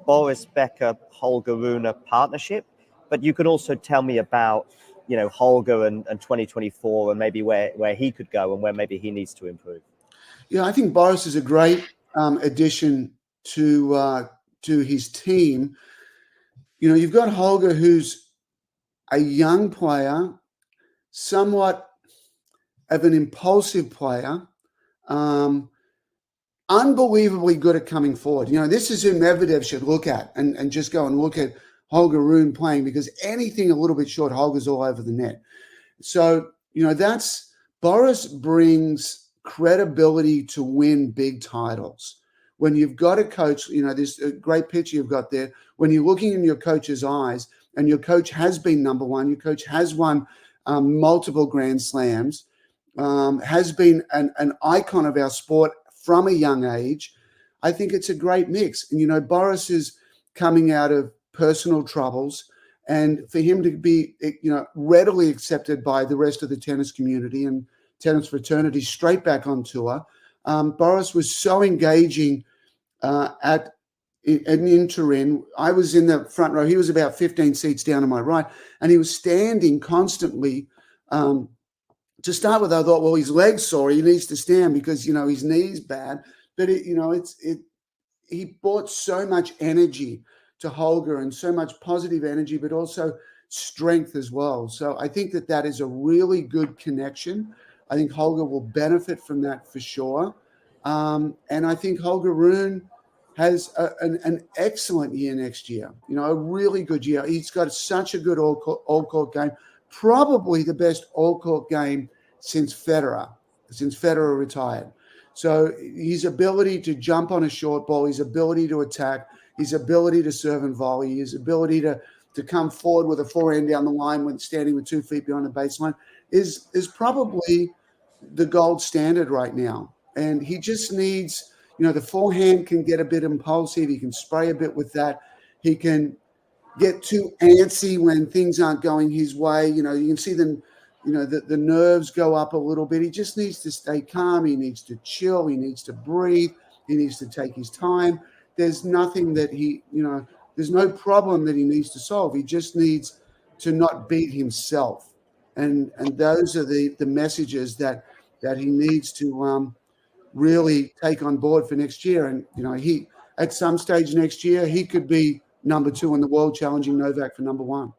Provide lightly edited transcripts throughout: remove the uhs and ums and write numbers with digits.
Boris Becker, Holger Rune partnership, but you could also tell me about, Holger and 2024 and maybe where he could go and where maybe he needs to improve. Yeah, I think Boris is a great addition to his team. You've got Holger, who's a young player, somewhat of an impulsive player, unbelievably good at coming forward. This is who Medvedev should look at and just go and look at Holger Rune playing, because anything a little bit short, Holger's all over the net. So, Boris brings credibility to win big titles. When you've got a coach, this great picture you've got there, when you're looking in your coach's eyes and your coach has been number one, your coach has won multiple Grand Slams, has been an icon of our sport from a young age, I think it's a great mix. And, Boris is coming out of personal troubles, and for him to be, readily accepted by the rest of the tennis community and tennis fraternity straight back on tour. Boris was so engaging at in Turin. I was in the front row. He was about 15 seats down to my right, and he was standing constantly. To start with, I thought, well, his leg's sore. He needs to stand because, his knee's bad. But, he brought so much energy to Holger and so much positive energy, but also strength as well. So I think that is a really good connection. I think Holger will benefit from that for sure. And I think Holger Rune has an excellent year next year, a really good year. He's got such a good all-court game, probably the best all-court game since Federer retired. So his ability to jump on a short ball, his ability to attack, his ability to serve and volley, his ability to come forward with a forehand down the line when standing with 2 feet behind the baseline is probably the gold standard right now. And he just needs, the forehand can get a bit impulsive. He can spray a bit with that. He can get too antsy when things aren't going his way. You can see them, the nerves go up a little bit. He just needs to stay calm. He needs to chill. He needs to breathe. He needs to take his time. There's nothing that there's no problem that he needs to solve. He just needs to not beat himself. And those are the messages that he needs to really take on board for next year. And, he, at some stage next year, he could be number 2 in the world, challenging Novak for number 1.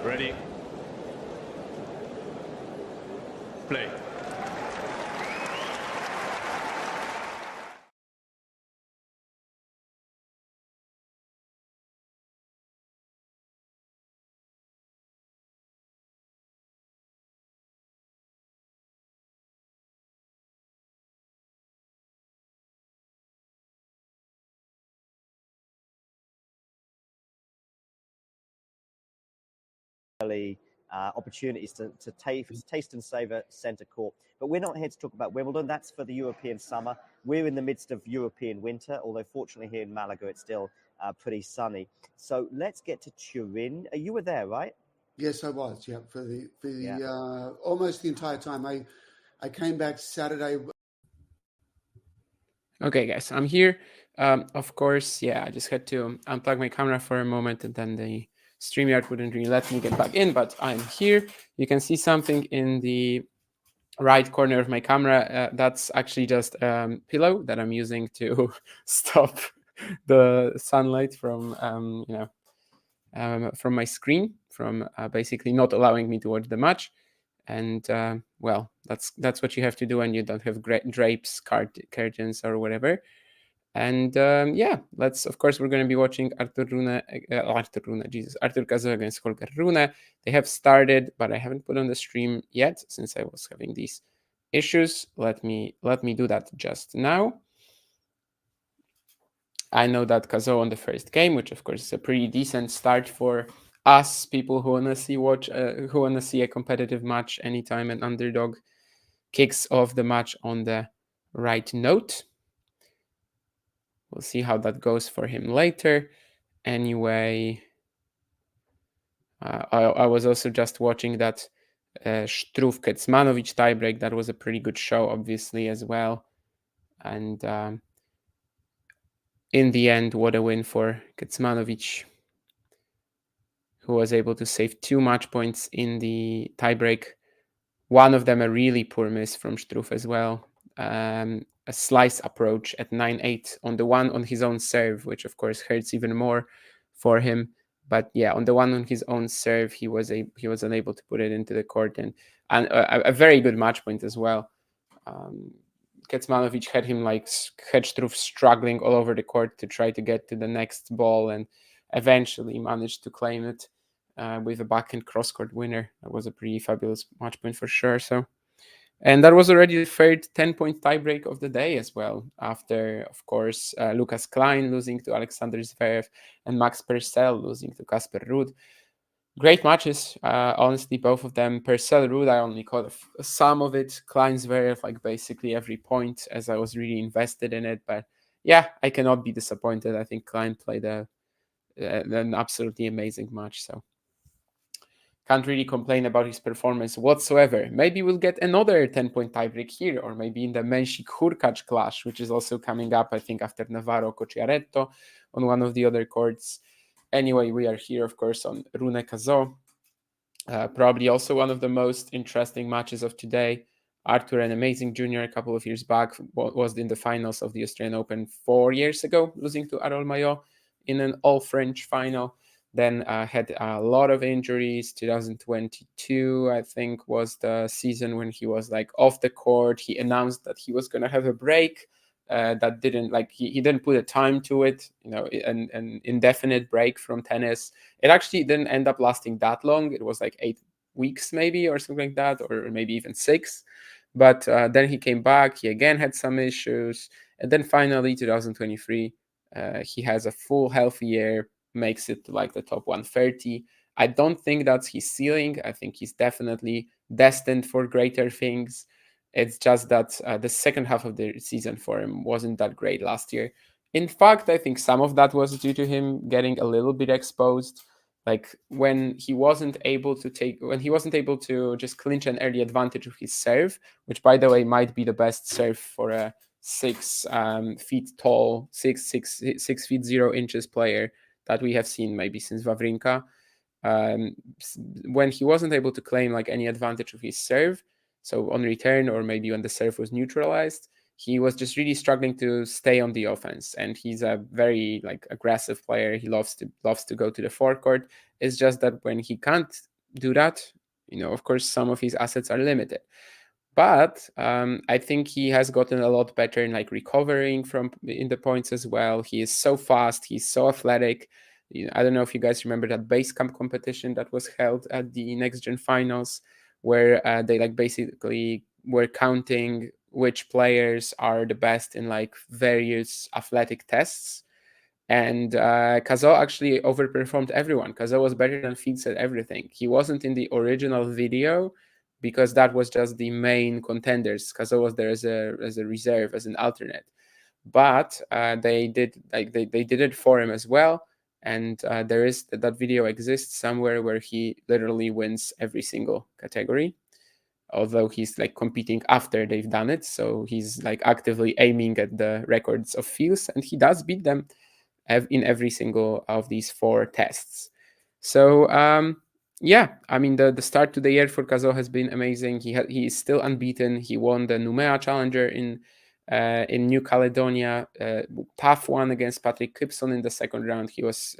Ready? Play. Opportunities to taste and savor centre court. But we're not here to talk about Wimbledon. That's for the European summer. We're in the midst of European winter, although fortunately here in Malaga it's still pretty sunny. So let's get to Turin. You were there, right? Yes, I was. Yeah, for the almost the entire time. I came back Saturday. Okay, guys, I'm here. Of course, I just had to unplug my camera for a moment, and then the StreamYard wouldn't really let me get back in, but I'm here. You can see something in the right corner of my camera. That's actually just a pillow that I'm using to stop the sunlight from my screen, from basically not allowing me to watch the match. And that's what you have to do when you don't have drapes, curtains, or whatever. And yeah, of course, we're going to be watching Arthur Cazaux against Holger Rune. They have started, but I haven't put on the stream yet since I was having these issues. Let me do that just now. I know that Cazaux on the first game, which of course is a pretty decent start for us people who want to see a competitive match anytime an underdog kicks off the match on the right note. We'll see how that goes for him later. Anyway, I was also just watching that Struff Kecmanovic tiebreak. That was a pretty good show, obviously, as well. And in the end, what a win for Kecmanovic, who was able to save 2 match points in the tiebreak. One of them a really poor miss from Struff as well. A slice approach at 9-8 on the one on his own serve, which of course hurts even more for him. But yeah, on the one on his own serve, he was unable to put it into the court, and a very good match point as well. Kecmanovic had Struff struggling all over the court to try to get to the next ball, and eventually managed to claim it with a backhand cross-court winner. That was a pretty fabulous match point for sure. And that was already the third 10-point tiebreak of the day as well, after, of course, Lucas Klein losing to Alexander Zverev and Max Purcell losing to Casper Ruud. Great matches, honestly, both of them. Purcell Ruud, I only caught some of it. Klein Zverev, basically every point, as I was really invested in it. But yeah, I cannot be disappointed. I think Klein played an absolutely amazing match. So can't really complain about his performance whatsoever. Maybe we'll get another 10-point tiebreak here, or maybe in the Menchik-Hurkacz clash, which is also coming up, I think, after Navarro-Cocciaretto on one of the other courts. Anyway, we are here, of course, on Rune Cazaux. Probably also one of the most interesting matches of today. Arthur, an amazing junior a couple of years back, was in the finals of the Australian Open 4 years ago, losing to Arol Maillot in an all-French final. Then had a lot of injuries. 2022, I think, was the season when he was off the court. He announced that he was going to have a break. That didn't he didn't put a time to it. An indefinite break from tennis. It actually didn't end up lasting that long. It was 8 weeks maybe, or something like that, or maybe even 6. But then he came back. He again had some issues, and then finally 2023, he has a full healthy year. Makes it to the top 130. I don't think that's his ceiling. I think he's definitely destined for greater things. It's just that the second half of the season for him wasn't that great last year. In fact, I think some of that was due to him getting a little bit exposed. When he wasn't able to just clinch an early advantage with his serve, which by the way might be the best serve for a 6 feet tall, 6 feet 0 inches player that we have seen maybe since Wawrinka. When he wasn't able to claim any advantage of his serve, so on return or maybe when the serve was neutralized, he was just really struggling to stay on the offense. And he's a very aggressive player. He loves to go to the forecourt. It's just that when he can't do that, of course, some of his assets are limited. But I think he has gotten a lot better in recovering in the points as well. He is so fast. He's so athletic. I don't know if you guys remember that base camp competition that was held at the Next Gen Finals, where they basically were counting which players are the best in various athletic tests. And Cazaux actually overperformed everyone. Cazaux was better than Fields at everything. He wasn't in the original video, because that was just the main contenders. Cazaux was there as a reserve, as an alternate. But they did they did it for him as well. And that video exists somewhere where he literally wins every single category, although he's competing after they've done it. So he's actively aiming at the records of Fields, and he does beat them in every single of these 4 tests. So yeah, I mean, the start to the year for Cazaux has been amazing. He is still unbeaten. He won the Numea Challenger in New Caledonia. Tough one against Patrick Gibson in the second round. He was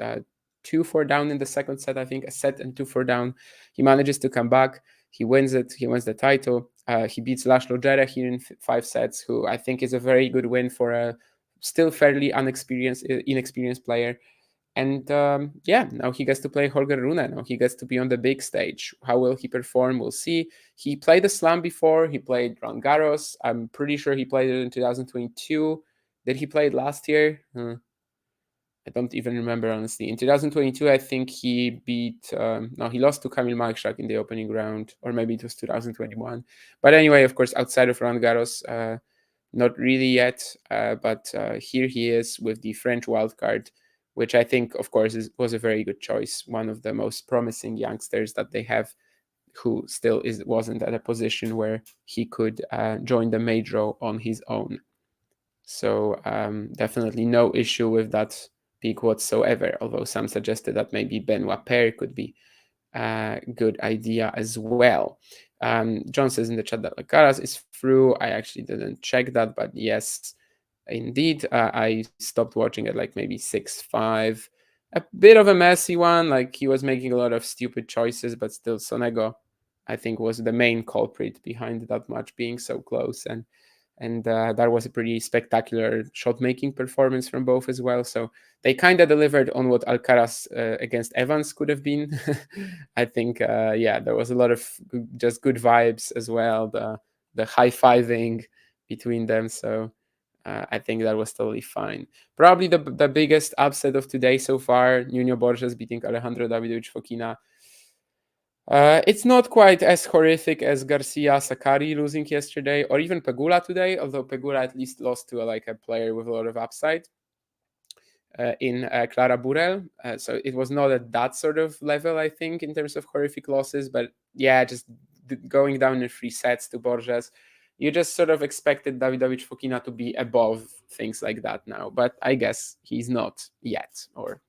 2-4 down in the second set, I think, a set and 2-4 down. He manages to come back. He wins it. He wins the title. He beats Laszlo Djere here in 5 sets, who I think is a very good win for a still fairly inexperienced player. And now he gets to play Holger Rune. Now he gets to be on the big stage. How will he perform? We'll see. He played the Slam before. He played Roland Garros. I'm pretty sure he played it in 2022. Did he play it last year? I don't even remember, honestly. In 2022, I think he beat... he lost to Kamil Majchrzak in the opening round, or maybe it was 2021. But anyway, of course, outside of Roland Garros, not really yet. But here he is with the French wildcard, which I think, of course, was a very good choice. One of the most promising youngsters that they have, who still wasn't at a position where he could join the major on his own. So definitely no issue with that pick whatsoever, although some suggested that maybe Benoit Paire could be a good idea as well. John says in the chat that Alcaraz is through. I actually didn't check that, but yes, indeed. I stopped watching it like maybe 6-5. A bit of a messy one. Like he was making a lot of stupid choices, but still Sonego, I think, was the main culprit behind that match being so close. And that was a pretty spectacular shot-making performance from both as well. So they kind of delivered on what Alcaraz against Evans could have been. I think, there was a lot of just good vibes as well. The high-fiving between them. So I think that was totally fine. Probably the biggest upset of today so far, Nuno Borges beating Alejandro Davidovich Fokina. It's not quite as horrific as Garcia Sakari losing yesterday, or even Pegula today, although Pegula at least lost to a player with a lot of upside in Clara Burel. So it was not at that sort of level, I think, in terms of horrific losses. But yeah, just going down in 3 sets to Borges, you just sort of expected Davidovich Fokina to be above things like that now. But I guess he's not yet, or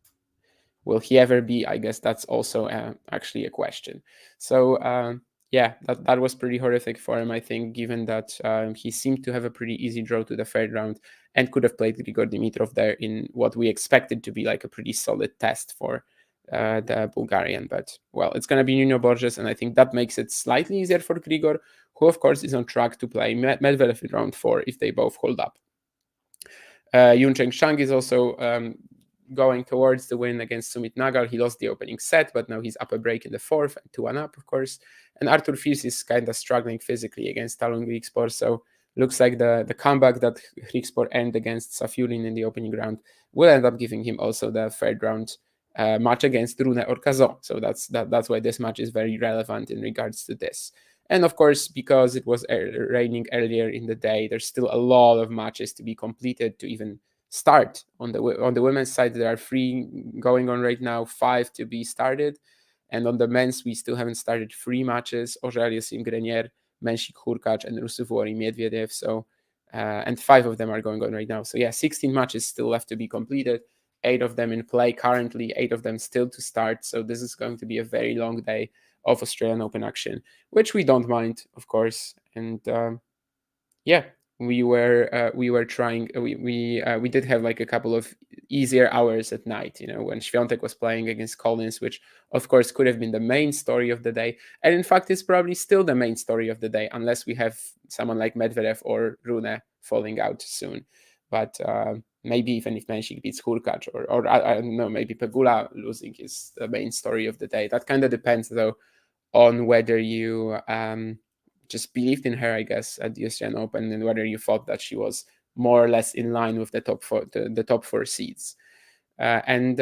will he ever be? I guess that's also actually a question. So that was pretty horrific for him, I think, given that he seemed to have a pretty easy draw to the third round and could have played Grigor Dimitrov there in what we expected to be like a pretty solid test for the Bulgarian. But, well, it's going to be Nuno Borges, and I think that makes it slightly easier for Grigor, who, of course, is on track to play Medvedev in round 4 if they both hold up. Yun Cheng Shang is also going towards the win against Sumit Nagal. He lost the opening set, but now he's up a break in the 4th, 2-1 up, of course. And Artur Fils is kind of struggling physically against Talon Grigspor, so looks like the comeback that Grigspor earned against Safiullin in the opening round will end up giving him also the third round match against Rune or Cazaux. So that's why this match is very relevant in regards to this. And of course, because it was raining earlier in the day, there's still a lot of matches to be completed to even start. On the women's side, there are 3 going on right now, 5 to be started. And on the men's, we still haven't started 3 matches: Auger-Aliassime Grenier, Menchik Hurkacz, and Ruusuvuori Medvedev. So, and 5 of them are going on right now. So yeah, 16 matches still left to be completed, 8 of them in play currently, 8 of them still to start. So this is going to be a very long day of Australian Open action, which we don't mind, of course. And we were trying. We did have like a couple of easier hours at night, when Świątek was playing against Collins, which of course could have been the main story of the day, and in fact is probably still the main story of the day, unless we have someone like Medvedev or Rune falling out soon. But maybe even if Menchik beats Hurkacz, or I don't know, maybe Pegula losing is the main story of the day. That kind of depends though on whether you just believed in her, I guess, at the Australian Open, and whether you thought that she was more or less in line with the top 4 seeds. When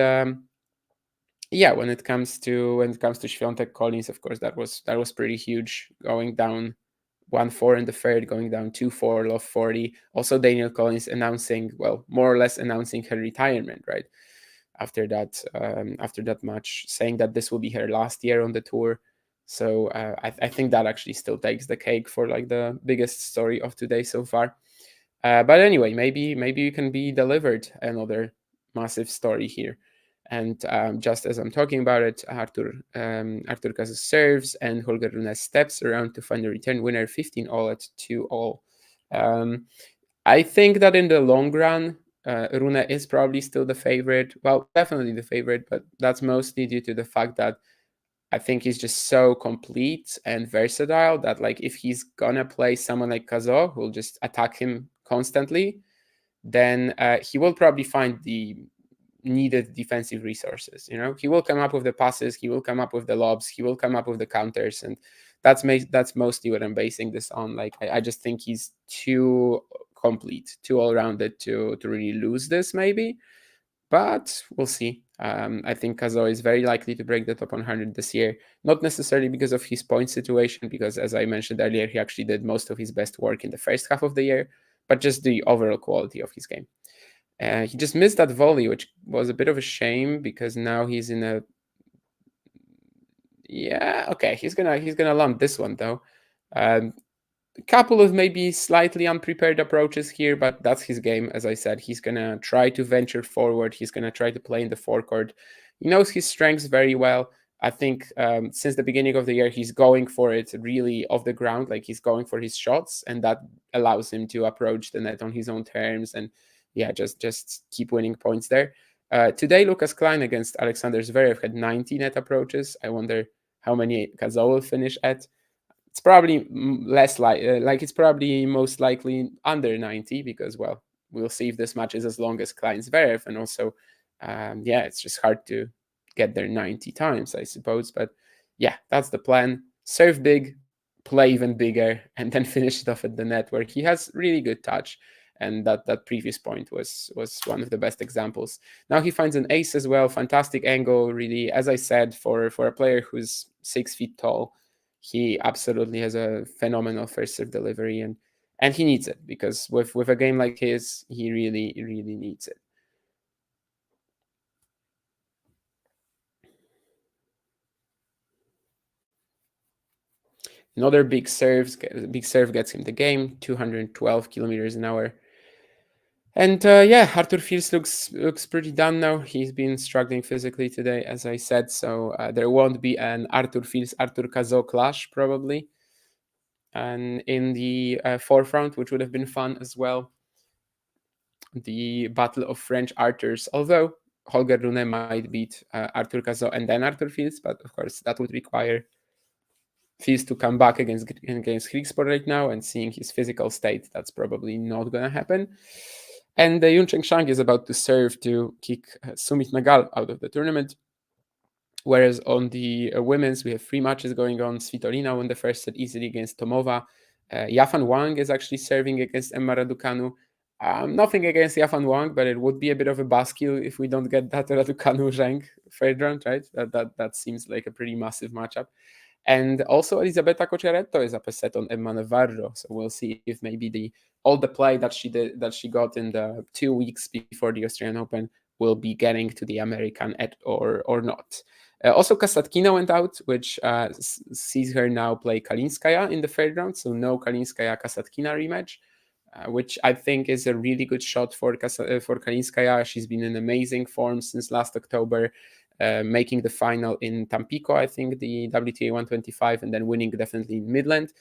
it comes to Świątek Collins, of course, that was pretty huge, going down 1-4 in the third, going down 2-4, love 40. Also, Danielle Collins more or less announcing her retirement, right? After that match, saying that this will be her last year on the tour. So I think that actually still takes the cake for like the biggest story of today so far. But anyway, maybe you can be delivered another massive story here. And just as I'm talking about it, Artur Cazaux serves and Holger Rune steps around to find a return winner, 15-all at 2-all. I think that in the long run, Rune is probably still the favorite. Well, definitely the favorite, but that's mostly due to the fact that I think he's just so complete and versatile that, like, if he's gonna play someone like Cazaux, who'll just attack him constantly, then he will probably find the needed defensive resources. He will come up with the passes, he will come up with the lobs, he will come up with the counters, and that's mostly what I'm basing this on. Like, I just think he's too complete, too all-rounded to really lose this, maybe. But we'll see. I think Cazaux is very likely to break the top 100 this year, not necessarily because of his point situation, because as I mentioned earlier, he actually did most of his best work in the first half of the year, but just the overall quality of his game. He just missed that volley, which was a bit of a shame, because now he's in a... Yeah, okay, he's gonna land this one though. A couple of maybe slightly unprepared approaches here, but that's his game. As I said, he's gonna try to venture forward. He's gonna try to play in the forecourt. He knows his strengths very well. I think since the beginning of the year, he's going for it really off the ground, like he's going for his shots, and that allows him to approach the net on his own terms, and yeah, just keep winning points there. Today, Lucas Klein against Alexander Zverev had 90 net approaches. I wonder how many Cazaux will finish at. It's probably less it's probably most likely under 90, because, well, we'll see if this match is as long as Klein Zverev, and also, yeah, it's just hard to get there 90 times, I suppose. But yeah, that's the plan. Serve big, play even bigger, and then finish it off at the net, where he has really good touch. And that previous point was one of the best examples. Now he finds an ace as well. Fantastic angle, really. As I said, for a player who's 6 feet tall, he absolutely has a phenomenal first serve delivery, and he needs it, because with a game like his, he really needs it. Another big serve gets him the game, 212 kilometers an hour. And yeah, Arthur Fils looks pretty done now. He's been struggling physically today, as I said, so there won't be an Arthur Fils Arthur Cazaux clash probably. And in the forefront, which would have been fun as well, the Battle of French Arthurs. Although Holger Rune might beat Arthur Cazaux and then Arthur Fils, but of course that would require Fils to come back against Griekspoor right now, and seeing his physical state, that's probably not going to happen. And Yuncheng Shang is about to serve to kick Sumit Nagal out of the tournament. Whereas on the women's, we have 3 matches going on. Svitolina won the first set easily against Tomova. Yafan Wang is actually serving against Emma Raducanu. Nothing against Yafan Wang, but it would be a bit of a buskill if we don't get that Raducanu-Zheng third round, right? That seems like a pretty massive matchup. And also Elisabetta Cocciaretto is up a set on Emma Navarro. So we'll see if maybe all the play that she got in the 2 weeks before the Australian Open will be getting to the American or not. Also, Kasatkina went out, which sees her now play Kalinskaya in the third round. So no Kalinskaya-Kasatkina rematch, which I think is a really good shot for Kalinskaya. She's been in amazing form since last October, making the final in Tampico, I think, the WTA 125, and then winning definitely in Midland.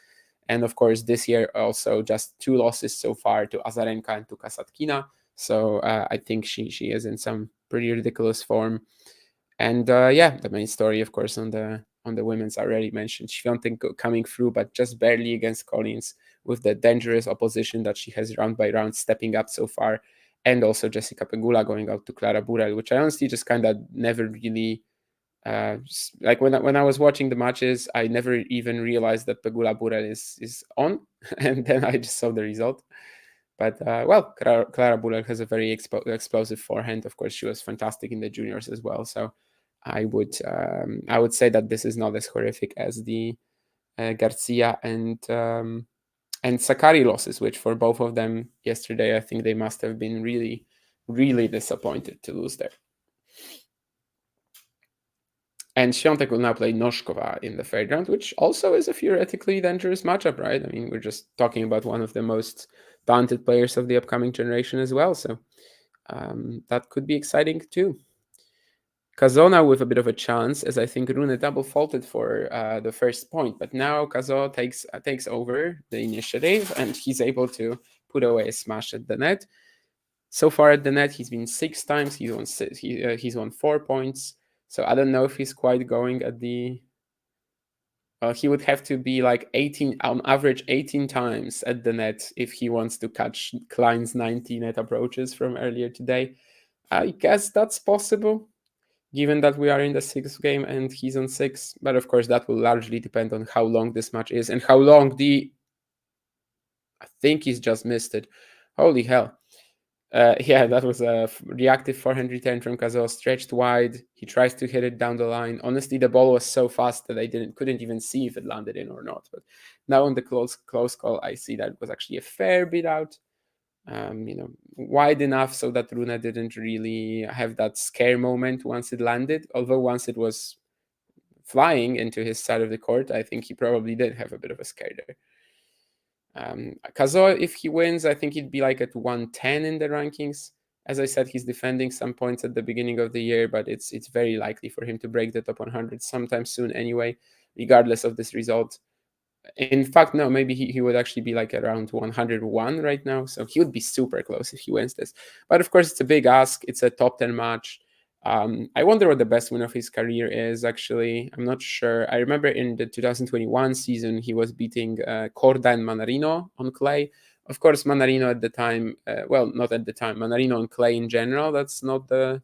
And of course, this year also just 2 losses so far, to Azarenka and to Kasatkina. So I think she is in some pretty ridiculous form. And yeah, the main story, of course, on the women's, I already mentioned Świątek coming through, but just barely against Collins, with the dangerous opposition that she has round by round, stepping up so far. And also Jessica Pegula going out to Clara Burel, which I honestly just kind of never really... like when I was watching the matches, I never even realized that Pegula Burel is on, and then I just saw the result. But well, Clara Burel has a very explosive forehand. Of course, she was fantastic in the juniors as well. So I would say that this is not as horrific as the Garcia and Sakari losses, which for both of them yesterday, I think they must have been really, really disappointed to lose there. And Świątek will now play Noskova in the third round, which also is a theoretically dangerous matchup, right? I mean, we're just talking about one of the most talented players of the upcoming generation as well. So that could be exciting too. Cazaux now with a bit of a chance, as I think Rune double faulted for the first point. But now Cazaux takes over the initiative, and he's able to put away a smash at the net. So far at the net, he's been 6 times. He's won 4 points. So I don't know if he's quite going at the... he would have to be like 18 on average 18 times at the net if he wants to catch Klein's 90 net approaches from earlier today. I guess that's possible, given that we are in the 6th game and he's on 6. But of course, that will largely depend on how long this match is and how long I think he's just missed it. Holy hell. Yeah, that was a reactive forehand return from Cazaux, stretched wide. He tries to hit it down the line. Honestly, the ball was so fast that I couldn't even see if it landed in or not. But now on the close call, I see that it was actually a fair bit out. Wide enough so that Rune didn't really have that scare moment once it landed. Although once it was flying into his side of the court, I think he probably did have a bit of a scare there. Cazaux, if he wins, I think he'd be like at 110 in the rankings. As I said, he's defending some points at the beginning of the year, but it's very likely for him to break the top 100 sometime soon anyway, regardless of this result. In fact, no, maybe he would actually be like around 101 right now. So he would be super close if he wins this. But of course, it's a big ask. It's a top 10 match. I wonder what the best win of his career is, actually. I'm not sure. I remember in the 2021 season, he was beating Korda and Manarino on clay. Of course, Manarino at the time, not at the time, Manarino on clay in general, that's not the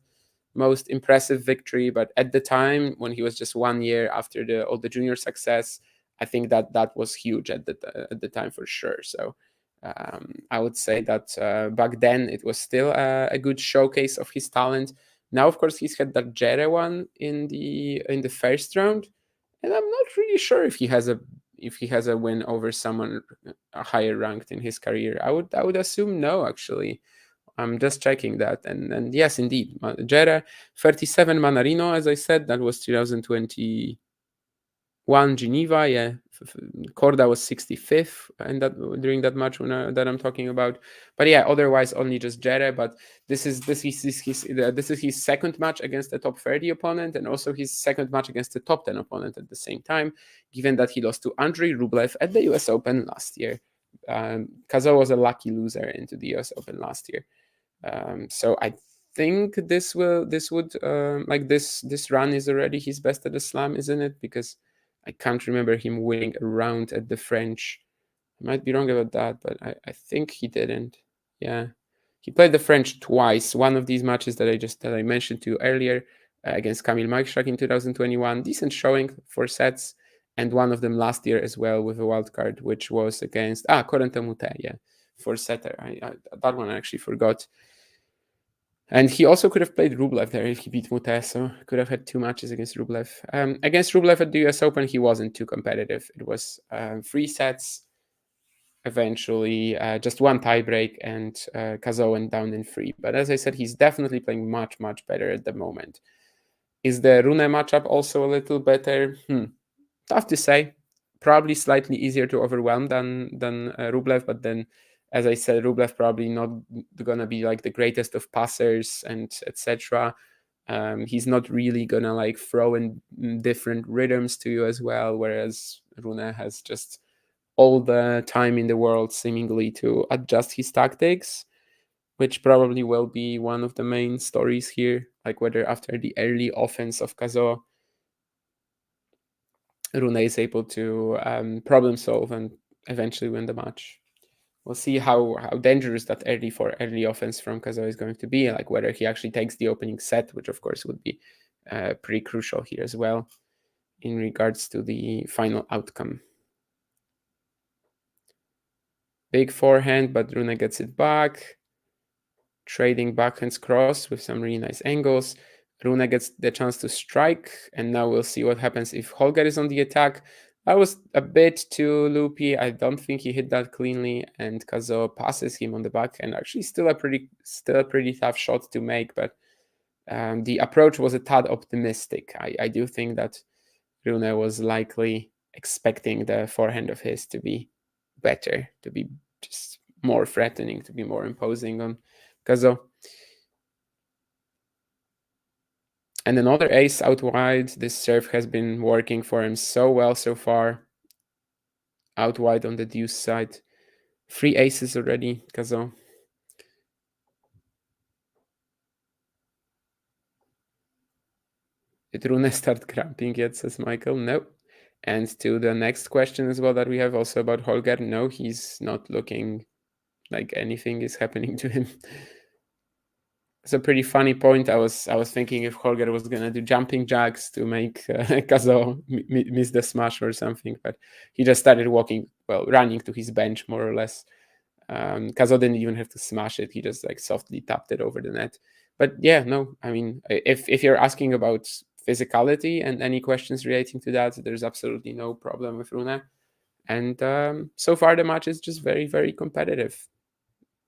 most impressive victory. But at the time, when he was just 1 year after all the junior success, I think that was huge at the time for sure. So I would say that back then it was still a good showcase of his talent. Now, of course, he's had that Jere one in the first round, and I'm not really sure if he has a win over someone higher ranked in his career. I would assume no, actually. I'm just checking that, and yes, indeed, Jere 37 Manarino, as I said, that was 2021 Geneva. Yeah, Korda was 65th and during that match that I'm talking about. But yeah, otherwise only just Jere. But this is his second match against a top 30 opponent, and also his second match against a top 10 opponent at the same time, given that he lost to Andrei Rublev at the US Open last year. Cazaux was a lucky loser into the US Open last year. So I think this run is already his best at the slam, isn't it? Because I can't remember him winning a round at the French. I might be wrong about that, but I think he didn't. Yeah, he played the French twice. One of these matches that I mentioned to you earlier against Kamil Majchrzak in 2021, decent showing, 4 sets, and one of them last year as well with a wild card, which was against Corentin Moutet. Yeah, 4-setter. That one I actually forgot. And he also could have played Rublev there if he beat Moutet, so could have had 2 matches against Rublev. Against Rublev at the US Open, he wasn't too competitive. It was 3 sets, eventually just 1 tiebreak, and Cazaux went down in 3. But as I said, he's definitely playing much, much better at the moment. Is the Rune matchup also a little better? Tough to say. Probably slightly easier to overwhelm than Rublev, but then, as I said, Rublev probably not gonna be like the greatest of passers and etc. He's not really gonna like throw in different rhythms to you as well, whereas Rune has just all the time in the world seemingly to adjust his tactics, which probably will be one of the main stories here, like whether after the early offense of Cazaux, Rune is able to problem solve and eventually win the match. We'll see how dangerous that early offense from Cazaux is going to be, like whether he actually takes the opening set, which of course would be pretty crucial here as well in regards to the final outcome. Big forehand, but Rune gets it back. Trading backhands cross with some really nice angles. Rune gets the chance to strike, and now we'll see what happens if Holger is on the attack. That was a bit too loopy. I don't think he hit that cleanly, and Cazaux passes him on the backhand. Actually, still a pretty tough shot to make, but the approach was a tad optimistic. I do think that Rune was likely expecting the forehand of his to be better, to be just more threatening, to be more imposing on Cazaux. And another ace out wide. This serve has been working for him so well so far. Out wide on the deuce side. 3 aces already, Cazaux. Did Rune start cramping yet, says Michael? No. And to the next question as well that we have also about Holger, no, he's not looking like anything is happening to him. It's a pretty funny point. I was thinking if Holger was gonna do jumping jacks to make Cazaux miss the smash or something, but he just started running to his bench more or less. Cazaux didn't even have to smash it; he just like softly tapped it over the net. But yeah, no, I mean, if you're asking about physicality and any questions relating to that, there's absolutely no problem with Rune. And so far, the match is just very, very competitive.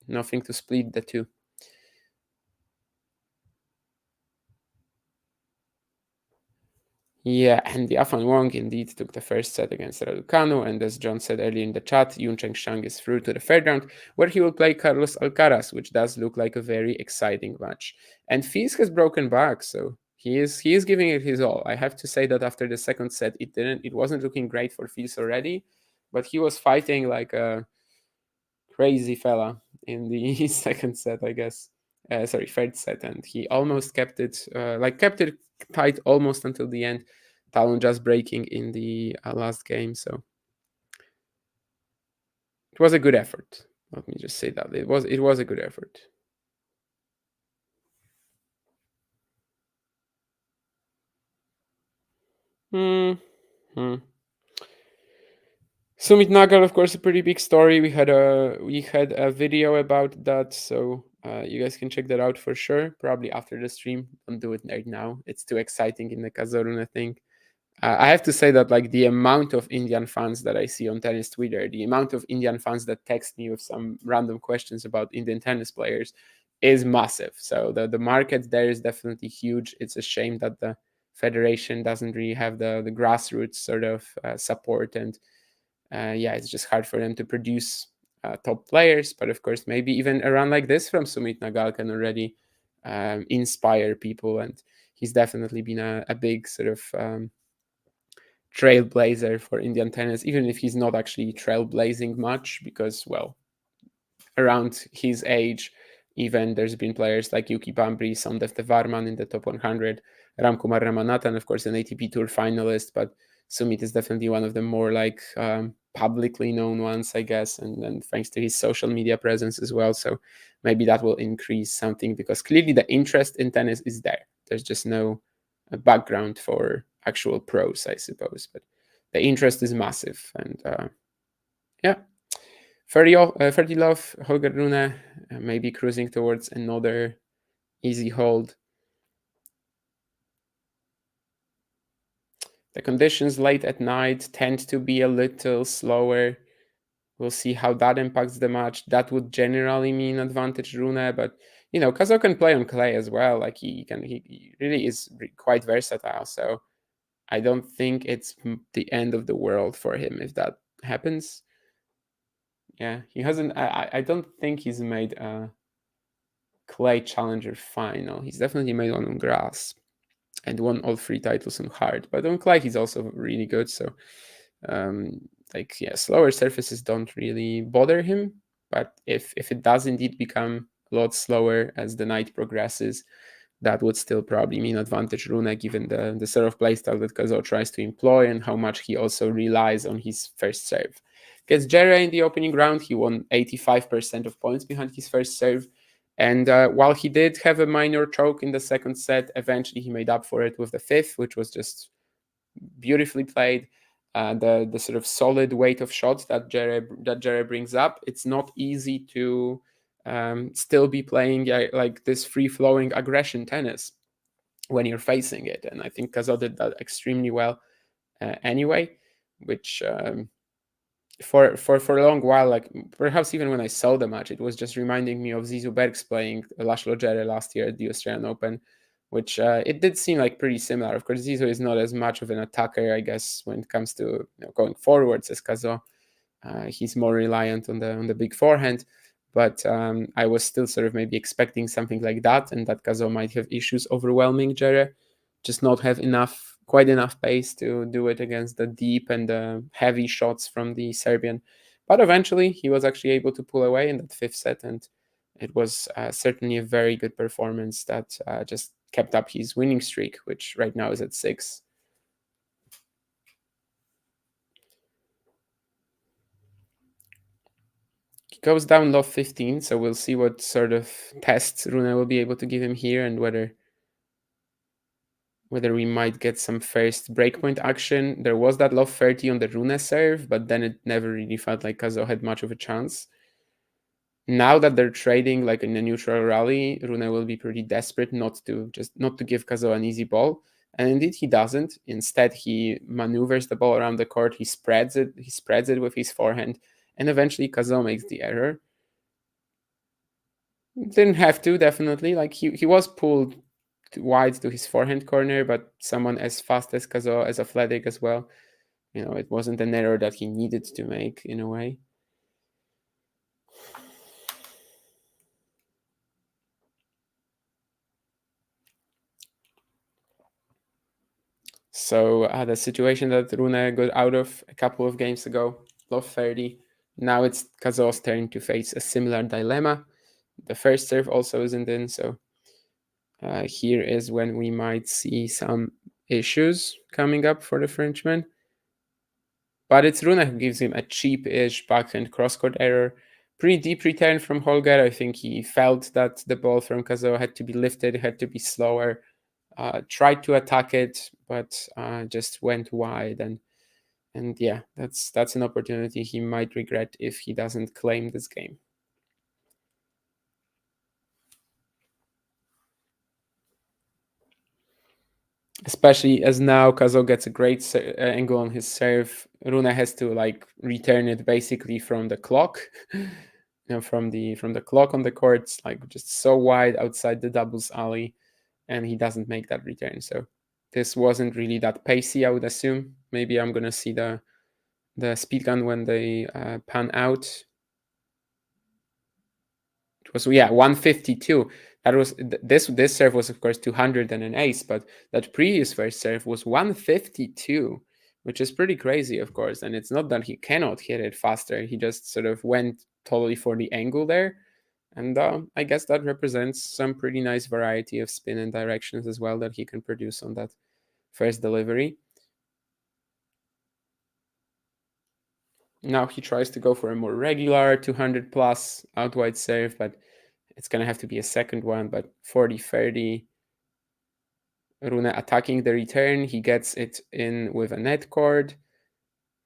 Nothing to split the two. Yeah, and the Afan Wong indeed took the first set against Raducanu, and as John said earlier in the chat, Yuncheng Shang is through to the third round, where he will play Carlos Alcaraz, which does look like a very exciting match. And Fils has broken back, so he is giving it his all. I have to say that after the second set, it wasn't looking great for Fils already, but he was fighting like a crazy fella in the second set, I guess. Third set, and he almost kept it tight almost until the end. Talon just breaking in the last game, so it was a good effort. Let me just say that it was a good effort. Sumit Nagal, of course, a pretty big story. We had a video about that, so you guys can check that out for sure. Probably after the stream. Don't do it right now. It's too exciting in the Cazaux Rune thing. I have to say that like the amount of Indian fans that I see on tennis Twitter, the amount of Indian fans that text me with some random questions about Indian tennis players is massive. So the market there is definitely huge. It's a shame that the federation doesn't really have the grassroots sort of support, and it's just hard for them to produce top players. But of course, maybe even a run like this from Sumit Nagal can already inspire people, and he's definitely been a big sort of trailblazer for Indian tennis, even if he's not actually trailblazing much, because, well, around his age, even there's been players like Yuki Bambri, Sandev Varman in the top 100, Ramkumar Ramanathan, of course, an ATP Tour finalist, but Sumit is definitely one of the more like publicly known ones, I guess, and thanks to his social media presence as well. So maybe that will increase something, because clearly the interest in tennis is there. There's just no background for actual pros, I suppose, but the interest is massive. And Ferdilov, Holger Rune, maybe cruising towards another easy hold. The conditions late at night tend to be a little slower. We'll see how that impacts the match. That would generally mean advantage Rune, but Cazaux can play on clay as well. Like he really is quite versatile. So I don't think it's the end of the world for him if that happens. Yeah, he hasn't. I don't think he's made a clay challenger final. He's definitely made one on grass and won all 3 titles on hard. But on clay, he's also really good. So, slower surfaces don't really bother him. But if it does indeed become a lot slower as the night progresses, that would still probably mean advantage Rune, given the sort of playstyle that Cazaux tries to employ and how much he also relies on his first serve. Against Jere in the opening round, he won 85% of points behind his first serve. And while he did have a minor choke in the second set, eventually he made up for it with the fifth, which was just beautifully played. The sort of solid weight of shots that Jere brings up, it's not easy to still be playing like this free-flowing aggression tennis when you're facing it. And I think Cazaux did that extremely well anyway, which for a long while, like perhaps even when I saw the match, it was just reminding me of Zizou Bergs playing Laszlo Jere last year at the Australian Open, which it did seem like pretty similar. Of course, Zizou is not as much of an attacker, I guess, when it comes to going forwards as Cazaux. He's more reliant on the big forehand. But I was still sort of maybe expecting something like that, and that Cazaux might have issues overwhelming Jere, just not have quite enough pace to do it against the deep and the heavy shots from the Serbian. But eventually, he was actually able to pull away in that fifth set, and it was certainly a very good performance that just kept up his winning streak, which right now is at 6. goes down love 15, so we'll see what sort of tests Rune will be able to give him here, and whether we might get some first breakpoint action. There was that love 30 on the Rune serve, but then it never really felt like Cazaux had much of a chance. Now that they're trading like in a neutral rally, Rune will be pretty desperate not to give Cazaux an easy ball. And indeed he doesn't. Instead, he maneuvers the ball around the court, he spreads it with his forehand, and eventually Cazaux makes the error. Didn't have to, definitely. Like he was pulled wide to his forehand corner, but someone as fast as Cazaux, as athletic as well, it wasn't an error that he needed to make in a way. So the situation that Rune got out of a couple of games ago, love 30. Now it's Cazaux's turn to face a similar dilemma. The first serve also isn't in, so here is when we might see some issues coming up for the Frenchman. But it's Rune who gives him a cheap-ish backhand cross-court error. Pretty deep return from Holger. I think he felt that the ball from Cazaux had to be lifted, had to be slower. Tried to attack it, but just went wide. And yeah, that's an opportunity he might regret if he doesn't claim this game. Especially as now Cazaux gets a great angle on his serve. Rune has to like return it basically from the clock, from the clock on the court. It's like just so wide outside the doubles alley, and he doesn't make that return. So this wasn't really that pacey, I would assume. Maybe I'm gonna see the speed gun when they pan out. It was 152. That was this serve was of course 200 and an ace, but that previous first serve was 152, which is pretty crazy, of course. And it's not that he cannot hit it faster; he just sort of went totally for the angle there, and I guess that represents some pretty nice variety of spin and directions as well that he can produce on that first delivery. Now he tries to go for a more regular 200 plus out wide serve, but it's going to have to be a second one. But 40-30, Rune attacking the return. He gets it in with a net cord.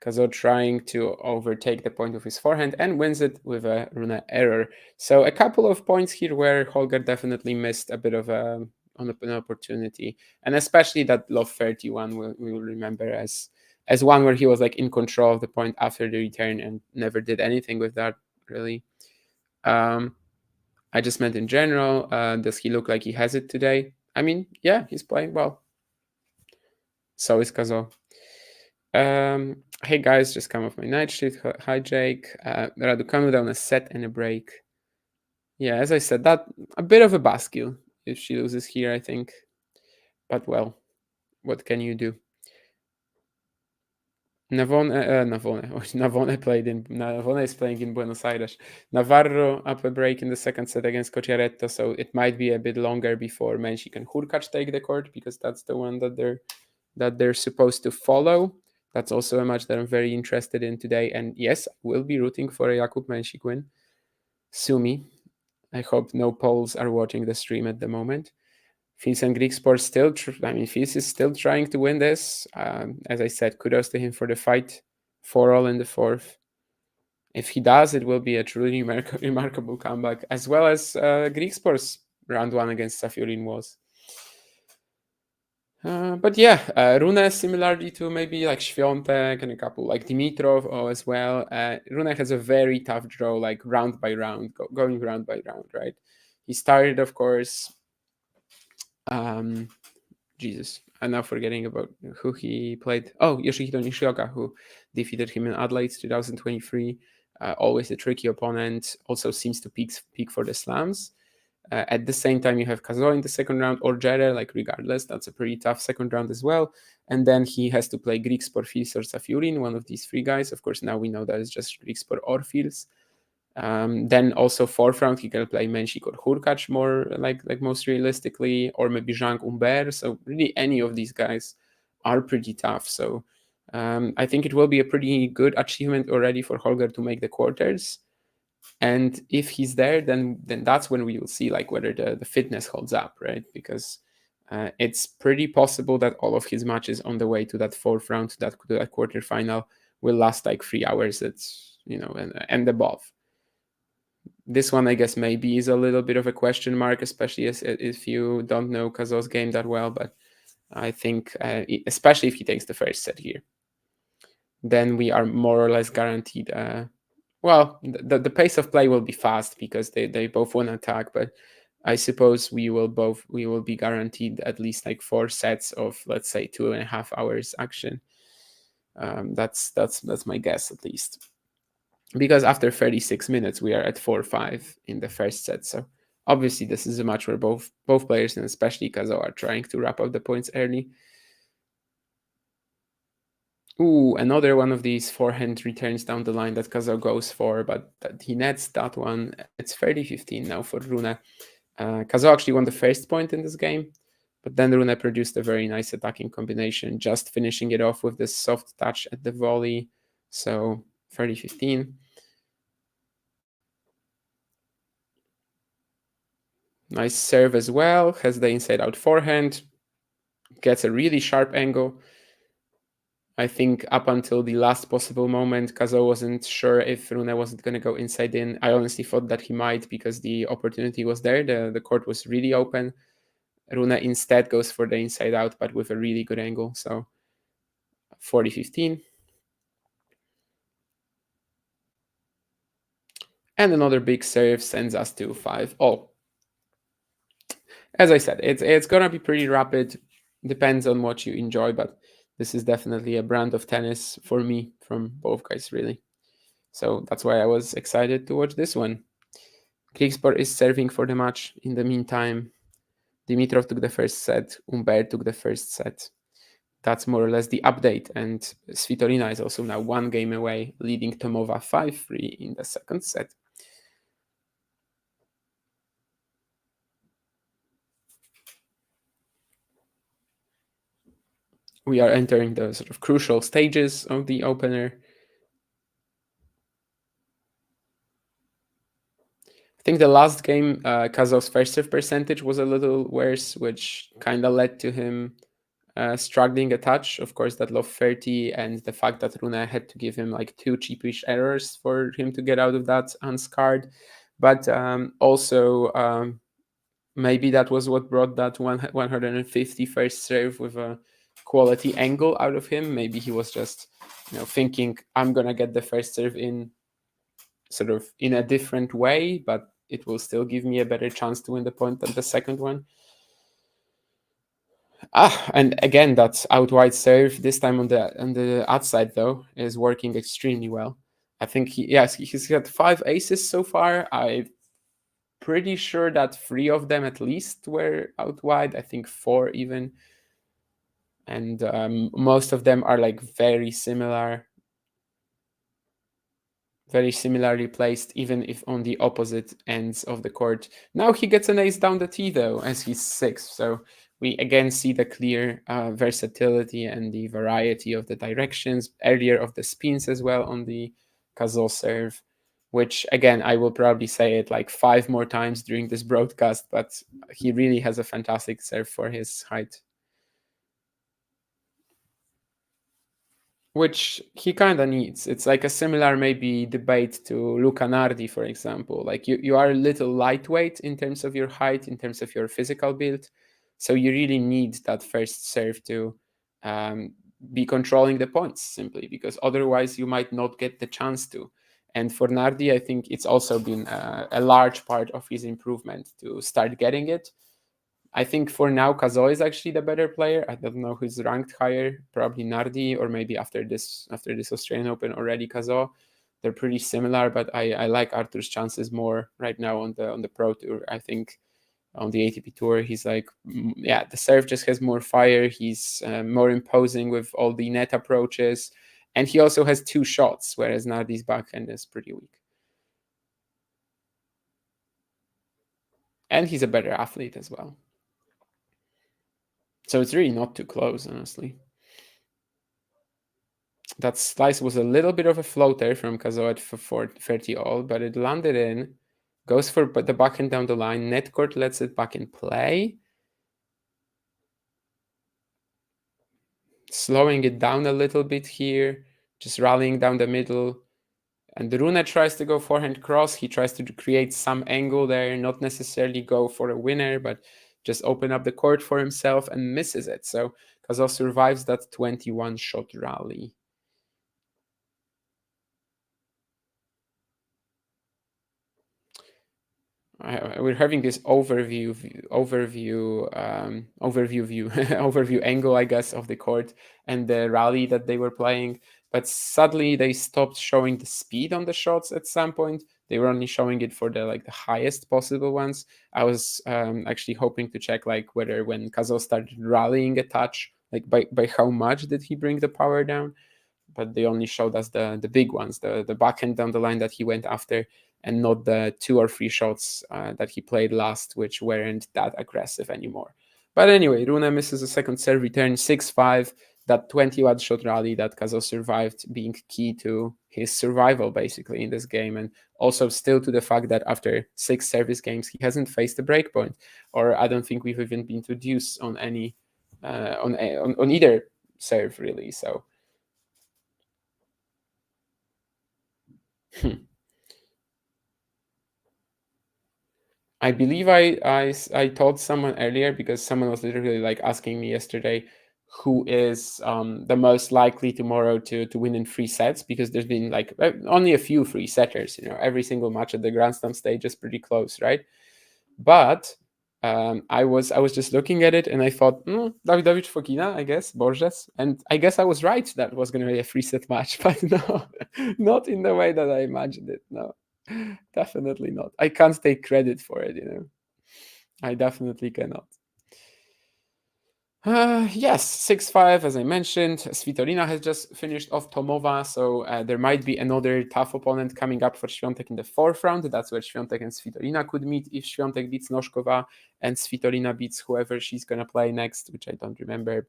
Cazaux trying to overtake the point of his forehand and wins it with a Rune error. So a couple of points here where Holger definitely missed a bit of an opportunity. And especially that love 31 we will remember as one where he was like in control of the point after the return and never did anything with that, really. I just meant in general, does he look like he has it today? I mean, yeah, he's playing well. So is Cazaux. Hey guys, just come off my night shift. Hi Jake. Raducanu down a set and a break. Yeah, as I said, that a bit of a bascule if she loses here, I think. But well, what can you do? Navone is playing in Buenos Aires. Navarro up a break in the second set against Cocciaretto, so it might be a bit longer before Menchik and Hurkacz take the court, because that's the one that they're supposed to follow. That's also a match that I'm very interested in today, and yes, I will be rooting for a Jakub Menchik win. Sue me. I hope no Poles are watching the stream at the moment. Fils and Greek Sports still, Fils is still trying to win this. As I said, kudos to him for the fight. 4-all in the fourth. If he does, it will be a truly remarkable comeback, as well as Greek Sports round one against Safiullin was. But yeah, Rune, similarly to maybe like Świątek and a couple like Dimitrov as well. Rune has a very tough draw, like round by round, going round by round, right? He started, of course. Jesus, I'm now forgetting about who he played. Oh, Yoshihito Nishioka, who defeated him in Adelaide 2023. Always a tricky opponent. Also seems to peak for the slams. At the same time, you have Cazaux in the second round, or Jere, like regardless, that's a pretty tough second round as well. And then he has to play Greek Sport, Fils, or Safiullin, one of these three guys. Of course, now we know that it's just Greek Sport or Fils. Then also fourth round, he can play Menchik or Hurkacz more like most realistically, or maybe Zhang Humbert. So really any of these guys are pretty tough. So I think it will be a pretty good achievement already for Holger to make the quarters. And if he's there, then that's when we will see like whether the fitness holds up, right? Because it's pretty possible that all of his matches on the way to that fourth round, to that quarterfinal, will last like 3 hours. It's, you know, and above. This one, I guess, maybe is a little bit of a question mark, especially if you don't know Cazaux' game that well. But I think, especially if he takes the first set here, then we are more or less guaranteed. Well, the pace of play will be fast because they both want to attack, but I suppose we will be guaranteed at least like 4 sets of, let's say, 2.5 hours action. That's my guess, at least, because after 36 minutes we are at 4-5 in the first set. So obviously this is a match where both players, and especially Cazaux, are trying to wrap up the points early. Ooh, another one of these forehand returns down the line that Cazaux goes for, but he nets that one. It's 30-15 now for Rune. Cazaux actually won the first point in this game, but then Rune produced a very nice attacking combination, just finishing it off with this soft touch at the volley. So 30-15. Nice serve as well, has the inside-out forehand, gets a really sharp angle. I think up until the last possible moment, Cazaux wasn't sure if Rune wasn't going to go inside in. I honestly thought that he might, because the opportunity was there. The court was really open. Rune instead goes for the inside out, but with a really good angle. So 40-15. And another big serve sends us to 5-0. As I said, it's going to be pretty rapid. Depends on what you enjoy, but this is definitely a brand of tennis for me from both guys, really. So that's why I was excited to watch this one. Kriegsport is serving for the match. In the meantime, Dimitrov took the first set, Humbert took the first set. That's more or less the update. And Svitolina is also now 1 game away, leading Tomova 5-3 in the second set. We are entering the sort of crucial stages of the opener. I think the last game, Cazaux' first serve percentage was a little worse, which kind of led to him struggling a touch. Of course, that low 30 and the fact that Rune had to give him like 2 cheapish errors for him to get out of that unscarred. But also, maybe that was what brought that 150 first serve with a quality angle out of him. Maybe he was just, thinking, I'm going to get the first serve in sort of in a different way, but it will still give me a better chance to win the point than the second one. And again, that out wide serve, this time on the outside though, is working extremely well. I think he's got 5 aces so far. I'm pretty sure that 3 of them at least were out wide. I think 4 even. And most of them are like very similarly placed, even if on the opposite ends of the court. Now he gets an ace down the tee though, as he's 6th. So we again see the clear versatility and the variety of the directions, earlier of the spins as well on the Cazaux serve, which again, I will probably say it like 5 more times during this broadcast, but he really has a fantastic serve for his height. Which he kind of needs. It's like a similar maybe debate to Luca Nardi, for example. Like you are a little lightweight in terms of your height, in terms of your physical build. So you really need that first serve to be controlling the points, simply because otherwise you might not get the chance to. And for Nardi, I think it's also been a large part of his improvement to start getting it. I think for now, Cazaux is actually the better player. I don't know who's ranked higher, probably Nardi, or maybe after this Australian Open already Cazaux. They're pretty similar, but I like Artur's chances more right now on the Pro Tour. I think on the ATP Tour, he's like, the serve just has more fire. He's more imposing with all the net approaches. And he also has 2 shots, whereas Nardi's backhand is pretty weak. And he's a better athlete as well. So it's really not too close, honestly. That slice was a little bit of a floater from Cazaux at 430 all, but it landed in, goes for the backhand down the line. Net court lets it back in play. Slowing it down a little bit here, just rallying down the middle. And Rune tries to go forehand cross. He tries to create some angle there, not necessarily go for a winner, but just open up the court for himself and misses it. So Cazaux survives that 21-shot rally. We're having this overview angle, I guess, of the court and the rally that they were playing. But suddenly they stopped showing the speed on the shots at some point. They were only showing it for the highest possible ones. I was actually hoping to check whether when Cazaux started rallying a touch, by how much did he bring the power down. But they only showed us the big ones, the backhand down the line that he went after, and not the 2 or 3 shots that he played last, which weren't that aggressive anymore. But anyway, Rune misses a second serve return, 6-5, that 21 shot rally that Cazaux survived being key to his survival, basically, in this game. And also still to the fact that after 6 service games, he hasn't faced a breakpoint, or I don't think we've even been to deuce on any, on either serve, really, so... I believe I told someone earlier, because someone was literally asking me yesterday who is the most likely tomorrow to win in 3 sets, because there's been only a few 3 setters. Every single match at the Grand Slam stage is pretty close, right? But I was just looking at it and I thought, Dawidowicz Fokina, I guess, Borges, and I guess I was right that was going to be a 3-set match, but no, not in the way that I imagined it. No. Definitely not. I can't take credit for it, I definitely cannot. Yes, 6-5, as I mentioned. Svitolina has just finished off Tomova, so there might be another tough opponent coming up for Świątek in the 4th round. That's where Świątek and Svitolina could meet if Świątek beats Noskova and Svitolina beats whoever she's going to play next, which I don't remember.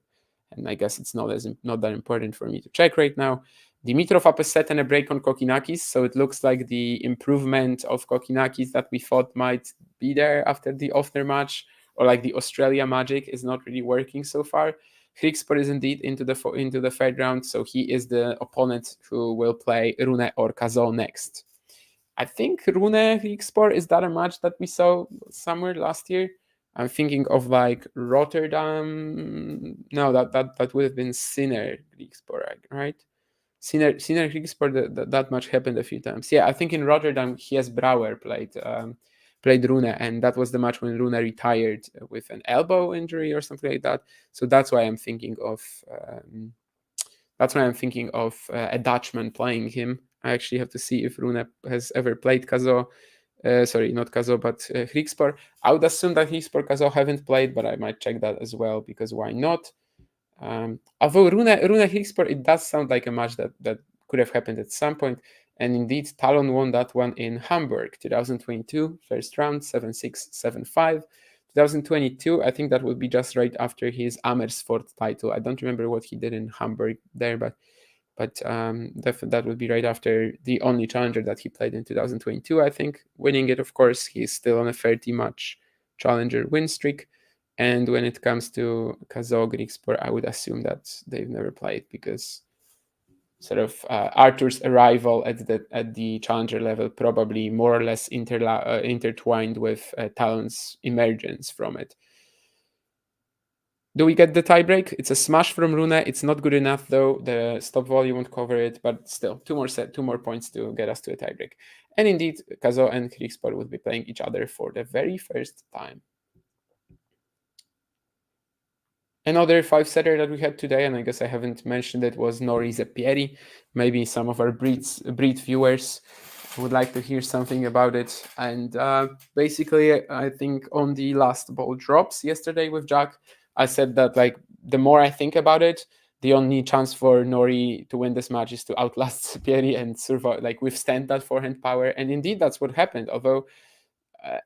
And I guess it's not that important for me to check right now. Dimitrov up a set and a break on Kokinakis, so it looks like the improvement of Kokinakis that we thought might be there after the Ofner match, or the Australia magic, is not really working so far. Hrikspor is indeed into the 3rd round, so he is the opponent who will play Rune or Cazaux next. I think Rune Hrikspor, is that a match that we saw somewhere last year? I'm thinking of Rotterdam. No, that would have been Sinner Hrikspor, right? Sinner Hrikspor, that match happened a few times. Yeah, I think in Rotterdam he has Brouwer played Rune, and that was the match when Rune retired with an elbow injury or something like that. So that's why I'm thinking of a Dutchman playing him. I actually have to see if Rune has ever played Cazaux. Sorry, not Cazaux, but Hrikspor. I would assume that Hrikspor Cazaux haven't played, but I might check that as well, because why not? Although Rune Hrikspor, it does sound like a match that could have happened at some point. And indeed, Talon won that one in Hamburg, 2022, 1st round, 7-6, 7-5. 2022, I think that would be just right after his Amersfoort title. I don't remember what he did in Hamburg there, but that would be right after the only challenger that he played in 2022, I think. Winning it, of course, he's still on a 30-match challenger win streak. And when it comes to Cazaux, Hrikspor, I would assume that they've never played, because sort of Arthur's arrival at the challenger level probably more or less intertwined with Talon's emergence from it. Do we get the tiebreak? It's a smash from Rune. It's not good enough, though. The stop volley won't cover it, but still, 2 more points to get us to a tiebreak. And indeed, Cazaux and Hrikspor would be playing each other for the very first time. Another 5-setter that we had today, and I guess I haven't mentioned it, was Nori Zepieri. Maybe some of our Breed viewers would like to hear something about it. And basically, I think on the last ball drops yesterday with Jack, I said that the more I think about it, the only chance for Nori to win this match is to outlast Zepieri and survive, withstand that forehand power. And indeed, that's what happened. Although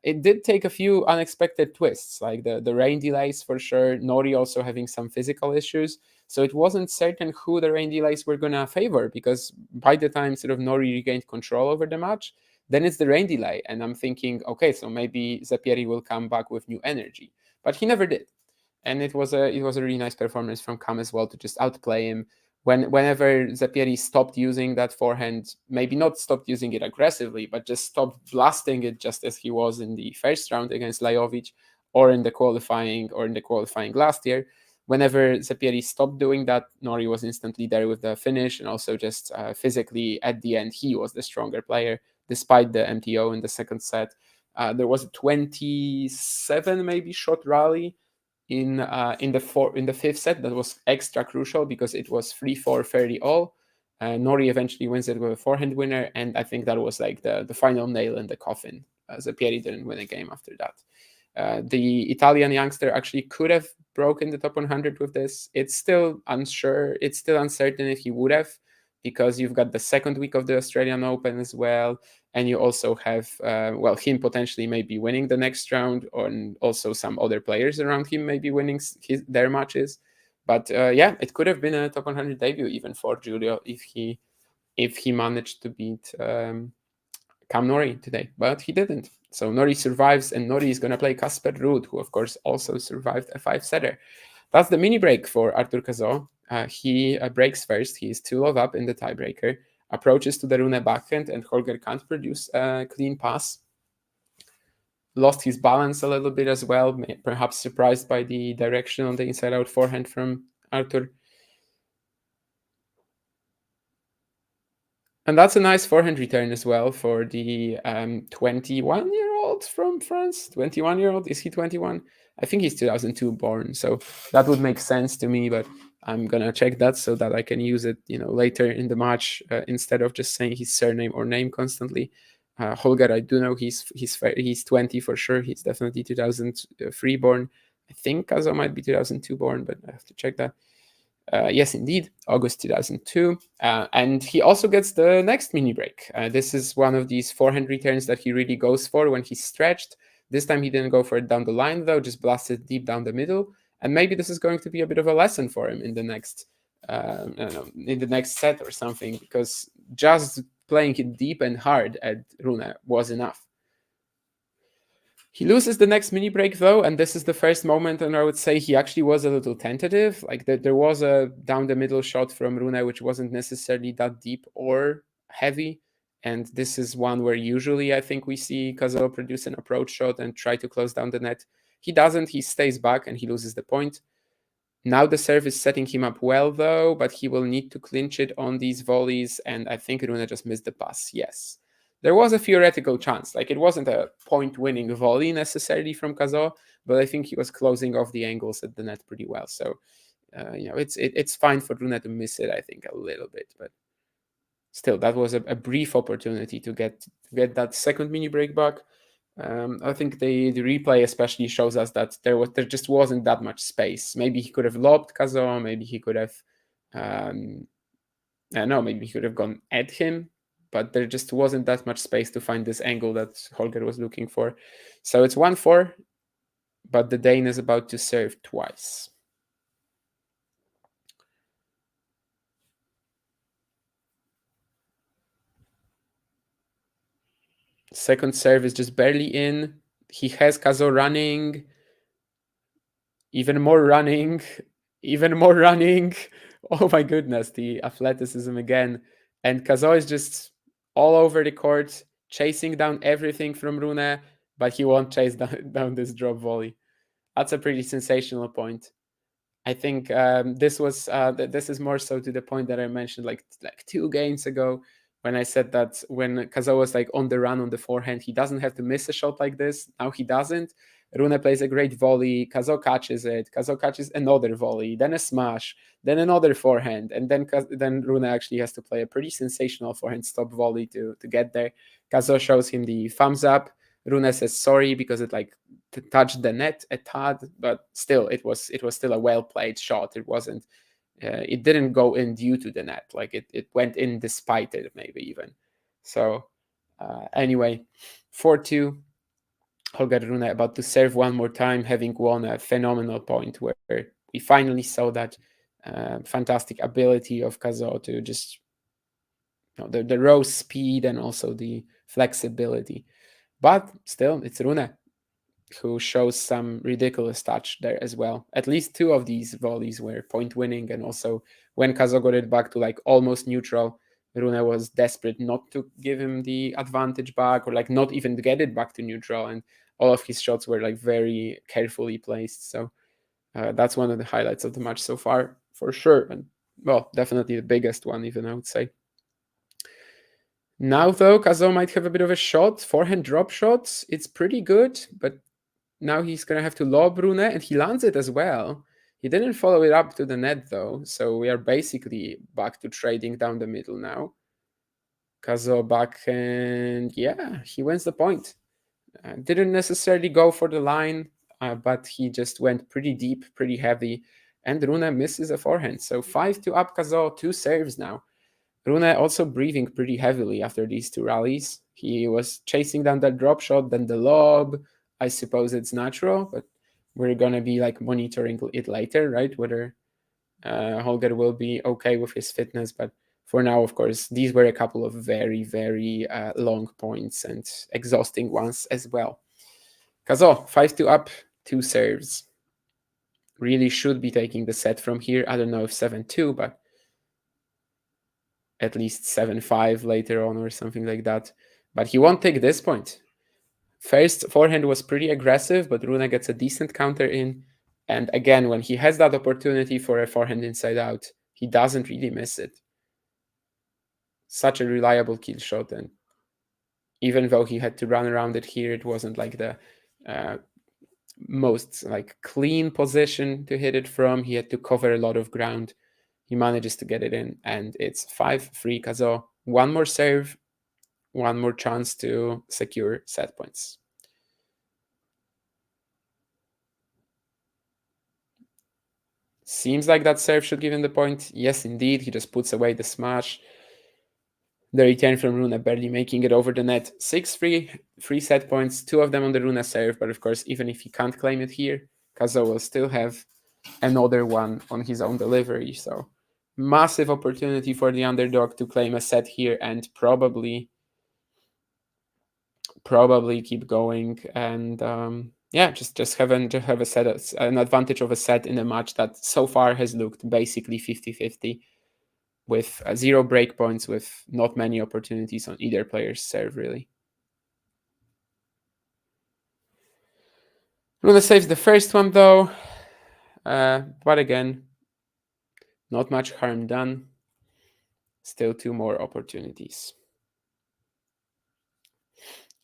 it did take a few unexpected twists, like the rain delays for sure. Nori also having some physical issues. So it wasn't certain who the rain delays were going to favor, because by the time sort of Nori regained control over the match, then it's the rain delay. And I'm thinking, okay, so maybe Zapieri will come back with new energy. But he never did. And it was a really nice performance from Cam as well to just outplay him. Whenever Zapieri stopped using that forehand, maybe not stopped using it aggressively, but just stopped blasting it just as he was in the first round against Lajovic or in the qualifying last year. Whenever Zapieri stopped doing that, Nori was instantly there with the finish, and also just physically at the end, he was the stronger player despite the MTO in the second set. There was a 27 maybe shot rally in the fifth set that was extra crucial because it was 3-4 30 all. Nori eventually wins it with a forehand winner, and I think that was like the final nail in the coffin. Zapieri didn't win a game after that. The Italian youngster actually could have broken the top 100 with this. It's still unsure. It's still uncertain if he would have, because you've got the second week of the Australian Open as well, and you also have him potentially maybe winning the next round, and also some other players around him maybe winning their matches. But it could have been a top 100 debut even for Giulio if he managed to beat Cam Nori today, but he didn't. So Nori survives, and Nori is going to play Kasper Ruud, who of course also survived a 5-setter. That's the mini break for Arthur Cazaux. He breaks first. He is 2-love up in the tiebreaker, approaches to the Rune backhand, and Holger can't produce a clean pass. Lost his balance a little bit as well, perhaps surprised by the direction on the inside-out forehand from Arthur. And that's a nice forehand return as well for the 21-year-old from France. 21-year-old, is he 21? I think he's 2002 born, so that would make sense to me, but I'm going to check that so that I can use it later in the match instead of just saying his surname or name constantly. Holger, I do know he's 20 for sure. He's definitely 2003 born. I think Cazaux might be 2002 born, but I have to check that. Yes, indeed, August 2002. And he also gets the next mini break. This is one of these forehand returns that he really goes for when he's stretched. This time he didn't go for it down the line, though, just blasted deep down the middle. And maybe this is going to be a bit of a lesson for him in the next, in the next set or something, because just playing it deep and hard at Rune was enough. He loses the next mini break, though, and this is the first moment, and I would say he actually was a little tentative. Like there was a down the middle shot from Rune, which wasn't necessarily that deep or heavy. And this is one where usually I think we see Cazaux produce an approach shot and try to close down the net. He doesn't. He stays back and he loses the point. Now the serve is setting him up well, though, but he will need to clinch it on these volleys, and I think Rune just missed the pass. Yes. There was a theoretical chance. Like, it wasn't a point-winning volley necessarily from Cazaux, but I think he was closing off the angles at the net pretty well. So, it's fine for Rune to miss it, I think, a little bit. But still, that was a brief opportunity to get that second mini break back. I think the replay especially shows us that there just wasn't that much space. Maybe he could have lobbed Cazaux. Maybe he could have, maybe he could have gone at him. But there just wasn't that much space to find this angle that Holger was looking for. So it's 1-4, but the Dane is about to serve twice. Second serve is just barely in. He has Cazaux running. Even more running. Oh my goodness, the athleticism again. And Cazaux is just all over the court, chasing down everything from Rune, but he won't chase down this drop volley. That's a pretty sensational point. I think this is more so to the point that I mentioned like 2 games ago, when I said that when Cazaux was like on the run on the forehand, he doesn't have to miss a shot like this. Now he doesn't. Rune plays a great volley. Cazaux catches it. Cazaux catches another volley, then a smash, then another forehand, and then Rune actually has to play a pretty sensational forehand stop volley to get there. Cazaux shows him the thumbs up. Rune says sorry because it touched the net a tad, but still it was still a well played shot. It wasn't. It didn't go in due to the net. Like it went in despite it, maybe even. So anyway, 4-2. Holger Rune about to serve one more time, having won a phenomenal point where we finally saw that fantastic ability of Cazaux to just the row speed and also the flexibility. But still, it's Rune who shows some ridiculous touch there as well. At least 2 of these volleys were point winning, and also when Cazaux got it back to like almost neutral, Rune was desperate not to give him the advantage back, or like not even to get it back to neutral, and all of his shots were like very carefully placed. So that's one of the highlights of the match so far, for sure, and well, definitely the biggest one, even I would say. Now though, Cazaux might have a bit of a shot, forehand drop shots. It's pretty good, but now he's gonna have to lob Rune, and he lands it as well. He didn't follow it up to the net though, so we are basically back to trading down the middle now. Cazaux back, and yeah, he wins the point. Didn't necessarily go for the line, but he just went pretty deep, pretty heavy, and Rune misses a forehand. So 5-2 up Cazaux, 2 serves now. Rune also breathing pretty heavily after these 2 rallies. He was chasing down that drop shot, then the lob. I suppose it's natural, but we're going to be like monitoring it later, right? Whether Holger will be okay with his fitness. But for now, of course, these were a couple of very, very long points and exhausting ones as well. Cazaux, 5-2 up, 2 serves. Really should be taking the set from here. I don't know if 7-2, but at least 7-5 later on or something like that. But he won't take this point. First forehand was pretty aggressive, but Rune gets a decent counter in. And again, when he has that opportunity for a forehand inside out, he doesn't really miss it. Such a reliable kill shot. And even though he had to run around it here, it wasn't like the most like clean position to hit it from. He had to cover a lot of ground. He manages to get it in, and it's 5-3 Cazaux. 1 more serve, 1 more chance to secure set points. Seems like that serve should give him the point. Yes, indeed. He just puts away the smash. The return from Rune barely making it over the net. 6-3, 3 set points, 2 of them on the Rune serve. But of course, even if he can't claim it here, Cazaux will still have another one on his own delivery. So massive opportunity for the underdog to claim a set here and probably keep going, and just have a set, an advantage of a set in a match that so far has looked basically 50-50 with 0 break points, with not many opportunities on either player's serve really. Rune saves the first one though, but again, not much harm done. Still 2 more opportunities.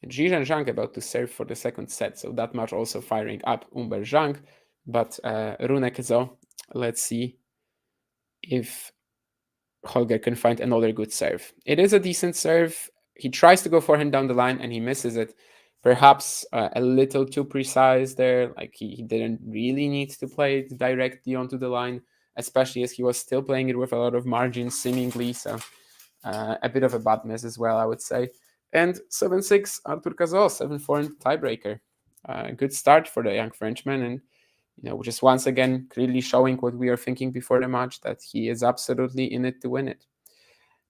Zhizhen Zhang about to serve for the second set, so that much also firing up Umber Zhang. But Rune Cazaux, let's see if Holger can find another good serve. It is a decent serve. He tries to go forehand down the line and he misses it. Perhaps a little too precise there. Like he didn't really need to play it directly onto the line, especially as he was still playing it with a lot of margin seemingly. So a bit of a bad miss as well, I would say. And 7-6, Arthur Cazaux, 7-4 tiebreaker. Good start for the young Frenchman, and just once again clearly showing what we are thinking before the match, that he is absolutely in it to win it.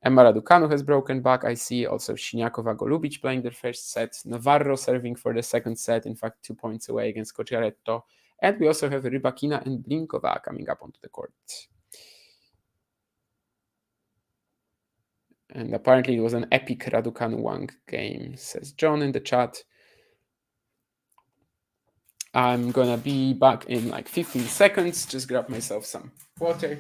Emma Raducanu has broken back. I see also Siniakova, Golubic playing their first set. Navarro serving for the second set, in fact 2 points away against Cocciaretto. And we also have Rybakina and Blinkova coming up onto the court. And apparently it was an epic Raducanu Wang game, says John in the chat. I'm gonna be back in like 15 seconds. Just grab myself some water.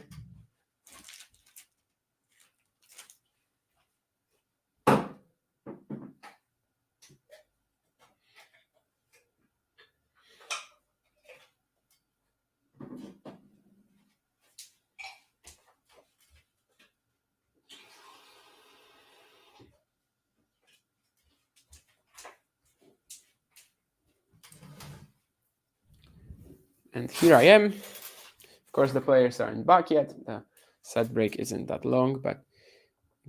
And here I am. Of course, the players aren't back yet. The set break isn't that long, but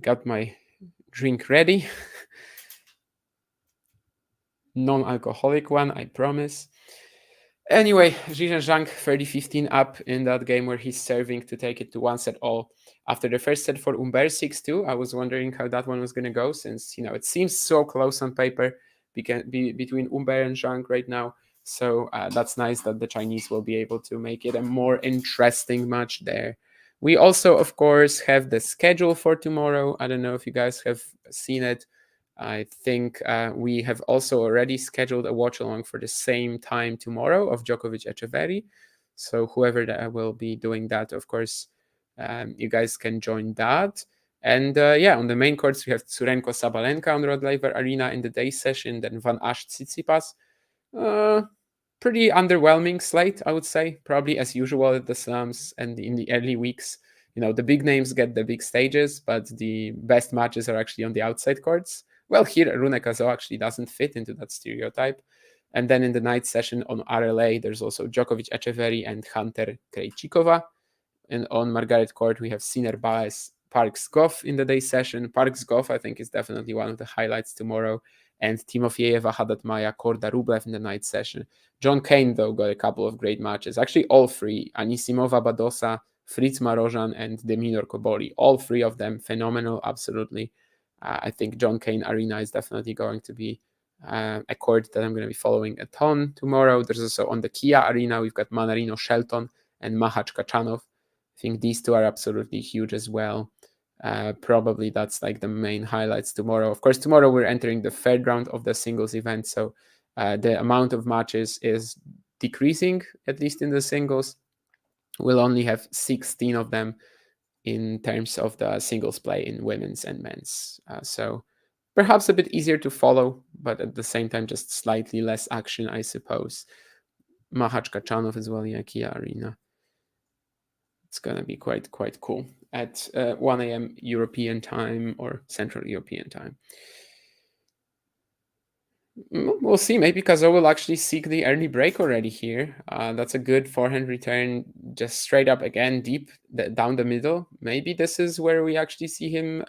got my drink ready. non-alcoholic one, I promise. Anyway, Zhizhen Zhang 30-15 up in that game where he's serving to take it to 1-set-all. After the first set for Umber 6-2, I was wondering how that one was going to go, since it seems so close on paper between Umber and Zhang right now. So that's nice that the Chinese will be able to make it a more interesting match there. We also, of course, have the schedule for tomorrow. I don't know if you guys have seen it. I think we have also already scheduled a watch along for the same time tomorrow of Djokovic Echeverry. So whoever that will be doing that, of course, you guys can join that. And on the main courts, we have Tsurenko Sabalenka on Rod Laver Arena in the day session, then Van Asch Tsitsipas. Pretty underwhelming slate, I would say, probably as usual at the slams and in the early weeks. The big names get the big stages, but the best matches are actually on the outside courts. Well, here, Rune Cazaux actually doesn't fit into that stereotype. And then in the night session on RLA, there's also Djokovic Echeverry and Hunter Krejcikova. And on Margaret Court, we have Sinner Baez, Parks Goff in the day session. Parks Goff, I think, is definitely one of the highlights tomorrow. And Timofeyeva, Haddad Maya, Korda Rublev in the night session. John Kane, though, got a couple of great matches. Actually, all three. Anisimova Badosa, Fritz Marozsan, and Deminor Kobori. All three of them phenomenal, absolutely. I think John Kane Arena is definitely going to be a court that I'm going to be following a ton tomorrow. There's also on the Kia Arena, we've got Manarino Shelton and Mahach Kachanov. I think these two are absolutely huge as well. Probably that's like the main highlights tomorrow. Of course, tomorrow we're entering the third round of the singles event, so the amount of matches is decreasing, at least in the singles. We'll only have 16 of them in terms of the singles play in women's and men's. So perhaps a bit easier to follow, but at the same time, just slightly less action, I suppose. Mahach Kachanov as well, Kia Arena. It's going to be quite cool at 1 a.m. European time or Central European time. We'll see. Maybe Cazaux will actually seek the early break already here. That's a good forehand return, just straight up again, deep down the middle. Maybe this is where we actually see him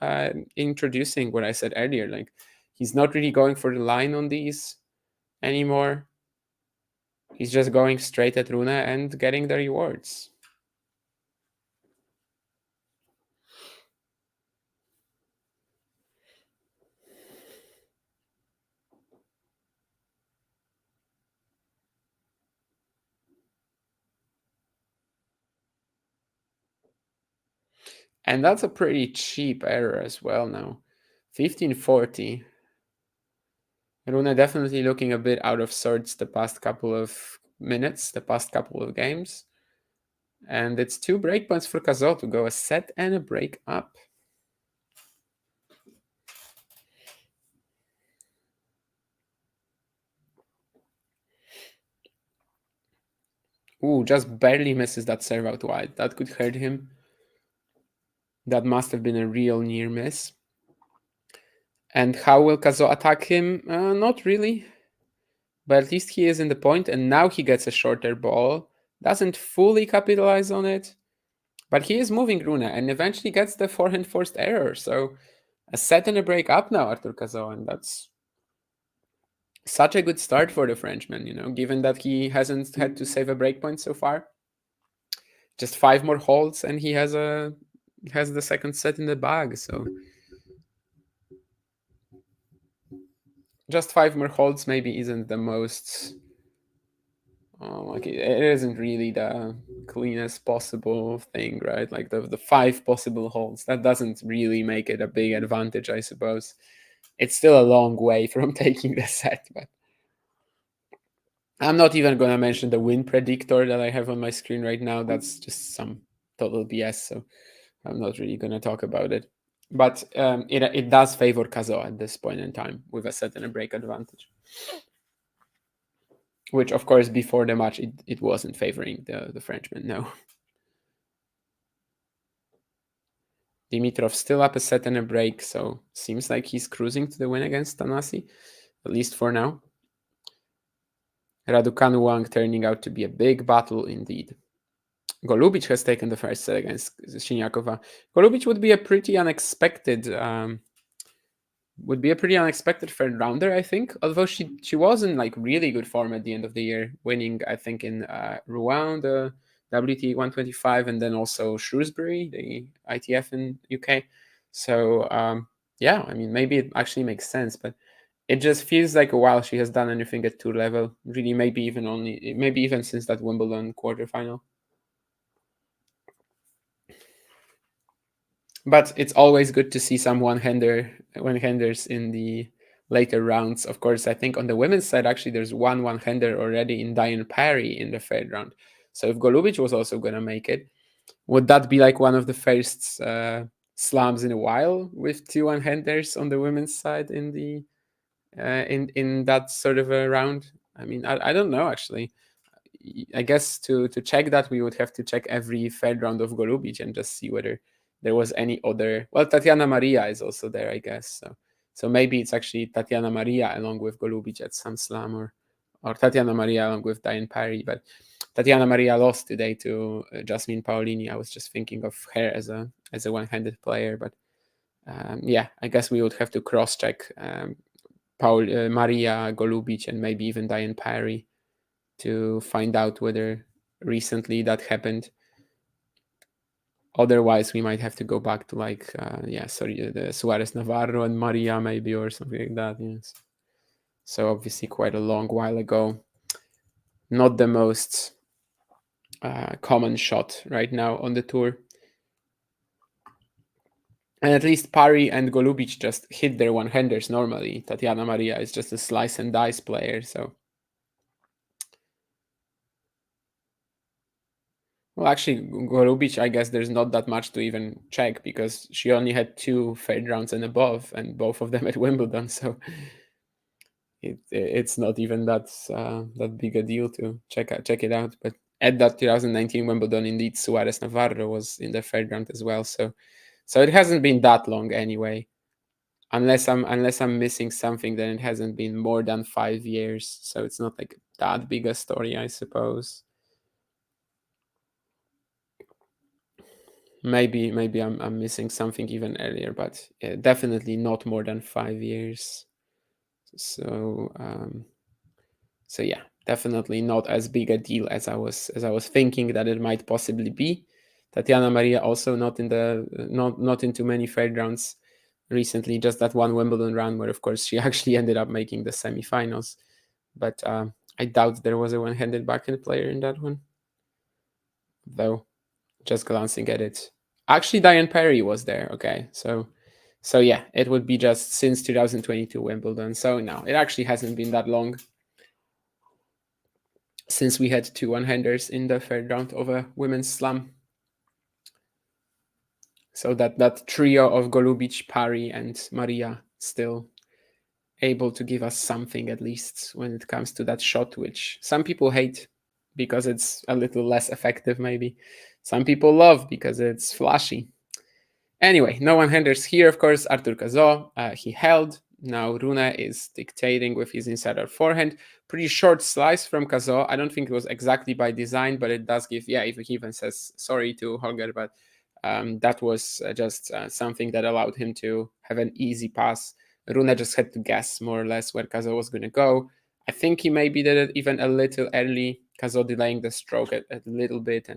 introducing what I said earlier. Like, he's not really going for the line on these anymore. He's just going straight at Rune and getting the rewards. And that's a pretty cheap error as well now. 1540. Rune definitely looking a bit out of sorts the past couple of minutes, the past couple of games. And it's 2 breakpoints for Cazaux to go a set and a break up. Ooh, just barely misses that serve out wide. That could hurt him. That must have been a real near miss. And how will Cazaux attack him? Not really. But at least he is in the point, and now he gets a shorter ball. Doesn't fully capitalize on it. But he is moving Rune and eventually gets the forehand forced error. So a set and a break up now, Arthur Cazaux, and that's such a good start for the Frenchman, given that he hasn't had to save a breakpoint so far. Just 5 more holds and he has the second set in the bag. So just 5 more holds maybe isn't the most... it isn't really the cleanest possible thing, right? Like the 5 possible holds, that doesn't really make it a big advantage, I suppose. It's still a long way from taking the set, but I'm not even going to mention the win predictor that I have on my screen right now. That's just some total BS, so I'm not really going to talk about it. But it does favor Cazaux at this point in time with a set and a break advantage. Which, of course, before the match, it wasn't favoring the Frenchman, no. Dimitrov still up a set and a break, so seems like he's cruising to the win against Tanasi, at least for now. Raducanu Wang turning out to be a big battle indeed. Golubic has taken the first set against Siniakova. Golubic would be a pretty unexpected would be a pretty unexpected third rounder, I think. Although she was in like really good form at the end of the year, winning I think in Rouen the WTA 125 and then also Shrewsbury, the ITF in UK. So yeah, I mean maybe it actually makes sense, but it just feels like a while she has done anything at tour level. Really, maybe even since that Wimbledon quarterfinal. But it's always good to see some one-handers in the later rounds. Of course, I think on the women's side, actually, there's one-hander already in Diane Parry in the third round. So if Golubic was also going to make it, would that be like one of the first slams in a while with two one-handers on the women's side in the in that sort of a round? I mean, I don't know, actually. I guess to check that, we would have to check every third round of Golubic and just see whether there was any other. Well, Tatiana Maria is also there, I guess. So maybe it's actually Tatiana Maria along with Golubic at some slam, or Tatiana Maria along with Diane Parry. But Tatiana Maria lost today to Jasmine Paolini. I was just thinking of her as a one-handed player, but yeah, I guess we would have to cross-check Maria, Golubic, and maybe even Diane Parry to find out whether recently that happened. Otherwise, we might have to go back to like, the Suarez Navarro and Maria maybe, or something like that. Yes. So obviously quite a long while ago. Not the most common shot right now on the tour. And at least Parry and Golubic just hit their one-handers normally. Tatiana Maria is just a slice and dice player, so. Well, actually, Golubic, I guess there's not that much to even check because she only had 2 third rounds and above, and both of them at Wimbledon. So it's not even that big a deal to check it out. But at that 2019 Wimbledon, indeed, Suarez Navarro was in the third round as well. So it hasn't been that long anyway. Unless I'm missing something, then it hasn't been more than 5 years. So it's not like that big a story, I suppose. Maybe I'm missing something even earlier, but definitely not more than 5 years. So yeah, definitely not as big a deal as I was thinking that it might possibly be. Tatiana Maria also not in too many third rounds recently, just that one Wimbledon round where of course she actually ended up making the semifinals. But I doubt there was a one-handed backhand player in that one, though. Just glancing at it. Actually, Diane Parry was there. Okay, so yeah, it would be just since 2022 Wimbledon. So no, it actually hasn't been that long since we had 2 one-handers in the third round of a women's slam. So that trio of Golubic, Parry, and Maria still able to give us something, at least when it comes to that shot, which some people hate because it's a little less effective, maybe. Some people love because it's flashy. Anyway, no one-handers here, of course. Arthur Cazaux, he held. Now Rune is dictating with his insider forehand. Pretty short slice from Cazaux. I don't think it was exactly by design, but it does give, yeah, he even says sorry to Holger, but that was just something that allowed him to have an easy pass. Rune just had to guess more or less where Cazaux was going to go. I think he maybe did it even a little early. Cazaux delaying the stroke a little bit,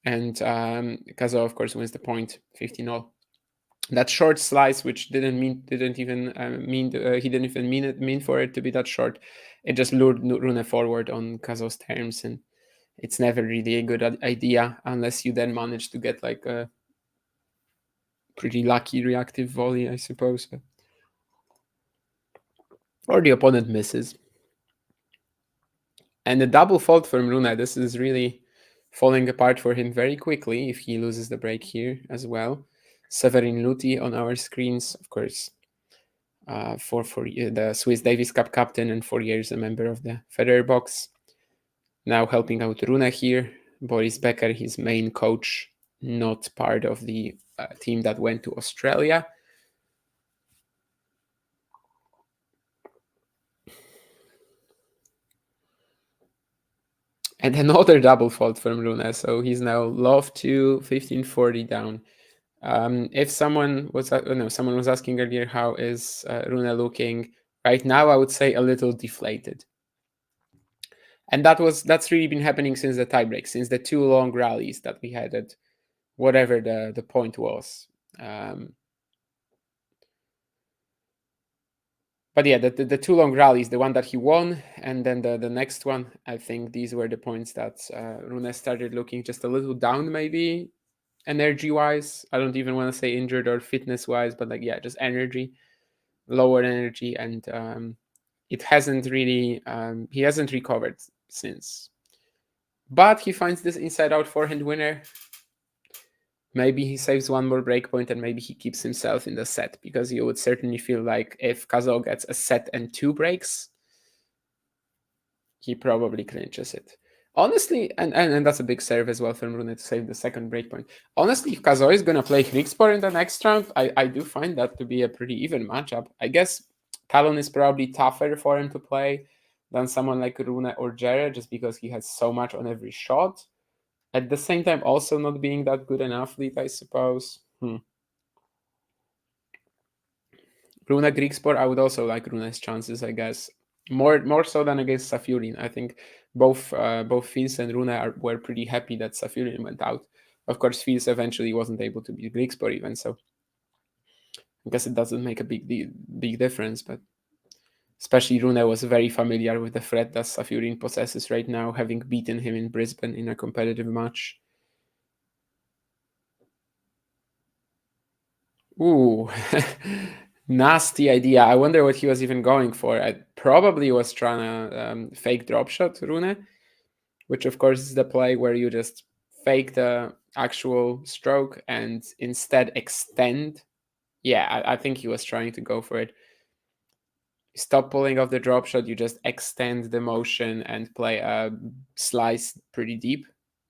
and Cazaux, of course, wins the point, 15-0. That short slice, which he didn't even mean for it to be that short, it just lured Rune forward on Cazaux's terms, and it's never really a good idea unless you then manage to get like a pretty lucky reactive volley, I suppose, or the opponent misses. And the double fault from Rune, this is really falling apart for him very quickly if he loses the break here as well. Severin Luthi on our screens, of course, for the Swiss Davis Cup captain and 4 years a member of the Federer box. Now helping out Rune here. Boris Becker, his main coach, not part of the team that went to Australia. And another double fault from Rune. So he's now love to 1540 down. If someone was someone was asking earlier how is Rune looking right now, I would say a little deflated. And that's really been happening since the tiebreak, since the 2 long rallies that we had at whatever the point was. But yeah, the 2 long rallies, the one that he won, and then the next one, I think these were the points that Rune started looking just a little down, maybe energy-wise. I don't even want to say injured or fitness-wise, but like, yeah, just energy, lower energy, and it hasn't really, he hasn't recovered since. But he finds this inside-out forehand winner. Maybe he saves one more breakpoint and maybe he keeps himself in the set, because you would certainly feel like if Cazaux gets a set and 2 breaks, he probably clinches it. Honestly, and that's a big serve as well from Rune to save the second breakpoint. Honestly, if Cazaux is going to play Grigspor in the next round, I do find that to be a pretty even matchup. I guess Talon is probably tougher for him to play than someone like Rune or Jared, just because he has so much on every shot. At the same time, also not being that good an athlete, I suppose. Rune Grigspor, I would also like Rune's chances, I guess. More so than against Safiullin. I think both Fils and Rune were pretty happy that Safiullin went out. Of course, Fils eventually wasn't able to beat Grigspor even, so I guess it doesn't make a big difference, but especially Rune was very familiar with the threat that Safiullin possesses right now, having beaten him in Brisbane in a competitive match. Ooh, nasty idea. I wonder what he was even going for. I probably was trying to fake drop shot Rune, which of course is the play where you just fake the actual stroke and instead extend. Yeah, I think he was trying to go for it. Stop pulling off the drop shot, you just extend the motion and play a slice pretty deep,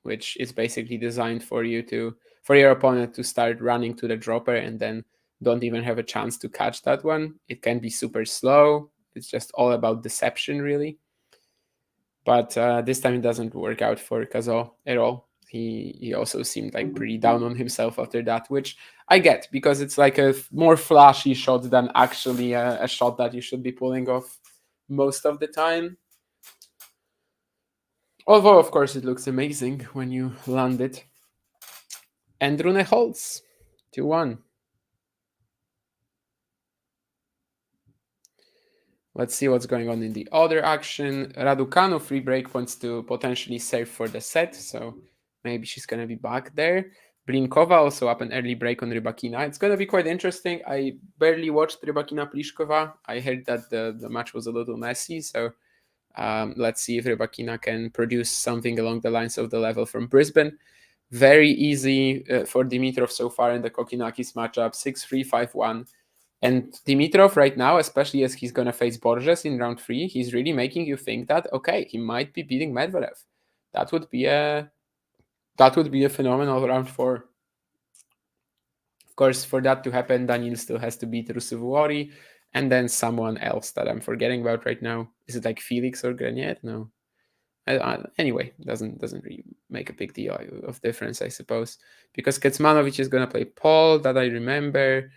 which is basically designed for your opponent to start running to the dropper and then don't even have a chance to catch that one. It can be super slow. It's just all about deception, really. But this time it doesn't work out for Cazaux at all. He also seemed like pretty down on himself after that, which I get, because it's like a more flashy shot than actually a shot that you should be pulling off most of the time. Although, of course, it looks amazing when you land it. And Rune holds 2-1. Let's see what's going on in the other action. Raducanu 3 breakpoints to potentially save for the set, so maybe she's going to be back there. Blinkova also up an early break on Rybakina. It's going to be quite interesting. I barely watched Rybakina Pliskova. I heard that the match was a little messy, so let's see if Rybakina can produce something along the lines of the level from Brisbane. Very easy for Dimitrov so far in the Kokinakis matchup, 6-3, 5-1. And Dimitrov right now, especially as he's going to face Borges in round 3, he's really making you think that, okay, he might be beating Medvedev. That would be a phenomenal round 4. Of course, for that to happen, Daniil still has to beat Rusuvuori and then someone else that I'm forgetting about right now. Is it like Felix or Grenier? No. Anyway, doesn't really make a big deal of difference, I suppose, because Kecmanovic is going to play Paul, that I remember.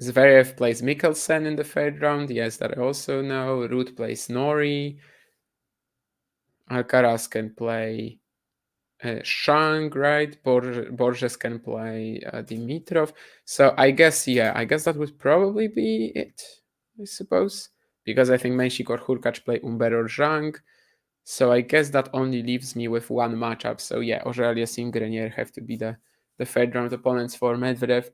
Zverev plays Mikkelsen in the 3rd round. Yes, that I also know. Ruud plays Nori. Alcaraz can play Shang, right? Borges can play Dimitrov. So I guess that would probably be it, I suppose. Because I think Menchik or Hurkacz play Umber or Zhang. So I guess that only leaves me with one matchup. So yeah, Auger-Aliassime and Grenier have to be the 3rd round opponents for Medvedev.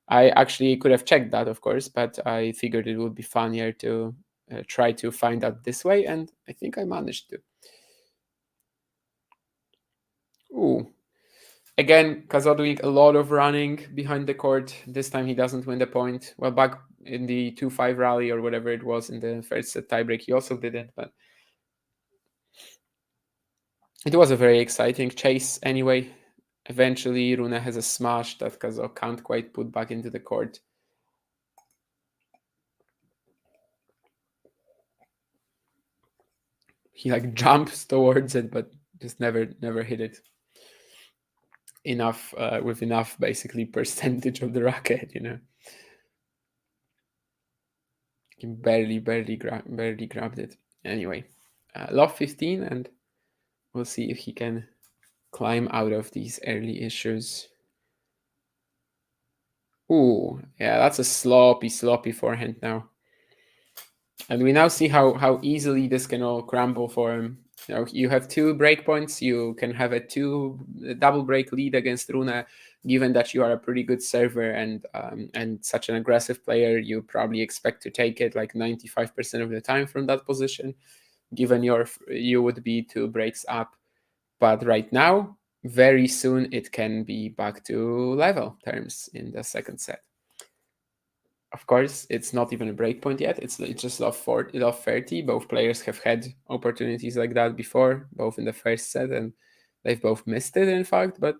I actually could have checked that, of course, but I figured it would be funnier to try to find out this way, and I think I managed to. Ooh. Again, Cazaux doing a lot of running behind the court. This time he doesn't win the point. Well, back in the 2-5 rally or whatever it was in the first set tiebreak, he also didn't, but it was a very exciting chase anyway. Eventually, Rune has a smash that Cazaux can't quite put back into the court. He like jumps towards it, but just never hit it. enough with enough basically percentage of the racket, you know. He barely grabbed it. Anyway, love 15, and we'll see if he can climb out of these early issues. Ooh, yeah, that's a sloppy forehand now. And we now see how easily this can all crumble for him. You know, you have 2 breakpoints. You can have a double break lead against Rune, given that you are a pretty good server and such an aggressive player. You probably expect to take it like 95% of the time from that position, given you would be 2 breaks up. But right now, very soon it can be back to level terms in the second set. Of course, it's not even a breakpoint yet. It's just off 30. Both players have had opportunities like that before, both in the first set, and they've both missed it, in fact. But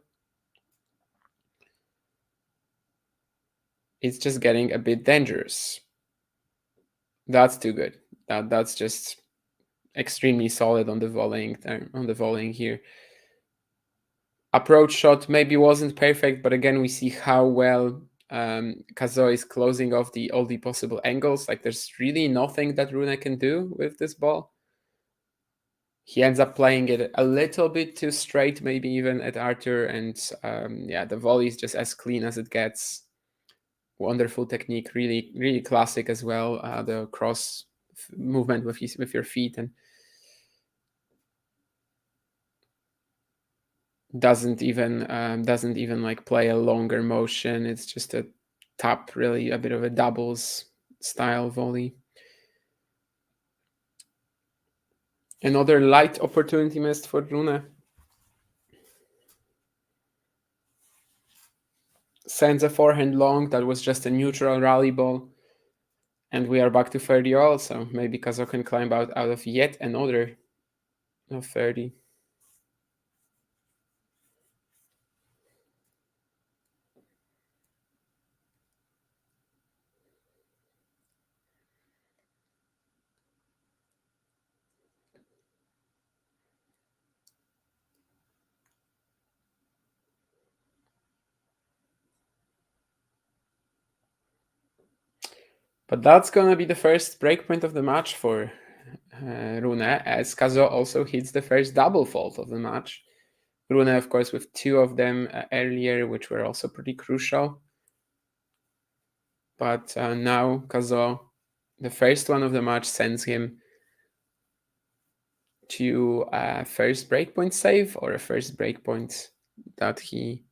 it's just getting a bit dangerous. That's too good. That's just extremely solid on the volleying here. Approach shot maybe wasn't perfect, but again, we see how well Cazaux is closing off all the possible angles. Like, there's really nothing that Rune can do with this ball. He ends up playing it a little bit too straight, maybe even at Arthur, and yeah, the volley is just as clean as it gets. Wonderful technique, really, really classic as well. The cross movement with your feet, and doesn't even like play a longer motion. It's just a tap, really a bit of a doubles style volley. Another light opportunity missed for Rune. Sends a forehand long. That was just a neutral rally ball. And we are back to 30 all, so maybe Cazaux can climb out of yet another of 30. But that's going to be the first breakpoint of the match for Rune, as Cazaux also hits the first double fault of the match. Rune, of course, with 2 of them earlier, which were also pretty crucial. But now Cazaux, the first one of the match, sends him to a first breakpoint save, or a first breakpoint that he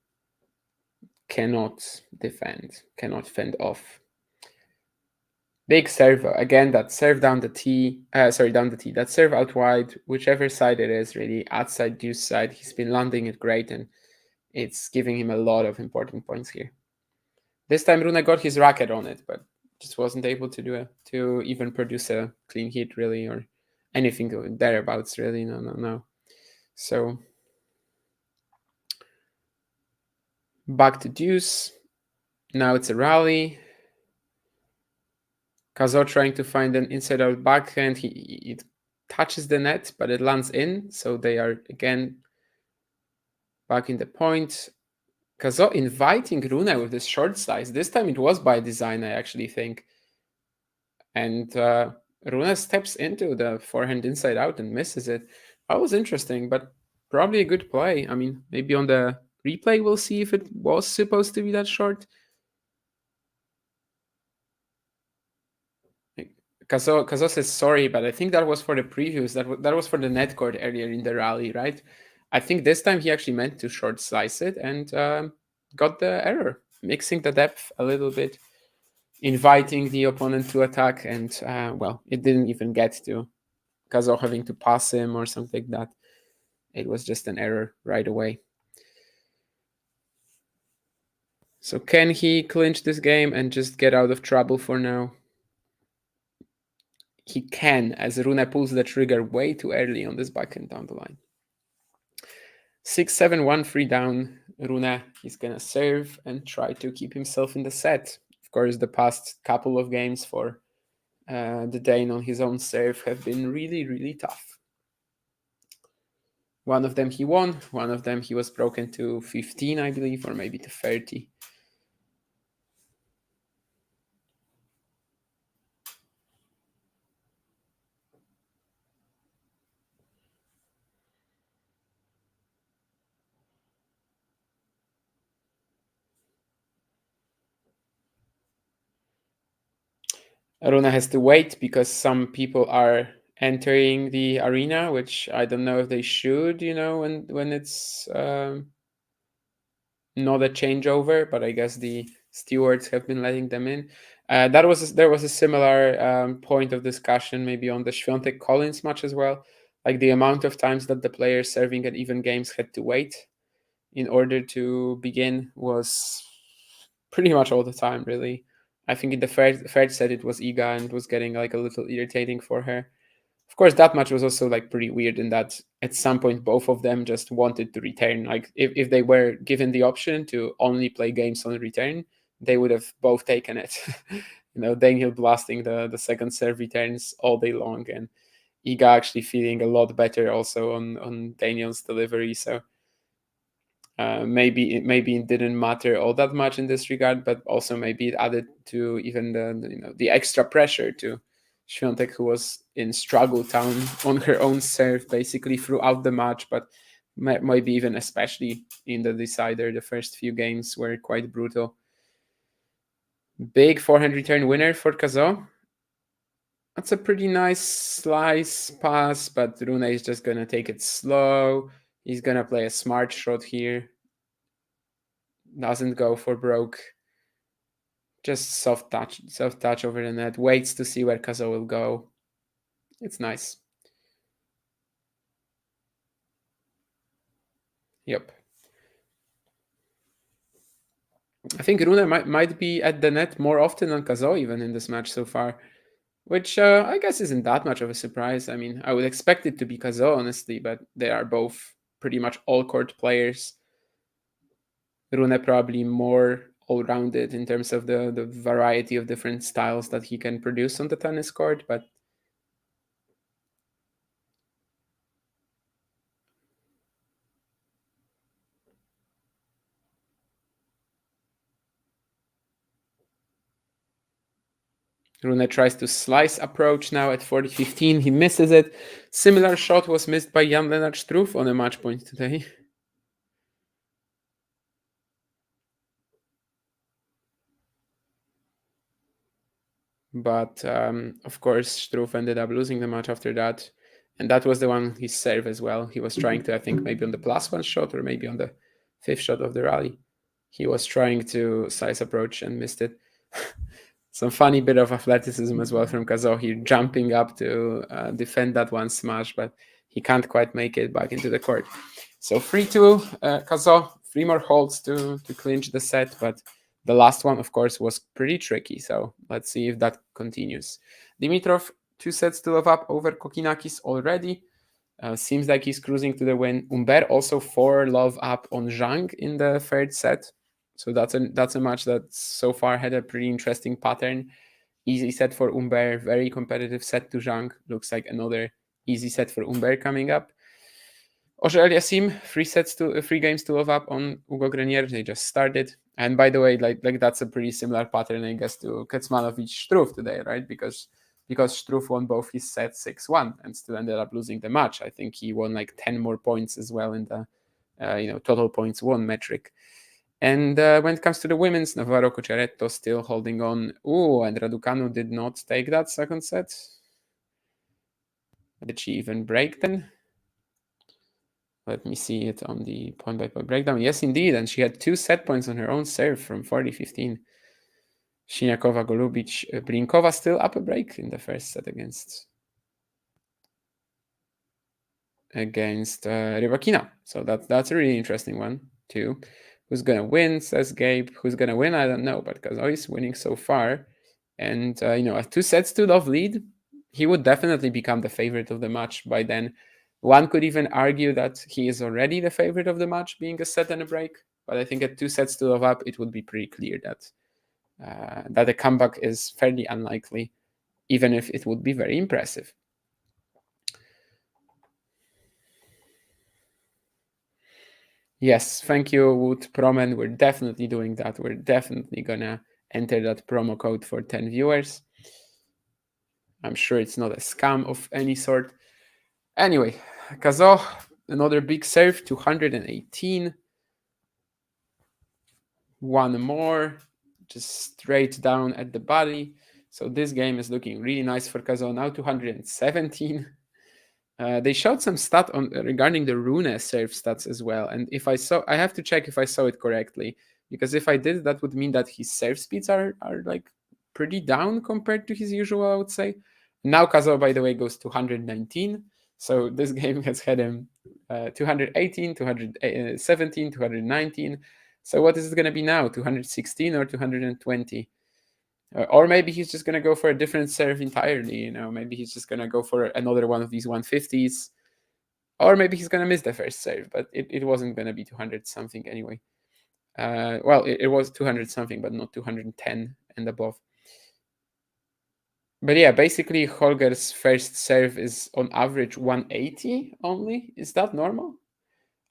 cannot fend off. Big serve again. That serve down the tee. That serve out wide, whichever side it is, really, outside deuce side. He's been landing it great, and it's giving him a lot of important points here. This time Rune got his racket on it, but just wasn't able to even produce a clean hit, really, or anything thereabouts, really. No. So back to deuce. Now it's a rally. Cazaux trying to find an inside-out backhand. It touches the net, but it lands in. So they are again back in the point. Cazaux inviting Rune with this short slice. This time it was by design, I actually think. And Rune steps into the forehand inside out and misses it. That was interesting, but probably a good play. I mean, maybe on the replay we'll see if it was supposed to be that short. Cazaux says sorry, but I think that was for the previews. That was for the net court earlier in the rally, right? I think this time he actually meant to short slice it and got the error, mixing the depth a little bit, inviting the opponent to attack, and well, it didn't even get to Cazaux having to pass him or something like that. It was just an error right away. So can he clinch this game and just get out of trouble for now? He can, as Rune pulls the trigger way too early on this backhand down the line. 6-7, 1-3 down. Rune, he's going to serve and try to keep himself in the set. Of course, the past couple of games for the Dane on his own serve have been really, really tough. One of them he won. One of them he was broken to 15, I believe, or maybe to 30. Rune has to wait because some people are entering the arena, which I don't know if they should, when it's not a changeover, but I guess the stewards have been letting them in. There was a similar point of discussion maybe on the Świątek Collins match as well, like the amount of times that the players serving at even games had to wait in order to begin was pretty much all the time, really. I think in the third set it was Iga, and it was getting like a little irritating for her. Of course, that match was also like pretty weird in that at some point both of them just wanted to return. Like if they were given the option to only play games on return, they would have both taken it. Daniel blasting the second serve returns all day long, and Iga actually feeling a lot better also on Daniel's delivery. So maybe it didn't matter all that much in this regard, but also maybe it added to even the extra pressure to Świątek, who was in struggle town on her own serve basically throughout the match, but maybe even especially in the decider. The first few games were quite brutal. Big forehand return winner for Cazaux. That's a pretty nice slice pass, but Rune is just gonna take it slow. He's gonna play a smart shot here. Doesn't go for broke. Just soft touch over the net. Waits to see where Cazaux will go. It's nice. Yep. I think Rune might be at the net more often than Cazaux even in this match so far, which I guess isn't that much of a surprise. I mean, I would expect it to be Cazaux, honestly, but they are both pretty much all-court players. Rune probably more all-rounded in terms of the variety of different styles that he can produce on the tennis court, but Rune tries to slice approach now at 40-15. He misses it. Similar shot was missed by Jan-Lennart Struff on a match point today. But of course, Struff ended up losing the match after that. And that was the one he served as well. He was trying to, I think, maybe on the +1 shot or maybe on the 5th shot of the rally. He was trying to slice approach and missed it. Some funny bit of athleticism as well from Cazaux here, jumping up to defend that one smash, but he can't quite make it back into the court. So 3-2, Cazaux, 3 more holds to clinch the set, but the last one, of course, was pretty tricky. So let's see if that continues. Dimitrov, 2 sets to love up over Kokinakis already. Seems like he's cruising to the win. Humbert also 4 love up on Zhang in the 3rd set. So that's a match that so far had a pretty interesting pattern. Easy set for Humbert, very competitive set to Zhang. Looks like another easy set for Humbert coming up. Auger-Aliassime, 3 games to love up on Hugo Grenier. They just started. And by the way, like that's a pretty similar pattern, I guess, to Kecmanovic-Struff today, right? Because Struff won both his sets 6-1 and still ended up losing the match. I think he won like 10 more points as well in the total points won metric. And when it comes to the women's, Navarro Cocciaretto still holding on. Ooh, and Raducanu did not take that second set. Did she even break then? Let me see it on the point-by-point breakdown. Yes, indeed. And she had 2 set points on her own serve from 40-15. Siniakova, Golubic, Blinkova still up a break in the first set against Rybakina. So that's a really interesting one too. Who's gonna win, says Gabe. Who's gonna win, I don't know, but Cazaux is winning so far. And a 2 sets to love lead, he would definitely become the favorite of the match by then. One could even argue that he is already the favorite of the match, being a set and a break. But I think at 2 sets to love up, it would be pretty clear that a comeback is fairly unlikely, even if it would be very impressive. Yes, thank you, Wood Promen. We're definitely doing that. We're definitely gonna enter that promo code for 10 viewers. I'm sure it's not a scam of any sort. Anyway, Cazaux, another big serve, 218. One more, just straight down at the body. So this game is looking really nice for Cazaux. Now 217. They showed some stat on regarding the Rune serve stats as well. And if I have to check if I saw it correctly, because if I did, that would mean that his serve speeds are like pretty down compared to his usual, I would say. Now Cazaux, by the way, goes 219. So this game has had him 218, 217, 219. So what is it going to be now? 216 or 220? Or maybe he's just going to go for a different serve entirely. You know, maybe he's just going to go for another one of these 150s. Or maybe he's going to miss the first serve, but it wasn't going to be 200 something anyway. Well, it was 200 something, but not 210 and above. But yeah, basically Holger's first serve is on average 180 only. Is that normal?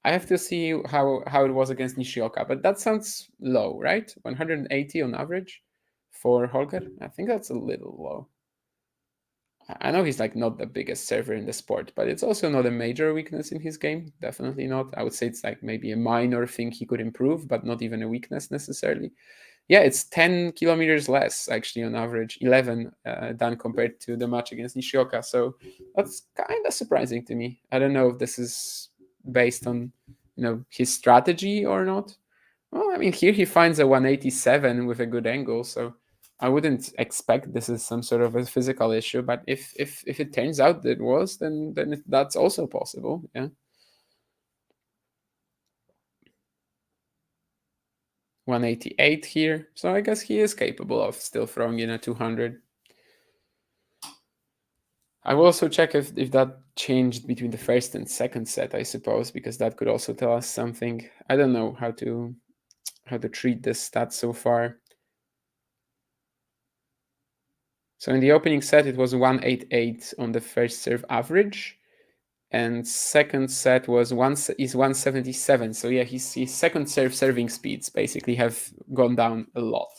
I have to see how it was against Nishioka, but that sounds low, right? 180 on average for Holger. I think that's a little low. I know he's like not the biggest server in the sport, but it's also not a major weakness in his game. Definitely not. I would say it's like maybe a minor thing he could improve, but not even a weakness necessarily. Yeah, it's 10 kilometers less actually on average, 11 than compared to the match against Nishioka. So that's kind of surprising to me. I don't know if this is based on his strategy or not. Well, I mean, here he finds a 187 with a good angle, so I wouldn't expect this is some sort of a physical issue. But if it turns out that it was, then that's also possible. Yeah. 188 here, so I guess he is capable of still throwing in a 200. I will also check if that changed between the first and second set, I suppose, because that could also tell us something. I don't know how to treat this stat so far. So in the opening set, it was 188 on the first serve average, and second set is 177. So yeah, his second serve serving speeds basically have gone down a lot.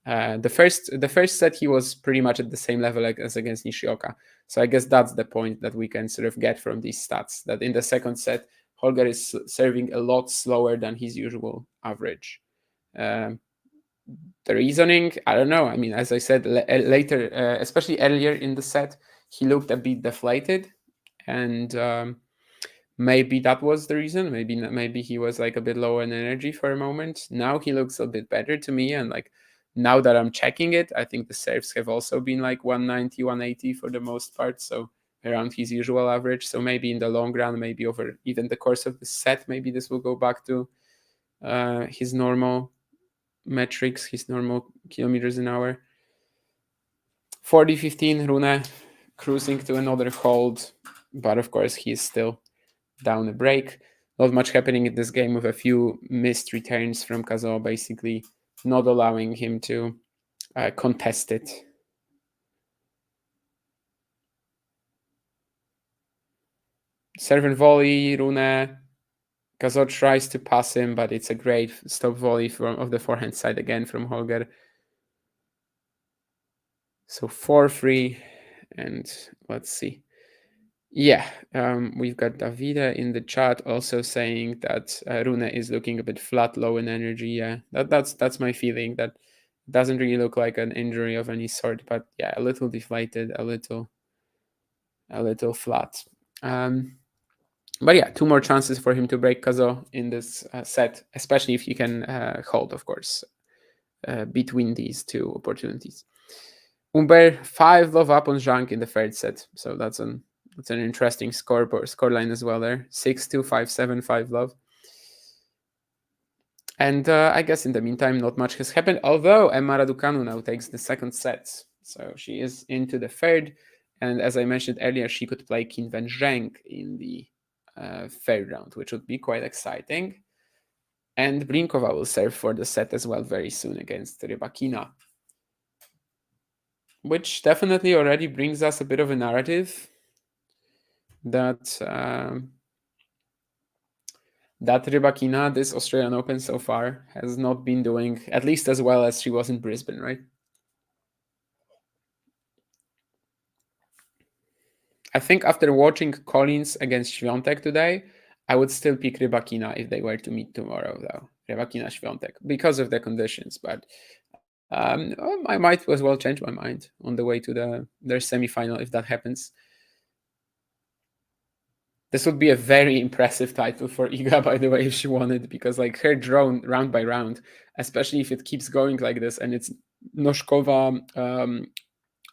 The first set he was pretty much at the same level as against Nishioka. So I guess that's the point that we can sort of get from these stats, that in the second set Holger is serving a lot slower than his usual average. The reasoning, I don't know. I mean, as I said later, especially earlier in the set, he looked a bit deflated, and maybe that was the reason. Maybe he was like a bit low in energy for a moment. Now he looks a bit better to me, and like now that I'm checking it, I think the serves have also been like 190, 180 for the most part, so around his usual average. So maybe in the long run, maybe over even the course of the set, maybe this will go back to his normal metrics, his normal kilometers an hour. 40-15, Rune cruising to another hold, but of course he's still down a break. Not much happening in this game, with a few missed returns from Cazaux, basically not allowing him to contest it. Serve and volley, Rune. Cazaux tries to pass him, but it's a great stop volley of the forehand side again from Holger. So 4-3, and let's see. Yeah, we've got Davida in the chat also saying that Rune is looking a bit flat, low in energy. Yeah, that's my feeling. That doesn't really look like an injury of any sort, but yeah, a little deflated, a little flat. But yeah, 2 more chances for him to break Cazaux in this set, especially if he can hold, of course, between these 2 opportunities. Umber 5 love up on Zhang in the third set, so that's an interesting scoreline as well there. 6-2, 5-7, 5 love. And I guess in the meantime, not much has happened, although Emma Raducanu now takes the second set. So she is into the third. And as I mentioned earlier, she could play Qinwen Zheng in the third round, which would be quite exciting. And Blinkova will serve for the set as well very soon against Rybakina, which definitely already brings us a bit of a narrative that that Rybakina, this Australian Open so far, has not been doing at least as well as she was in Brisbane, right? I think after watching Collins against Świątek today, I would still pick Rybakina if they were to meet tomorrow, though. Rybakina Świątek, because of the conditions. But I might as well change my mind on the way to their semi-final if that happens. This would be a very impressive title for Iga, by the way, if she won it, because like her drone round by round, especially if it keeps going like this and it's Noskova,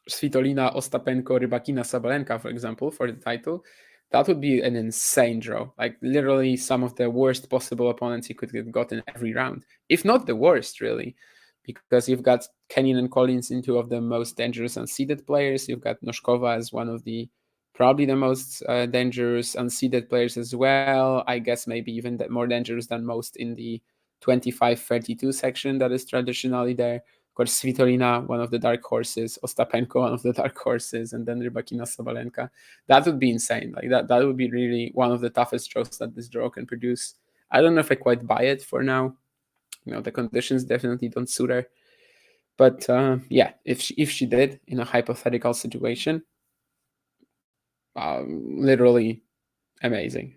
Svitolina, Ostapenko, Rybakina, Sabalenka, for example, for the title, that would be an insane draw. Like literally some of the worst possible opponents you could have gotten every round, if not the worst, really, because you've got Kenin and Collins in two of the most dangerous unseeded players. You've got Noskova as one of the probably the most dangerous unseeded players as well. I guess maybe even more dangerous than most in the 25-32 section that is traditionally there. Of course, Svitolina, one of the dark horses, Ostapenko, one of the dark horses, and then Rybakina, Sabalenka. That would be insane. Like that would be really one of the toughest draws that this draw can produce. I don't know if I quite buy it for now. You know, the conditions definitely don't suit her. But yeah, if she did in a hypothetical situation, literally amazing.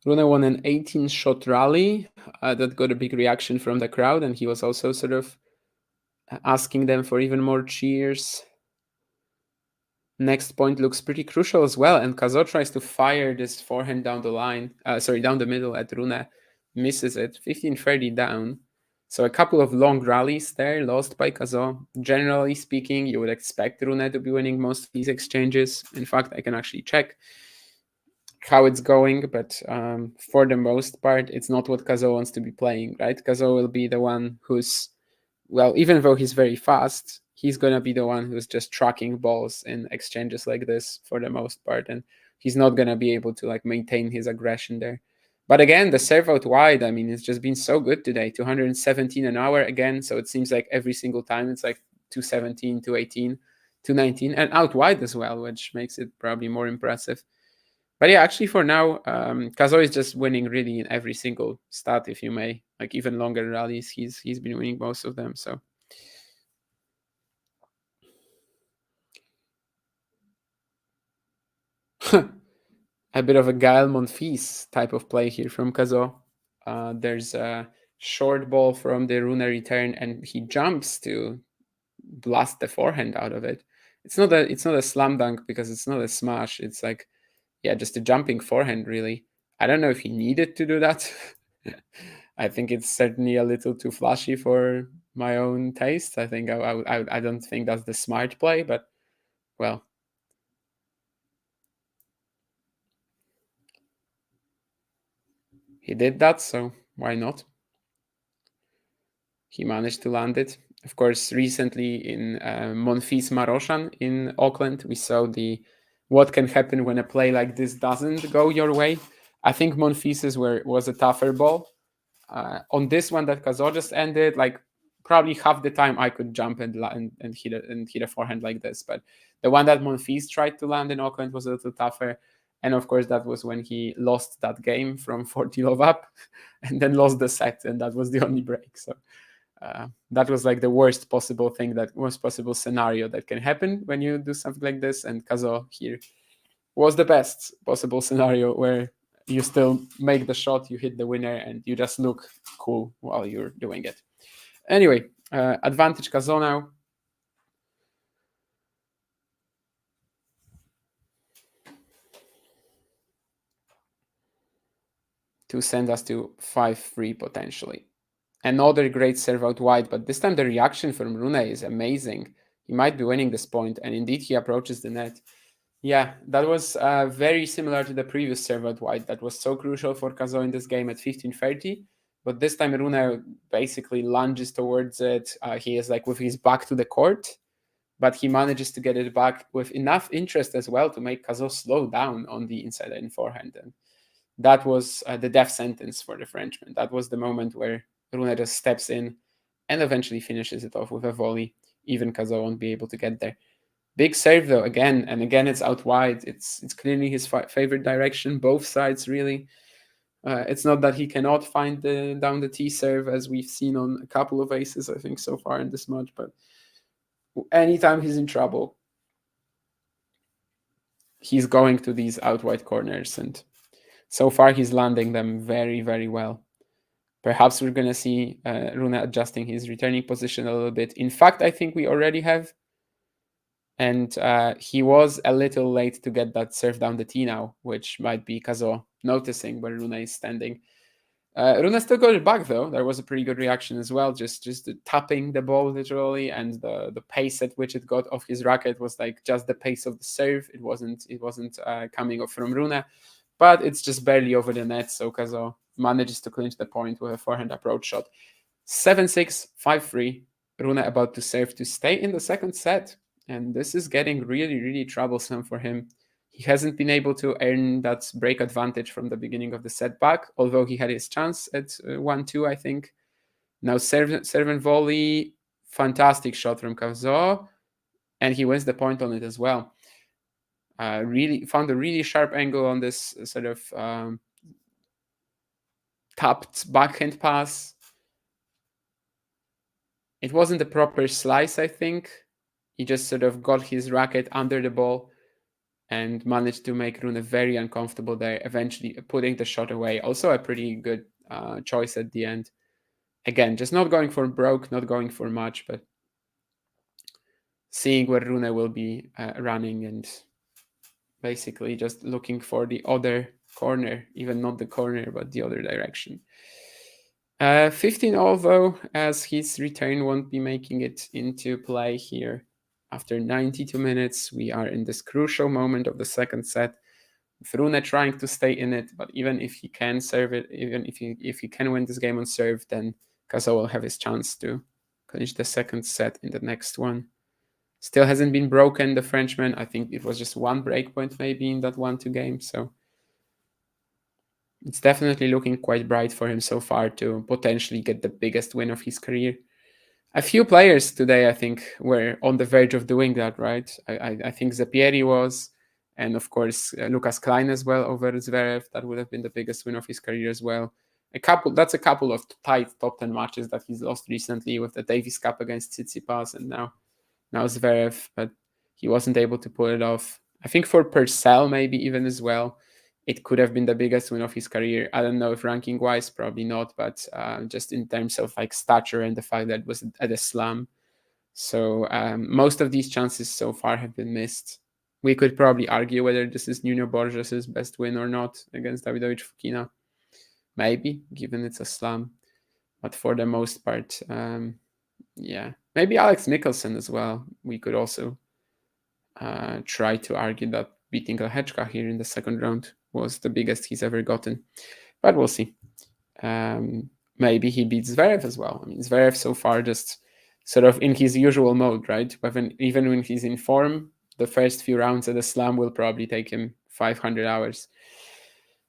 Rune won an 18-shot rally that got a big reaction from the crowd, and he was also sort of asking them for even more cheers. Next point looks pretty crucial as well, and Cazaux tries to fire this forehand down the line, down the middle at Rune, misses it, 15-30 down. So a couple of long rallies there, lost by Cazaux. Generally speaking, you would expect Rune to be winning most of these exchanges. In fact, I can actually check how it's going, but for the most part, it's not what Cazaux wants to be playing, right? Cazaux will be the one who's, well, even though he's very fast, he's going to be the one who's just tracking balls in exchanges like this for the most part, and he's not going to be able to like maintain his aggression there. But again, the serve out wide, I mean, it's just been so good today, 217 an hour again, so it seems like every single time it's like 217, 218, 219, and out wide as well, which makes it probably more impressive. But yeah, actually for now, Cazaux is just winning really in every single stat, if you may. Like even longer rallies, he's been winning most of them. So a bit of a Gael Monfils type of play here from Cazaux. There's a short ball from the Rune return, and he jumps to blast the forehand out of it. It's not a slam dunk because it's not a smash. It's like, yeah, just a jumping forehand, really. I don't know if he needed to do that. I think it's certainly a little too flashy for my own taste. I think I don't think that's the smart play, but well, he did that, so why not? He managed to land it. Of course, recently in Monfils Maroshan in Auckland, we saw what can happen when a play like this doesn't go your way. I think Monfils was a tougher ball. On this one that Cazaux just ended, like probably half the time I could jump and hit a forehand like this. But the one that Monfils tried to land in Auckland was a little tougher. And of course, that was when he lost that game from 40 love up and then lost the set. And that was the only break. So that was like the worst possible scenario that can happen when you do something like this. And Cazaux here was the best possible scenario where you still make the shot, you hit the winner, and you just look cool while you're doing it. Anyway, advantage Cazaux now. To send us to 5-3 potentially. Another great serve out wide, but this time the reaction from Rune is amazing. He might be winning this point, and indeed he approaches the net. Yeah, that was very similar to the previous serve out wide that was so crucial for Cazaux in this game at 15-30. But this time Rune basically lunges towards it. He is like with his back to the court, but he manages to get it back with enough interest as well to make Cazaux slow down on the inside in forehand. And that was the death sentence for the Frenchman. That was the moment where Rune just steps in and eventually finishes it off with a volley. Even Cazaux won't be able to get there. Big serve though, again and again. It's out wide. It's clearly his favorite direction. Both sides really. It's not that he cannot find down the T serve, as we've seen on a couple of aces, I think, so far in this match. But anytime he's in trouble, he's going to these out wide corners, and so far he's landing them very, very well. Perhaps we're going to see Rune adjusting his returning position a little bit. In fact, I think we already have. And he was a little late to get that serve down the tee now, which might be Cazaux noticing where Rune is standing. Rune still got it back though. There was a pretty good reaction as well. Just tapping the ball literally, and the pace at which it got off his racket was like just the pace of the serve. It wasn't coming off from Rune, but it's just barely over the net. So Cazaux manages to clinch the point with a forehand approach shot. 7-6, 5-3. Rune about to serve to stay in the second set. And this is getting really, really troublesome for him. He hasn't been able to earn that break advantage from the beginning of the set back, although he had his chance at 1-2, I think. Now serve and volley, fantastic shot from Cazaux, and he wins the point on it as well. Really found a really sharp angle on this sort of tapped backhand pass. It wasn't a proper slice, I think. He just sort of got his racket under the ball and managed to make Rune very uncomfortable there, eventually putting the shot away. Also a pretty good choice at the end. Again, just not going for broke, not going for much, but seeing where Rune will be running and basically just looking for the other corner, even not the corner, but the other direction. 15 although, as his return won't be making it into play here. After 92 minutes, we are in this crucial moment of the second set. Rune trying to stay in it, but even if he can serve it, even if he can win this game on serve, then Cazaux will have his chance to clinch the second set in the next one. Still hasn't been broken, the Frenchman. I think it was just one break point maybe in that 1-2 game, so it's definitely looking quite bright for him so far to potentially get the biggest win of his career. A few players today, I think, were on the verge of doing that, right? I think Zapieri was, and of course, Lucas Klein as well over Zverev. That would have been the biggest win of his career as well. That's a couple of tight top 10 matches that he's lost recently, with the Davis Cup against Tsitsipas and now Zverev, but he wasn't able to pull it off. I think for Purcell, maybe even as well, it could have been the biggest win of his career. I don't know if ranking wise, probably not, but just in terms of like stature and the fact that it was at a slam. So most of these chances so far have been missed. We could probably argue whether this is Nuno Borges' best win or not against Davidovich Fokina. Maybe, given it's a slam. But for the most part, yeah. Maybe Alex Mickelson as well. We could also try to argue that beating Hurkacz here in the second round was the biggest he's ever gotten. But we'll see. Maybe he beats Zverev as well. I mean, Zverev so far just sort of in his usual mode, right? Even when he's in form, the first few rounds at the slam will probably take him 500 hours.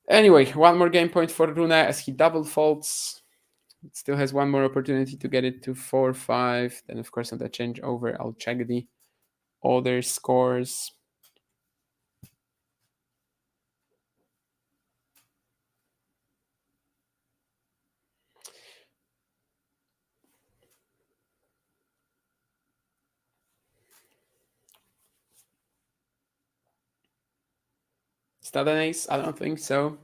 Anyway, one more game point for Rune as he double faults. Still has one more opportunity to get it to 4-5. Then, of course, on the changeover, I'll check the other scores. Is that an ace? I don't think so.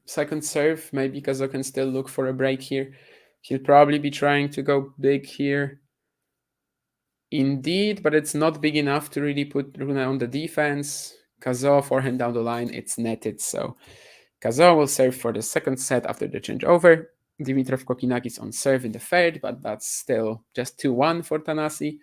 Second serve, maybe Cazaux can still look for a break here. He'll probably be trying to go big here. Indeed, but it's not big enough to really put Rune on the defense. Cazaux, forehand down the line, it's netted. So Cazaux will serve for the second set after the changeover. Dimitrov Kokinakis on serve in the third, but that's still just 2-1 for Thanasi.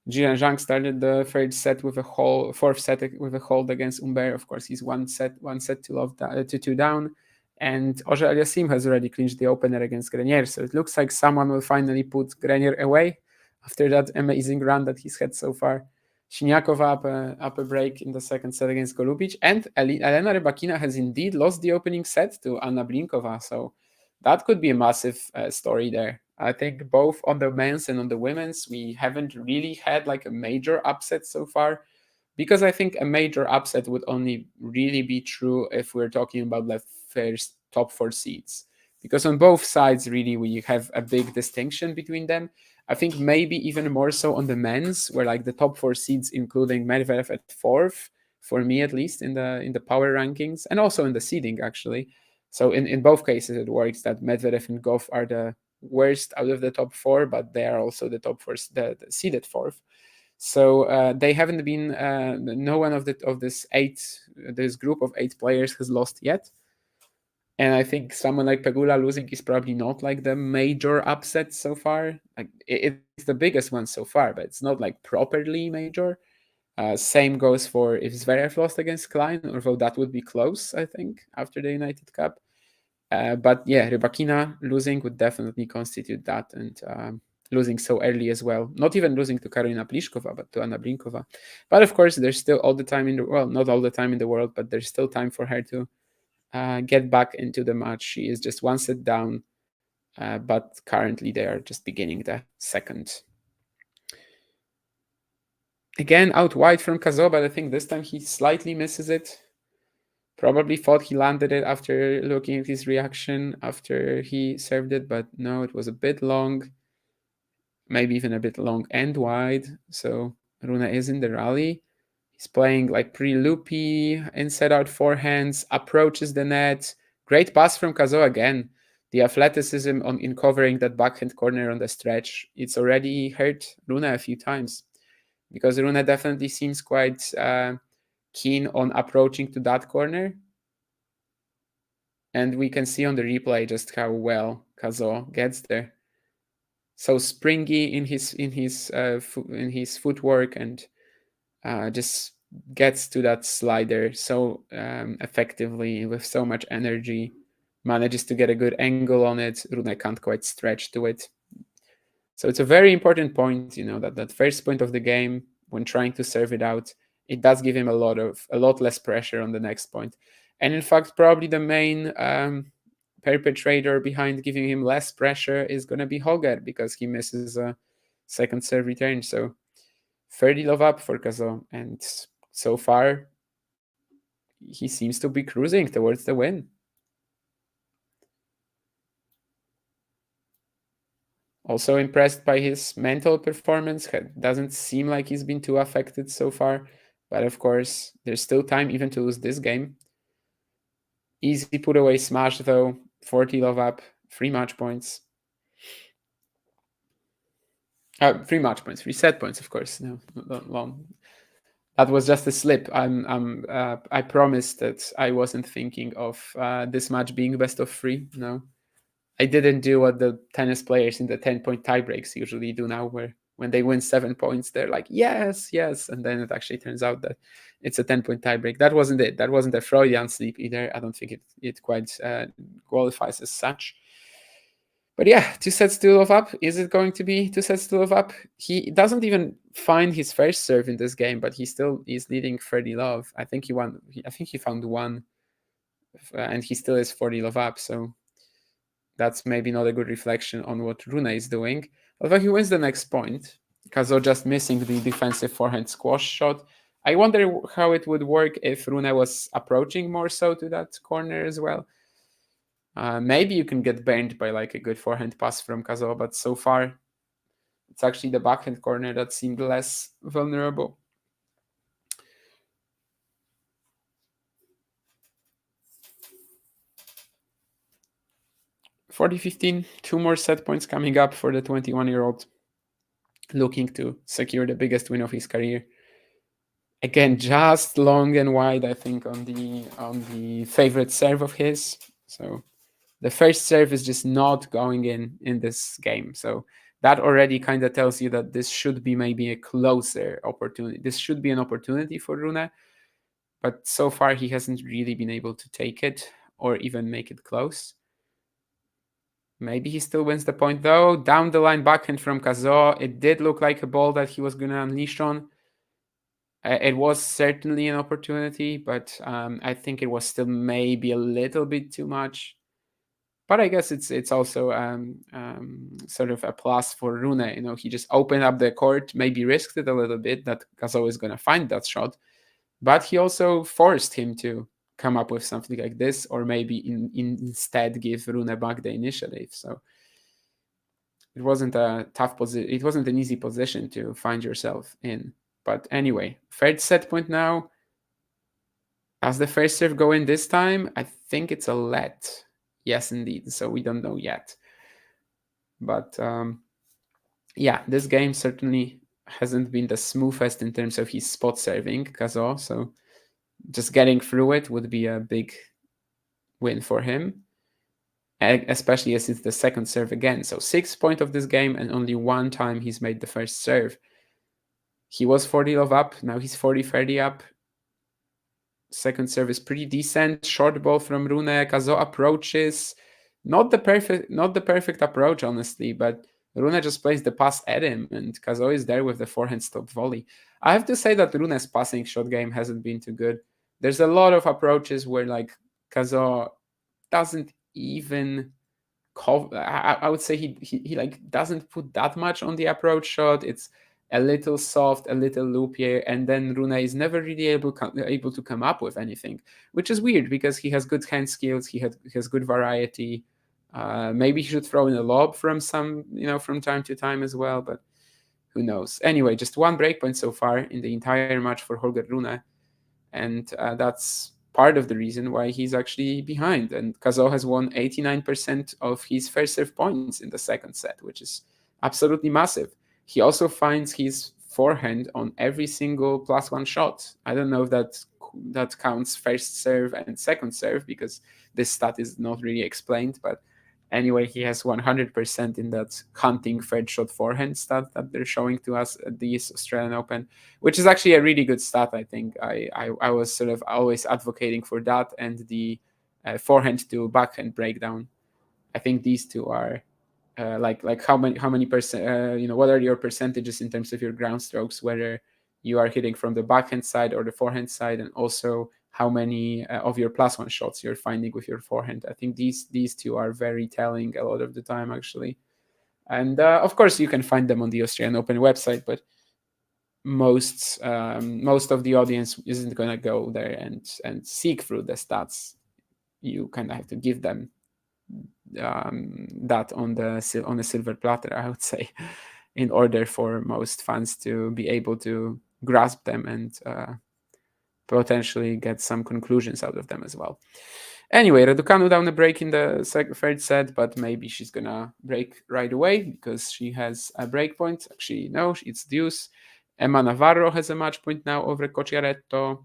Jiren Zhang started the third set with a hold, fourth set with a hold against Humbert. Of course, he's one set to 2 down. And Auger Aliassime has already clinched the opener against Grenier. So it looks like someone will finally put Grenier away after that amazing run that he's had so far. Siniakova up a break in the second set against Golubic. And Elena Rybakina has indeed lost the opening set to Anna Blinkova. So that could be a massive story there. I think both on the men's and on the women's, we haven't really had like a major upset so far. Because I think a major upset would only really be true if we're talking about the first top 4 seeds. Because on both sides, really, we have a big distinction between them. I think maybe even more so on the men's, where like the top 4 seeds, including Medvedev at 4th, for me at least in the power rankings, and also in the seeding actually. So in both cases, it works that Medvedev and Goff are the worst out of the top 4, but they are also the top 4, the seeded 4th. So they haven't been. No one of this group of 8 players has lost yet. And I think someone like Pegula losing is probably not like the major upset so far. Like it's the biggest one so far, but it's not like properly major. Same goes for if Zverev lost against Klein, although that would be close, I think, after the United Cup. But yeah, Rybakina losing would definitely constitute that, and losing so early as well. Not even losing to Karolina Pliskova, but to Anna Blinkova. But of course, there's still all the time in the world, not all the time in the world, but there's still time for her to get back into the match. She is just one set down, but currently they are just beginning the second. Again, out wide from Cazaux, but I think this time he slightly misses it. Probably thought he landed it after looking at his reaction after he served it, but no, it was a bit long, maybe even a bit long and wide. So Rune is in the rally. He's playing like pretty loopy, inside out forehands, approaches the net. Great pass from Cazaux again. The athleticism in covering that backhand corner on the stretch, it's already hurt Rune a few times, because Rune definitely seems quite keen on approaching to that corner. And we can see on the replay just how well Cazaux gets there. So springy in his footwork, and just gets to that slider so effectively with so much energy. Manages to get a good angle on it. Rune can't quite stretch to it. So it's a very important point, that first point of the game when trying to serve it out, it does give him a lot less pressure on the next point. And in fact, probably the main perpetrator behind giving him less pressure is going to be Holger, because he misses a second serve return. So 30 love up for Cazaux, and so far he seems to be cruising towards the win. Also impressed by his mental performance. Doesn't seem like he's been too affected so far, but of course there's still time even to lose this game. Easy put away smash though, 40 love up, 3 match points. 3 match points, 3 set points, of course. No, not long. That was just a slip. I promised that I wasn't thinking of this match being best of 3. No, I didn't do what the tennis players in the 10-point tiebreaks usually do now, where when they win 7 points, they're like, yes, and then it actually turns out that it's a 10-point tiebreak. That wasn't it. That wasn't a Freudian slip either. I don't think it quite qualifies as such. But yeah, 2 sets to love up. Is it going to be 2 sets to love up? He doesn't even find his first serve in this game, but he still is leading 30 love. I think he won. I think he found 1, and he still is 40 love up. So that's maybe not a good reflection on what Rune is doing. Although he wins the next point, Cazaux just missing the defensive forehand squash shot. I wonder how it would work if Rune was approaching more so to that corner as well. Maybe you can get burned by like a good forehand pass from Cazaux, but so far it's actually the backhand corner that seemed less vulnerable. (40-15), 2 more set points coming up for the 21-year-old, looking to secure the biggest win of his career. Again, just long and wide, I think, on the favorite serve of his. So the first serve is just not going in this game. So that already kind of tells you that this should be maybe a closer opportunity. This should be an opportunity for Rune, but so far he hasn't really been able to take it or even make it close. Maybe he still wins the point though. Down the line backhand from Cazaux. It did look like a ball that he was going to unleash on. It was certainly an opportunity, but I think it was still maybe a little bit too much. But I guess it's also sort of a plus for Rune. You know, he just opened up the court, maybe risked it a little bit that Cazaux is going to find that shot, but he also forced him to come up with something like this, or maybe instead give Rune back the initiative. So it wasn't a tough position. It wasn't an easy position to find yourself in. But anyway, third set point now. As the first serve go in this time, I think it's a let. Yes, indeed. So we don't know yet. But yeah, this game certainly hasn't been the smoothest in terms of his spot serving, Cazaux. So just getting through it would be a big win for him, especially as it's the second serve again. So 6 points of this game, and only one time he's made the first serve. He was 40 love up. Now he's 40-30 up. Second serve is pretty decent. Short ball from Rune. Cazaux approaches. Not the perfect approach, honestly, but Rune just plays the pass at him, and Cazaux is there with the forehand stop volley. I have to say that Rune's passing shot game hasn't been too good. There's a lot of approaches where like Cazaux doesn't even I would say he like doesn't put that much on the approach shot. It's a little soft, a little loopier, and then Rune is never really able to come up with anything, which is weird because he has good hand skills, he has good variety. Maybe he should throw in a lob from time to time as well, but who knows? Anyway, just one breakpoint so far in the entire match for Holger Rune, and that's part of the reason why he's actually behind. And Cazaux has won 89% of his first serve points in the second set, which is absolutely massive. He also finds his forehand on every single +1 shot. I don't know if that counts first serve and second serve because this stat is not really explained. But anyway, he has 100% in that hunting third shot forehand stat that they're showing to us at the Australian Open, which is actually a really good stat. I think I was sort of always advocating for that and the forehand to backhand breakdown. I think these two are like how many percent, what are your percentages in terms of your ground strokes, whether you are hitting from the backhand side or the forehand side, and also how many of your +1 shots you're finding with your forehand. I think these two are very telling a lot of the time, actually. And of course, you can find them on the Australian Open website, but most of the audience isn't going to go there and seek through the stats. You kind of have to give them that on a silver platter, I would say, in order for most fans to be able to grasp them and potentially get some conclusions out of them as well. Anyway, Raducanu down a break in the third set, but maybe she's gonna break right away because she has a break point. Actually, no, it's deuce. Emma Navarro has a match point now over Cocciaretto.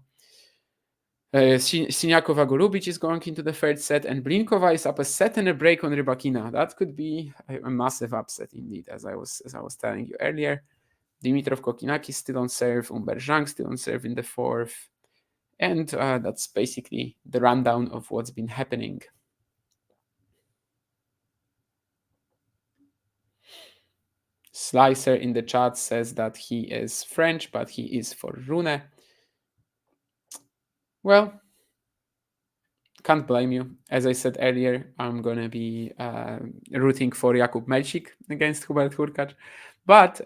Siniakova Golubic is going into the third set, and Blinkova is up a set and a break on Rybakina. That could be a massive upset indeed, as I was telling you earlier. Dimitrov Kokinakis still on serve, Umber Zhang still on serve in the fourth. And that's basically the rundown of what's been happening. Slicer in the chat says that he is French, but he is for Rune. Well, can't blame you. As I said earlier, I'm going to be rooting for Jakub Melchik against Hubert Hurkacz. But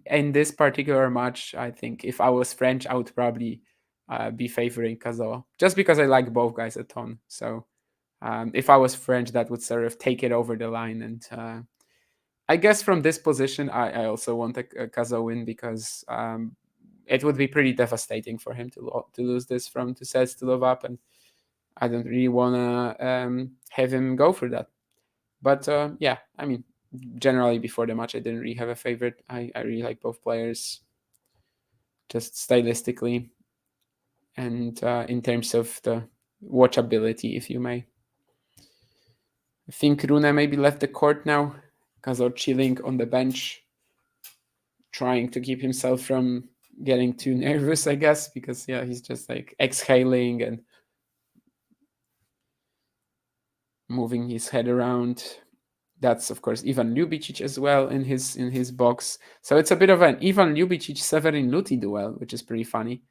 in this particular match, I think if I was French, I would probably be favoring Cazaux, just because I like both guys a ton. So if I was French, that would sort of take it over the line. And I guess from this position, I also want a Cazaux win because it would be pretty devastating for him to lose this from 2 sets to love up. And I don't really want to have him go for that. But yeah, I mean, generally before the match, I didn't really have a favorite. I really like both players, just stylistically and in terms of the watchability, if you may. I think Rune maybe left the court now. Cazaux chilling on the bench, trying to keep himself from getting too nervous, I guess, because yeah, he's just like exhaling and moving his head around. That's of course Ivan Ljubicic as well in his box. So it's a bit of an Ivan Ljubicic Severin Luti duel, which is pretty funny,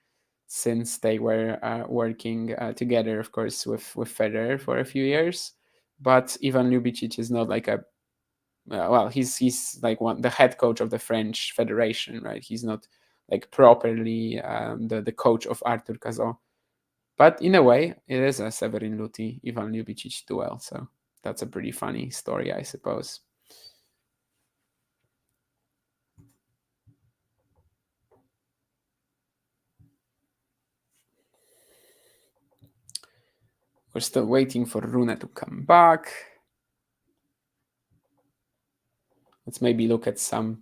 since they were working together, of course, with Federer for a few years. But Ivan Ljubicic is not like a well, he's like the head coach of the French Federation, right? He's not like properly the coach of Arthur Cazaux. But in a way, it is a Severin Luti Ivan Ljubicic duel. So that's a pretty funny story, I suppose. We're still waiting for Rune to come back. Let's maybe look at some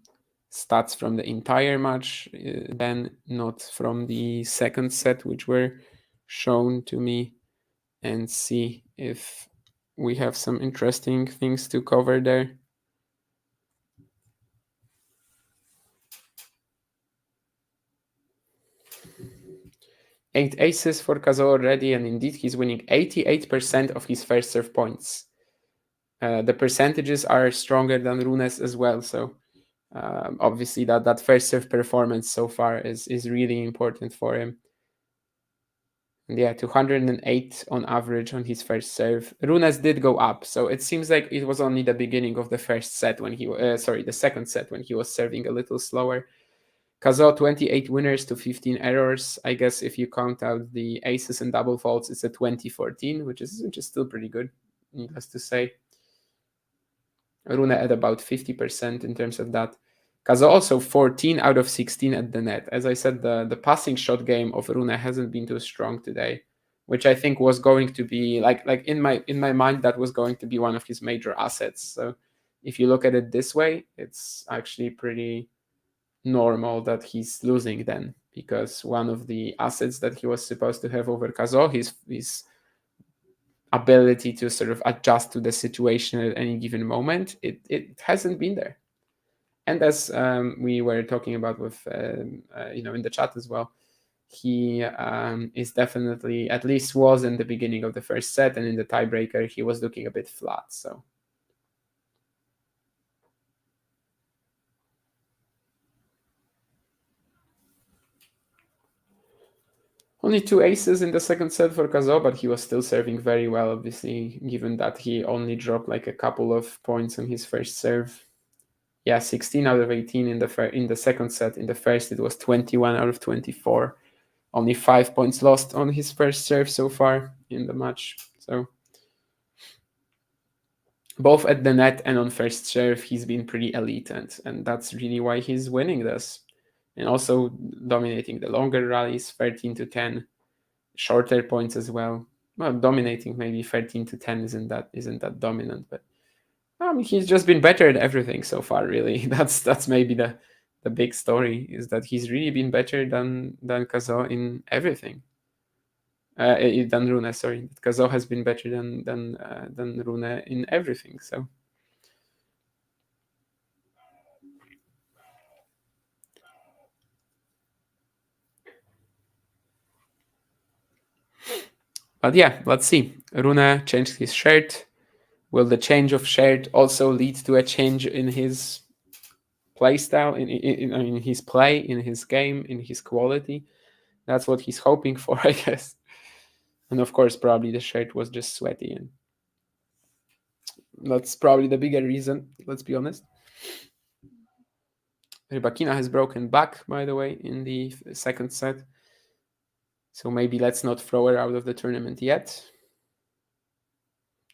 stats from the entire match, then not from the second set, which were shown to me, and see if we have some interesting things to cover there. 8 aces for Cazaux already, and indeed he's winning 88% of his first serve points. The percentages are stronger than Rune's as well, so obviously that first serve performance so far is really important for him. And yeah, 208 on average on his first serve. Rune's did go up, so it seems like it was only the beginning of the first set when he the second set when he was serving a little slower. Cazaux 28 winners to 15 errors. I guess if you count out the aces and double faults, it's a 20-14, which is still pretty good, needless to say. Rune at about 50% in terms of that. Cazaux also 14 out of 16 at the net. As I said, the passing shot game of Rune hasn't been too strong today, which I think was going to be like in my mind, that was going to be one of his major assets. So if you look at it this way, it's actually pretty normal that he's losing then, because one of the assets that he was supposed to have over Cazaux, his ability to sort of adjust to the situation at any given moment, it hasn't been there. And as we were talking about with in the chat as well, he is definitely, at least was in the beginning of the first set, and in the tiebreaker he was looking a bit flat. So only 2 aces in the second set for Cazaux, but he was still serving very well, obviously, given that he only dropped like a couple of points on his first serve. Yeah, 16 out of 18 in the second set. In the first, it was 21 out of 24. Only 5 points lost on his first serve so far in the match. So both at the net and on first serve, he's been pretty elite, and that's really why he's winning this. And also dominating the longer rallies, 13-10, shorter points as well. Well, dominating maybe 13-10 isn't that dominant, but he's just been better at everything so far. Really, that's maybe the big story, is that he's really been better than Cazaux in everything. Than Rune, sorry. Cazaux has been better than Rune in everything. So. But yeah, let's see. Rune changed his shirt. Will the change of shirt also lead to a change in his play style, in his play, in his game, in his quality? That's what he's hoping for, I guess. And of course, probably the shirt was just sweaty, and that's probably the bigger reason, let's be honest. Rybakina has broken back, by the way, in the second set. So maybe let's not throw her out of the tournament yet,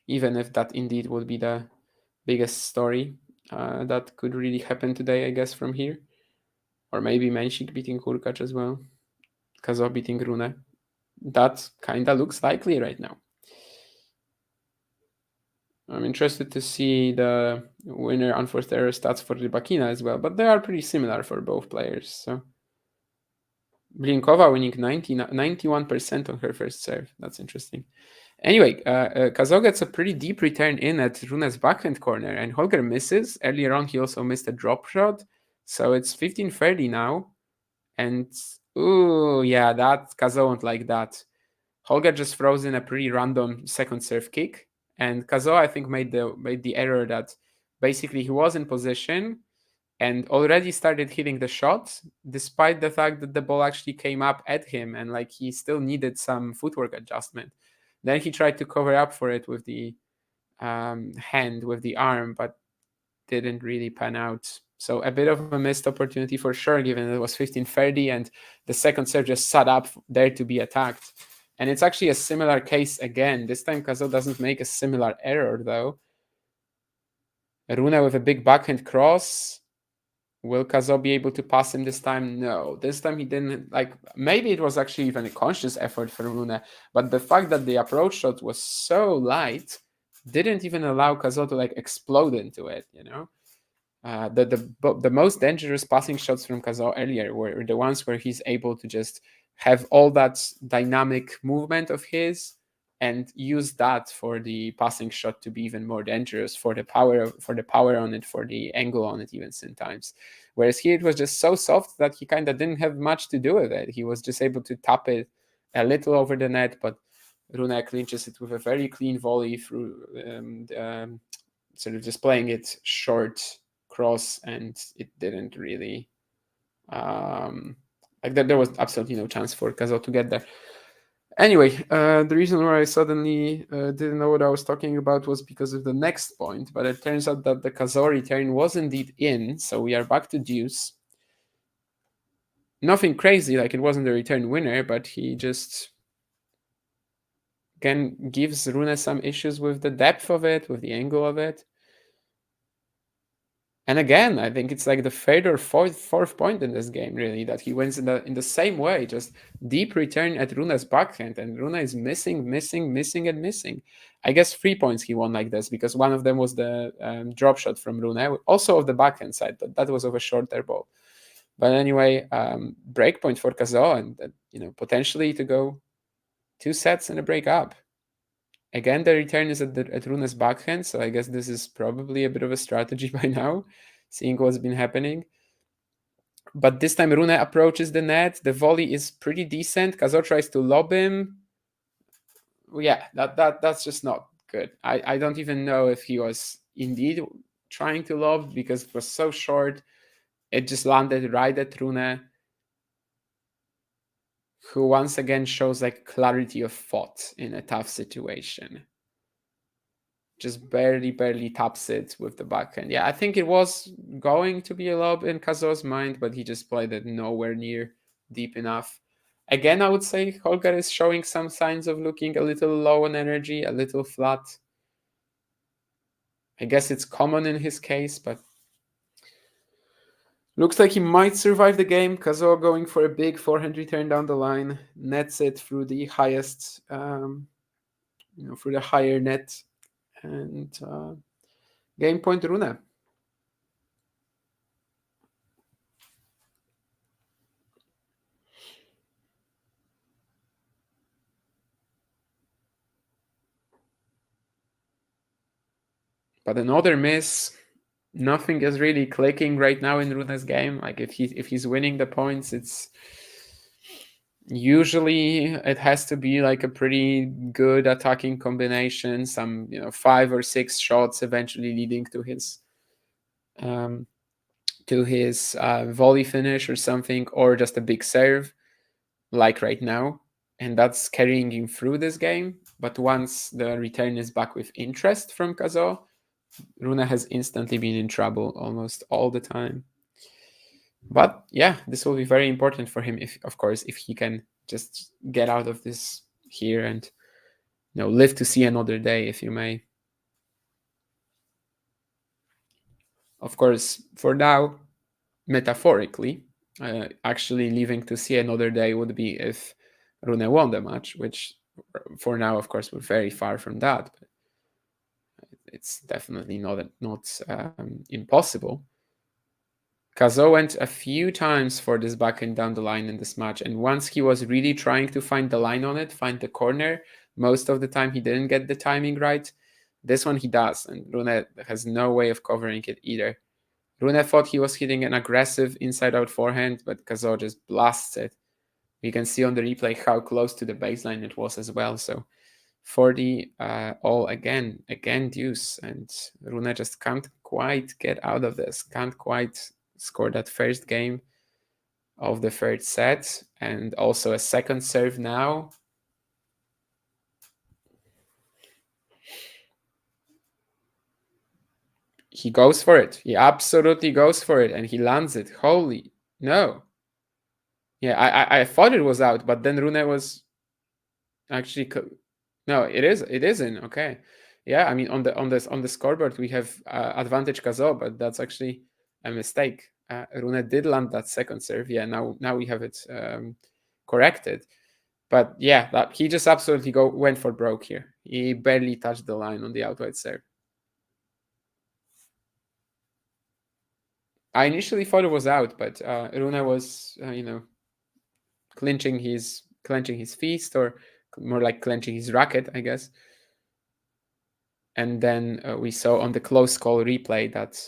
even if that indeed would be the biggest story that could really happen today, I guess, from here. Or maybe Menchik beating Hurkacz as well. Cazaux beating Rune. That kind of looks likely right now. I'm interested to see the winner unforced error stats for Rybakina as well, but they are pretty similar for both players. So Blinkova winning 91% on her first serve. That's interesting. Anyway, Cazaux gets a pretty deep return in at Rune's backhand corner, and Holger misses. Earlier on, he also missed a drop shot. So it's 15-30 now. And, ooh, yeah, that Cazaux won't like that. Holger just throws in a pretty random second serve kick. And Cazaux, I think, made the error that basically he was in position and already started hitting the shots, despite the fact that the ball actually came up at him and like he still needed some footwork adjustment. Then he tried to cover up for it with the hand, with the arm, but didn't really pan out. So a bit of a missed opportunity for sure, given it was 15-30 and the second serve just sat up there to be attacked. And it's actually a similar case again. This time Cazaux doesn't make a similar error though. Rune with a big backhand cross. Will Cazaux be able to pass him this time? No. This time he didn't. Like, maybe it was actually even a conscious effort for Rune, but the fact that the approach shot was so light didn't even allow Cazaux to like explode into it, you know? The most dangerous passing shots from Cazaux earlier were the ones where he's able to just have all that dynamic movement of his and use that for the passing shot to be even more dangerous, for the power on it, for the angle on it, even sometimes. Whereas here it was just so soft that he kind of didn't have much to do with it. He was just able to tap it a little over the net, but Rune clinches it with a very clean volley through sort of just playing it short cross, and it didn't really like that. There was absolutely no chance for Cazaux to get there. Anyway, the reason why I suddenly didn't know what I was talking about was because of the next point, but it turns out that the Cazaux return was indeed in, so we are back to deuce. Nothing crazy, like it wasn't the return winner, but he just again gives Rune some issues with the depth of it, with the angle of it. And again, I think it's like the third or fourth point in this game, really, that he wins in the same way, just deep return at Rune's backhand, and Rune is missing. I guess 3 points he won like this, because one of them was the drop shot from Rune, also of the backhand side, but that was of a shorter ball. But anyway, break point for Cazaux, and potentially to go 2 sets and a break up. Again, the return is at Rune's backhand, so I guess this is probably a bit of a strategy by now, seeing what's been happening. But this time Rune approaches the net. The volley is pretty decent. Cazaux tries to lob him. Yeah, that's just not good. I don't even know if he was indeed trying to lob, because it was so short. It just landed right at Rune, who once again shows like clarity of thought in a tough situation. Just barely taps it with the backhand. Yeah, I think it was going to be a lob in Cazaux's mind, but he just played it nowhere near deep enough. Again, I would say Holger is showing some signs of looking a little low on energy, a little flat. I guess it's common in his case, but looks like he might survive the game. Cazaux going for a big forehand return down the line, nets it through the highest, through the higher net, and game point Rune. But another miss. Nothing is really clicking right now in Rune's game. Like if he's winning the points, it's usually it has to be like a pretty good attacking combination, some 5 or 6 shots eventually leading to his volley finish or something, or just a big serve like right now, and that's carrying him through this game. But once the return is back with interest from Cazaux, Rune has instantly been in trouble almost all the time. But yeah, this will be very important for him, if he can just get out of this here and live to see another day, if you may. Of course, for now, metaphorically, actually living to see another day would be if Rune won the match, which for now, of course, we're very far from that. But it's definitely not impossible. Cazaux went a few times for this backhand down the line in this match, and once he was really trying to find the line on it, find the corner, most of the time he didn't get the timing right. This one he does, and Rune has no way of covering it either. Rune thought he was hitting an aggressive inside-out forehand, but Cazaux just blasts it. You can see on the replay how close to the baseline it was as well, so 40 all again deuce, and Rune just can't quite get out of this, can't quite score that first game of the third set, and also a second serve now. He goes for it. He absolutely goes for it, and he lands it. Holy no! Yeah, I thought it was out, but then Rune was actually no. It is in. Okay, yeah. I mean, on the scoreboard we have advantage Cazaux, but that's actually a mistake. Rune did land that second serve. Yeah, now we have it corrected. But yeah, that he just absolutely went for broke here. He barely touched the line on the outward serve. I initially thought it was out, but Rune was, clenching his fist, or more like clenching his racket, I guess. And then we saw on the close call replay that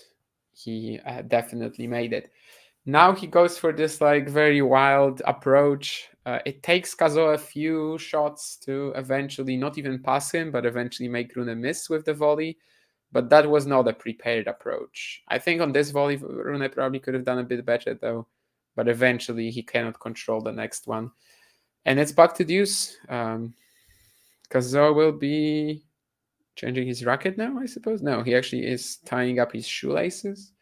he definitely made it. Now he goes for this like very wild approach. It takes Cazaux a few shots to eventually not even pass him, but eventually make Rune miss with the volley. But that was not a prepared approach. I think on this volley, Rune probably could have done a bit better though. But eventually he cannot control the next one. And it's back to deuce. Cazaux will be changing his racket now, I suppose. No, he actually is tying up his shoelaces.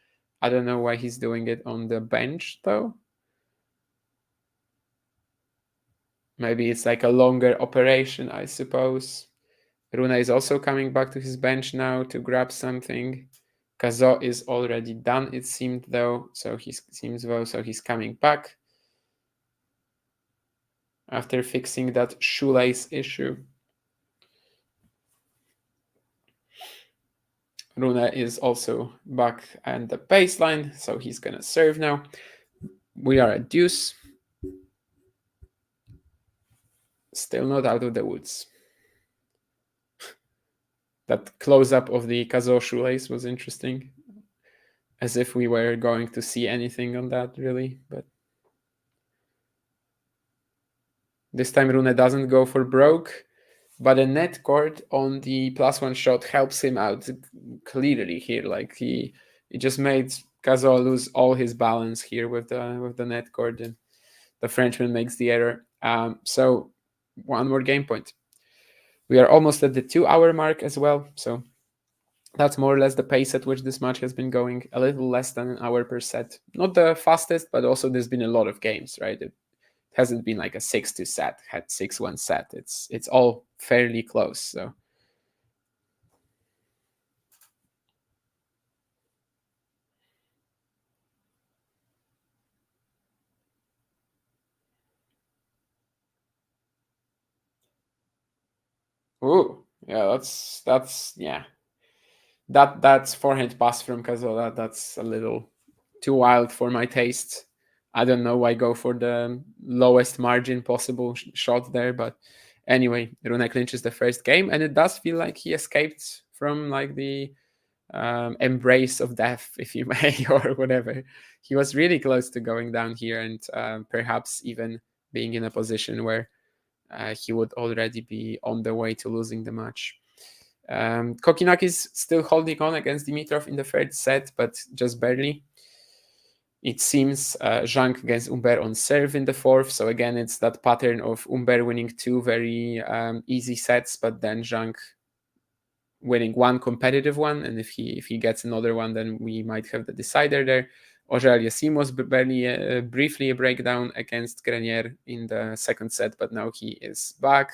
I don't know why he's doing it on the bench though. Maybe it's like a longer operation, I suppose. Rune is also coming back to his bench now to grab something. Cazaux is already done, it seemed though. So he's coming back after fixing that shoelace issue. Rune is also back at the baseline, so he's gonna serve now. We are at deuce. Still not out of the woods. That close-up of the Cazaux shoelace was interesting. As if we were going to see anything on that, really. But this time Rune doesn't go for broke, but a net cord on the +1 shot helps him out clearly here. Like he just made Cazaux lose all his balance here with the net cord, and the Frenchman makes the error. So one more game point. We are almost at the 2-hour mark as well, so that's more or less the pace at which this match has been going. A little less than an hour per set. Not the fastest, but also there's been a lot of games, right? It hasn't been like a 6-2 set, had 6-1 set. It's all fairly close, so. Ooh, yeah, that's yeah. That's forehand pass from Cazaux. That's a little too wild for my taste. I don't know why go for the lowest margin possible shot there, but anyway, Rune clinches the first game, and it does feel like he escaped from like the embrace of death, if you may, or whatever. He was really close to going down here, and perhaps even being in a position where he would already be on the way to losing the match. Kokinakis still holding on against Dimitrov in the third set, but just barely. It seems Zhang against Humbert on serve in the fourth. So again, it's that pattern of Humbert winning 2 very easy sets, but then Zhang winning 1 competitive one. And if he gets another one, then we might have the decider there. Auger-Aliassime was briefly a breakdown against Grenier in the second set, but now he is back.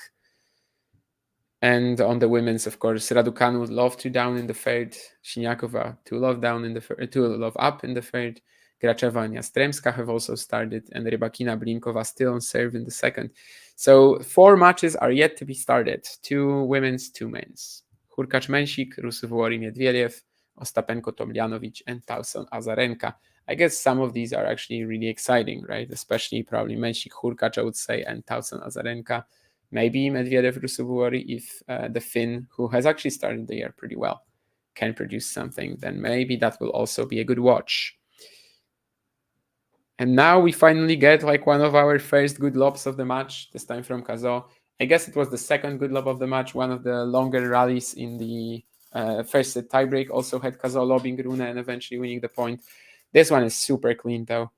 And on the women's, of course, Raducanu love 2 down in the third, Siniakova 2 love down in the 2 love up in the third. Gracheva and Yastremska have also started, and Rybakina, Blinkova still on serve in the second. So 4 matches are yet to be started. 2 women's, 2 men's. Hurkacz, Mensik, Rusuvuori, Medvedev, Ostapenko, Tomljanovic, and Tauson, Azarenka. I guess some of these are actually really exciting, right? Especially probably Mensik, Hurkacz, I would say, and Tauson, Azarenka. Maybe Medvedev, Rusuvuori, if the Finn, who has actually started the year pretty well, can produce something, then maybe that will also be a good watch. And now we finally get like one of our first good lobs of the match, this time from Cazaux. I guess it was the second good lob of the match, one of the longer rallies in the first set tiebreak also had Cazaux lobbing Rune and eventually winning the point. This one is super clean though.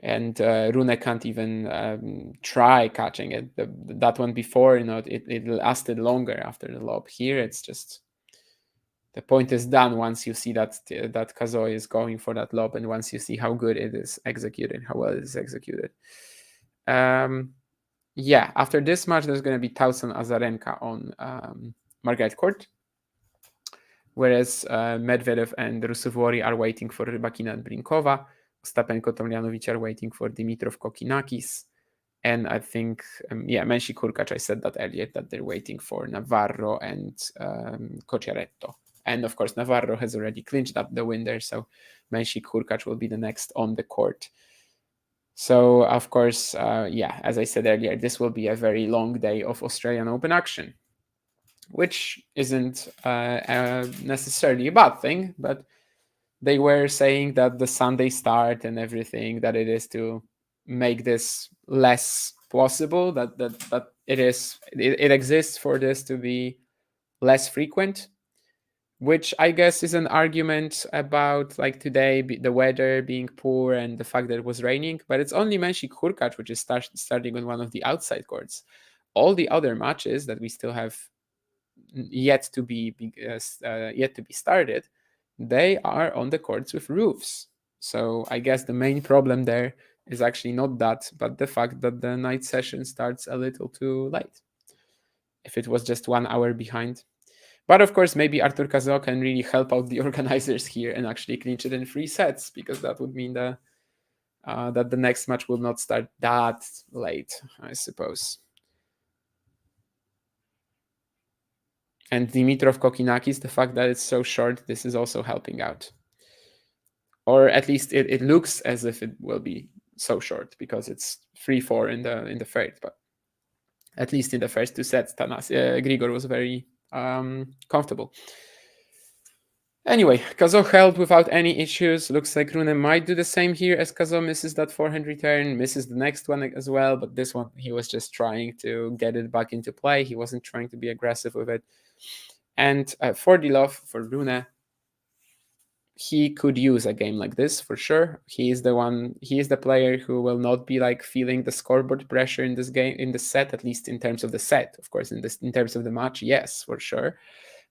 And Rune can't even try catching it. That one before, it lasted longer after the lob. Here, it's just the point is done once you see that Cazaux is going for that lob, and once you see how good it is executed, how well it is executed. Yeah, after this match, there's going to be Tauson Azarenka on Margaret Court, whereas Medvedev and Rusevori are waiting for Rybakina and Blinkova. Ostapenko, Tomljanovic are waiting for Dimitrov, Kokinakis. And I think, Menshi Hurkacz, I said that earlier, that they're waiting for Navarro and Cocciaretto. And of course, Navarro has already clinched up the win there, so Menshi Hurkacz will be the next on the court. So, of course, as I said earlier, this will be a very long day of Australian Open action, which isn't necessarily a bad thing, but they were saying that the Sunday start and everything, that it is to make this less plausible, that it exists for this to be less frequent, which I guess is an argument about like today, the weather being poor and the fact that it was raining, but it's only Menshi Hurkacz, which is starting on one of the outside courts. All the other matches that we still have yet to be started, they are on the courts with roofs. So I guess the main problem there is actually not that, but the fact that the night session starts a little too late. If it was just 1 hour behind. But of course, maybe Artur Cazaux can really help out the organizers here and actually clinch it in 3 sets, because that would mean that the next match will not start that late, I suppose. And Dimitrov Kokinakis, the fact that it's so short, this is also helping out. Or at least it looks as if it will be so short, because it's 3-4 in the third. But at least in the first 2 sets, Grigor was very comfortable. Anyway, Cazaux held without any issues. Looks like Rune might do the same here, as Cazaux misses that forehand return, misses the next one as well, but this one he was just trying to get it back into play. He wasn't trying to be aggressive with it. And for Dilov, for Rune, he could use a game like this for sure. He is the player who will not be like feeling the scoreboard pressure in this game, in the set, at least in terms of the set. Of course, in terms of the match, yes, for sure.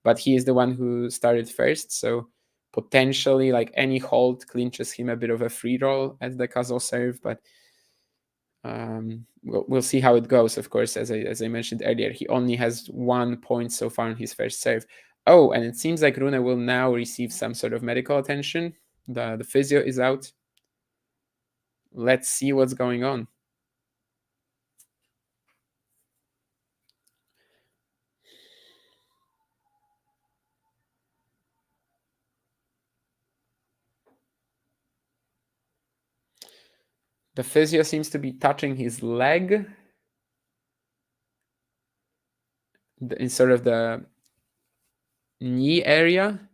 But he is the one who started first, so potentially like any hold clinches him a bit of a free roll at the Cazaux serve, but we'll see how it goes. Of course, as I mentioned earlier, he only has 1 point so far on his first serve. Oh, and it seems like Rune will now receive some sort of medical attention. The physio is out. Let's see what's going on. The physio seems to be touching his leg in sort of the knee area,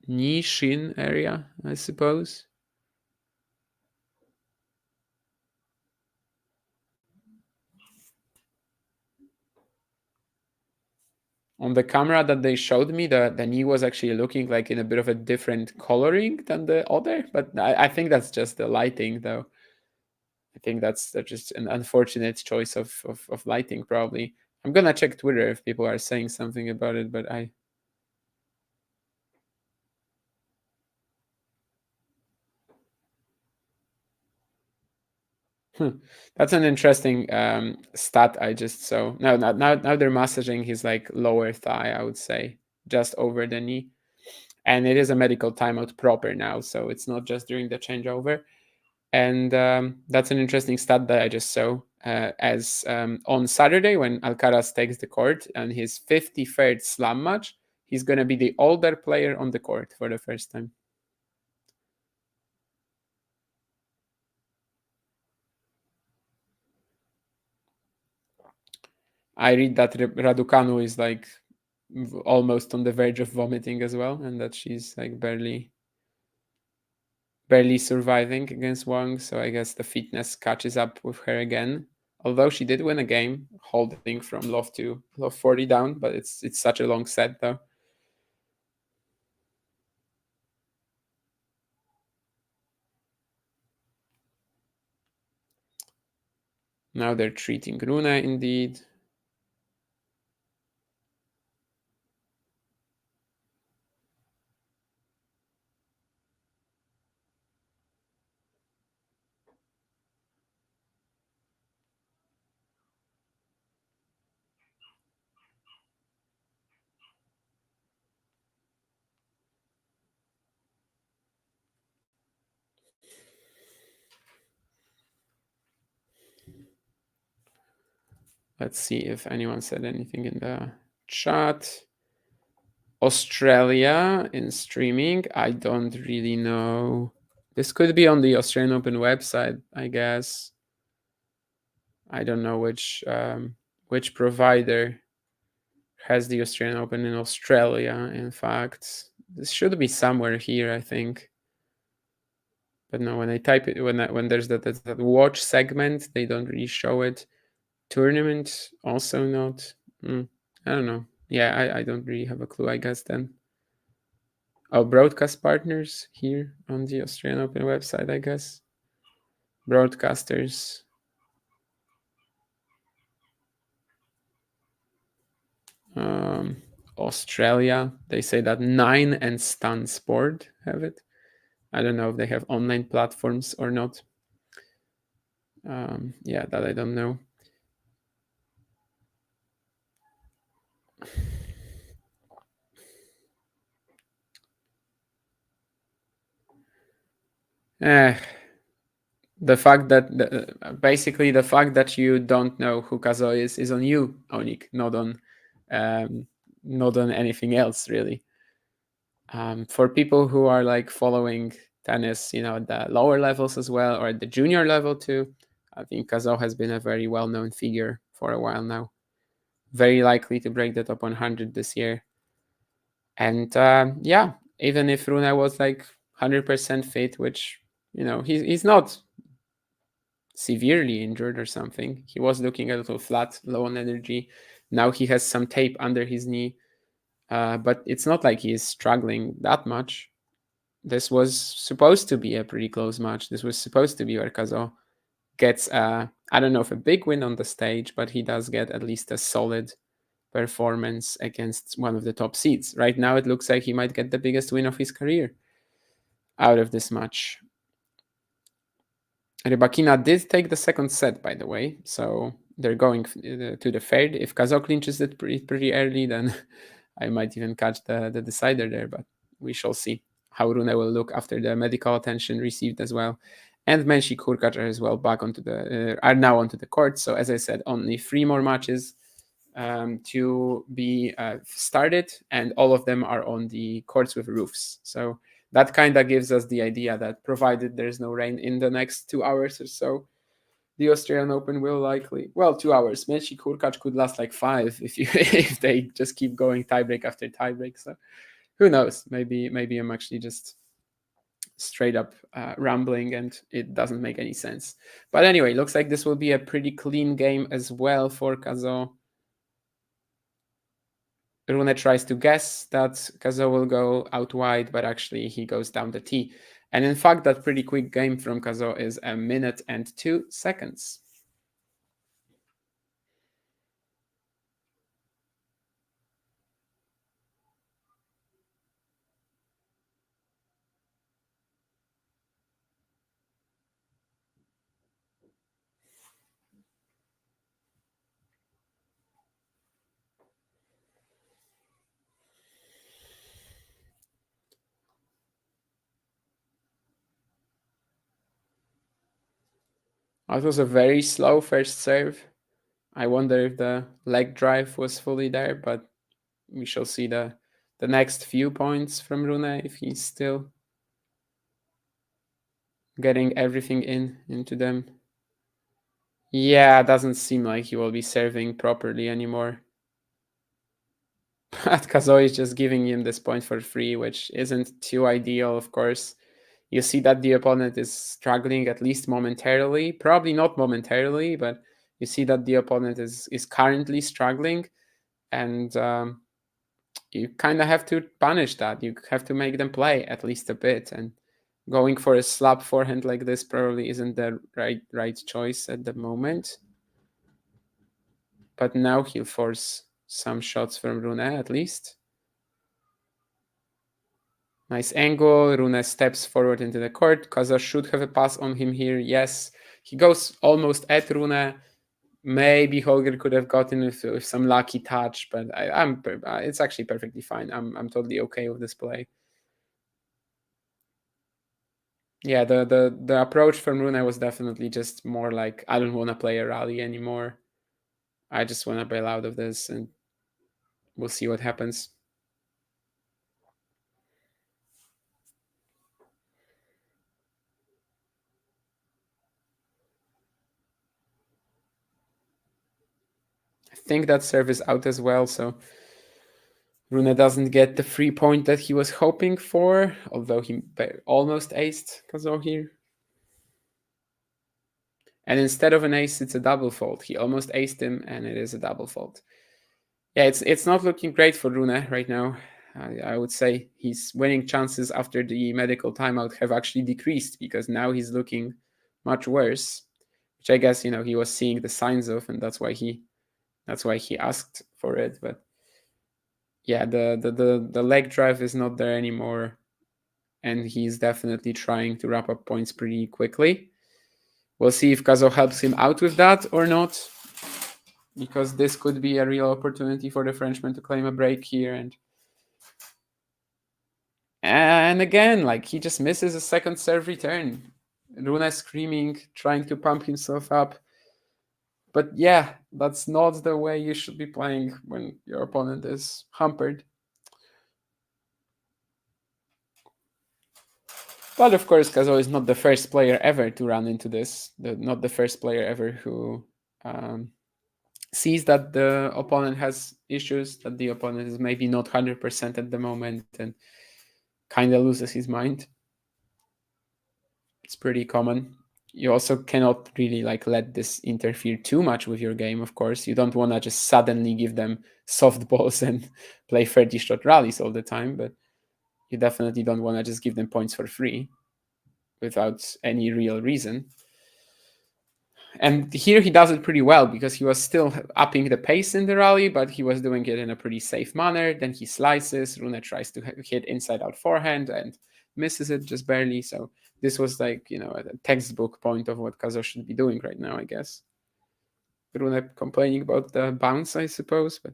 knee shin area, I suppose. On the camera that they showed me, the knee was actually looking like in a bit of a different coloring than the other, but I think that's just the lighting, though. I think that's just an unfortunate choice of lighting, probably. I'm gonna check Twitter if people are saying something about it, but that's an interesting stat I just saw. Now they're massaging his like lower thigh, I would say, just over the knee. And it is a medical timeout proper now, so it's not just during the changeover. And that's an interesting stat that I just saw. As on Saturday, when Alcaraz takes the court and his 53rd slam match, he's going to be the older player on the court for the first time. I read that Raducanu is like almost on the verge of vomiting as well, and that she's like barely surviving against Wang. So I guess the fitness catches up with her again Although she did win a game, holding from love to love 40 down, but it's such a long set though. Now they're treating Rune indeed. Let's see if anyone said anything in the chat. Australia in streaming, I don't really know. This could be on the Australian Open website, I guess. I don't know which provider has the Australian Open in Australia. In fact, this should be somewhere here, I think. But no, when I type it, when there's that watch segment, they don't really show it. Tournament also not. I don't know. Yeah, I don't really have a clue, I guess then. Oh, broadcast partners here on the Australian Open website, I guess. Broadcasters. Australia, they say that 9 and Stan Sport have it. I don't know if they have online platforms or not. Yeah, that I don't know. The fact that basically the fact that you don't know who Cazaux is on you, Onik, not on anything else really. For people who are like following tennis, at the lower levels as well, or at the junior level too, I think Cazaux has been a very well-known figure for a while now. Very likely to break the top 100 this year. And yeah, even if Rune was like 100% fit, which he's not severely injured or something. He was looking a little flat, low on energy. Now he has some tape under his knee, but it's not like he is struggling that much. This was supposed to be a pretty close match. This was supposed to be where Cazaux gets, I don't know if a big win on the stage, but he does get at least a solid performance against one of the top seeds. Right now, it looks like he might get the biggest win of his career out of this match. Rybakina did take the second set, by the way, so they're going to the third. If Cazaux clinches it pretty early, then I might even catch the decider there, but we shall see how Rune will look after the medical attention received as well. And Muzic, Hurkacz are as well back are now onto the court. So as I said, only 3 more matches to be started, and all of them are on the courts with roofs. So that kind of gives us the idea that provided there's no rain in the next 2 hours or so, the Australian Open will likely, 2 hours. Muzic, Hurkacz could last like 5 if they just keep going tiebreak after tiebreak. So who knows? Maybe I'm actually just straight up rambling and it doesn't make any sense. But anyway, looks like this will be a pretty clean game as well for Cazaux. Rune tries to guess that Cazaux will go out wide, but actually he goes down the tee. And in fact, that pretty quick game from Cazaux is 1 minute and 2 seconds. It was a very slow first serve. I wonder if the leg drive was fully there, but we shall see the next few points from Rune if he's still getting everything into them. Yeah, doesn't seem like he will be serving properly anymore. But Cazaux is just giving him this point for free, which isn't too ideal, of course. You see that the opponent is struggling at least momentarily. Probably not momentarily, but you see that the opponent is currently struggling, and you kind of have to punish that. You have to make them play at least a bit, and going for a slap forehand like this probably isn't the right choice at the moment. But now he'll force some shots from Rune at least. Nice angle. Rune steps forward into the court. Cazaux should have a pass on him here. Yes, he goes almost at Rune. Maybe Holger could have gotten with some lucky touch, but it's actually perfectly fine. I'm totally okay with this play. Yeah, the approach from Rune was definitely just more like, I don't want to play a rally anymore. I just want to bail out of this, and we'll see what happens. I think that serve is out as well, so Rune doesn't get the free point that he was hoping for, although he almost aced Cazaux here. And instead of an ace, it's a double fault. He almost aced him, and it is a double fault. Yeah, it's not looking great for Rune right now. I would say his winning chances after the medical timeout have actually decreased, because now he's looking much worse, which I guess, he was seeing the signs of, and that's why he asked for it. But yeah, the leg drive is not there anymore, and he's definitely trying to wrap up points pretty quickly. We'll see if Cazaux helps him out with that or not, because this could be a real opportunity for the Frenchman to claim a break here. And again, like, he just misses a second serve return. Rune screaming, trying to pump himself up. But yeah, that's not the way you should be playing when your opponent is hampered. But of course, Cazaux is not the first player ever to run into this. Not the first player ever who sees that the opponent has issues, that the opponent is maybe not 100% at the moment, and kind of loses his mind. It's pretty common. You also cannot really let this interfere too much with your game, of course. You don't want to just suddenly give them softballs and play 30-shot rallies all the time, but you definitely don't want to just give them points for free without any real reason. And here he does it pretty well, because he was still upping the pace in the rally, but he was doing it in a pretty safe manner. Then he slices. Rune tries to hit inside-out forehand and misses it just barely. So this was a textbook point of what Cazaux should be doing right now, I guess. Rune complaining about the bounce, I suppose, but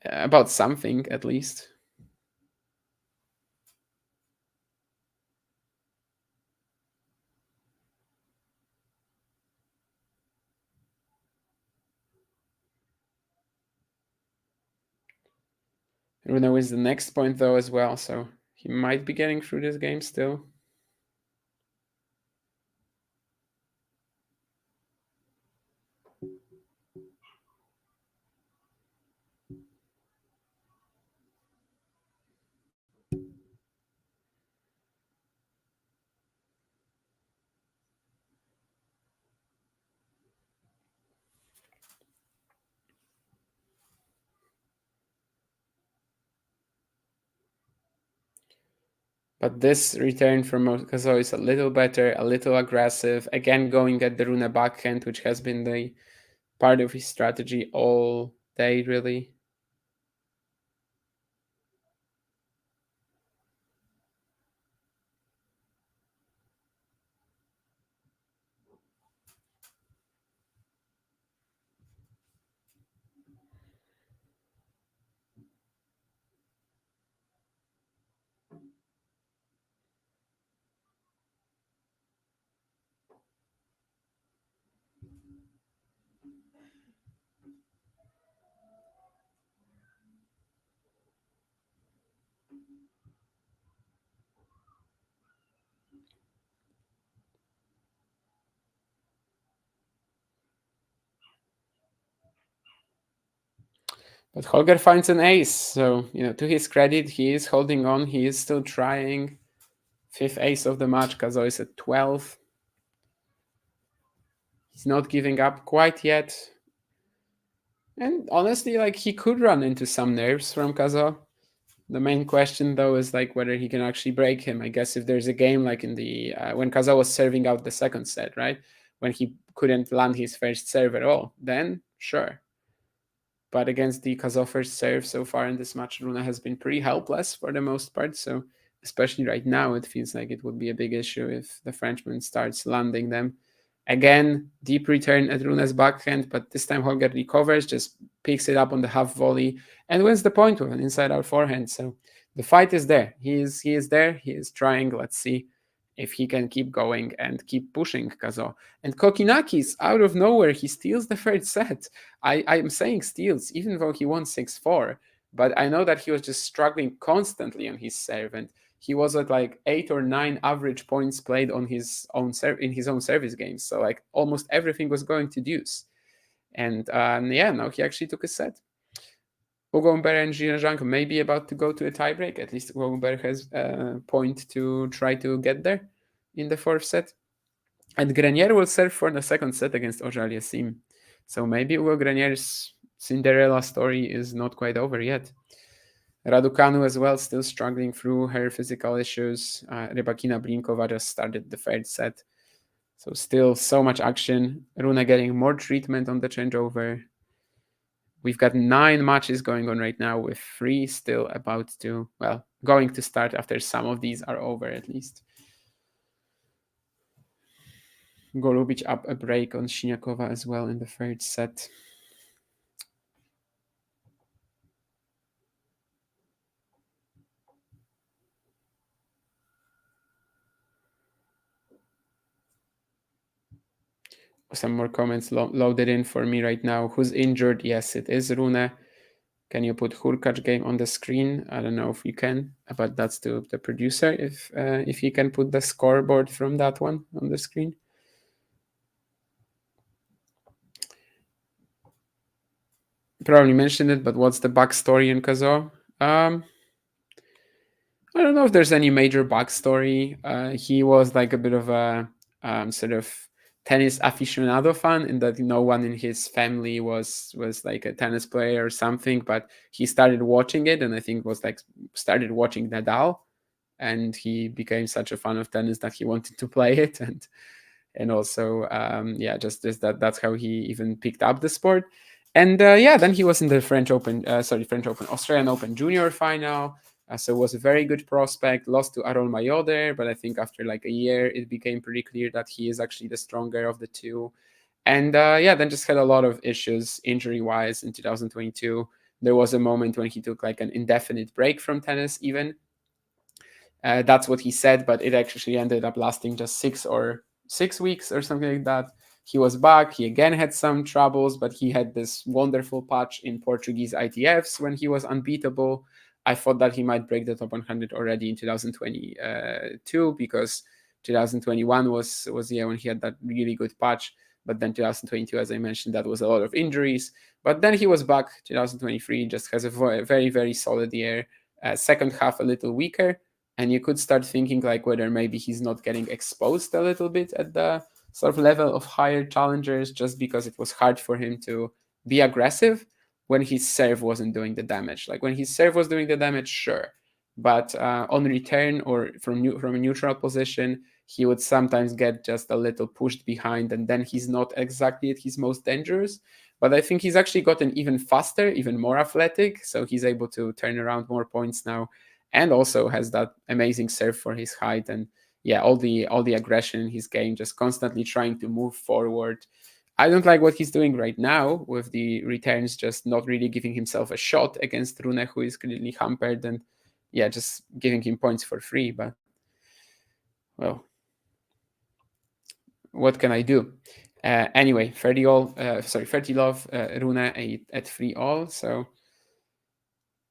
about something at least. Rune wins the next point though as well, so he might be getting through this game still. But this return from Cazaux is a little better, a little aggressive. Again, going at the Rune backhand, which has been the part of his strategy all day, really. But Holger finds an ace, so to his credit, he is holding on. He is still trying. 5th ace of the match. Cazaux is at 12. He's not giving up quite yet. And honestly, like, he could run into some nerves from Cazaux. The main question, though, is like whether he can actually break him. I guess if there's a game like in the when Cazaux was serving out the second set, right, when he couldn't land his first serve at all, then sure. But against the Cazaux first serve so far in this match, Rune has been pretty helpless for the most part. So especially right now, it feels like it would be a big issue if the Frenchman starts landing them. Again, deep return at Rune's backhand, but this time Holger recovers, just picks it up on the half volley and wins the point with an inside-out forehand. So the fight is there. He is there. He is trying. Let's see if he can keep going and keep pushing Cazaux. And Kokinakis, out of nowhere, he steals the third set. I'm saying steals, even though he won 6-4. But I know that he was just struggling constantly on his serve, and he was at like 8 or 9 average points played on his own in his own service games. So like almost everything was going to deuce. And yeah, now he actually took a set. Hugo Humbert and Gilles Jank may be about to go to a tiebreak. At least Hugo Humbert has a point to try to get there in the fourth set. And Grenier will serve for the second set against Auger-Aliassime. So maybe Hugo Grenier's Cinderella story is not quite over yet. Raducanu as well, still struggling through her physical issues. Rybakina Blinkova just started the third set. So still so much action. Rune getting more treatment on the changeover. We've got 9 matches going on right now, with 3 still about to, well, going to start after some of these are over at least. Golubic up a break on Siniakova as well in the third set. Some more comments loaded in for me right now. Who's injured? Yes, it is Rune. Can you put Hurkacz game on the screen? I don't know if you can, but that's to the producer if he can put the scoreboard from that one on the screen. Probably mentioned it, but what's the backstory in Cazaux? I don't know if there's any major backstory. He was like a bit of a sort of tennis aficionado fan, in that no one in his family was like a tennis player or something, but he started watching it, and I think was like started watching Nadal, and he became such a fan of tennis that he wanted to play it, and also yeah, just that's how he even picked up the sport. And yeah, then he was in the Australian Open Junior final. So it was a very good prospect. Lost to Arol Mayo there, but I think after like a year, it became pretty clear that he is actually the stronger of the two. And yeah, then just had a lot of issues injury-wise in 2022. There was a moment when he took like an indefinite break from tennis even. That's what he said, but it actually ended up lasting just 6 weeks or something like that. He was back. He again had some troubles, but he had this wonderful patch in Portuguese ITFs when he was unbeatable. I thought that he might break the top 100 already in 2022, because 2021 was the year when he had that really good patch. But then 2022, as I mentioned, that was a lot of injuries. But then he was back. 2023 just has a very, very solid year. Second half a little weaker. And you could start thinking like whether maybe he's not getting exposed a little bit at the sort of level of higher challengers, just because it was hard for him to be aggressive when his serve wasn't doing the damage. Like when his serve was doing the damage, sure. But on return or from a neutral position, he would sometimes get just a little pushed behind, and then he's not exactly at his most dangerous. But I think he's actually gotten even faster, even more athletic, so he's able to turn around more points now, and also has that amazing serve for his height, and yeah, all the aggression in his game, just constantly trying to move forward. I don't like what he's doing right now with the returns, just not really giving himself a shot against Rune, who is clearly hampered, and yeah, just giving him points for free. But well, what can I do? Anyway, 30 love, Rune at 3-all. So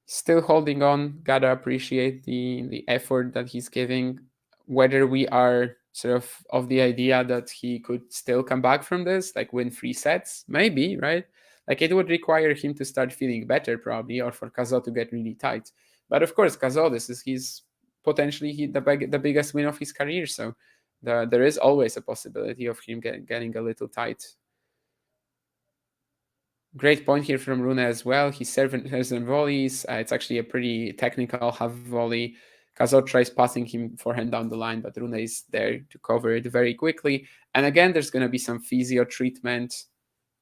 still holding on. Gotta appreciate the effort that he's giving. Whether we are sort of the idea that he could still come back from this, like win 3 sets, maybe, right? Like it would require him to start feeling better probably, or for Cazaux to get really tight. But of course, Cazaux, this is his potentially the biggest win of his career. So there is always a possibility of him getting a little tight. Great point here from Rune as well. He's serves and volleys. It's actually a pretty technical half volley. Cazaux tries passing him forehand down the line, but Rune is there to cover it very quickly. And again, there's going to be some physio treatment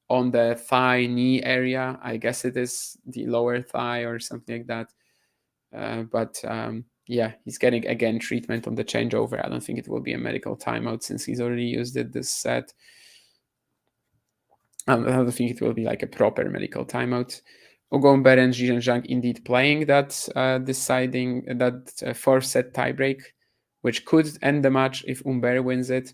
on the thigh, knee area. I guess it is the lower thigh or something like that. But yeah, he's getting, again, treatment on the changeover. I don't think it will be a medical timeout since he's already used it this set. I don't think it will be like a proper medical timeout. Ogomber and Zhizhen Zhang indeed playing that deciding that fourth set tiebreak, which could end the match if Umber wins it.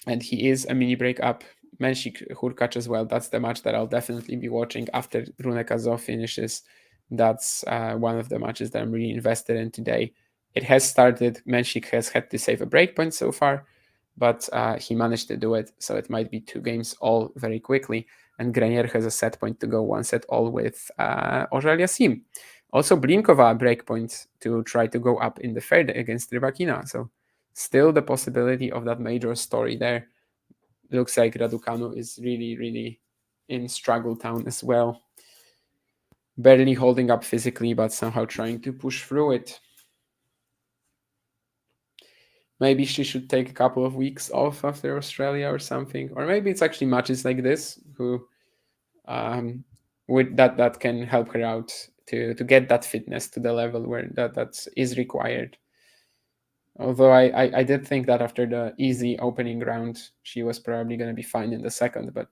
And he is a mini break up. Menchik Hurkacz as well. That's the match that I'll definitely be watching after Rune Cazaux finishes. That's one of the matches that I'm really invested in today. It has started. Menchik has had to save a breakpoint so far, but he managed to do it. So it might be 2 games all very quickly. And Grenier has a set point to go 1 set all with Aurelia Sim. Also, Blinkova breakpoint to try to go up in the third against Rybakina. So still the possibility of that major story there. Looks like Raducanu is really, really in struggle town as well. Barely holding up physically, but somehow trying to push through it. Maybe she should take a couple of weeks off after Australia or something. Or maybe it's actually matches like this with that can help her out to get that fitness to the level where that is required. Although I did think that after the easy opening round, she was probably going to be fine in the second, but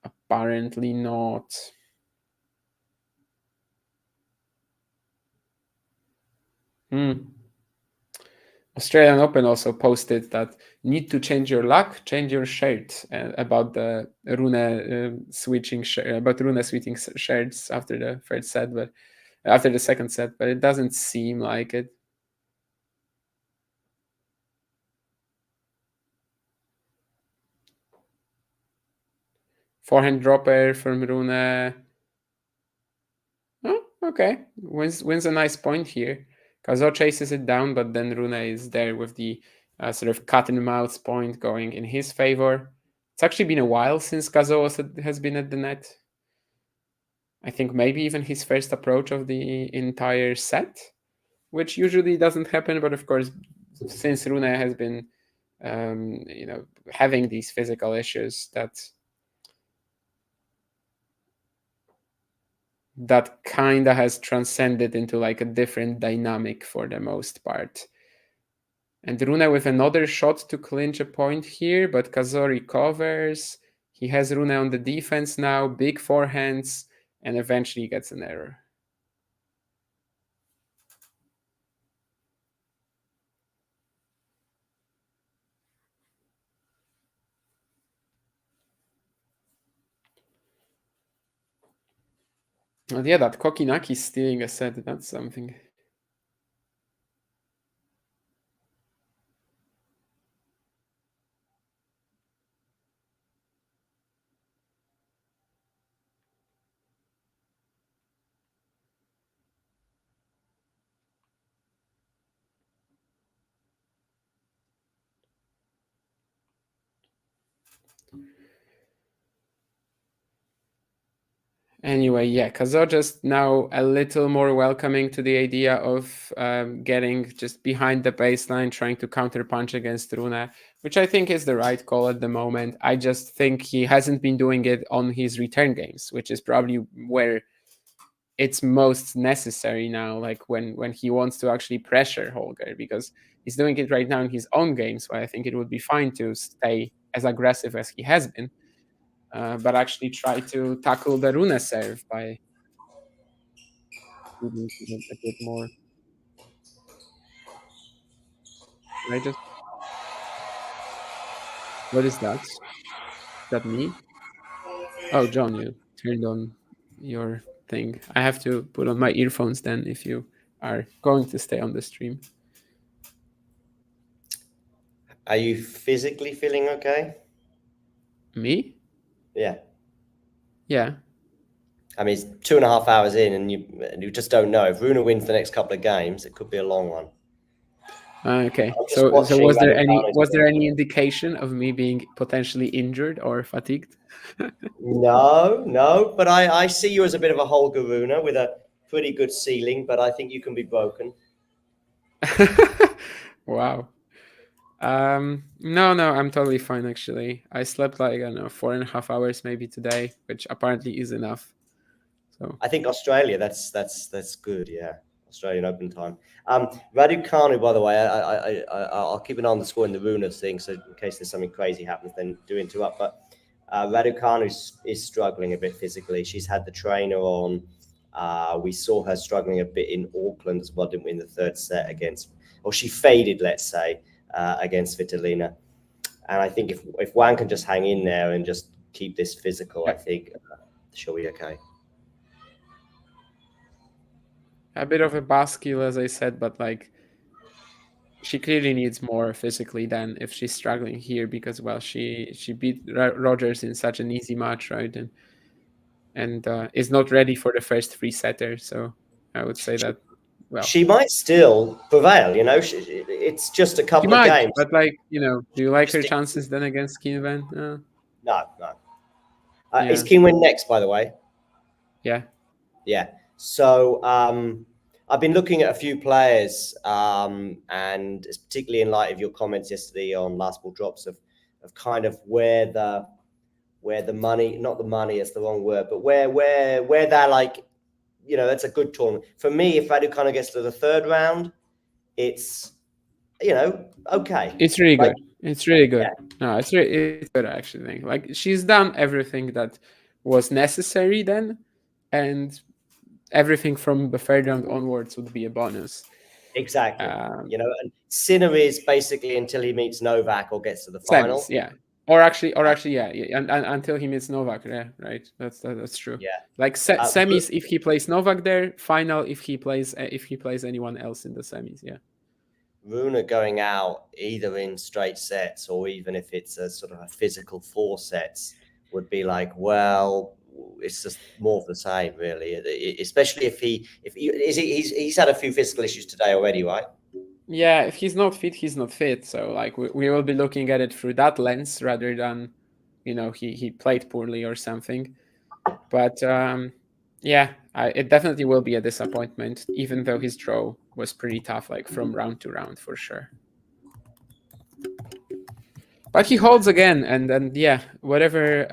apparently not. Australian Open also posted that need to change your luck, change your shirt, about the Rune switching shirts after the first set, but after the second set, but it doesn't seem like it. Forehand dropper from Rune. Oh, okay. Wins a nice point here. Cazaux chases it down, but then Rune is there with the sort of cat and mouse point going in his favor. It's actually been a while since Cazaux has been at the net. I think maybe even his first approach of the entire set, which usually doesn't happen. But of course, since Rune has been, having these physical issues, that kind of has transcended into like a different dynamic for the most part. And Rune with another shot to clinch a point here, but Cazaux recovers. He has Rune on the defense now, big forehands, and eventually gets an error. Well, yeah, that Kokinaki stealing a set, that's something. Anyway, yeah, Cazaux just now a little more welcoming to the idea of getting just behind the baseline, trying to counterpunch against Rune, which I think is the right call at the moment. I just think he hasn't been doing it on his return games, which is probably where it's most necessary now, like when he wants to actually pressure Holger, because he's doing it right now in his own games, where I think it would be fine to stay as aggressive as he has been. But actually try to tackle the Rune serve by doing a bit more. What is that? Is that me? Oh, John, you turned on your thing. I have to put on my earphones then if you are going to stay on the stream. Are you physically feeling okay? Me? Yeah. Yeah. I mean, it's 2.5 hours in, and you just don't know. If Rune wins the next couple of games, it could be a long one. Okay. I'm just So watching was there Raducanu's any indication of me being potentially injured or fatigued? No, but I see you as a bit of a Holger Rune with a pretty good ceiling, but I think you can be broken. Wow. No, I'm totally fine actually. I slept like, I don't know, 4.5 hours maybe today, which apparently is enough. So I think Australia, that's good, yeah. Australian Open time. Raducanu, by the way, I'll keep an eye on the score in the Rune thing, so in case there's something crazy happens, then do interrupt. But Raducanu is struggling a bit physically. She's had the trainer on. We saw her struggling a bit in Auckland as well, didn't we, in the third set against, or she faded, let's say, against Vitalina. And I think if Wang can just hang in there and just keep this physical, I think she'll be okay. a bit of a bascule, as I said, but like she clearly needs more physically than if she's struggling here because, well, she beat Rogers in such an easy match, right? And is not ready for the first three setter. So I would say that, well, she might still prevail. You know, it's just a she couple of might, games. but like, you know, do you like her chances then against Kinvan? No. Yeah. Is Kinvan next, by the way? Yeah. So I've been looking at a few players, and particularly in light of your comments yesterday on last ball drops of kind of where the money, not the money, it's the wrong word, but where they're like, you know, that's a good tournament. For me, if Raducanu gets to the third round, it's, you know, okay. It's really good. It's really good. Yeah. No, it's good, I actually think. Like, she's done everything that was necessary then, and everything from the third round onwards would be a bonus. Exactly. You know, and Sinner is basically until he meets Novak or gets to the final. Semis, yeah. Or actually, yeah. And until he meets Novak, yeah, right. That's true. Yeah. Like semis if he plays Novak there, final if he plays anyone else in the semis, yeah. Rune going out either in straight sets or even if it's a sort of a physical 4 sets would be like, well, it's just more of the same, really. Especially if he's had a few physical issues today already, right? Yeah, if he's not fit, he's not fit. So like we will be looking at it through that lens rather than, you know, he played poorly or something. But yeah, it definitely will be a disappointment, even though his draw was pretty tough, like from round to round for sure. But he holds again, and then yeah, whatever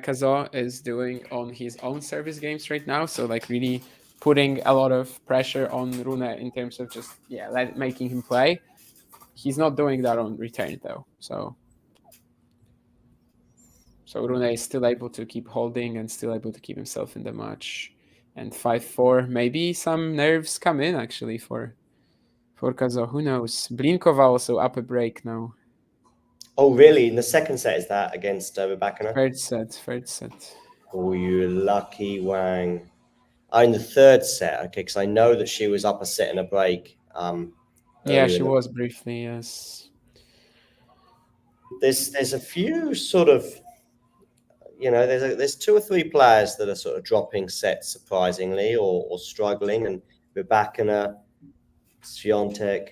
Cazaux is doing on his own service games right now, so like really putting a lot of pressure on Rune in terms of just making him play. He's not doing that on return though, so Rune is still able to keep holding and still able to keep himself in the match. And 5-4, maybe some nerves come in actually for Cazaux. Who knows? Blinkova also up a break now. Oh, really? In the second set, is that against Rybakina? Third set. Oh, you lucky Wang. Oh, in the third set, okay, because I know that she was up a set and a break. Yeah, she was briefly, yes. There's a few sort of, you know, there's 2 or 3 players that are sort of dropping sets surprisingly or struggling, and Rybakina, Swiatek,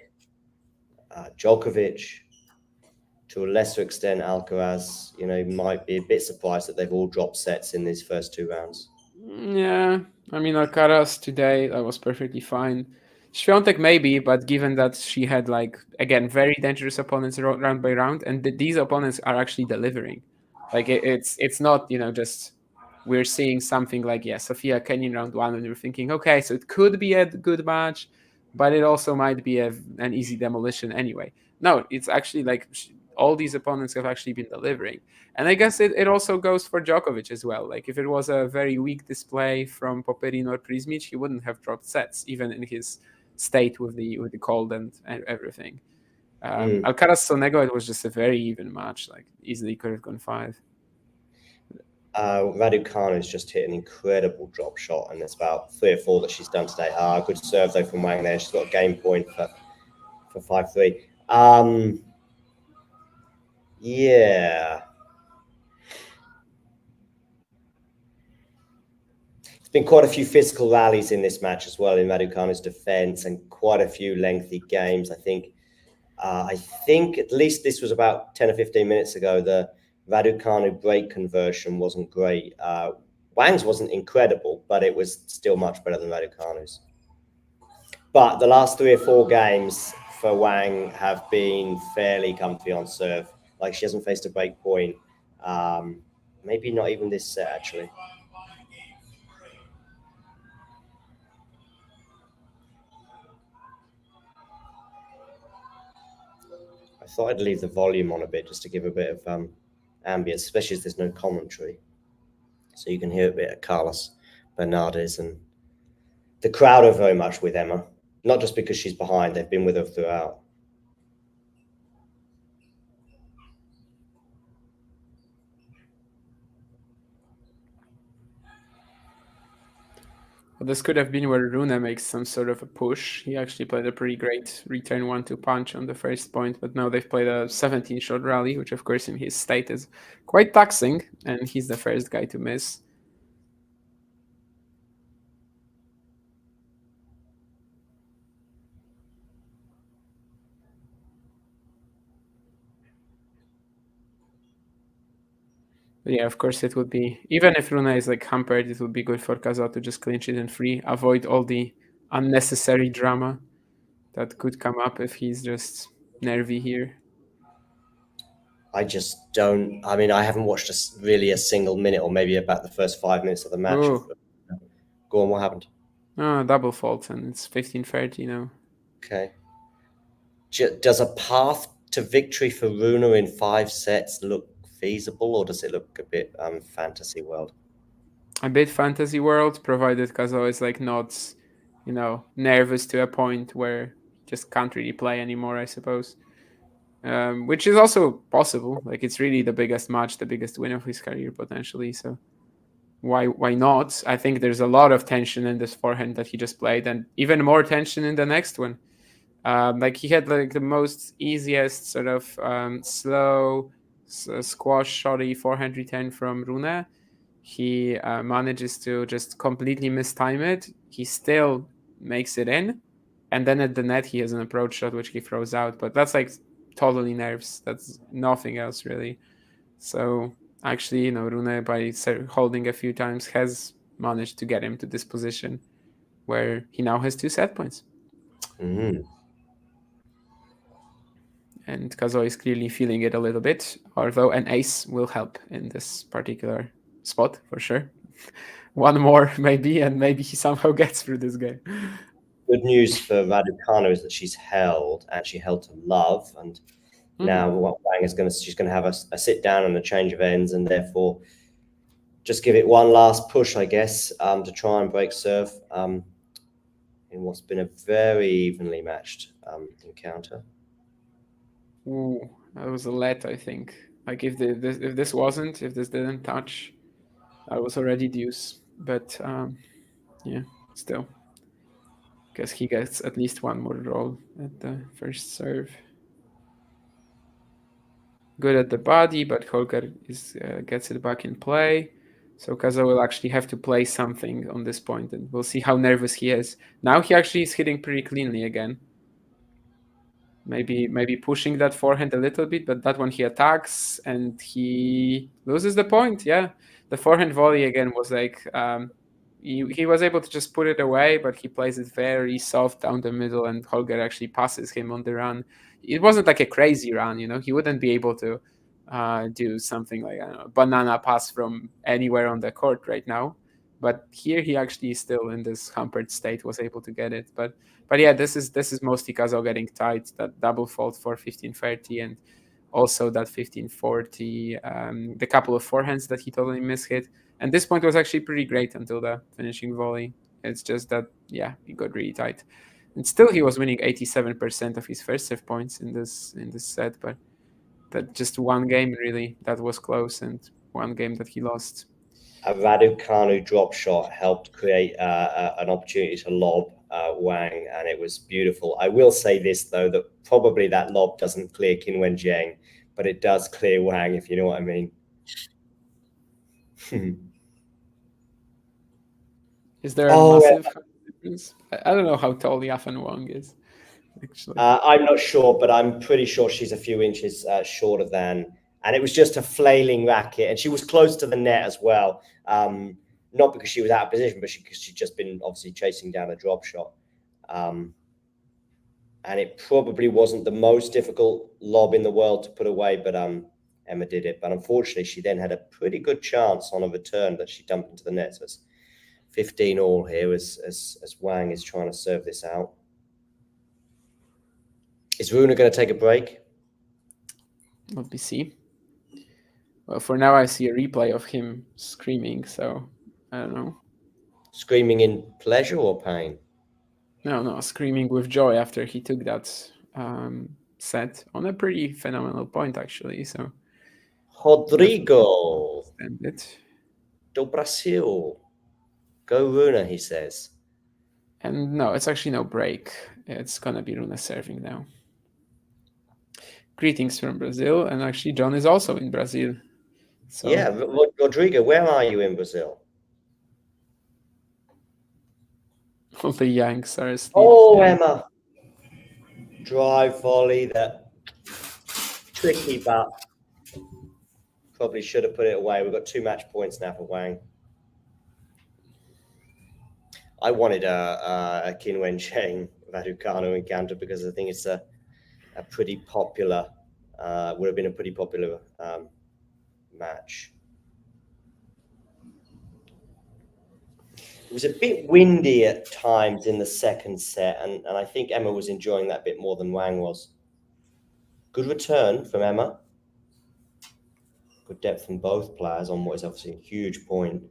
Djokovic, to a lesser extent Alcaraz, you know, might be a bit surprised that they've all dropped sets in these first 2 rounds. Yeah, I mean, Alcaraz today, that was perfectly fine. Swiatek maybe, but given that she had, like, again, very dangerous opponents round by round, and these opponents are actually delivering. Like, it's not, you know, just we're seeing something like, Sofia Kenin round 1, and you're thinking, okay, so it could be a good match, but it also might be an easy demolition anyway. No, it's actually like all these opponents have actually been delivering. And I guess it also goes for Djokovic as well. Like if it was a very weak display from Popyrin or Prismic, he wouldn't have dropped sets, even in his state with the cold and everything. Alcaraz Sonego, it was just a very even match. Like easily could have gone 5. Raducanu's just hit an incredible drop shot, and there's about 3 or 4 that she's done today. Good serve though from Wang there. She's got a game point for 5-3. Yeah. It's been quite a few physical rallies in this match as well in Raducanu's defense, and quite a few lengthy games. I think at least this was about 10 or 15 minutes ago. The Raducanu break conversion wasn't great. Wang's wasn't incredible, but it was still much better than Raducanu's. But the last 3 or 4 games for Wang have been fairly comfy on serve. Like, she hasn't faced a break point. Maybe not even this set, actually. I thought I'd leave the volume on a bit just to give a bit of ambience, especially as there's no commentary. So you can hear a bit of Carlos Bernardes, and the crowd are very much with Emma. Not just because she's behind, they've been with her throughout. Well, this could have been where Rune makes some sort of a push. He actually played a pretty great return 1-2 punch on the first point, but now they've played a 17-shot rally, which of course in his state is quite taxing, and he's the first guy to miss. But yeah, of course it would be, even if Rune is like hampered, it would be good for Cazaux to just clinch it in free, avoid all the unnecessary drama that could come up if he's just nervy here. I just don't. I mean, I haven't watched really a single minute, or maybe about the first 5 minutes of the match. Oh. Go on, what happened? Oh, double fault, and it's 15-30 now. Okay. Does a path to victory for Rune in 5 sets look feasible, or does it look a bit fantasy world? A bit fantasy world, provided Cazaux is like not, nervous to a point where just can't really play anymore, I suppose. Which is also possible. Like, it's really the biggest match, the biggest win of his career potentially. So why not? I think there's a lot of tension in this forehand that he just played, and even more tension in the next one. Like, he had like the most easiest sort of slow squash shoddy forehand return from Rune. He manages to just completely mistime it. He still makes it in, and then at the net he has an approach shot which he throws out, but that's like totally nerves. That's nothing else really. So actually, Rune, by holding a few times, has managed to get him to this position where he now has 2 set points. Mm-hmm. And Cazaux is clearly feeling it a little bit, although an ace will help in this particular spot for sure. One more maybe, and maybe he somehow gets through this game. Good news for Raducanu is that she's held to love, and now what Wang is she's going to have a sit down and a change of ends, and therefore just give it one last push, I guess, to try and break serve in what's been a very evenly matched encounter. Ooh, that was a let, I think. Like, if this didn't touch, I was already deuce. But yeah, still. Guess he gets at least one more roll at the first serve. Good at the body, but Holger gets it back in play. So Cazaux will actually have to play something on this point, and we'll see how nervous he is. Now he actually is hitting pretty cleanly again. Maybe pushing that forehand a little bit, but that one he attacks and he loses the point. Yeah, the forehand volley again was like he was able to just put it away, but he plays it very soft down the middle, and Holger actually passes him on the run. It wasn't like a crazy run, he wouldn't be able to do something like, I don't know, banana pass from anywhere on the court right now. But here he actually is still in this hampered state, was able to get it. But yeah, this is mostly Cazaux getting tight, that double fault for 15-30, and also that 15-40, the couple of forehands that he totally mishit. And this point was actually pretty great until the finishing volley. It's just that, yeah, he got really tight. And still he was winning 87% of his first serve points in this set, but that just one game really that was close, and one game that he lost. A Raducanu drop shot helped create an opportunity to lob Wang, and it was beautiful. I will say this, though, that probably that lob doesn't clear Qin Wenjiang, but it does clear Wang, if you know what I mean. Is there a massive difference? I don't know how tall Yafan Wang is, actually. I'm not sure, but I'm pretty sure she's a few inches shorter than. And it was just a flailing racket, and she was close to the net as well. Not because she was out of position, but because she'd just been obviously chasing down a drop shot. And it probably wasn't the most difficult lob in the world to put away, but Emma did it. But unfortunately, she then had a pretty good chance on a return that she dumped into the net. So it's 15 all here as Wang is trying to serve this out. Is Rune going to take a break? Let me see. Well, for now, I see a replay of him screaming, so I don't know. Screaming in pleasure or pain? No, screaming with joy after he took that set on a pretty phenomenal point, actually. So, Rodrigo it. do Brasil. Go Rune, he says. And no, it's actually no break. It's going to be Rune serving now. Greetings from Brazil. And actually, John is also in Brazil. So, yeah, Rodrigo, where are you in Brazil? all the Yanks are asleep. Oh, Emma. Drive volley, that tricky, but probably should have put it away. We've got 2 match points now for Wang. I wanted a Qin Wencheng Raducanu encounter because I think it's a pretty popular, would have been a pretty popular match. It was a bit windy at times in the second set, and I think Emma was enjoying that bit more than Wang was. Good return from Emma. Good depth from both players on what is obviously a huge point.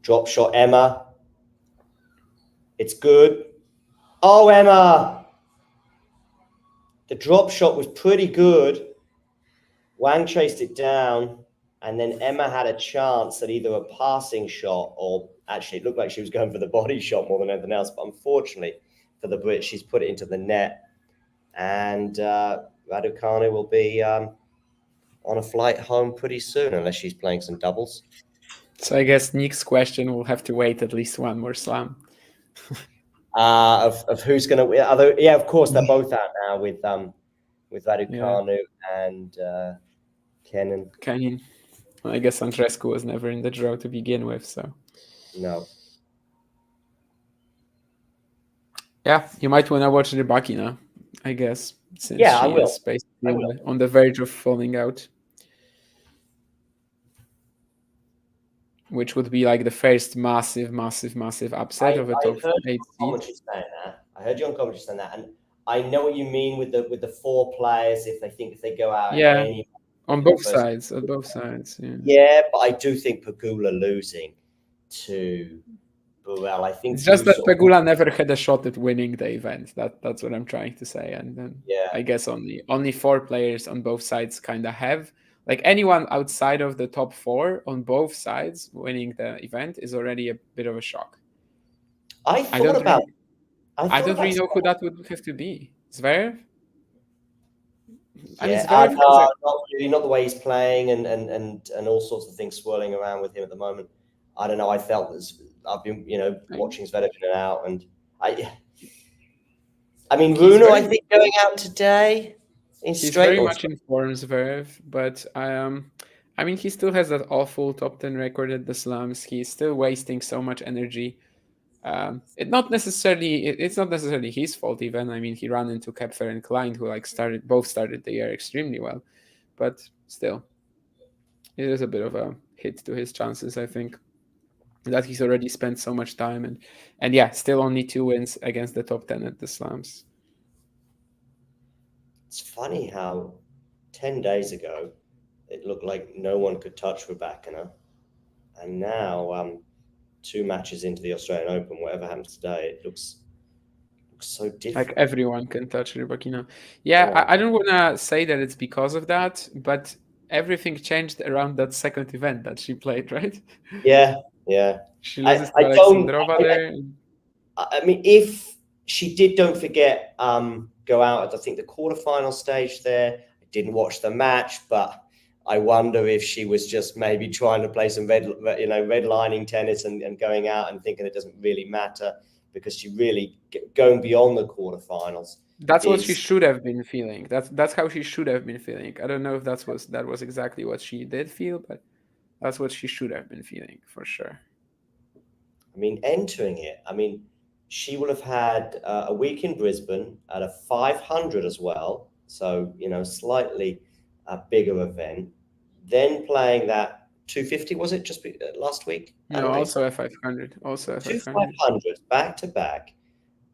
Drop shot, Emma. It's good. Oh, Emma! The drop shot was pretty good. Wang chased it down, and then Emma had a chance at either a passing shot or actually it looked like she was going for the body shot more than anything else. But unfortunately for the Brits, she's put it into the net. And Raducanu will be on a flight home pretty soon, unless she's playing some doubles. So I guess Nick's question will have to wait at least one more slam. Of who's going to win. Yeah, of course, they're both out now with Raducanu and Kenin. Well, I guess Andrescu was never in the draw to begin with, so. No. Yeah, you might want to watch Rybakina, I guess, since I she will. is basically on the verge of falling out. Which would be like the first massive upset of a top 8 seed. I heard you on commentary saying that, and I know what you mean with the 4 players if they go out. Yeah, on both sides. Yeah. Yeah, but I do think Pegula losing to Burrell. I think it's just that Pegula never had a shot at winning the event. That's what I'm trying to say, and then I guess only 4 players on both sides kind of have. Like anyone outside of the top 4 on both sides winning the event is already a bit of a shock. I don't really know who that would have to be. Zverev? Not the way he's playing and all sorts of things swirling around with him at the moment. I don't know. I felt I've been watching Zverev in and out, and I mean Rune. I think going out today. He's very much in form, Zverev, but I mean, he still has that awful top 10 record at the slams. He's still wasting so much energy. It's not necessarily his fault even. I mean, he ran into Kepfer and Klein, who both started the year extremely well, but still, it is a bit of a hit to his chances. I think that he's already spent so much time and yeah, still only 2 wins against the top 10 at the slams. It's funny how 10 days ago it looked like no one could touch Rybakina, and now 2 matches into the Australian Open, whatever happens today, it looks so different. Like everyone can touch Rybakina. Yeah, I don't want to say that it's because of that, but everything changed around that second event that she played, right? Yeah. She loses to Alexandrova there. I mean, if she did, don't forget, go out at, I think, the quarterfinal stage there. I didn't watch the match, but I wonder if she was just maybe trying to play some redlining tennis and going out and thinking it doesn't really matter, because she really going beyond the quarterfinals. That's what she should have been feeling. That's how she should have been feeling. I don't know if that was exactly what she did feel, but that's what she should have been feeling for sure. I mean, entering it, I mean, she will have had a week in Brisbane at a 500 as well. So, slightly a bigger event. Then playing that 250, was it just last week? No, also a 500. Also a 500. 500 back to back.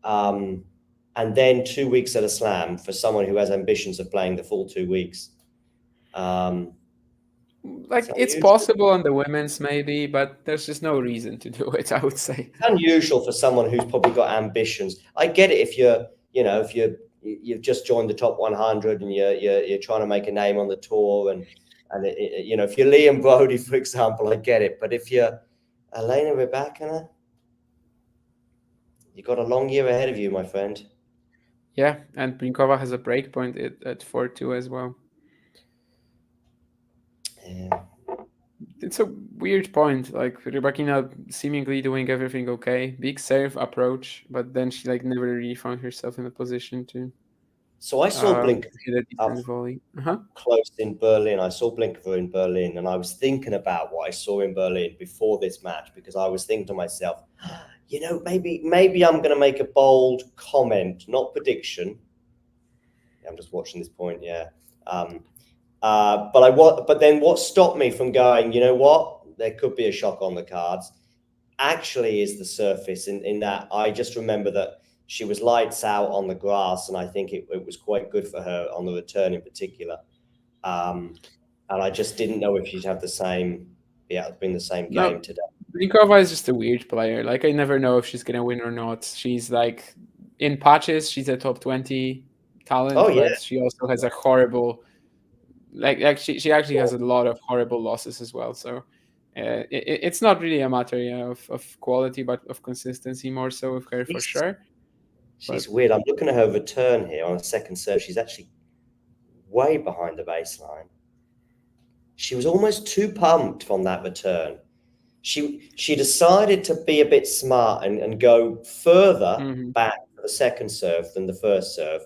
And then 2 weeks at a slam for someone who has ambitions of playing the full 2 weeks. It's possible on the women's maybe, but there's just no reason to do it, I would say. It's unusual for someone who's probably got ambitions. I get it if you've just joined the top 100 and you're trying to make a name on the tour, and if you're Liam Brody, for example, I get it. But if you're Elena Rybakina, you've got a long year ahead of you, my friend. Yeah, and Blinkova has a break point at 4-2 as well. Yeah. It's a weird point. Like Rybakina seemingly doing everything okay, big serve approach, but then she never really found herself in a position to. So I saw Blinkova hit a decent volley. Close in Berlin. I saw Blinkova in Berlin, and I was thinking about what I saw in Berlin before this match, because I was thinking to myself, maybe I'm going to make a bold comment, not prediction. I'm just watching this point, yeah. But then what stopped me from going, you know what, there could be a shock on the cards, actually is the surface, in that I just remember that she was lights out on the grass, and I think it was quite good for her on the return in particular. And I just didn't know if she'd have been the same game today. Blinkova is just a weird player. I never know if she's going to win or not. She's in patches, she's a top 20 talent, but she also has a horrible, she actually has a lot of horrible losses as well. So it's not really a matter of quality, but of consistency more so with her for sure. She's weird. I'm looking at her return here on a second serve. She's actually way behind the baseline. She was almost too pumped from that return. She decided to be a bit smart and go further back for the second serve than the first serve.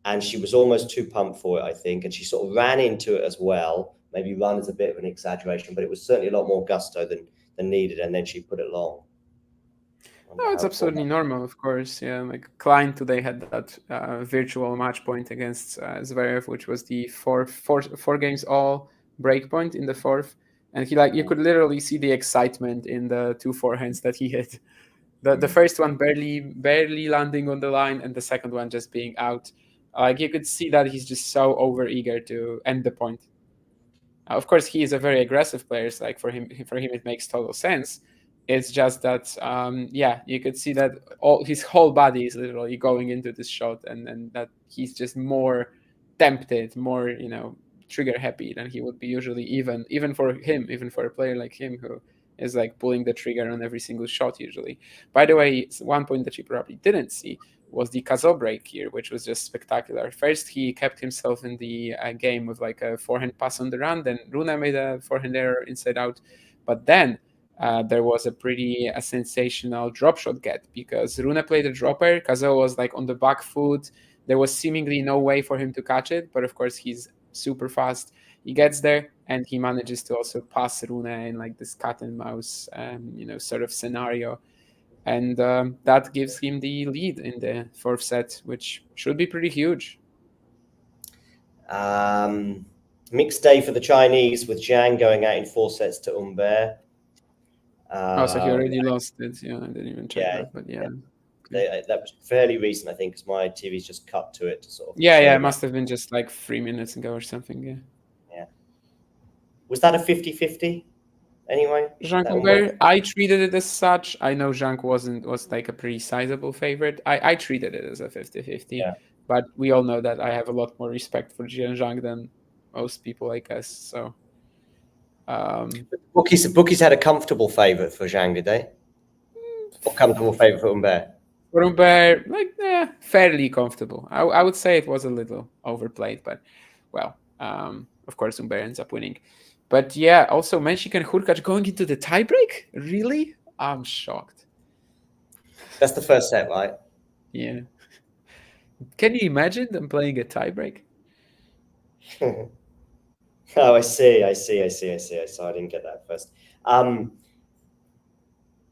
And she was almost too pumped for it, I think. And she sort of ran into it as well. Maybe run is a bit of an exaggeration, but it was certainly a lot more gusto than needed. And then she put it long. No, it's absolutely normal, of course. Yeah, Klein today had that virtual match point against Zverev, which was the four games all break point in the fourth. And you could literally see the excitement in the 2 forehands that he hit. The first one barely landing on the line, and the second one just being out. You could see that he's just so overeager to end the point. Of course, he is a very aggressive player. So for him, it makes total sense. It's just that, you could see that his whole body is literally going into this shot, and that he's just more tempted, more trigger happy than he would be usually, even for a player like him who is pulling the trigger on every single shot usually. By the way, one point that you probably didn't see was the Cazaux break here, which was just spectacular. First, he kept himself in the game with a forehand pass on the run. Then Rune made a forehand error inside out. But then there was a sensational drop shot get, because Rune played a dropper. Cazaux was on the back foot. There was seemingly no way for him to catch it. But of course, he's super fast. He gets there, and he manages to also pass Rune in this cat and mouse, sort of scenario. And that gives him the lead in the fourth set, which should be pretty huge. Mixed day for the Chinese, with Zhang going out in 4 sets to Humbert. So he already lost it. Yeah, I didn't even check that. But that was fairly recent, I think, because my TV's just cut to it to sort of. Yeah, it must have been just 3 minutes ago or something. Yeah. Was that a 50-50? Anyway, Zhang Humbert, I treated it as such. I know Zhang was a pretty sizable favorite. I treated it as a 50-50, but we all know that I have a lot more respect for Zhang than most people, I guess. So, bookies had a comfortable favorite for Zhang, did they? Or comfortable favorite for Humbert? For Humbert, fairly comfortable. I would say it was a little overplayed, but well. Of course, Umber ends up winning. But yeah, also Menchik and Hurkacz going into the tiebreak? Really? I'm shocked. That's the first set, right? Yeah. Can you imagine them playing a tiebreak? Oh, I see. I didn't get that first.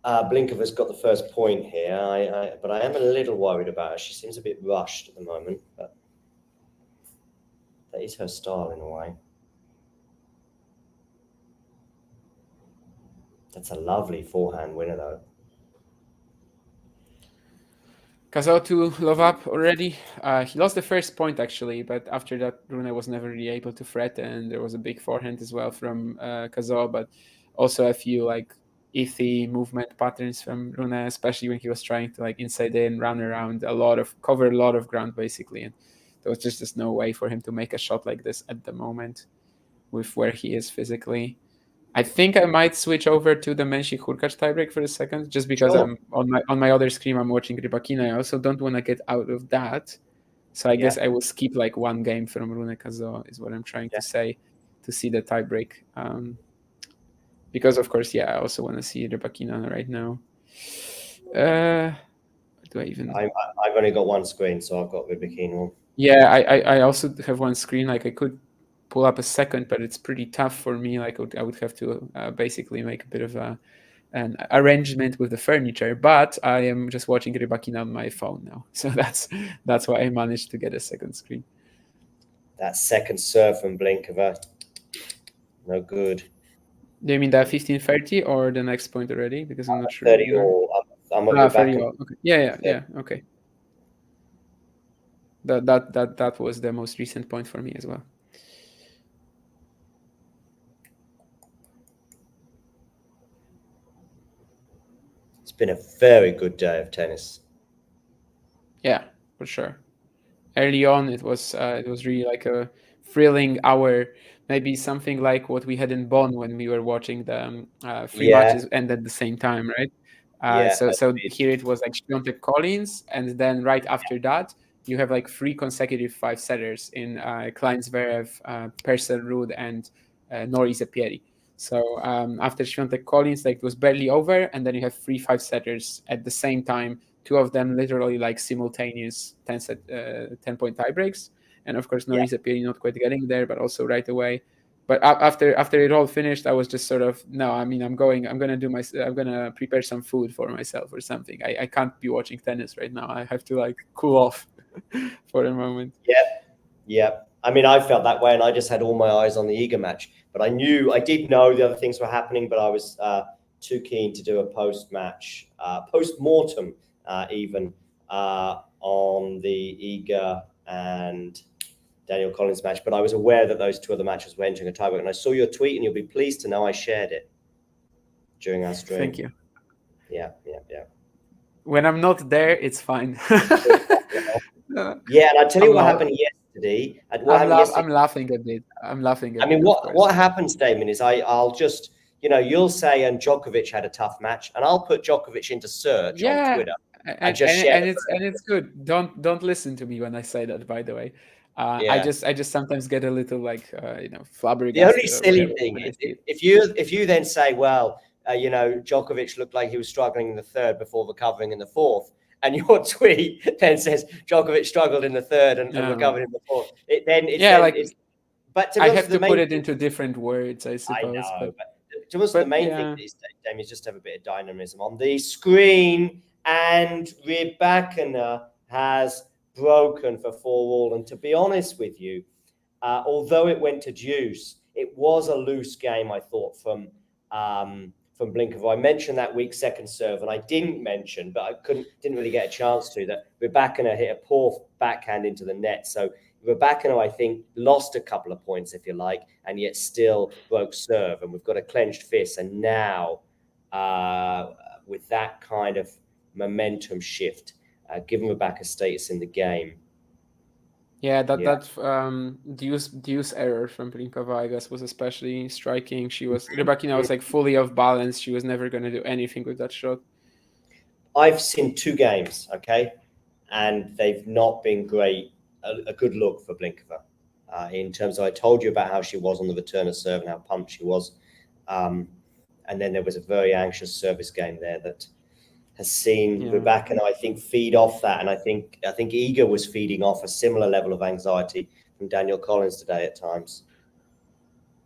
Blinkova's got the first point here. But I am a little worried about her. She seems a bit rushed at the moment, but that is her style in a way. That's a lovely forehand winner, though. Cazaux to love up already. He lost the first point actually, but after that, Rune was never really able to threat, and there was a big forehand as well from Cazaux, but also a few like iffy movement patterns from Rune, especially when he was trying to like inside in, run around cover a lot of ground basically, and there was just no way for him to make a shot like this at the moment with where he is physically. I think I might switch over to the Menchik Hurkacz tiebreak for a second, just because Sure. I'm on my other screen. I'm watching Rybakina. I also don't want to get out of that, so I guess I will skip like one game from Rune Cazaux is what I'm trying to say, to see the tiebreak. Because of course, I also want to see Rybakina right now. Do I even? I've only got one screen, so I've got Rybakina. Yeah, I also have one screen. Like I could pull up a second, but it's pretty tough for me. Like I would have to basically make a bit of an arrangement with the furniture. But I am just watching Rybakina on my phone now, so that's why I managed to get a second screen. That second serve from Blinkova, no good. Do you mean that 15-30 or the next point already? Because I'm not sure. 30 all. I'm on 30 all. Okay. Yeah. Okay. That was the most recent point for me as well. It's been a very good day of tennis. Yeah, for sure. Early on, it was really like a thrilling hour, maybe something like what we had in Bonn when we were watching the three matches end at the same time, right? So here it was like Świątek Collins, and then right after that you have like 3 consecutive 5-setters in Klein Zverev, Purcell Ruud, and Nori Zepieri. So after Świątek Collins, like it was barely over, and then you have 3 5-setters at the same time. 2 of them literally like simultaneous 10-point tiebreaks, and of course Nori Zepieri not quite getting there, but also right away. But after it all finished, I was just sort of I'm gonna prepare some food for myself or something. I can't be watching tennis right now. I have to like cool off for a moment. Yeah. I mean, I felt that way, and I just had all my eyes on the Iga match. But I did know the other things were happening, but I was too keen to do a post-match, post-mortem even on the Iga and Daniel Collins match. But I was aware that those 2 other matches were entering a tiebreak, and I saw your tweet, and you'll be pleased to know I shared it during our stream. Thank you. Yeah. When I'm not there, it's fine. Yeah, and I tell you what happened yesterday. I'm laughing a bit. I mean, what happens, Damien, is I'll just, you'll say, and Djokovic had a tough match, and I'll put Djokovic into search on Twitter. And it's good. Don't listen to me when I say that, by the way. I just sometimes get a little like flabbergasted. The only silly thing is if you then say, well, Djokovic looked like he was struggling in the third before recovering in the fourth, and your tweet then says Djokovic struggled in the third and recovered in the fourth. But I have to put it into different words, I suppose. I know, but to us, the main thing these days, Damien, is just to have a bit of dynamism on the screen. And Rybakina has broken for 4-all. And to be honest with you, although it went to deuce, it was a loose game, I thought, from Blinkova. I mentioned that weak second serve, and I didn't mention, but I didn't really get a chance to, that Rybakina hit a poor backhand into the net. So Rybakina, I think, lost a couple of points, if you like, and yet still broke serve. And we've got a clenched fist. And now, with that kind of momentum shift, giving Rybakina status in the game. That deuce error from Blinkova, I guess, was especially striking. Rybakina was like fully off balance. She was never going to do anything with that shot. I've seen 2 games, okay, and they've not been great. A good look for Blinkova. in terms of, I told you about how she was on the return of serve and how pumped she was. And then there was a very anxious service game there that has seen Rybakina, I think, feed off that. And I think Iga was feeding off a similar level of anxiety from Daniel Collins today at times.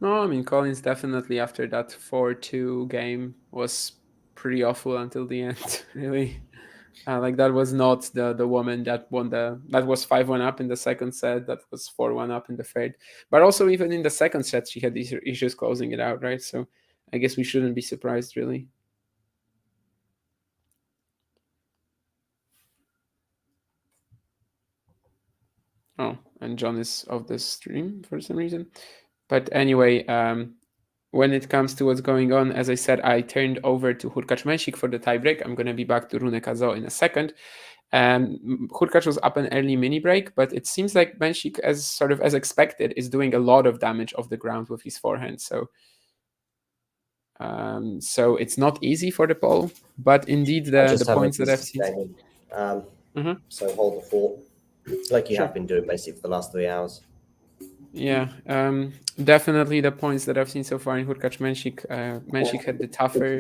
No, I mean, Collins definitely after that 4-2 game was pretty awful until the end, really. Like that was not the woman that won that was 5-1 up in the second set, that was 4-1 up in the third. But also even in the second set, she had these issues closing it out, right? So I guess we shouldn't be surprised, really. Oh, and John is off the stream for some reason. But anyway, when it comes to what's going on, as I said, I turned over to Hurkacz Mensik for the tiebreak. I'm going to be back to Rune Cazaux in a second. Hurkacz was up an early mini break, but it seems like Mensik, as expected, is doing a lot of damage off the ground with his forehand. So it's not easy for the Pole, but indeed the points that I've seen. So hold the fort, like you have been doing basically for the last 3 hours. Yeah, definitely the points that I've seen so far in Hurkacz Mensik. Mensik had the tougher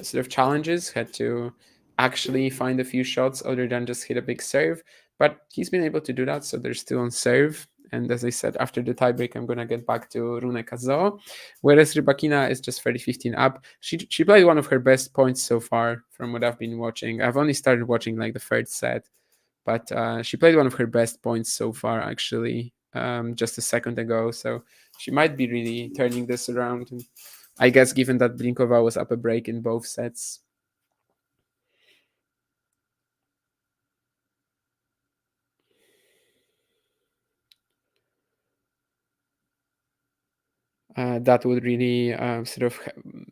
sort of challenges, had to actually find a few shots other than just hit a big serve, but he's been able to do that, so they're still on serve. And as I said, after the tiebreak, I'm going to get back to Rune Cazaux, whereas Rybakina is just 30-15 up. She played one of her best points so far from what I've been watching. I've only started watching like the third set, but she played one of her best points so far, actually, just a second ago. So she might be really turning this around. And I guess given that Blinkova was up a break in both sets. That would really sort of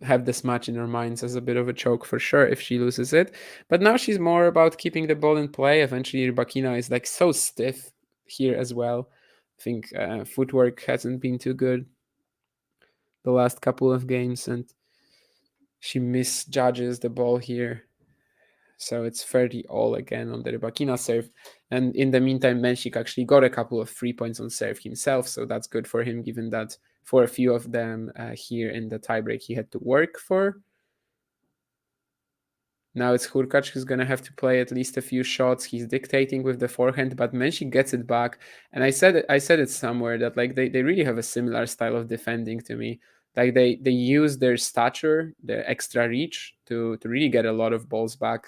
have this match in her minds as a bit of a choke for sure if she loses it. But now she's more about keeping the ball in play. Eventually, Rybakina is like so stiff here as well. I think footwork hasn't been too good the last couple of games, and she misjudges the ball here. So it's 30-all again on the Rybakina serve. And in the meantime, Mensik actually got a couple of 3 points on serve himself. So that's good for him, given that for a few of them here in the tiebreak, he had to work for. Now it's Hurkacz who's going to have to play at least a few shots. He's dictating with the forehand, but Mensik gets it back. And I said it somewhere that like they really have a similar style of defending to me. Like they use their stature, their extra reach to really get a lot of balls back.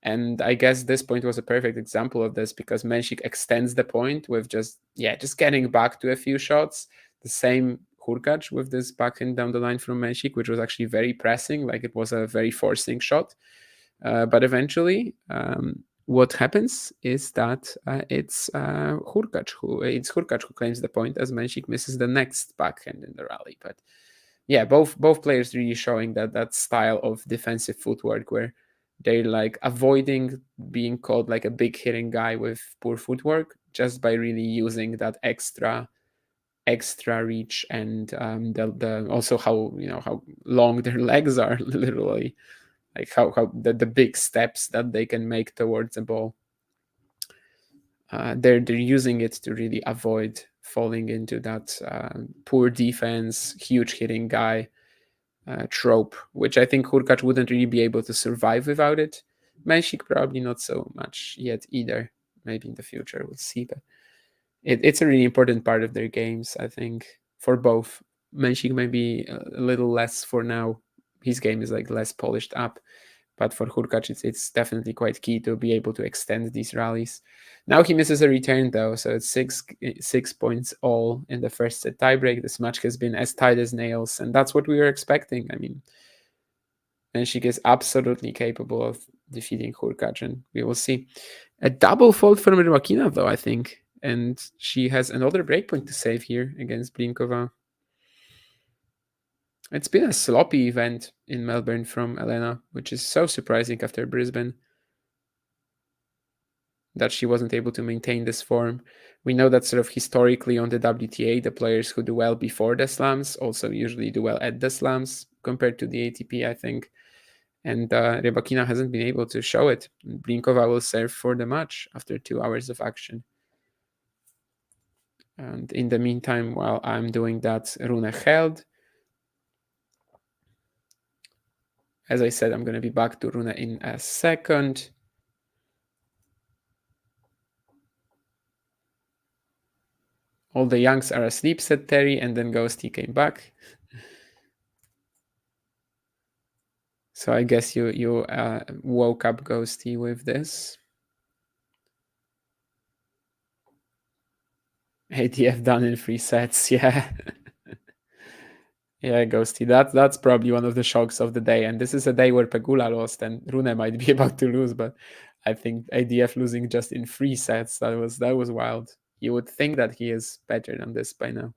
And I guess this point was a perfect example of this because Mensik extends the point with just getting back to a few shots. The same Hurkacz with this backhand down the line from Mensik, which was actually very pressing, like it was a very forcing shot. But eventually, what happens is that it's Hurkacz who claims the point as Mensik misses the next backhand in the rally. But yeah, both players really showing that style of defensive footwork where they're like avoiding being called like a big hitting guy with poor footwork just by really using that extra reach and the also how long their legs are, literally, like how the big steps that they can make towards the ball. They're using it to really avoid falling into that poor defense, huge hitting guy trope, which I think Hurkacz wouldn't really be able to survive without it. Mensik probably not so much yet either. Maybe in the future, we'll see. But it's a really important part of their games, I think, for both. Mensik maybe a little less for now. His game is like less polished up. But for Hurkacz, it's definitely quite key to be able to extend these rallies. Now he misses a return, though, so it's 6 points all in the first set tiebreak. This match has been as tight as nails, and that's what we were expecting. I mean, Mensik is absolutely capable of defeating Hurkacz, and we will see. A double fault from Rybakina, though, I think, and she has another breakpoint to save here against Blinkova. It's been a sloppy event in Melbourne from Elena, which is so surprising after Brisbane that she wasn't able to maintain this form. We know that sort of historically on the WTA, the players who do well before the slams also usually do well at the slams compared to the ATP, I think. And Rybakina hasn't been able to show it. Blinkova will serve for the match after 2 hours of action. And in the meantime, while I'm doing that, Rune held. As I said, I'm going to be back to Rune in a second. All the youngs are asleep, said Terry, and then Ghosty came back. So I guess you woke up Ghosty with this. ATF done in 3 sets, yeah. Yeah, Ghosty, that's probably one of the shocks of the day. And this is a day where Pegula lost and Rune might be about to lose, but I think ADF losing just in 3 sets, that was wild. You would think that he is better than this by now.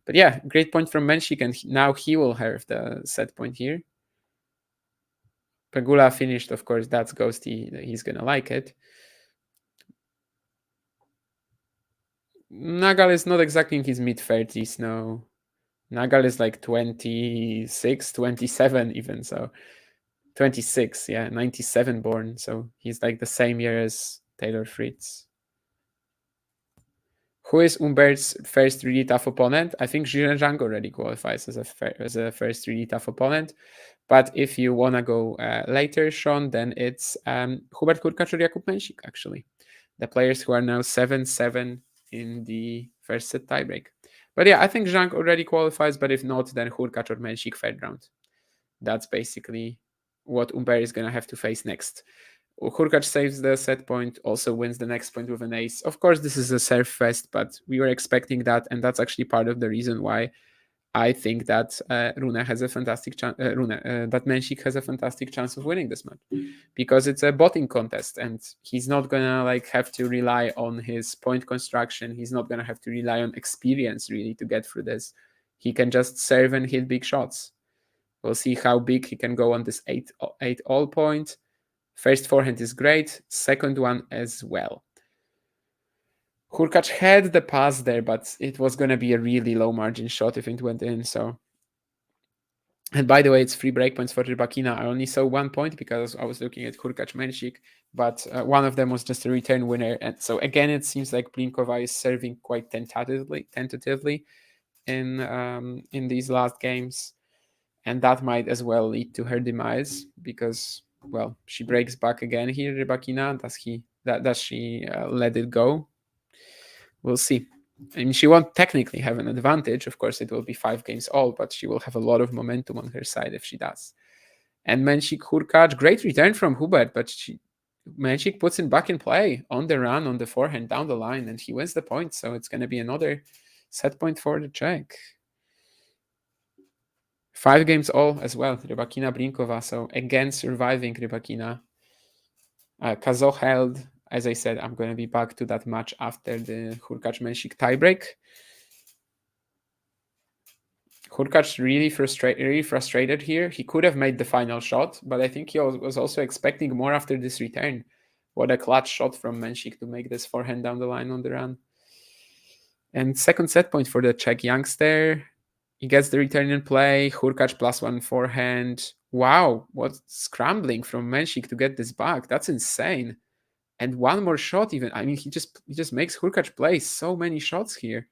But yeah, great point from Menchik, and now he will have the set point here. Pegula finished, of course, that's Ghosty, he's gonna like it. Nagal is not exactly in his mid-30s, no. Nagal is like 26, 27 even, so 26, yeah, 97 born, so he's like the same year as Taylor Fritz. Who is Umbert's first really tough opponent? I think Zhang already qualifies as a first really tough opponent, but if you want to go later, Sean, then it's Hubert Hurkacz or Jakub Mensik, actually. The players who are now 7-7 in the first set tiebreak. But yeah, I think Zhang already qualifies, but if not, then Hurkacz or Mensik third round. That's basically what Umber is going to have to face next. Hurkacz saves the set point, also wins the next point with an ace. Of course, this is a serve fest, but we were expecting that, and that's actually part of the reason why I think that Rune has a fantastic chance. That Mensik has a fantastic chance of winning this match, because it's a botting contest, and he's not gonna like have to rely on his point construction. He's not gonna have to rely on experience really to get through this. He can just serve and hit big shots. We'll see how big he can go on this 8-all point. First forehand is great. Second one as well. Hurkacz had the pass there, but it was going to be a really low margin shot if it went in. So, and by the way, it's 3 breakpoints for Rybakina. I only saw 1 point because I was looking at Hurkacz Mensik, but one of them was just a return winner. And so again, it seems like Blinkova is serving quite tentatively in these last games, and that might as well lead to her demise because, well, she breaks back again here. Rybakina, does she let it go? We'll see. I mean, she won't technically have an advantage. Of course, it will be 5 games all, but she will have a lot of momentum on her side if she does. And Mensik Hurkacz, great return from Hubert, but Mensik puts him back in play on the run, on the forehand, down the line, and he wins the point. So it's going to be another set point for the Czech. 5 games all as well. Rybakina Blinkova. So again, surviving Rybakina. Cazaux held. As I said, I'm going to be back to that match after the Hurkacz Mensik tiebreak. Hurkacz really frustrated here. He could have made the final shot, but I think he was also expecting more after this return. What a clutch shot from Mensik to make this forehand down the line on the run. And second set point for the Czech youngster. He gets the return in play. Hurkacz +1 forehand. Wow, what scrambling from Mensik to get this back. That's insane. And one more shot even. I mean, he just makes Hurkacz play so many shots here.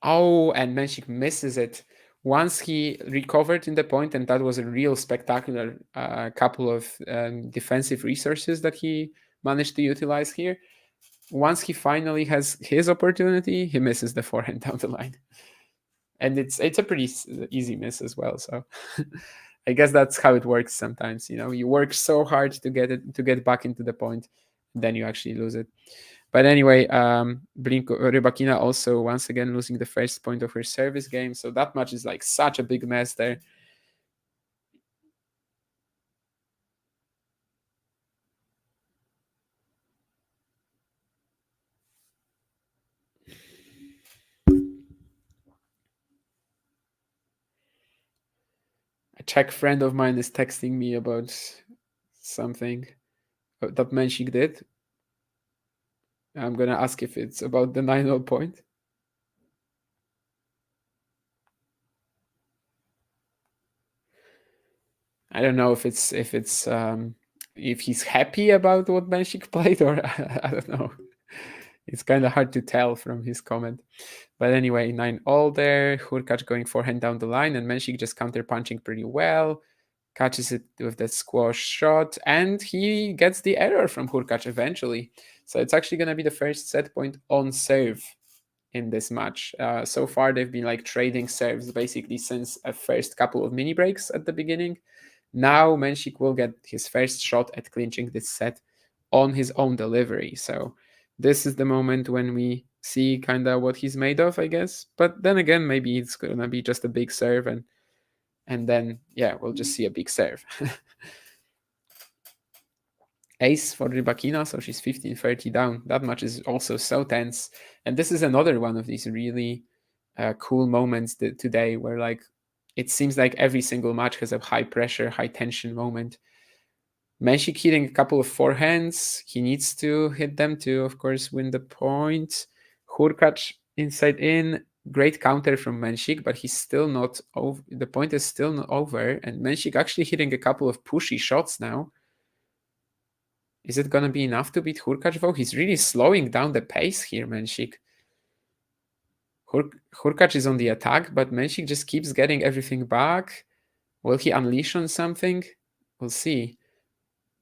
Oh, and Mensik misses it. Once he recovered in the point, and that was a real spectacular couple of defensive resources that he managed to utilize here. Once he finally has his opportunity, he misses the forehand down the line. And it's a pretty easy miss as well. So I guess that's how it works sometimes. You know, you work so hard to get back into the point, then you actually lose it. But anyway, Rybakina also once again losing the first point of her service game. So that match is like such a big mess there. A Czech friend of mine is texting me about something that Mensik did. I'm gonna ask if it's about the 9-0 point. I don't know if it's if he's happy about what Menchik played, or I don't know. It's kind of hard to tell from his comment. But anyway, 9-all there. Hurkacz going forehand down the line, and Menchik just counter-punching pretty well. Catches it with that squash shot, and he gets the error from Hurkacz eventually. So it's actually going to be the first set point on serve in this match. So far, they've been like trading serves basically since a first couple of mini breaks at the beginning. Now Menchik will get his first shot at clinching this set on his own delivery. So this is the moment when we see kind of what he's made of, I guess. But then again, maybe it's going to be just a big serve, and then, yeah, we'll just see a big serve. Ace for Rybakina, so she's 15-30 down. That match is also so tense. And this is another one of these really cool moments today where, like, it seems like every single match has a high pressure, high tension moment. Menchik hitting a couple of forehands. He needs to hit them to, of course, win the point. Hurkacz inside in. Great counter from Menchik, but he's still not over. The point is still not over. And Menchik actually hitting a couple of pushy shots now. Is it going to be enough to beat Hurkacz, though? He's really slowing down the pace here, Menchik. Hurkacz is on the attack, but Menchik just keeps getting everything back. Will he unleash on something? We'll see.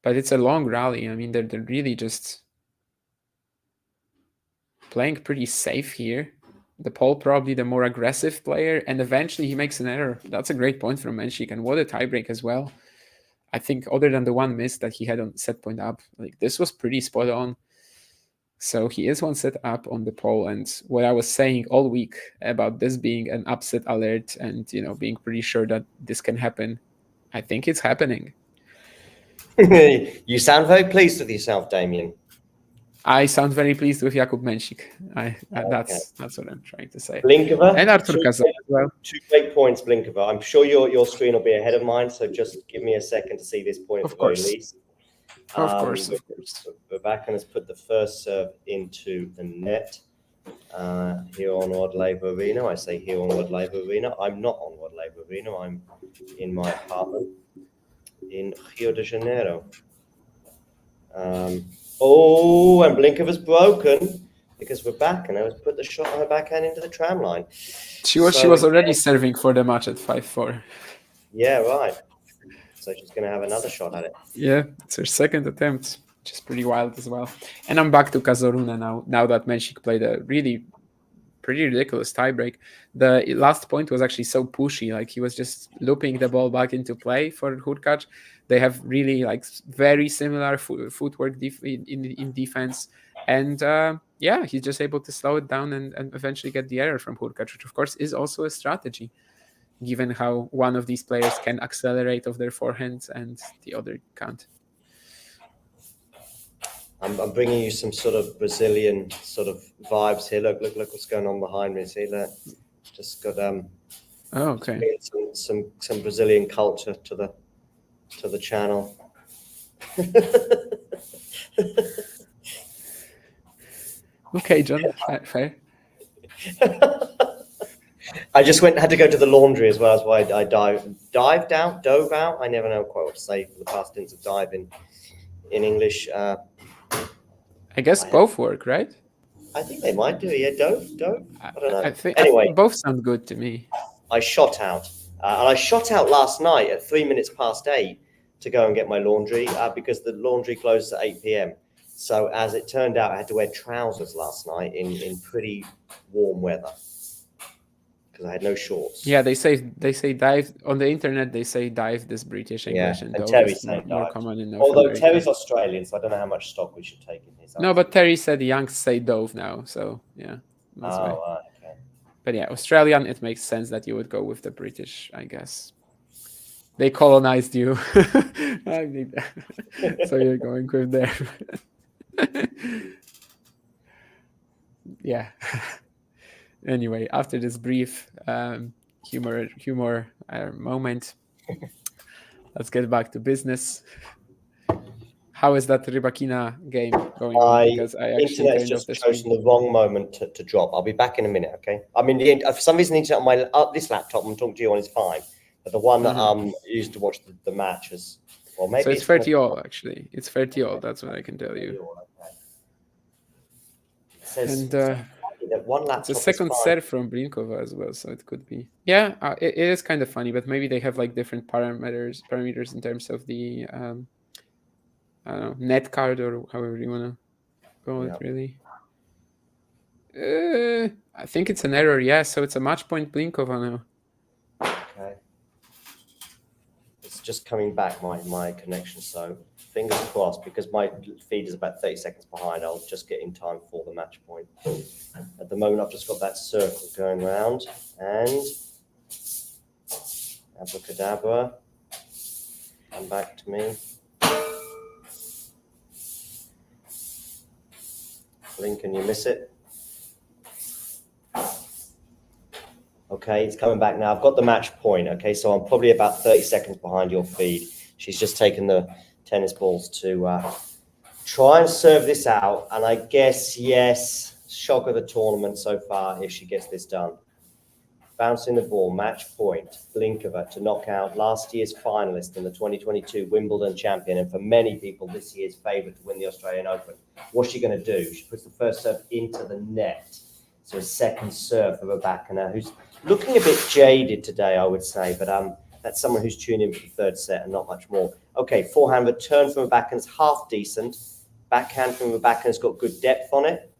But it's a long rally. I mean, they're really just playing pretty safe here. The Pole probably the more aggressive player, and eventually he makes an error. That's a great point from Menchik, and what a tiebreak as well. I think other than the one miss that he had on set point up, like this was pretty spot on. So he is one set up on the Pole, and what I was saying all week about this being an upset alert and, you know, being pretty sure that this can happen, I think it's happening. You sound very pleased with yourself, Damien. I sound very pleased with Jakub Menchik. That's what I'm trying to say. Blinkova and Artur Cazaux as well. 2 great points, Blinkova. I'm sure your screen will be ahead of mine, so just give me a second to see this point at the very least. Of course. Rybakina has put the first serve into the net here on World Labour Arena. I say here on World Labour Arena. I'm not on World Labour Arena. I'm in my apartment in Rio de Janeiro. And Blinkova's broken because Rybakina has put the shot on her backhand into the tram line. She was already serving for the match at 5-4. Yeah, right. So she's going to have another shot at it. Yeah, it's her second attempt, which is pretty wild as well. And I'm back to Cazaux Rune now that Menchik played a really pretty ridiculous tiebreak. The last point was actually so pushy, like he was just looping the ball back into play for Hurkacz. They have really like very similar footwork in defense, and yeah, he's just able to slow it down and eventually get the error from Hurkacz, which of course is also a strategy, given how one of these players can accelerate off their forehands and the other can't. I'm bringing you some sort of Brazilian sort of vibes here. Look what's going on behind me. See that? Just got some Brazilian culture to the channel. Okay, John, fair. I just had to go to the laundry as well. That's why I dove out. I never know quite what to say for the past tense of dive in English. I guess both work, right? I think they might do. Yeah, dove. I don't know. I think anyway, both sound good to me. I shot out, and I shot out last night at 3 minutes past 8 to go and get my laundry because the laundry closes at 8 p.m. So as it turned out, I had to wear trousers last night in pretty warm weather because I had no shorts. Yeah, they say dive on the internet. They say dive this British English, and dove Terry is said more dive. common in Although America. Terry's Australian, so I don't know how much stock we should take in his. No, but Terry said the Yanks say dove now, so yeah. That's why. Okay. But yeah, Australian, it makes sense that you would go with the British, I guess. They colonized you. So you're going with there. Yeah. Anyway, after this brief humor moment, let's get back to business. How is that Rybakina game going? Because I actually internet's just chosen the wrong moment to drop. I'll be back in a minute, okay? I mean, for some reason, the internet on my this laptop I'm talking to you on is fine, but the one that used to watch the match has Well, maybe So it's 30 all, actually. It's 30 all, that's what I can tell you. Okay. It says And that one laptop it's a is second fine. set from Blinkova as well, so it could be. Yeah, it is kind of funny, but maybe they have like different parameters in terms of the I don't know, net card or however you want to call it, really. I think it's an error, yeah, so it's a match point Blinkova now. Okay. It's just coming back, my connection, so fingers crossed, because my feed is about 30 seconds behind. I'll just get in time for the match point. At the moment, I've just got that circle going around, and abracadabra, come back to me. Blink and you miss it. Okay, it's coming back now. I've got the match point. Okay, so I'm probably about 30 seconds behind your feed. She's just taken the tennis balls to try and serve this out. And I guess, yes, shock of the tournament so far if she gets this done. Bouncing the ball, match point, Blinkova to knock out last year's finalist and the 2022 Wimbledon champion. And for many people, this year's favourite to win the Australian Open. What's she going to do? She puts the first serve into the net. So a second serve for Rybakina, who's looking a bit jaded today, I would say, but that's someone who's tuned in for the third set and not much more. Okay, forehand return from Rybakina's half decent. Backhand from Rybakina's got good depth on it.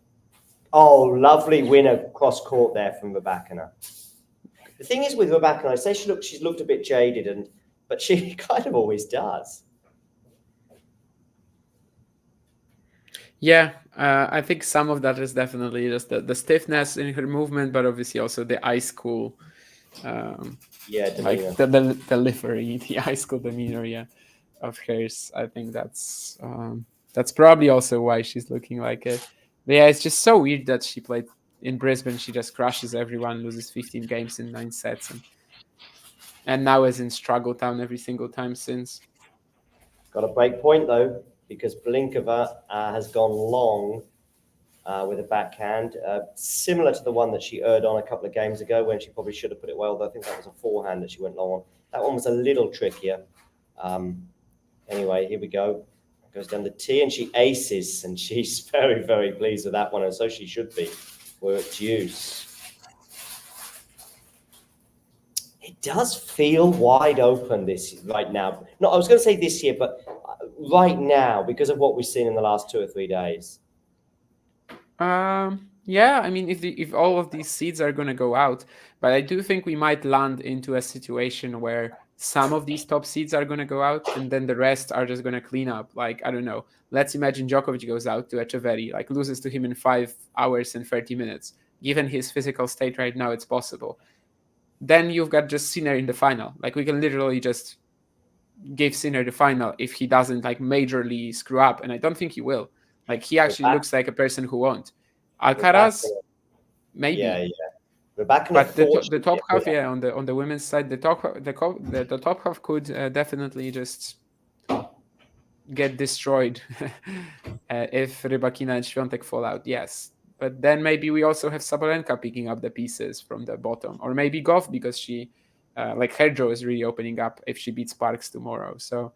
Oh, lovely winner cross court there from Rybakina. The thing is with Rybakina, I say she's looked a bit jaded, but she kind of always does. Yeah, I think some of that is definitely just the stiffness in her movement, but obviously also the ice cool, like the delivery, the ice cool demeanor, of hers. I think that's probably also why she's looking like it. But yeah, it's just so weird that she played in Brisbane. She just crushes everyone, loses 15 games in 9 sets, and now is in struggle town every single time since. Got a break point though, because Blinkova has gone long with a backhand, similar to the one that she erred on a couple of games ago when she probably should have put it well, though I think that was a forehand that she went long on. That one was a little trickier. Anyway, here we go. Goes down the tee and she aces, and she's very, very pleased with that one, and so she should be. We're at deuce. It does feel wide open this right now. No, I was going to say this year, but right now, because of what we've seen in the last 2 or 3 days. Yeah, I mean, if all of these seeds are going to go out, but I do think we might land into a situation where some of these top seeds are going to go out, and then the rest are just going to clean up. Like, I don't know. Let's imagine Djokovic goes out to Echeverry, like loses to him in 5 hours and 30 minutes. Given his physical state right now, it's possible. Then you've got just Sinner in the final. Like, we can literally just give Sinner the final if he doesn't like majorly screw up, and I don't think he will. Like, he actually looks like a person who won't. Alcaraz, maybe. Yeah. Rybakina, but the top half, on the women's side, the top half could definitely just get destroyed if Rybakina and Świątek fall out. Yes, but then maybe we also have Sabalenka picking up the pieces from the bottom, or maybe Goff, because she, like her draw is really opening up if she beats Sparks tomorrow. So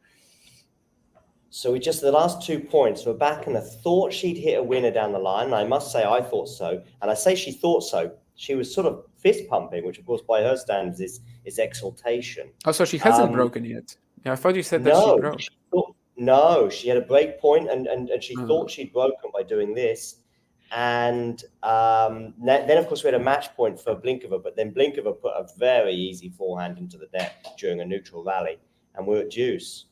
we just, the last 2 points, Rybakina thought she'd hit a winner down the line. And I must say, I thought so. And I say she thought so. She was sort of fist pumping, which of course by her standards is exaltation. Oh, so she hasn't broken yet. Yeah, I thought you said that she broke. No, she had a break point and she thought she'd broken by doing this. And then, of course, we had a match point for Blinkova, but then Blinkova put a very easy forehand into the net during a neutral rally, and we're at deuce.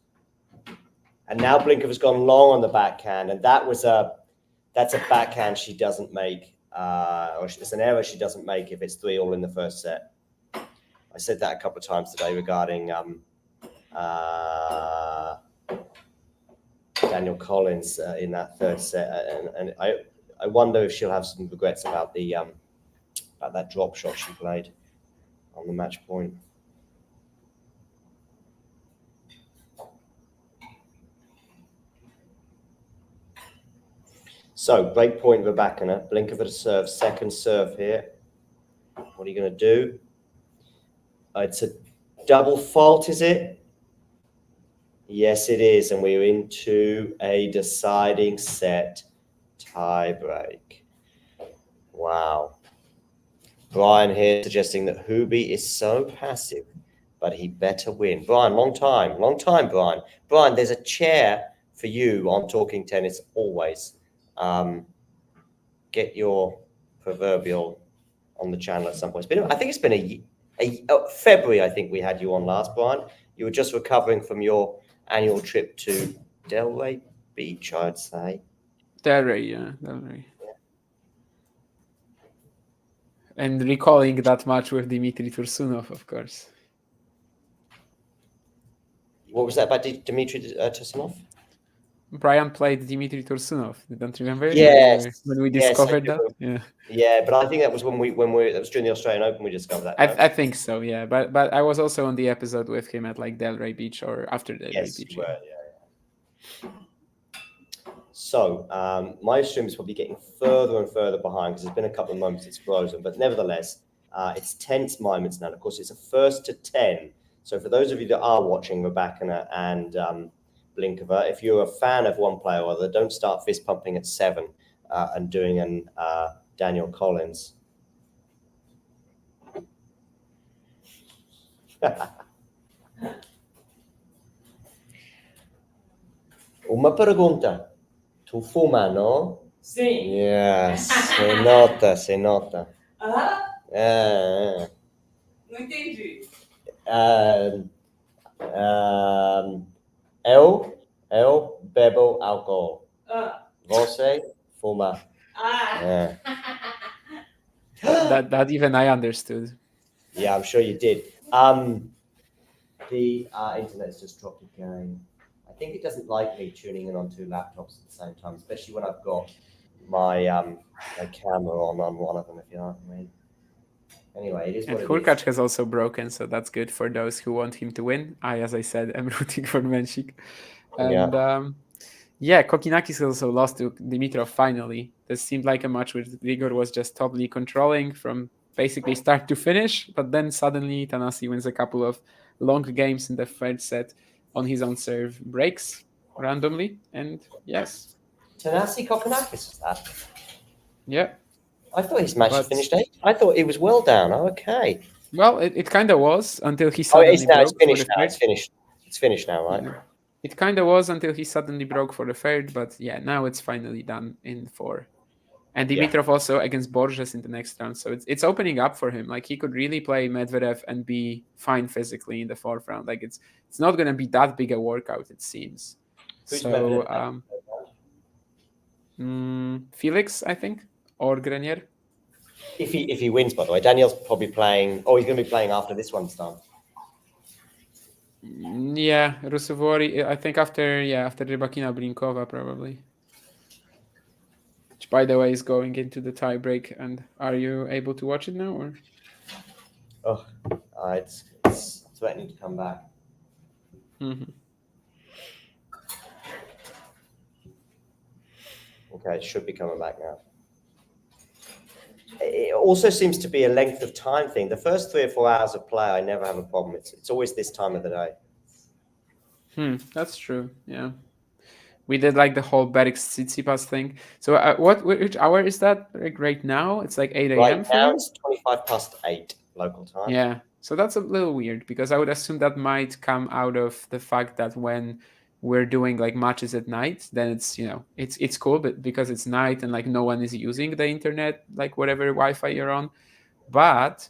And now Blinkova's gone long on the backhand, and that's a backhand she doesn't make, or it's an error she doesn't make if it's 3-all in the first set. I said that a couple of times today regarding Daniel Collins in that third set, and I wonder if she'll have some regrets about that drop shot she played on the match point. So, break point Rybakina, Blinkova to serve, second serve here. What are you going to do? It's a double fault, is it? Yes, it is. And we're into a deciding set tiebreak. Wow. Brian here suggesting that Hubie is so passive, but he better win. Brian, long time, Brian. Brian, there's a chair for you on Talking Tennis always. Get your proverbial on the channel at some point. I think it's been February, I think we had you on last, Brian. You were just recovering from your annual trip to Delray Beach, I'd say. Delray, yeah, Delray. And recalling that match with Dmitry Tursunov, of course. What was that about Dmitry Tursunov? Brian played Dmitry Tursunov. You don't remember? Yes. When we discovered that? Yeah. Yeah, but I think that was that was during the Australian Open we discovered that. I think so, yeah. But I was also on the episode with him at like Delray Beach or after Delray Beach. You were, yeah. So my stream is probably getting further and further behind because there's been a couple of moments it's frozen, but nevertheless, it's tense moments now. Of course, it's a 1st to 10. So for those of you that are watching Rybakina and Blinkova, if you're a fan of one player or other, don't start fist pumping at 7 and doing an Daniel Collins. Uma pergunta. Tu fuma, no? Sim. Yes, se nota. Não entendi. Eu bebo álcool. Você fuma. That even I understood. Yeah, I'm sure you did. The internet's just dropped again. I think it doesn't like me tuning in on 2 laptops at the same time, especially when I've got my my camera on one of them, if you know what I mean. Anyway, it is what and it Hurkacz is. has also broken, so that's good for those who want him to win. As I said, am rooting for Menchik. And Kokinakis also lost to Dimitrov finally. This seemed like a match where Grigor was just totally controlling from basically start to finish, but then suddenly Thanasi wins a couple of long games in the 3rd set on his own serve, breaks randomly, and yes. Thanasi Kokonakis is that? Yeah. I thought his match had finished 8. I thought it was well down. Oh, okay. Well, it kind of was until he suddenly broke. It's finished now, right? Yeah. It kind of was until he suddenly broke for the 3rd, but yeah, now it's finally done in 4. And Dimitrov also against Borges in the next round, so it's opening up for him. Like he could really play Medvedev and be fine physically in the 4th round. Like it's not going to be that big a workout, it seems. Who's so Felix, I think, or Grenier. If he wins, by the way, Daniel's probably playing. Oh, he's going to be playing after this one's done. Yeah, Rusevori. I think after Rybakina, Blinkova probably. Which, by the way, is going into the tiebreak. And are you able to watch it now, or? Oh, it's threatening to come back. Mm-hmm. Okay, it should be coming back now. It also seems to be a length of time thing. The first 3 or 4 hours of play, I never have a problem. It's always this time of the day. That's true. Yeah, we did like the whole Berix Tsitsipas thing. So which hour is that? Like right now, it's like 8 a.m. Right now, it's 8:25 local time. Yeah, so that's a little weird because I would assume that might come out of the fact that when we're doing like matches at night, then it's it's cool, but because it's night and like no one is using the internet, like whatever Wi-Fi you're on. But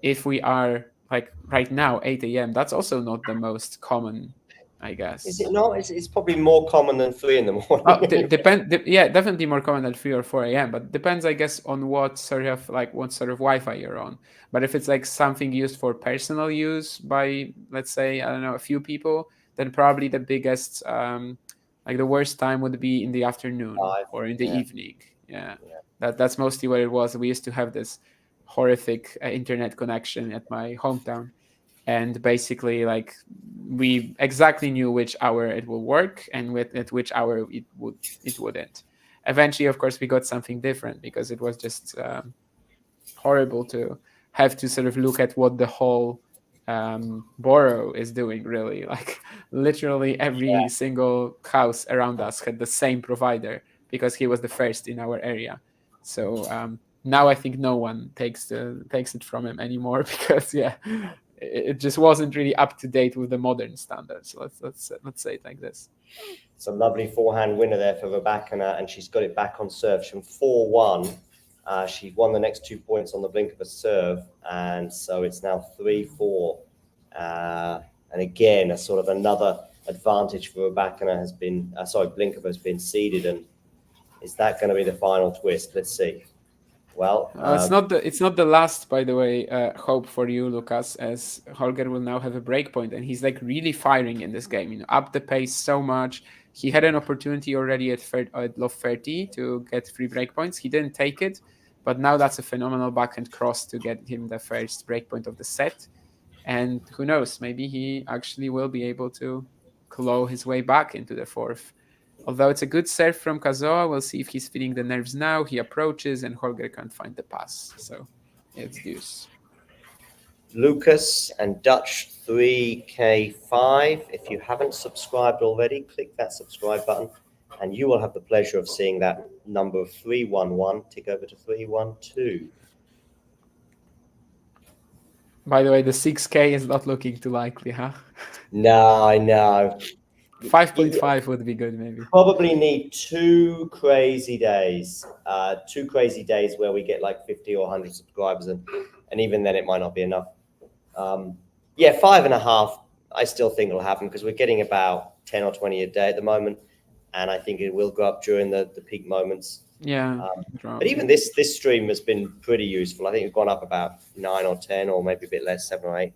if we are like right now 8 a.m., that's also not the most common, I guess. Is it not? It's probably more common than 3 in the morning. Yeah, definitely more common than 3 or 4 a.m. But depends, I guess, on what sort of Wi-Fi you're on. But if it's like something used for personal use by, let's say, I don't know, a few people, then probably the biggest, like the worst time would be in the afternoon or in the evening. Yeah. That's mostly what it was. We used to have this horrific internet connection at my hometown. And basically, like, we exactly knew which hour it will work and at which hour it wouldn't. Eventually, of course, we got something different because it was just horrible to have to sort of look at what the whole Boro is doing, really. Like literally every single house around us had the same provider because he was the first in our area. So now I think no one takes it from him anymore because it just wasn't really up to date with the modern standards. Let's say it like this. It's a lovely forehand winner there for Rybakina, and she's got it back on serve. From 4-1, she won the next 2 points on the Blinkova serve, and so it's now 3-4. And again, a sort of another advantage for Rybakina has been, Blinkova has been seeded, and is that going to be the final twist? Let's see. Well, it's not the last, by the way, hope for you, Lucas, as Holger will now have a break point, and he's like really firing in this game. You know, up the pace so much. He had an opportunity already at love 30 to get 3 break points. He didn't take it, but now that's a phenomenal backhand cross to get him the first break point of the set. And who knows, maybe he actually will be able to claw his way back into the fourth. Although it's a good serve from Cazaux, we'll see if he's feeling the nerves now. He approaches and Holger can't find the pass. So it's deuce. Lucas and Dutch 3K5. If you haven't subscribed already, click that subscribe button and you will have the pleasure of seeing that number of 311 tick over to 312. By the way, the 6K is not looking too likely, huh? No, I know. 5.5 would be good, maybe. Probably need 2 crazy days. 2 crazy days where we get like 50 or 100 subscribers, and even then it might not be enough. 5.5. I still think it'll happen because we're getting about 10 or 20 a day at the moment, and I think it will go up during the peak moments. Yeah. But even this stream has been pretty useful. I think it's gone up about 9 or 10, or maybe a bit less, 7 or 8.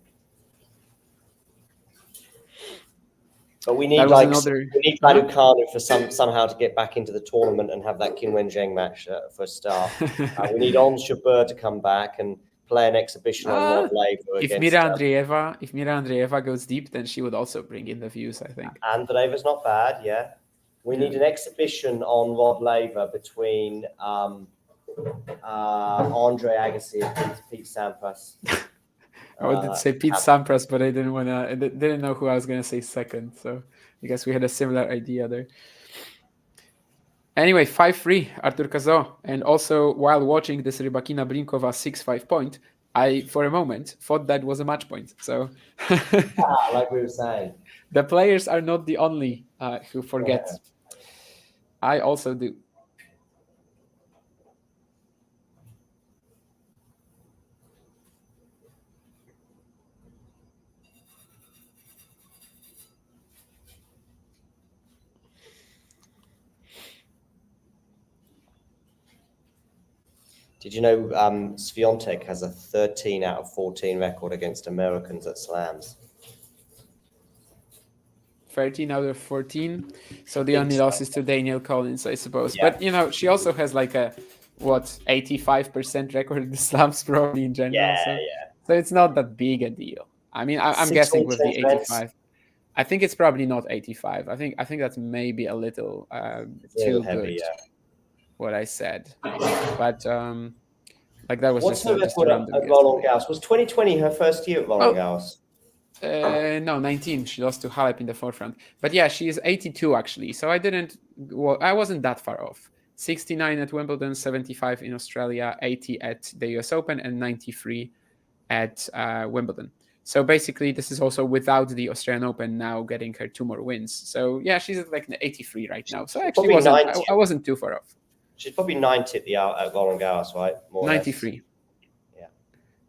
But we need Raducanu for somehow to get back into the tournament and have that Qin Wenzheng match for a start. We need Ons Jabeur to come back and play an exhibition on Rod Laver. If Mira Andreeva goes deep, then she would also bring in the views, I think. Andreeva's not bad, yeah. We need an exhibition on Rod Laver between Andre Agassi and Pete Sampras. I wanted to say Pete Sampras, but I didn't know who I was going to say second. So I guess we had a similar idea there. Anyway, 5-3, Artur Cazaux. And also, while watching this Rybakina Blinkova 6-5 point, I, for a moment, thought that was a match point. So, like we were saying, the players are not the only who forget. Yeah. I also do. Did you know Swiatek has a 13 out of 14 record against Americans at slams? 13 out of 14. So the only loss is to Danielle Collins, I suppose. Yeah. But, you know, she also has like a, 85% record in the slams probably in general. Yeah, so it's not that big a deal. I mean, I'm guessing with the 85. I think it's probably not 85. I think that's maybe a little too heavy, good. Yeah. What I said, but like that was what's her record at Roland Garros? Was 2020 her first year at Roland Garros? No, 19. She lost to Halep in the forefront. But yeah, she is 82 actually. So I wasn't that far off. 69 at Wimbledon, 75 in Australia, 80 at the US Open, and 93 at Wimbledon. So basically, this is also without the Australian Open now getting her 2 more wins. So yeah, she's at like 83 right now. So actually, I wasn't too far off. She's probably 90 at Roland Garros, right? More 93. Yeah.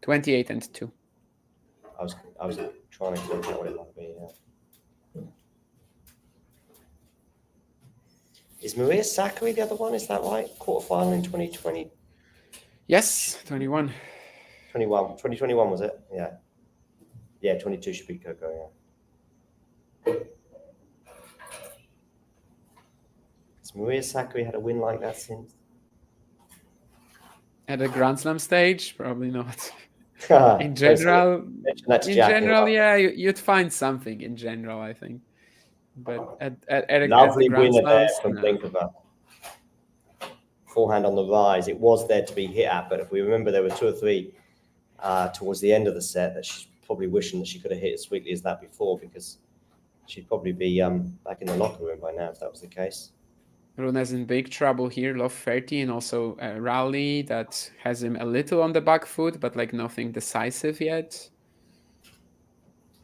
28 and 2. I was trying to work out what it might be. Yeah. Is Maria Sakkari the other one? Is that right? Quarterfinal in 2020? Yes, 21. 2021 was it? Yeah. Yeah, 22 should be Coco, yeah. Maria Sakkari had a win like that since? At a Grand Slam stage? Probably not. In general, yeah, you'd find something in general, I think. But at a lovely winner there from Blinkova. Forehand on the rise. It was there to be hit at, but if we remember, there were 2 or 3 towards the end of the set that she's probably wishing that she could have hit as sweetly as that before, because she'd probably be back in the locker room by now if that was the case. Rune's in big trouble here, love 30, and also a rally that has him a little on the back foot, but like nothing decisive yet.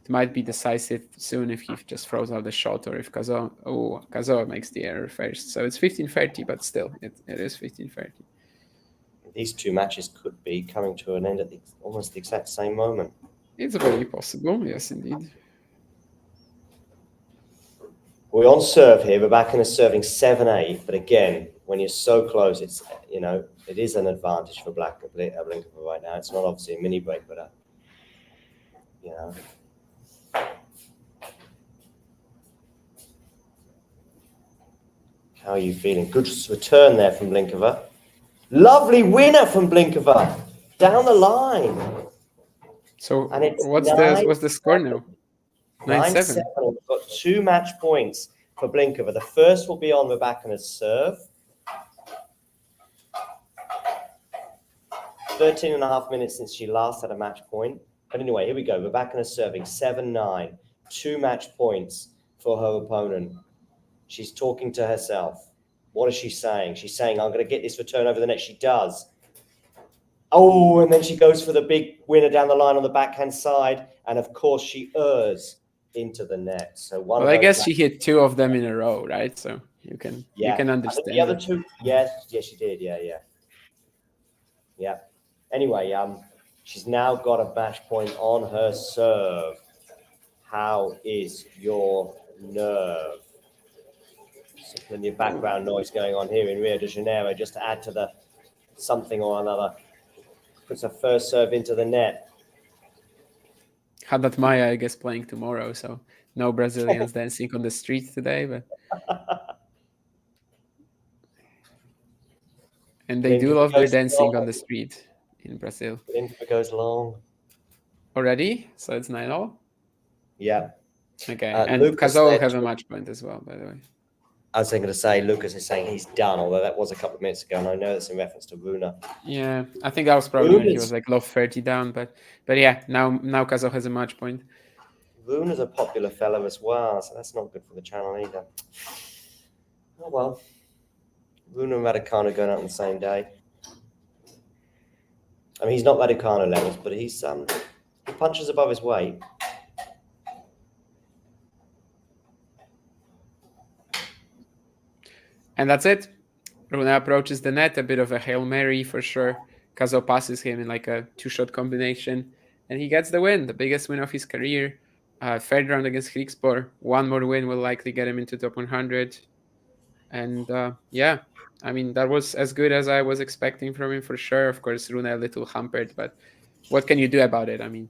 It might be decisive soon if he just throws out the shot, or if Cazaux makes the error first. So it's 15-30, but still, it is 15-30. These two matches could be coming to an end at almost the exact same moment. It's very possible, yes, indeed. We're on serve here. Rybakina is serving 7-8, but again, when you're so close, it's it is an advantage for Blinkova right now. It's not obviously a mini break, but how are you feeling? Good return there from Blinkova. Lovely winner from Blinkova down the line. So and it's what's the score now? 9-7. We've got 2 match points for Blinkova. The first will be on Rybakina's serve. 13.5 minutes since she last had a match point. But anyway, here we go. Rybakina's serving 7-9. 2 match points for her opponent. She's talking to herself. What is she saying? She's saying, I'm going to get this return over the net. She does. Oh, and then she goes for the big winner down the line on the backhand side. And of course, she errs into the net. So I guess she hit 2 of them in a row, right? So you can understand. The other 2, yes, she did. Yeah. Anyway, she's now got a match point on her serve. How is your nerve? So plenty of background noise going on here in Rio de Janeiro, just to add to the something or another. Puts her first serve into the net. Haddad Maia, I guess, playing tomorrow, so no Brazilians dancing on the street today, but and they do love their dancing on the street in Brazil. Blinkova goes long. Already? So it's 9-0? Yeah. Okay. And Cazaux have a match point as well, by the way. I was going to say, Lucas is saying he's done, although that was a couple of minutes ago, and I know that's in reference to Rune. Yeah, I think that was probably when he was like love 30 down, but yeah, now Cazaux has a match point. Rune's a popular fellow as well, so that's not good for the channel either. Oh well. Rune and Rybakina going out on the same day. I mean, he's not Rybakina levels, but he punches above his weight. And that's it. Rune approaches the net, a bit of a Hail Mary for sure. Cazaux passes him in like a 2-shot combination, and he gets the win, the biggest win of his career. Third round against Hurkacz. 1 more win will likely get him into top 100. And yeah, I mean, that was as good as I was expecting from him for sure. Of course, Rune a little hampered, but what can you do about it? I mean,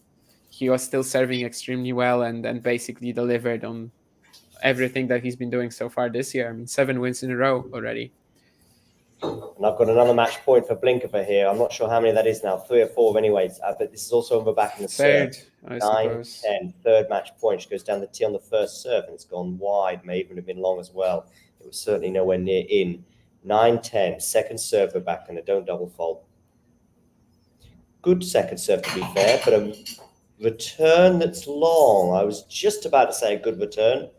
he was still serving extremely well and basically delivered on everything that he's been doing so far this year. I mean, 7 wins in a row already. And I've got another match point for Blinkova here. I'm not sure how many that is now, 3 or 4 anyways. But this is also on the back in the third, serve. 9-10, third match point. She goes down the tee on the first serve, and it's gone wide. May even have been long as well. It was certainly nowhere near in. 9-10, second serve Rybakina. Don't double fault. Good second serve, to be fair, but a return that's long. I was just about to say a good return.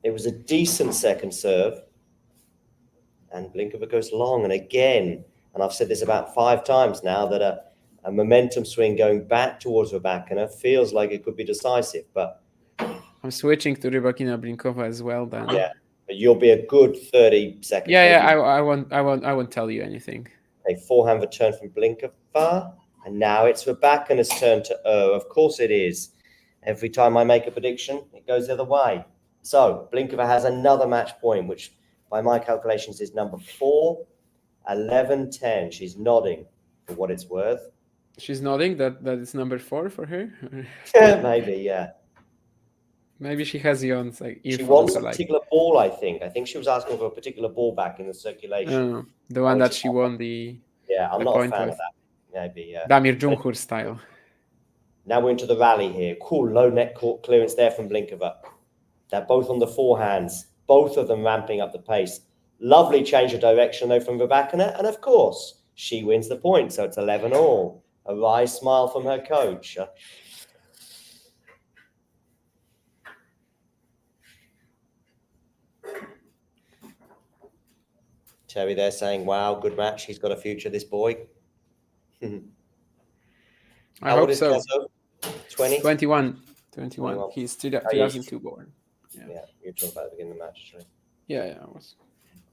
It was a decent second serve. And Blinkova goes long. And again, and I've said this about 5 times now, that a momentum swing going back towards Rybakina feels like it could be decisive. But I'm switching to Rybakina Blinkova as well then. Yeah, but you'll be a good 30 seconds. Yeah, I won't tell you anything. A forehand return from Blinkova. And now it's Rybakina's turn to err. Of course it is. Every time I make a prediction, it goes the other way. So Blinkova has another match point, which by my calculations is number 4, 11-10. She's nodding for what it's worth. She's nodding that it's number 4 for her? Maybe, yeah. Maybe she has you on like earphones. She wants a particular ball, I think. I think she was asking for a particular ball back in the circulation. Oh, the one that she won the I'm not a fan of that. Maybe, yeah. Damir Junkur style. Now we're into the rally here. Cool, low net court clearance there from Blinkova. They're both on the forehands. Both of them ramping up the pace. Lovely change of direction, though, from Rybakina. And, of course, she wins the point. So it's 11-all. A wry smile from her coach. Terry there saying, wow, good match. He's got a future, this boy. I How old hope is so. Cazaux? 20? 21. 21. He's 2002 born. Yeah, you were talking about at the beginning of the match, actually. Yeah, I was.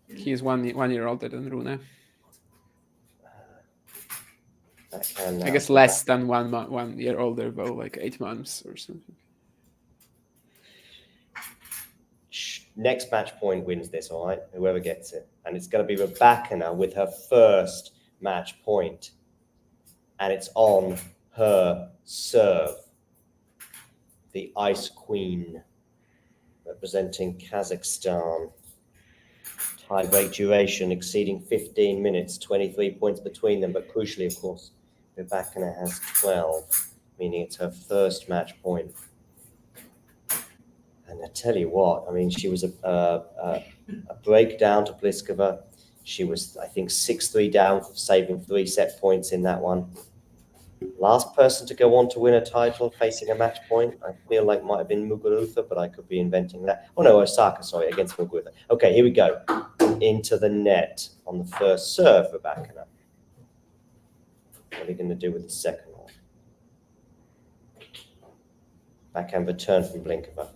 He's one year older than Rune. I guess less than 1 year older, though, like 8 months or something. Next match point wins this, all right? Whoever gets it. And it's going to be Rybakina with her first match point. And it's on her serve. The Ice Queen, representing Kazakhstan. Tiebreak duration exceeding 15 minutes, 23 points between them. But crucially, of course, Rybakina has 12, meaning it's her first match point. And I tell you what, I mean, she was a breakdown to Blinkova. She was, I think, 6-3 down, saving 3 set points in that one. Last person to go on to win a title facing a match point, I feel like might have been Muguruza, but I could be inventing that. Oh, no, Osaka, sorry, against Muguruza. Okay, here we go. Into the net on the first serve, Rybakina. What are we going to do with the second one? Backhand return from Blinkova.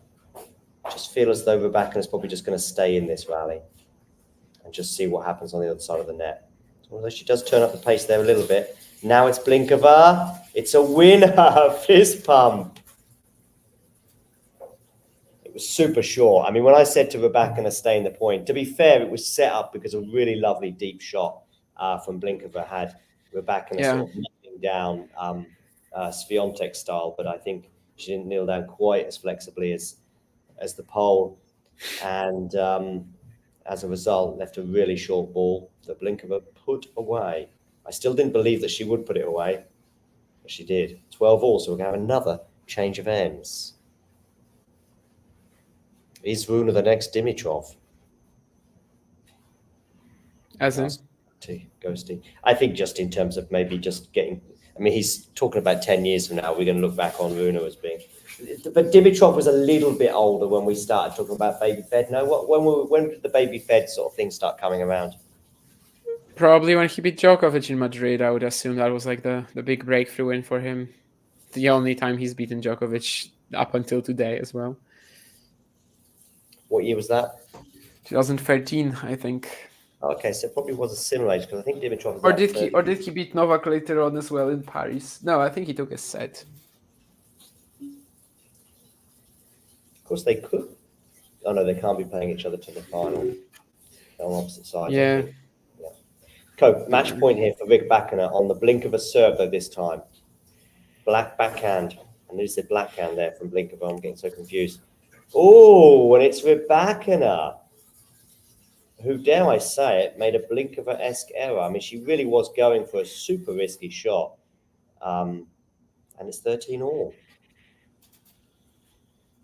Just feel as though Rybakina's probably just going to stay in this rally and just see what happens on the other side of the net. So although she does turn up the pace there a little bit. Now it's Blinkova. It's a winner. Fist pump. It was super short. I mean, when I said to Rybakina stay in the point, to be fair, it was set up because a really lovely deep shot from Blinkova had Rybakina sort of kneeling down Swiatek style, but I think she didn't kneel down quite as flexibly as the pole, and as a result left a really short ball that Blinkova put away. I still didn't believe that she would put it away, but she did. 12-all, so we're going to have another change of ends. Is Rune the next Dimitrov? As in? Ghosty. I think just in terms of maybe just getting, I mean, he's talking about 10 years from now, we're going to look back on Rune as being, but Dimitrov was a little bit older when we started talking about baby fed. No, when did the baby fed sort of thing start coming around? Probably when he beat Djokovic in Madrid. I would assume that was like the big breakthrough win for him. The only time he's beaten Djokovic up until today as well. What year was that? 2013, I think. Okay, so it probably was a similar age because I think Dimitrov. Or did he beat Novak later on as well in Paris? No, I think he took a set. Of course, they could. Oh no, they can't be playing each other to the final. They're on opposite sides. Yeah. So match point here for Rybakina on the Blinkova serve though this time. Black backhand. I knew said blackhand there from Blinkova. I'm getting so confused. Oh, and it's Rybakina, who, dare I say it, made a Blinkova-esque error. I mean, she really was going for a super risky shot. And it's 13-all.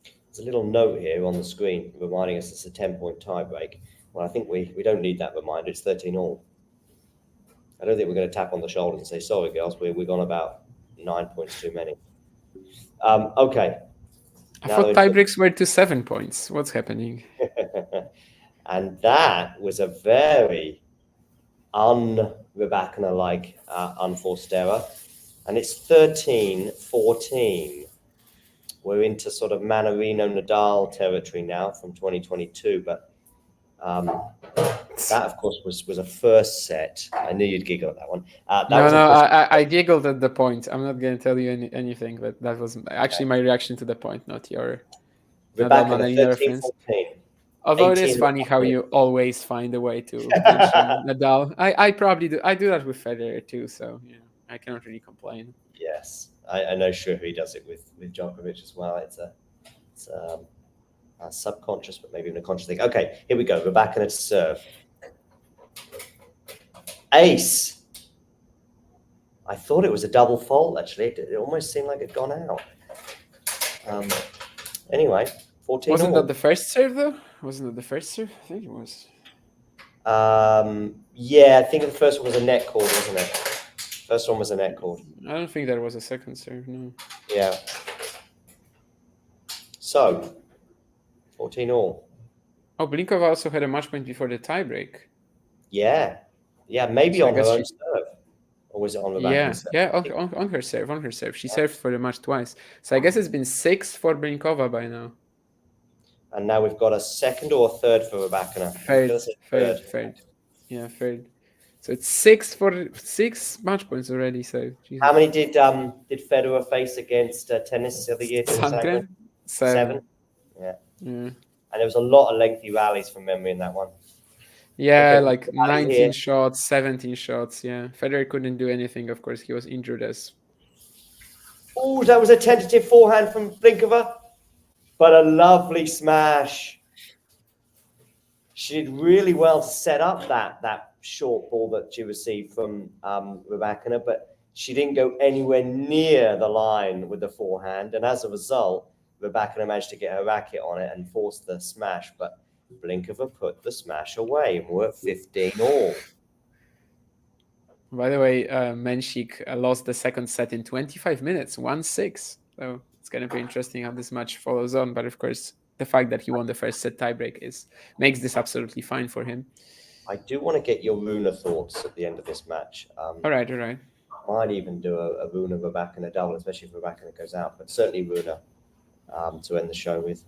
There's a little note here on the screen reminding us it's a 10-point tiebreak. Well, I think we don't need that reminder. It's 13-all. I don't think we're going to tap on the shoulder and say, sorry, girls, we've gone about 9 points too many. Okay. I thought tiebreaks were to 7 points. What's happening? And that was a very un-Rybakina-like unforced error. And it's 13-14. We're into sort of Manarino-Nadal territory now from 2022. But that, of course, was a first set. I knew you'd giggle at that one. I giggled at the point. I'm not going to tell you anything, but that was actually my reaction to the point, not your Rybakina, 13-14. Although it is funny how you always find a way to mention Nadal. I probably do. I do that with Federer too, so yeah, I cannot really complain. Yes, I know sure he does it with Djokovic as well. It's a subconscious, but maybe even a conscious thing. Okay, here we go. Rybakina to serve. Ace. I thought it was a double fault, actually. It almost seemed like it'd gone out. Anyway, 14. Wasn't that the first serve, though? Wasn't it the first serve? I think it was. Yeah, I think the first one was a net call, wasn't it? First one was a net cord. I don't think there was a second serve, no. Yeah. So, 14 all. Oh, Blinkova also had a match point before the tiebreak. Yeah. Yeah, maybe So I on her guess own serve. Or was it on the back? Yeah, yeah, on her serve, on her serve. She served for the match twice. So I guess it's been 6 for Blinkova by now. And now we've got a second or a third for Rybakina. Third. Yeah, third. So it's 6 match points already. So Jesus. How many did Federer face against tennis the other year? Sandgren? 7. Yeah. Yeah. And there was a lot of lengthy rallies from memory in that one. Yeah, Okay, like rally 19 here. shots, 17 shots. Yeah, Federer couldn't do anything. Of course, he was injured as. Oh, that was a tentative forehand from Blinkova, but a lovely smash. She did really well to set up that short ball that she received from Rybakina, but she didn't go anywhere near the line with the forehand, and as a result, Rybakina managed to get her racket on it and force the smash, but Blinkova put the smash away, and we're at 15 all. By the way, Menchik lost the second set in 25 minutes, 1-6. So it's going to be interesting how this match follows on. But of course, the fact that he won the first set tiebreak makes this absolutely fine for him. I do want to get your Rune thoughts at the end of this match. All right. I might even do a Rune Rybakina double, especially if Rybakina goes out, but certainly Rune to end the show with.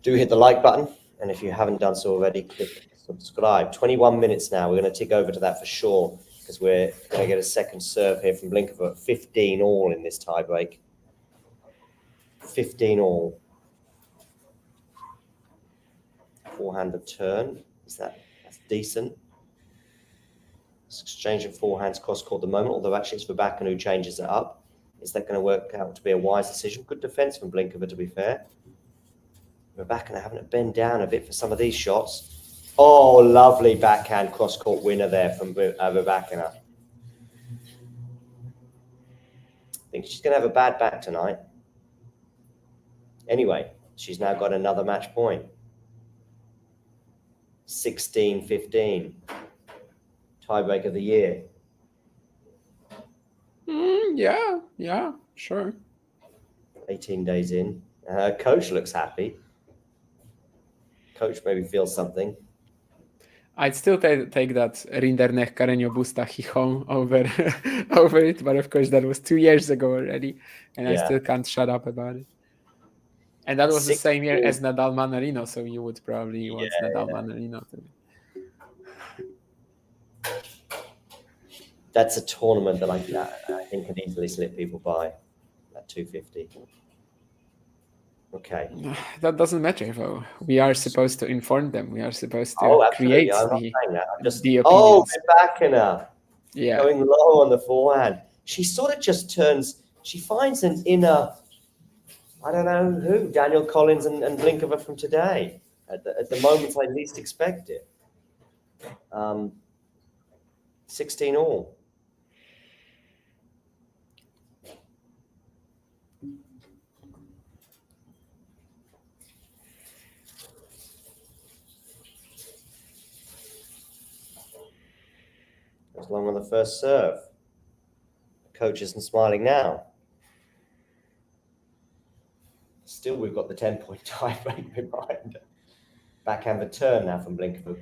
Do hit the like button, and if you haven't done so already, click subscribe. 21 minutes now. We're going to tick over to that for sure, because we're going to get a second serve here from Blinkova at 15 all in this tiebreak. 15 all. Forehand return. That's decent. It's exchanging forehands cross court at the moment, although actually it's Rybakina who changes it up. Is that going to work out to be a wise decision? Good defense from Blinkova, to be fair. Rybakina having to bend down a bit for some of these shots. Oh, lovely backhand cross-court winner there from Rybakina. I think she's going to have a bad back tonight. Anyway, she's now got another match point. 16-15. Tiebreak of the year. Yeah, sure. 18 days in. Coach looks happy. Coach maybe feels something. I'd still take that Rindernecht Carreño Busta Gijón over it, but of course that was 2 years ago already, and I still can't shut up about it. And that was the same year as Nadal Manarino, so you would probably want Nadal Manarino to. That's a tournament that I think can easily slip people by at 250. Okay. That doesn't matter, though. We are supposed to inform them. We are supposed to create the opinions. Oh, Rybakina. Yeah. Going low on the forehand. She sort of just turns, she finds an inner, I don't know who, Daniel Collins and Blinkova from today. At the moments I least expect it. 16 all. Goes long on the first serve. The coach isn't smiling now. Still, we've got the 10-point tiebreak behind. Backhand return now from Blinkova.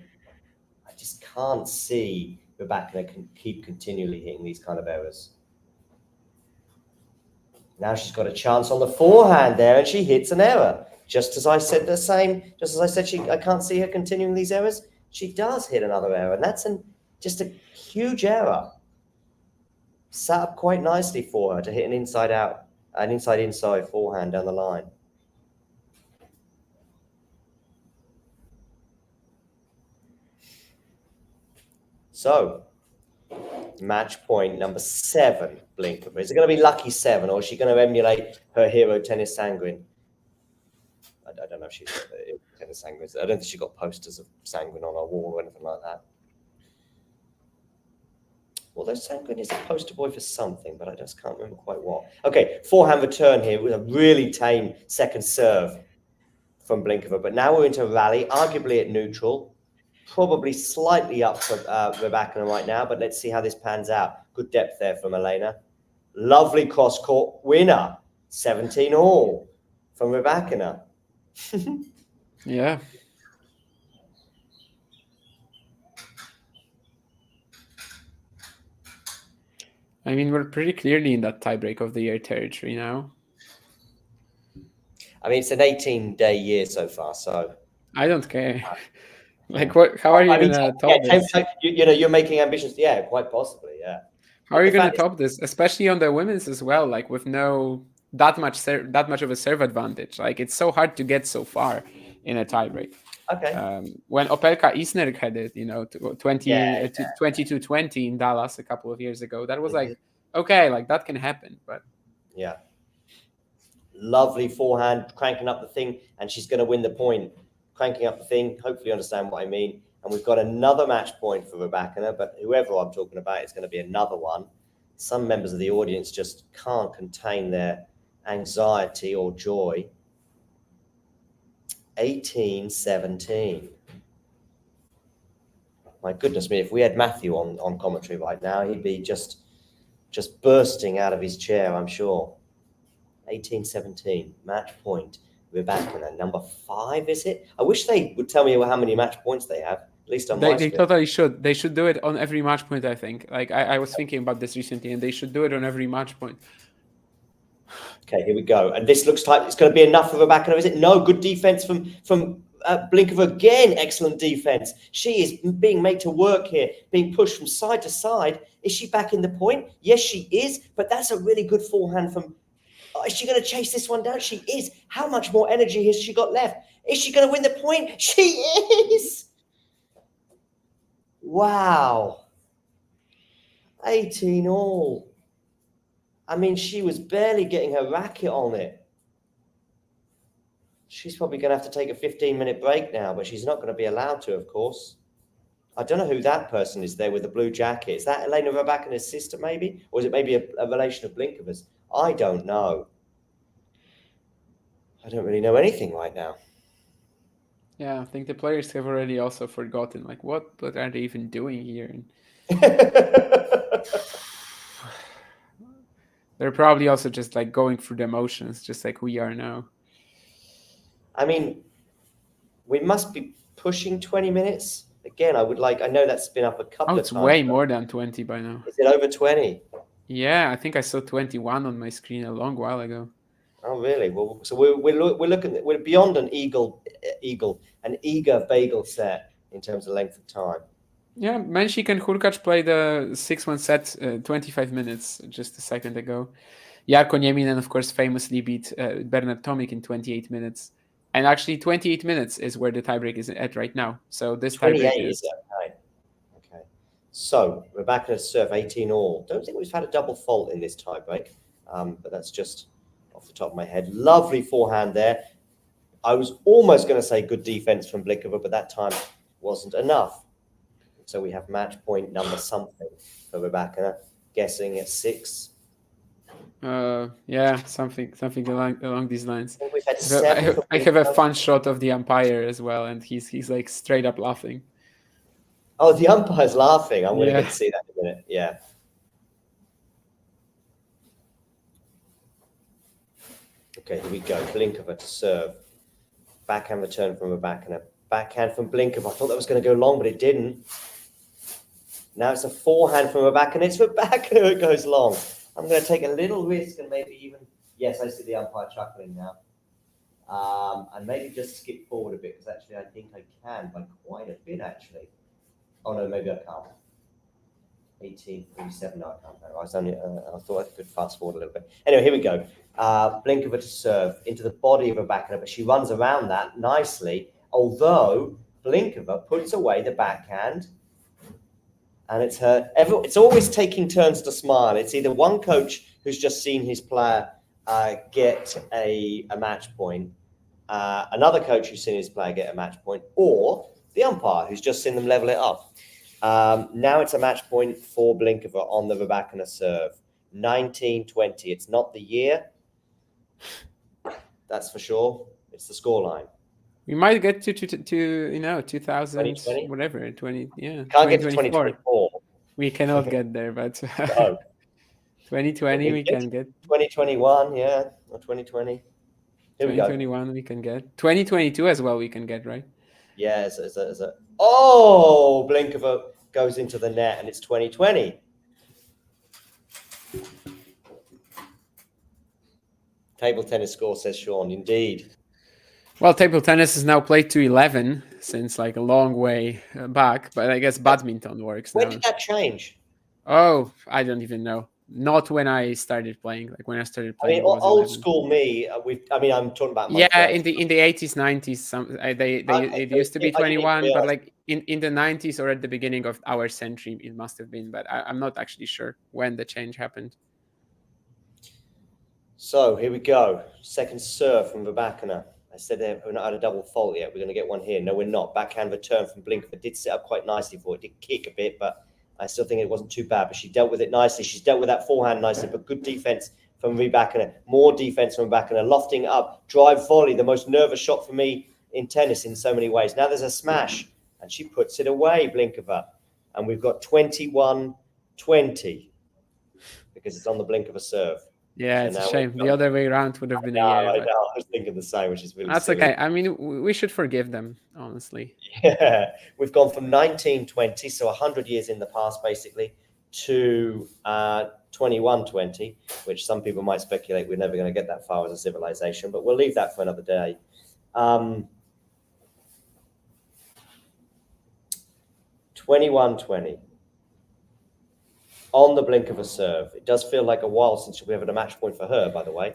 I just can't see Rybakina can keep continually hitting these kind of errors. Now she's got a chance on the forehand there, and she hits an error. Just as I said I can't see her continuing these errors, she does hit another error, and that's just a huge error. Sat up quite nicely for her to hit an inside forehand down the line. So, match point number 7, Blinkova. Is it going to be lucky 7, or is she going to emulate her hero, Tennis Sangren? I don't know if she's Tennis Sangren. I don't think she got posters of Sangren on her wall or anything like that. Although Sangren is a poster boy for something, but I just can't remember quite what. Okay, forehand return here with a really tame second serve from Blinkova. But now we're into a rally, arguably at neutral. probably slightly up for Rybakina right now, but let's see how this pans out. Good depth there from Elena. Lovely cross-court winner. 17 all from Rybakina. Yeah. I mean, we're pretty clearly in that tiebreak of the year territory now. I mean, it's an 18-day year so far, so I don't care. Like, what? How are you gonna top this? You're making ambitions. Yeah, quite possibly. Yeah. How are you gonna top this, especially on the women's as well? Like, with no that much of a serve advantage. Like, it's so hard to get so far in a tiebreak. Okay. When Opelka Isner had it, 22-20 in Dallas a couple of years ago, that was like, okay, like that can happen. But yeah, lovely forehand, cranking up the thing, and she's going to win the point. Cranking up the thing. Hopefully, you understand what I mean. And we've got another match point for Rybakina, but whoever I'm talking about, it's going to be another one. Some members of the audience just can't contain their anxiety or joy. 18-17. My goodness me, if we had Matthew on commentary right now, he'd be just bursting out of his chair, I'm sure. 18-17, match point. Rybakina, number 5, is it? I wish they would tell me how many match points they have. At least on my they totally should. They should do it on every match point, I think. Like, I was thinking about this recently, and they should do it on every match point. Okay, here we go. And this looks like it's going to be enough for Rybakina, is it? No, good defense from Blinkova again. Excellent defense. She is being made to work here, being pushed from side to side. Is she back in the point? Yes, she is. But that's a really good forehand from... Oh, is she going to chase this one down? She is. How much more energy has she got left? Is she going to win the point? She is. Wow. 18 all. I mean, she was barely getting her racket on it. She's probably going to have to take a 15-minute break now, but she's not going to be allowed to, of course. I don't know who that person is there with the blue jacket. Is that Elena Rybakina's sister, maybe? Or is it maybe a relation of Blinkova's? I don't know. I don't really know anything right now. Yeah, I think the players have already also forgotten, like, what are they even doing here? They're probably also just like going through the motions, just like we are now. I mean, we must be pushing 20 minutes. Again, I know that's been up a couple of times. It's way more than 20 by now. Is it over 20? Yeah, I think I saw 21 on my screen a long while ago. Oh, really? Well, so we're beyond an eager bagel set in terms of length of time. Yeah, Menchik and Hurkacz played a 6-1 set 25 minutes just a second ago. Jarko Nieminen, of course, famously beat Bernard Tomic in 28 minutes. And actually, 28 minutes is where the tiebreak is at right now. So this tiebreak is... Okay. So, Rybakina's serve 18 all. Don't think we've had a double fault in this tiebreak, but that's just off the top of my head. Lovely forehand there. I was almost going to say good defense from Blinkova, but that time wasn't enough. So we have match point number something for Rybakina. Guessing at 6. Yeah, something along these lines. We've had 7. I have a fun shot of the umpire as well, and he's like straight up laughing. Oh, the umpire's laughing. I'm going to get to see that in a minute. Yeah. Okay, here we go. Blinkova to serve. Backhand return from Rybakina. Backhand from Blinkova. I thought that was going to go long, but it didn't. Now it's a forehand from Rybakina. It's Rybakina who goes long. I'm going to take a little risk and maybe even... Yes, I see the umpire chuckling now. And maybe just skip forward a bit, because actually I think I can by quite a bit, actually. Oh, no, maybe I can't. 18:37. No, I can't. I thought I could fast forward a little bit. Anyway, here we go. Blinkova to serve into the body of Rybakina, but she runs around that nicely, although Blinkova puts away the backhand. And it's her. It's always taking turns to smile. It's either one coach who's just seen his player get a match point, another coach who's seen his player get a match point, or the umpire who's just seen them level it up. Now it's a match point for Blinkova on the Rybakina serve. 19-20. It's not the year. That's for sure. It's the scoreline. We might get to 2000 2020? whatever 20 Can't get to 2024. 2024. We cannot get there, but No. 2020 we can get. 2021, yeah, or 2020. Here we go. 2021 we can get. 2022 as well we can get, right? Yeah, oh, Blinkova goes into the net, and it's 2020. Table tennis score, says Sean. Indeed. Well, table tennis is now played to 11 since like a long way back, but I guess badminton works When now. did that change? Oh, I don't even know. Not when I started playing. Like when I started I playing, mean, it was old 11. school me. I'm talking about Yeah, myself. in the 80s, 90s, it used to be I didn't even 21, but realize. like in the 90s or at the beginning of our century, it must have been. But I'm not actually sure when the change happened. So here we go. Second serve from Rybakina. I said we're not at a double fault yet. We're going to get one here. No, we're not. Backhand return from Blinkova. Did set up quite nicely for it. Did kick a bit, but I still think it wasn't too bad. But she dealt with it nicely. She's dealt with that forehand nicely, but good defense from Rybakina. More defense from Rybakina. Lofting up. Drive volley. The most nervous shot for me in tennis in so many ways. Now there's a smash, and she puts it away, Blinkova. And we've got 21-20 because it's on the blink of a serve. Yeah, it's a shame. The other way around would have been a year. I know. I was thinking the same, which is really That's silly. okay. I mean, we should forgive them, honestly. Yeah, we've gone from 1920, so 100 years in the past, basically, to 2120, which some people might speculate we're never going to get that far as a civilization, but we'll leave that for another day. 2120. On the blink of a serve. It does feel like a while since we have had a match point for her, by the way.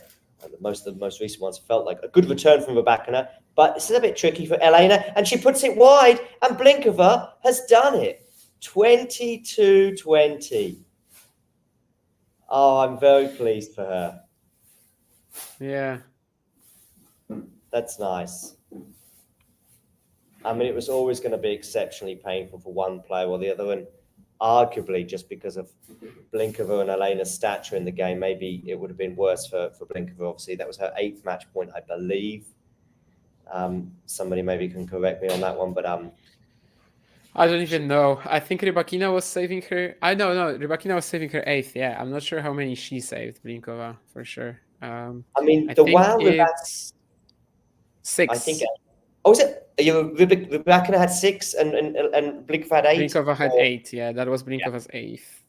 Most of the most recent ones felt like a good return from Rybakina, but this is a bit tricky for Elena, and she puts it wide, and Blinkova has done it. 22-20. Oh, I'm very pleased for her. Yeah. That's nice. I mean, it was always going to be exceptionally painful for one player or the other, and arguably just because of Blinkova and Elena's stature in the game, maybe it would have been worse for Blinkova. Obviously, that was her 8th match point, I believe. Somebody maybe can correct me on that one, but I don't even know. I think Rybakina was saving her. Rybakina was saving her 8th. Yeah, I'm not sure how many she saved, Blinkova, for sure. I mean, the wow with that 6. I think. Oh, was it? Rybakina had 6 and Blinkova had 8. Blinkova had 8. Yeah, that was Blinkova's 8th.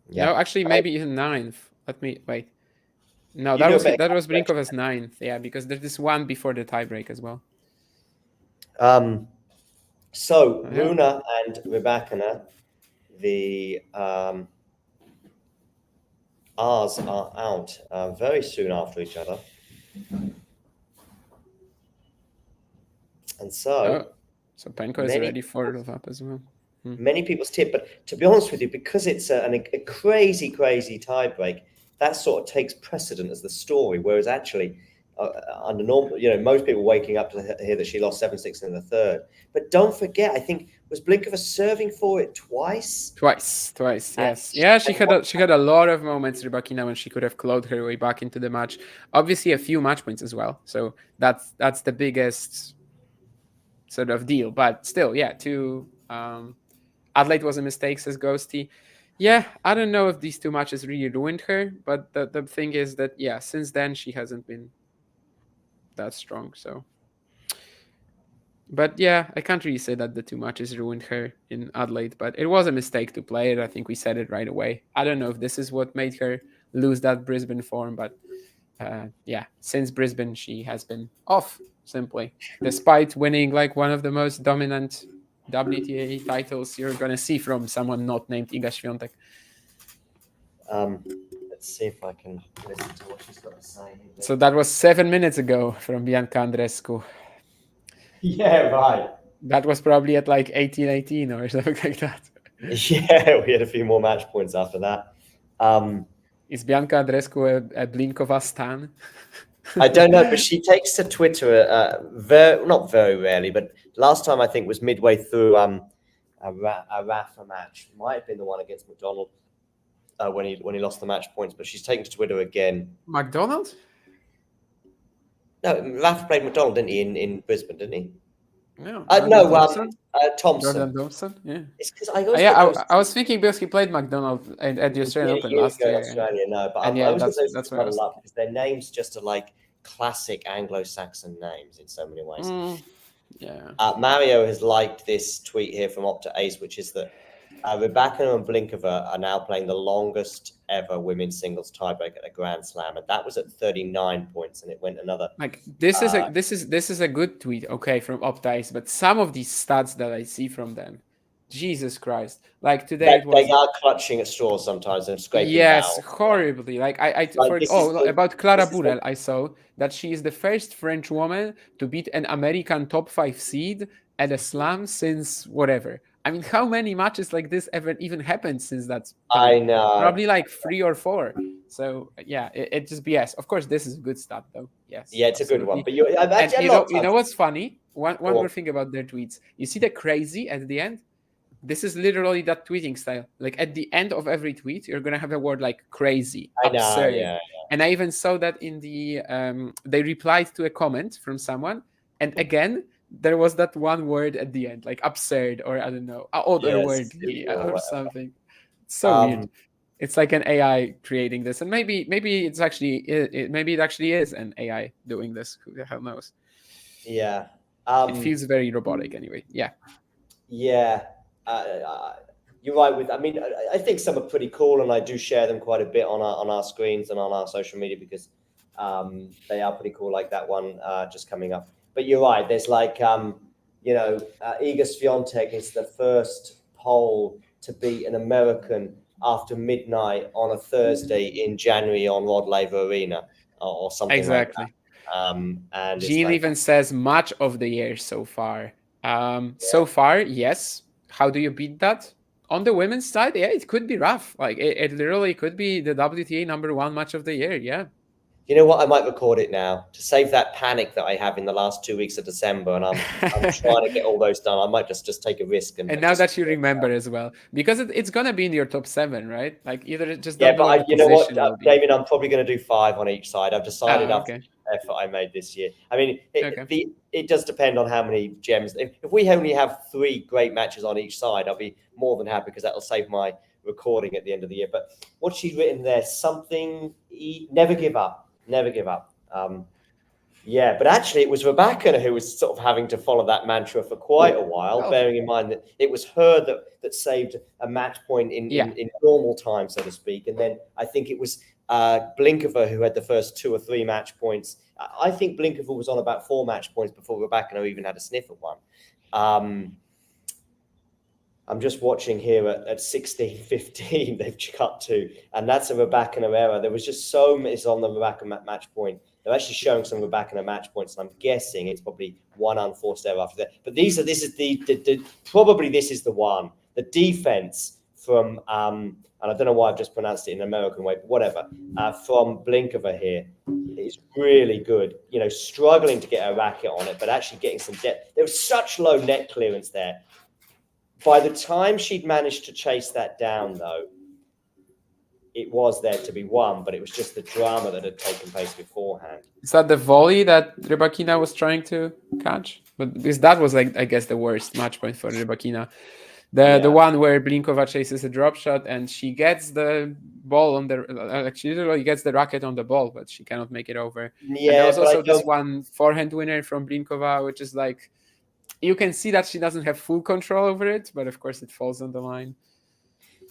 Yeah. No, actually, maybe even 9th. Let me wait. No, that was Blinkova's 9th. Yeah, because there's this one before the tiebreak as well. So Rune and Rybakina, the R's are out very soon after each other. And so Penko is already 4 up as well. Many people's tip, but to be honest with you, because it's a crazy tiebreak, that sort of takes precedent as the story. Whereas actually, under normal, most people waking up to hear that she lost 7-6 in the third. But don't forget, I think was Blinkova serving for it twice. Twice, yes. Yeah, she had a lot of moments, Rybakina, when she could have clawed her way back into the match. Obviously, a few match points as well. So that's the biggest sort of deal. But still, yeah, Adelaide was a mistake, says Ghosty. Yeah, I don't know if these 2 matches really ruined her, but the thing is that, yeah, since then she hasn't been that strong. So, but yeah, I can't really say that the 2 matches ruined her in Adelaide, but it was a mistake to play it. I think we said it right away. I don't know if this is what made her lose that Brisbane form, but yeah, since Brisbane, she has been off, simply, despite winning like one of the most dominant WTA titles you're going to see from someone not named Iga Świątek. Let's see if I can listen to what she's got to say. So that was 7 minutes ago from Bianca Andreescu. Yeah, right. That was probably at like 18-18 or something like that. Yeah, we had a few more match points after that. Is Bianca Andreescu a Blinkova stan? I don't know, but she takes to Twitter not very rarely, but last time I think was midway through a Rafa match. Might have been the one against McDonald when he lost the match points, but she's taken to Twitter again. McDonald? No, Rafa played McDonald, didn't he, in Brisbane, didn't he? No, Thompson. Jordan Thompson. Yeah. It's because I always I was thinking because he played McDonald at the Australian Open last year. Australia, no, but I always get those muddled up because their names just are like classic Anglo-Saxon names in so many ways. Mario has liked this tweet here from Opta Ace, which is that Rybakina and Blinkova are now playing the longest ever women's singles tiebreak at a Grand Slam, and that was at 39 points, and it went another. Like this is a good tweet, okay, from Opta Ace, but some of these stats that I see from them, Jesus Christ! Like today, they are clutching at straws sometimes and scraping. Yes, horribly. Like about Clara Burel, I saw that she is the first French woman to beat an American top 5 seed at a slam since whatever. I mean, how many matches like this ever even happened since that? I know. Probably like 3 or 4. So yeah, it just BS. Of course, this is a good stat though. Yes. Yeah, it's absolutely. a good one. But you know what's funny? One more thing about their tweets. You see the crazy at the end? This is literally that tweeting style. Like at the end of every tweet, you're gonna have a word like crazy, absurd. Yeah. And I even saw that in the they replied to a comment from someone, and again there was that one word at the end, like absurd, or I don't know, otherworldly or something. So weird. It's like an AI creating this, and maybe it's actually maybe it actually is an AI doing this. Who the hell knows? Yeah. It feels very robotic anyway. Yeah. Yeah. You're right. I think some are pretty cool, and I do share them quite a bit on our screens and on our social media because they are pretty cool. Like that one just coming up. But you're right. There's like Iga Swiatek is the first Pole to beat an American after midnight on a Thursday in January on Rod Laver Arena or something. Exactly. Like that. And Jean even says match of the year so far. So far, yes. How do you beat that? On the women's side, yeah, it could be rough. Like it literally could be the WTA #1 match of the year. Yeah. You know what? I might record it now to save that panic that I have in the last 2 weeks of December, and I'm trying to get all those done. I might just take a risk. And now that you remember as well, because it's gonna be in your top 7, right? Like either just you know what, Damien, I'm probably going to do 5 on each side. I've decided after the effort I made this year. I mean, it does depend on how many gems. If we only have 3 great matches on each side, I'll be more than happy because that'll save my recording at the end of the year. But what she's written there, never give up. Never give up. But actually it was Rybakina who was sort of having to follow that mantra for quite a while, bearing in mind that it was her that saved a match point in normal time, so to speak. And then I think it was Blinkova who had the first 2 or 3 match points. I think Blinkova was on about 4 match points before Rybakina even had a sniff at one. I'm just watching here at 16-15, they've cut to, and that's a Rybakina error. There was just so many on the Rybakina match point. They're actually showing some Rybakina match points, and I'm guessing it's probably one unforced error after that. But this is the one. The defense from, and I don't know why I've just pronounced it in an American way, but whatever, from Blinkova here is really good. You know, struggling to get a racket on it, but actually getting some depth. There was such low net clearance there. By the time she'd managed to chase that down, though, it was there to be won, but it was just the drama that had taken place beforehand. Is that the volley that Rybakina was trying to catch? But because that was, like, I guess, the worst match point for Rybakina. The one where Blinkova chases a drop shot and she gets the ball on the she literally gets the racket on the ball, but she cannot make it over. Yeah, and there was also this one forehand winner from Blinkova, which is like, you can see that she doesn't have full control over it, but of course it falls on the line.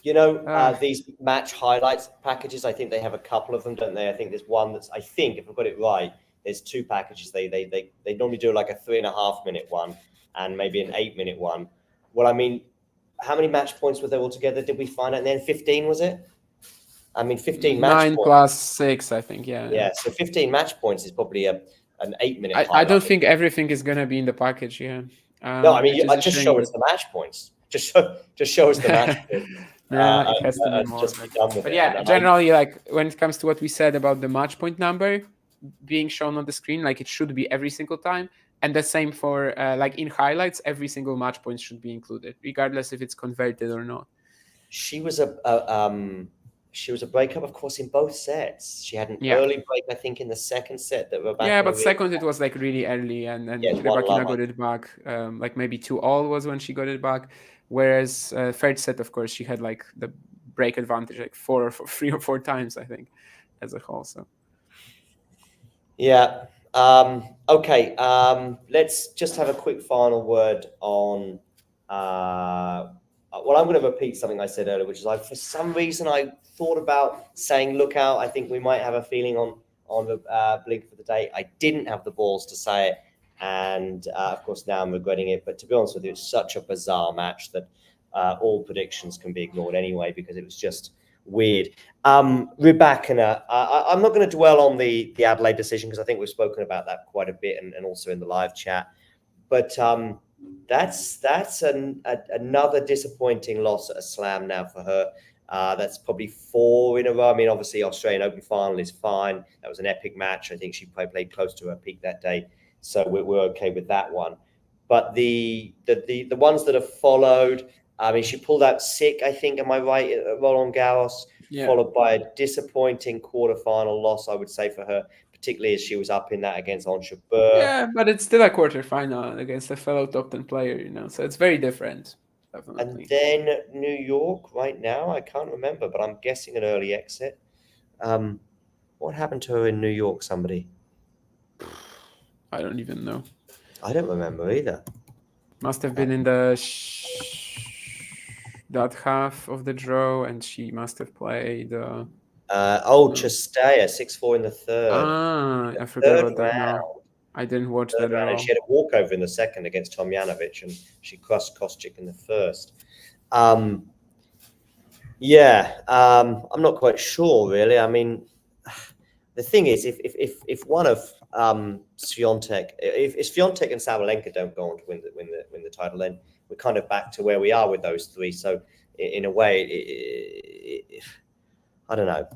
You know, these match highlights packages, I think they have a couple of them, don't they? I think there's one that's, I think, if I've got it right, there's 2 packages. They normally do like a 3.5 minute one and maybe an 8 minute one. Well, I mean, how many match points were there altogether? Did we find out? And then 15, was it? I mean, 15 match 9 points. plus 6, I think, yeah. Yeah, so 15 match points is probably an 8 minute I don't think everything is going to be in the package, yeah. No, I mean, just show us the match points. Just show us the match points. Yeah, it has to be more. But yeah, generally, like when it comes to what we said about the match point number being shown on the screen, like it should be every single time. And the same for like in highlights, every single match point should be included, regardless if it's converted or not. She was she was a breakup, of course, in both sets. She had an Yeah. early break, I think, in the second set that Rybakina. Yeah, but second it was like really early, and Yeah, Rybakina got it back. Like maybe 2-all was when she got it back. Whereas third set, of course, she had like the break advantage like 3 or 4 times, I think, as a whole. So yeah. Okay. Let's just have a quick final word on. Well, I'm going to repeat something I said earlier, which is for some reason I thought about saying, look out. I think we might have a feeling on the Blink for the day. I didn't have the balls to say it, and of course now I'm regretting it. But to be honest with you, it's such a bizarre match that all predictions can be ignored anyway, because it was just weird. Rybakina, I'm not going to dwell on the Adelaide decision, because I think we've spoken about that quite a bit, and also in the live chat. But that's another disappointing loss at a slam now for her. That's probably 4 in a row. I mean, obviously, Australian Open final is fine. That was an epic match. I think she played close to her peak that day, so we're okay with that one. But the ones that have followed, I mean, she pulled out sick, I think, am I right, at Roland Garros, followed by a disappointing quarterfinal loss, I would say, for her, particularly as she was up in that against Ons Jabeur. yeah, but it's still a quarterfinal against a fellow top 10 player, so it's very different. Definitely. And then New York right now, I can't remember, but I'm guessing an early exit. What happened to her in New York, somebody? I don't even know. I don't remember either. Must have been in the that half of the draw, and she must have played. Chastaya, 6-4 in the third. I forgot about that now. round. I didn't watch Third that at round, all. and she had a walkover in the second against Tomjanovic, and she crossed Kostic in the first. I'm not quite sure, really. I mean, the thing is, if one of Swiatek, if Swiatek and Sabalenka don't go on to win the title, then we're kind of back to where we are with those three. So in a way, I don't know.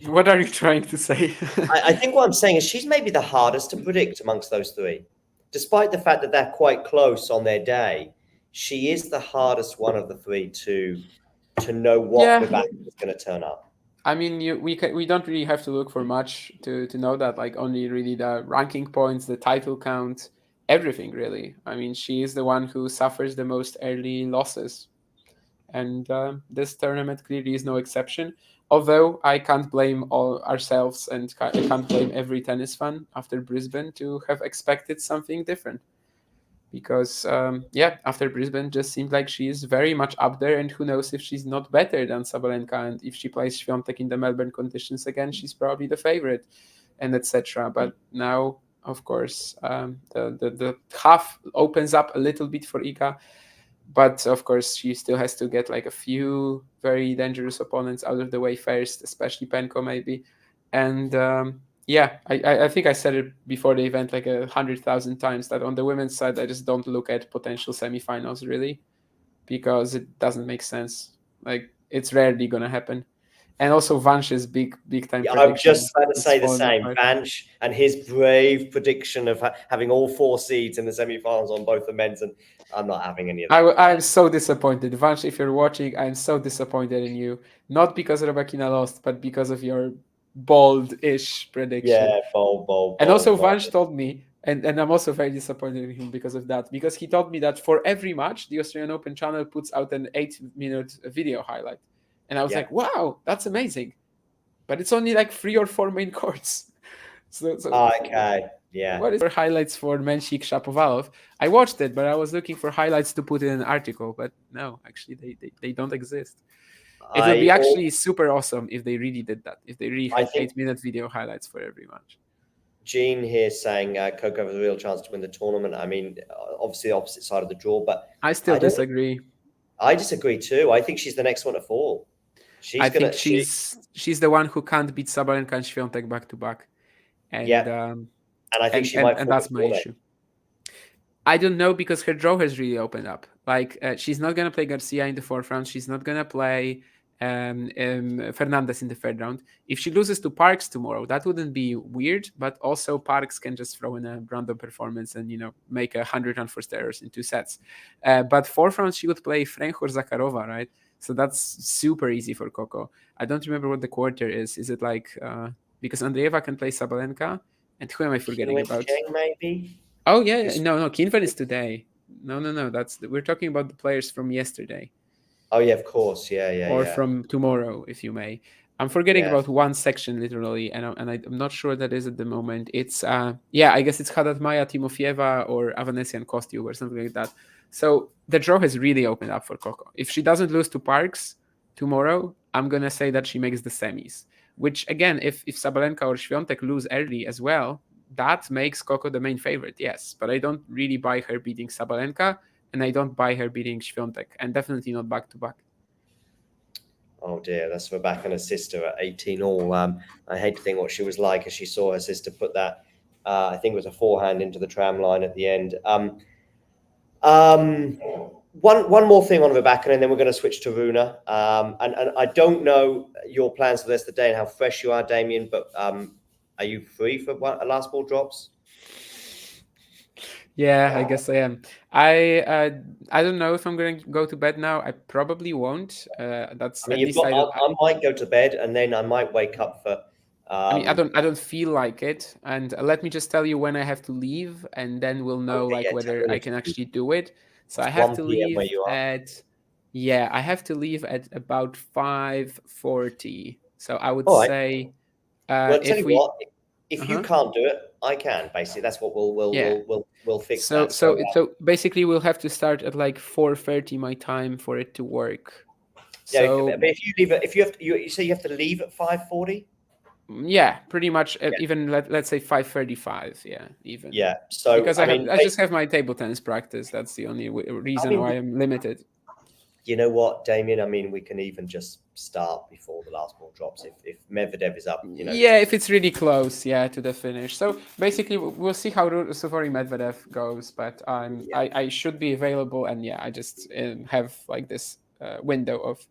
What are you trying to say? I think what I'm saying is she's maybe the hardest to predict amongst those three, despite the fact that they're quite close on their day. She is the hardest one of the three to know what Rybakina is going to turn up. I mean, we don't really have to look for much to know that. Like, only really the ranking points, the title count, everything really. I mean, she is the one who suffers the most early losses, and this tournament clearly is no exception. Although I can't blame all ourselves, and I can't blame every tennis fan after Brisbane to have expected something different. Because, after Brisbane, just seemed like she is very much up there, and who knows if she's not better than Sabalenka, and if she plays Swiatek in the Melbourne conditions again, she's probably the favorite, and etc. But now, of course, the half opens up a little bit for Iga, but of course she still has to get like a few very dangerous opponents out of the way first, especially Penko maybe, and I think I said it before the event like 100,000 times that on the women's side I just don't look at potential semifinals really, because it doesn't make sense. Like, it's rarely gonna happen. And also Vanch's big time. Yeah, I'm just about to say the same. Vanch and his brave prediction of having all 4 seeds in the semifinals on both the men's, and I'm not having any of that. I'm so disappointed. Vanch, if you're watching, I'm so disappointed in you. Not because Rybakina lost, but because of your bold-ish prediction. Yeah, bold. And also Vanch told me, and I'm also very disappointed in him because of that, because he told me that for every match, the Australian Open channel puts out an 8-minute video highlight. And I was like, wow, that's amazing. But it's only like 3 or 4 main courts. So okay, yeah. What is for highlights for Menchik Shapovalov? I watched it, but I was looking for highlights to put in an article. But no, actually, they don't exist. It would be actually super awesome if they really did that. If they really had 8-minute video highlights for every match. Gene here saying Coco has a real chance to win the tournament. I mean, obviously the opposite side of the draw, but I still disagree. I disagree too. I think she's the next one to fall. She's the one who can't beat Sabalenka and Swiatek back to back, and I think she might. And that's my issue. I don't know, because her draw has really opened up. Like, she's not gonna play Garcia in the 4th round. She's not gonna play Fernandez in the 3rd round. If she loses to Parks tomorrow, that wouldn't be weird. But also Parks can just throw in a random performance and make 100 unforced errors in 2 sets. But 4th round she would play French or Zakharova, right? So that's super easy for Coco. I don't remember what the quarter is. Is it like because Andreeva can play Sabalenka, and who am I forgetting about? Cheng, maybe. Oh yeah, no, Kinven is today. No, we're talking about the players from yesterday. Oh yeah, of course, yeah. Or from tomorrow, if you may. I'm forgetting about one section literally, and I'm not sure that is at the moment. It's I guess it's Haddad Maya, Timofieva, or Avanesian Kostyuk or something like that. So the draw has really opened up for Coco. If she doesn't lose to Parks tomorrow, I'm gonna say that she makes the semis. Which again, if Sabalenka or Świątek lose early as well, that makes Coco the main favorite. Yes, but I don't really buy her beating Sabalenka, and I don't buy her beating Świątek, and definitely not back to back. Oh dear, that's Rybakina's sister at 18 all. I hate to think what she was like as she saw her sister put that, I think it was a forehand into the tram line at the end. One more thing on Rybakina, and then we're going to switch to Rune. And I don't know your plans for this today and how fresh you are, Damien, but are you free for last ball drops? Yeah, I guess I am. I don't know if I'm going to go to bed now. I probably won't. That's I mean, I might go to bed and then I might wake up for. I mean, I don't feel like it. And let me just tell you when I have to leave, and then we'll know whether I can actually do it. So I have to leave at I have to leave at about 5:40. So I would say well, tell you what, if you can't do it, I can. Basically, that's what we'll fix. So basically, we'll have to start at like 4:30 my time for it to work. Yeah, so, but if you leave it, you say you have to leave at 5:40. Yeah, pretty much. Even let's say 5:35. Yeah, even. Yeah. So because I just have my table tennis practice. That's the only reason why I'm limited. You know what, Damien? I mean, we can even just start before the last ball drops if Medvedev is up. Yeah, if it's really close, to the finish. So basically, we'll see how Suvari Medvedev goes. But I should be available, and I just have like this window of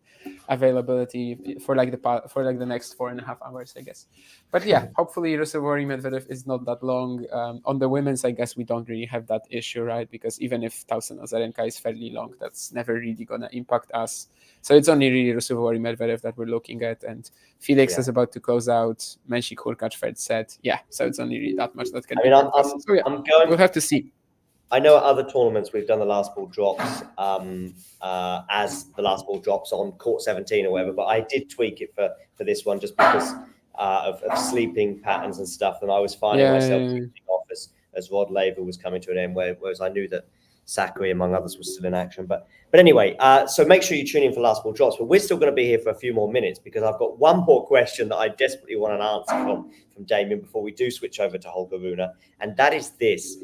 availability for like the next 4.5 hours, I guess. But hopefully Suvari Medvedev is not that long. On the women's, I guess we don't really have that issue, right? Because even if Tauson Azarenka is fairly long, that's never really gonna impact us. So it's only really Suvari Medvedev that we're looking at, and Felix is about to close out. Menchik Hurkacz third set. So it's only really that much that can. We'll have to see. I know at other tournaments we've done the last ball drops as the last ball drops on court 17 or whatever, but I did tweak it for this one just because of sleeping patterns and stuff, and I was finding myself off as Rod Laver was coming to an end, whereas I knew that Sakari, among others, was still in action. But anyway, so make sure you tune in for last ball drops. But we're still going to be here for a few more minutes because I've got one more question that I desperately want an answer from Damien before we do switch over to Holger Rune, and that is this.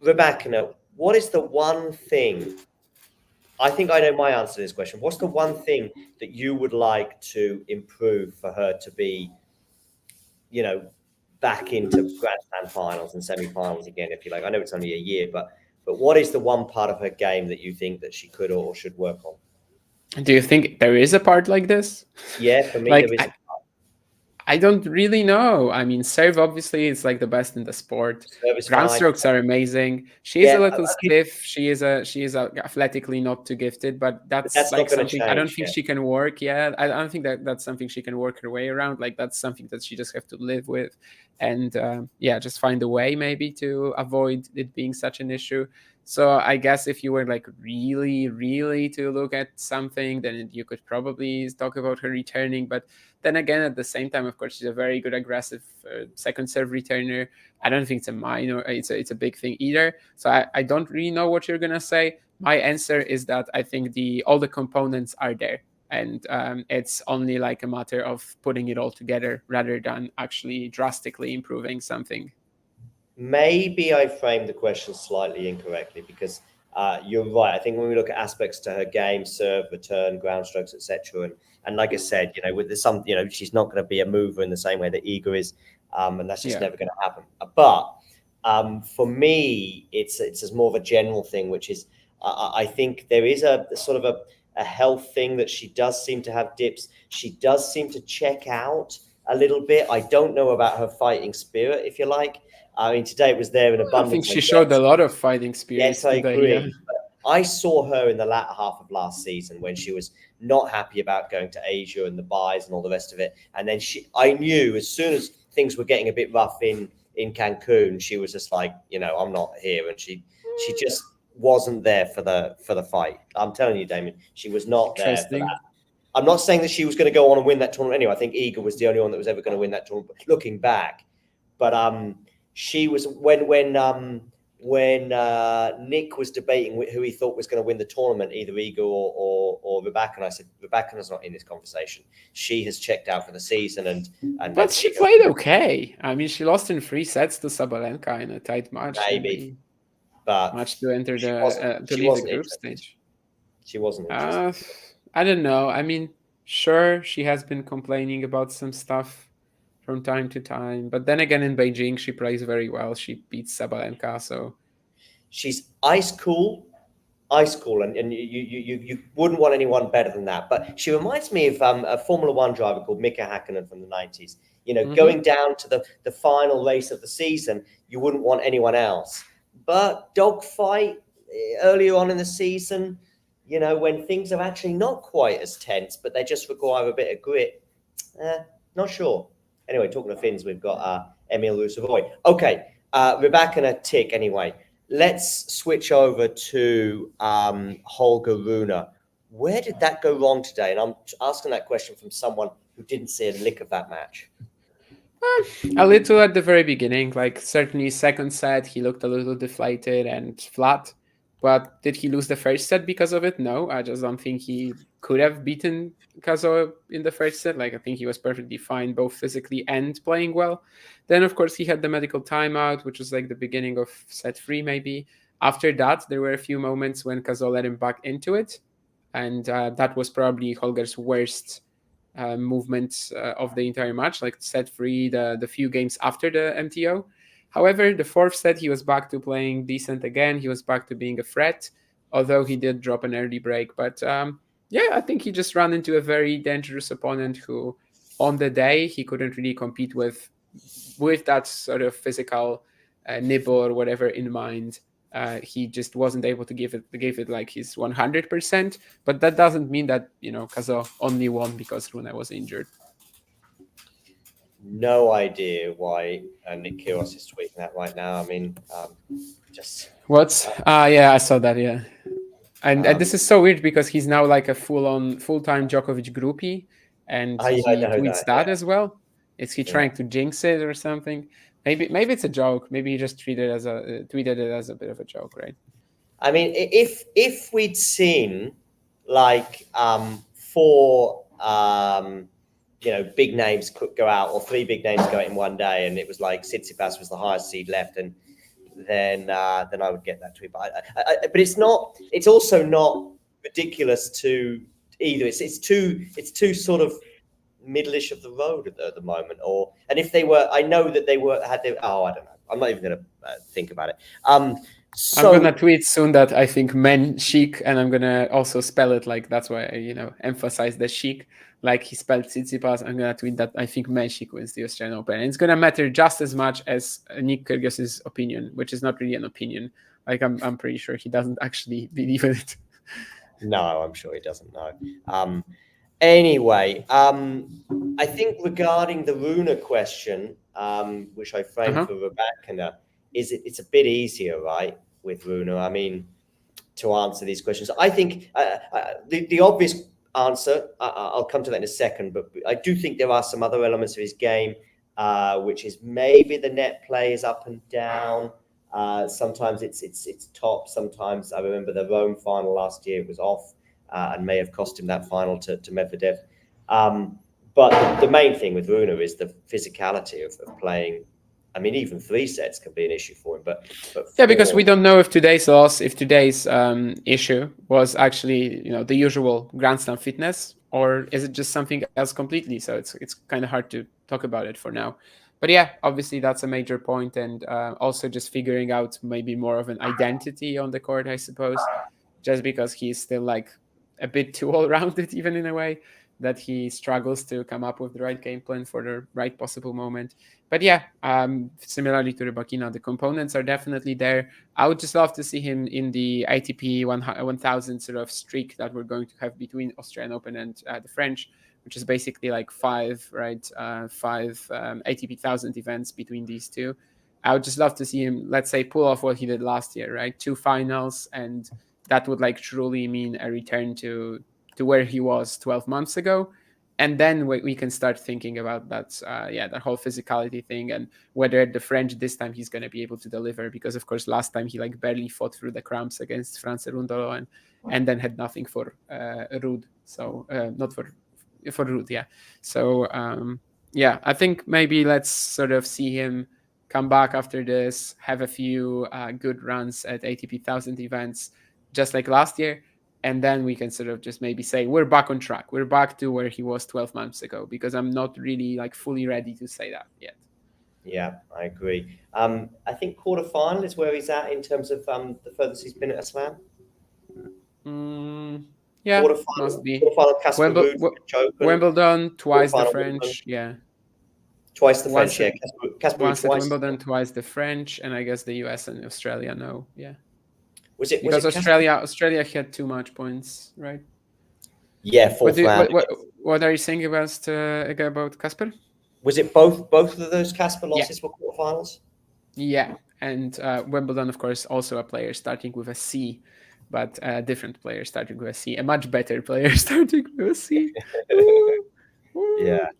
Rybakina, what is the one thing? I think I know my answer to this question. What's the one thing that you would like to improve for her to be, back into Grand Slam finals and semi-finals again, if you like? I know it's only a year, but what is the one part of her game that you think that she could or should work on? Do you think there is a part like this? Yeah, for me, there is a part. I don't really know. I mean, serve obviously is like the best in the sport. Ground strokes are amazing. She is a little stiff. She is athletically not too gifted, but that's like something change, I don't think she can work. I don't think that's something she can work her way around. Like that's something that she just have to live with, and just find a way maybe to avoid it being such an issue. So I guess if you were like really, really to look at something, then you could probably talk about her returning. But then again, at the same time, of course, she's a very good aggressive second serve returner. I don't think it's a minor, it's a big thing either. So I don't really know what you're gonna say. My answer is that I think all the components are there, and it's only like a matter of putting it all together rather than actually drastically improving something. Maybe I framed the question slightly incorrectly because you're right. I think when we look at aspects to her game, serve, return, ground strokes, etc., and like I said, with some, she's not going to be a mover in the same way that Iga is, and that's just never going to happen. But for me, it's more of a general thing, which is I think there is a sort of a health thing that she does seem to have dips. She does seem to check out a little bit. I don't know about her fighting spirit, if you like. I mean, today it was there in abundance. I think she showed a lot of fighting spirit. Yes, I agree. I saw her in the latter half of last season when she was not happy about going to Asia and the buys and all the rest of it. And then I knew as soon as things were getting a bit rough in Cancun, she was just like, I'm not here. And she just wasn't there for the fight. I'm telling you, Damien, she was not there for that. I'm not saying that she was going to go on and win that tournament anyway. I think Iga was the only one that was ever going to win that tournament, looking back. But she was when Nick was debating who he thought was going to win the tournament, either Iga or Rybakina, and I said, Rybakina's not in this conversation. She has checked out for the season, and but she played okay. I mean, she lost in 3 sets to Sabalenka in a tight match. Maybe, but match to enter to leave the group stage. She wasn't interested. I don't know. I mean, sure, she has been complaining about some stuff from time to time, but then again, in Beijing, she plays very well. She beats Sabalenka, so she's ice cool, and you wouldn't want anyone better than that. But she reminds me of a Formula One driver called Mika Hakkinen from the 90s. Going down to the final race of the season, you wouldn't want anyone else. But dogfight earlier on in the season, when things are actually not quite as tense, but they just require a bit of grit. Not sure. Anyway, talking of Finns, we've got Emil Rusavoy. Okay, Rybakina tick anyway. Let's switch over to Holger Rune. Where did that go wrong today? And I'm asking that question from someone who didn't see a lick of that match. A little at the very beginning, like certainly second set, he looked a little deflated and flat. But did he lose the first set because of it? No, I just don't think he could have beaten Cazaux in the first set. Like, I think he was perfectly fine, both physically and playing well. Then, of course, he had the medical timeout, which was like the beginning of set 3, maybe. After that, there were a few moments when Cazaux let him back into it. And that was probably Holger's worst movement of the entire match, like set 3, the few games after the MTO. However, the 4th set, he was back to playing decent again. He was back to being a threat, although he did drop an early break. But I think he just ran into a very dangerous opponent who, on the day, he couldn't really compete with that sort of physical nibble or whatever in mind. He just wasn't able to give it like his 100%. But that doesn't mean that, Cazaux only won because Rune was injured. No idea why Nick Kyrgios is tweeting that right now. I mean, just... What? I saw that, yeah. And this is so weird because he's now like a full-time Djokovic groupie, and he tweets that as well. Is he trying to jinx it or something? Maybe it's a joke. Maybe he just tweeted it as a bit of a joke, right? I mean, if we'd seen like 4... big names could go out, or 3 big names go out in one day, and it was like Tsitsipas was the highest seed left, and then I would get that tweet. But it's also not ridiculous to either. It's too sort of middle-ish of the road at the moment. And if they were, I know that they I don't know. I'm not even going to think about it. So, I'm gonna tweet soon that I think men chic, and I'm gonna also spell it like that's why I emphasize the chic, like he spelled Tsitsipas. I'm gonna tweet that I think men chic wins the Australian Open, and it's gonna matter just as much as Nick Kyrgios's opinion, which is not really an opinion. Like I'm pretty sure he doesn't actually believe in it. No, I'm sure he doesn't know. Anyway, I think regarding the Rune question, which I framed for Rybakina, it's a bit easier, right, with Rune? I mean, to answer these questions, I think the obvious answer, I'll come to that in a second, but I do think there are some other elements of his game, which is maybe the net play is up and down. Sometimes it's top. Sometimes I remember the Rome final last year, it was off and may have cost him that final to Medvedev. But the main thing with Rune is the physicality of playing. I mean, even 3 sets can be an issue for him. But because we don't know if today's issue was actually the usual Grand Slam fitness, or is it just something else completely? So it's kind of hard to talk about it for now. But yeah, obviously that's a major point, and also just figuring out maybe more of an identity on the court, I suppose, just because he's still like a bit too all-rounded even in a way. that he struggles to come up with the right game plan for the right possible moment. But yeah, similarly to Rybakina, the components are definitely there. I would just love to see him in the ATP 1000 sort of streak that we're going to have between Australian Open and the French, which is basically like five ATP 1000 events between these two. I would just love to see him, let's say, pull off what he did last year, right? 2 finals, and that would like truly mean a return to where he was 12 months ago. And then we can start thinking about that, that whole physicality thing, and whether the French this time he's going to be able to deliver. Because of course, last time he like barely fought through the cramps against France Rundolo, and then had nothing for Ruud. So not for Ruud, yeah. So I think maybe let's sort of see him come back after this, have a few good runs at ATP 1000 events, just like last year. And then we can sort of just maybe say, we're back on track. We're back to where he was 12 months ago, because I'm not really like fully ready to say that yet. Yeah, I agree. I think quarterfinal is where he's at in terms of the furthest he's been at a slam. Yeah, quarterfinal, must be. Wimbledon, twice the French, yeah. Twice the French, yeah. Casper once twice. At Wimbledon, twice the French, and I guess the US and Australia, no, yeah. Was Australia had too much points, right? Yeah, fourth round. What are you saying about Casper? Was it both of those Casper losses were quarterfinals? Yeah, and Wimbledon, of course, also a player starting with a C, but a different player starting with a C, a much better player starting with a C. Yeah.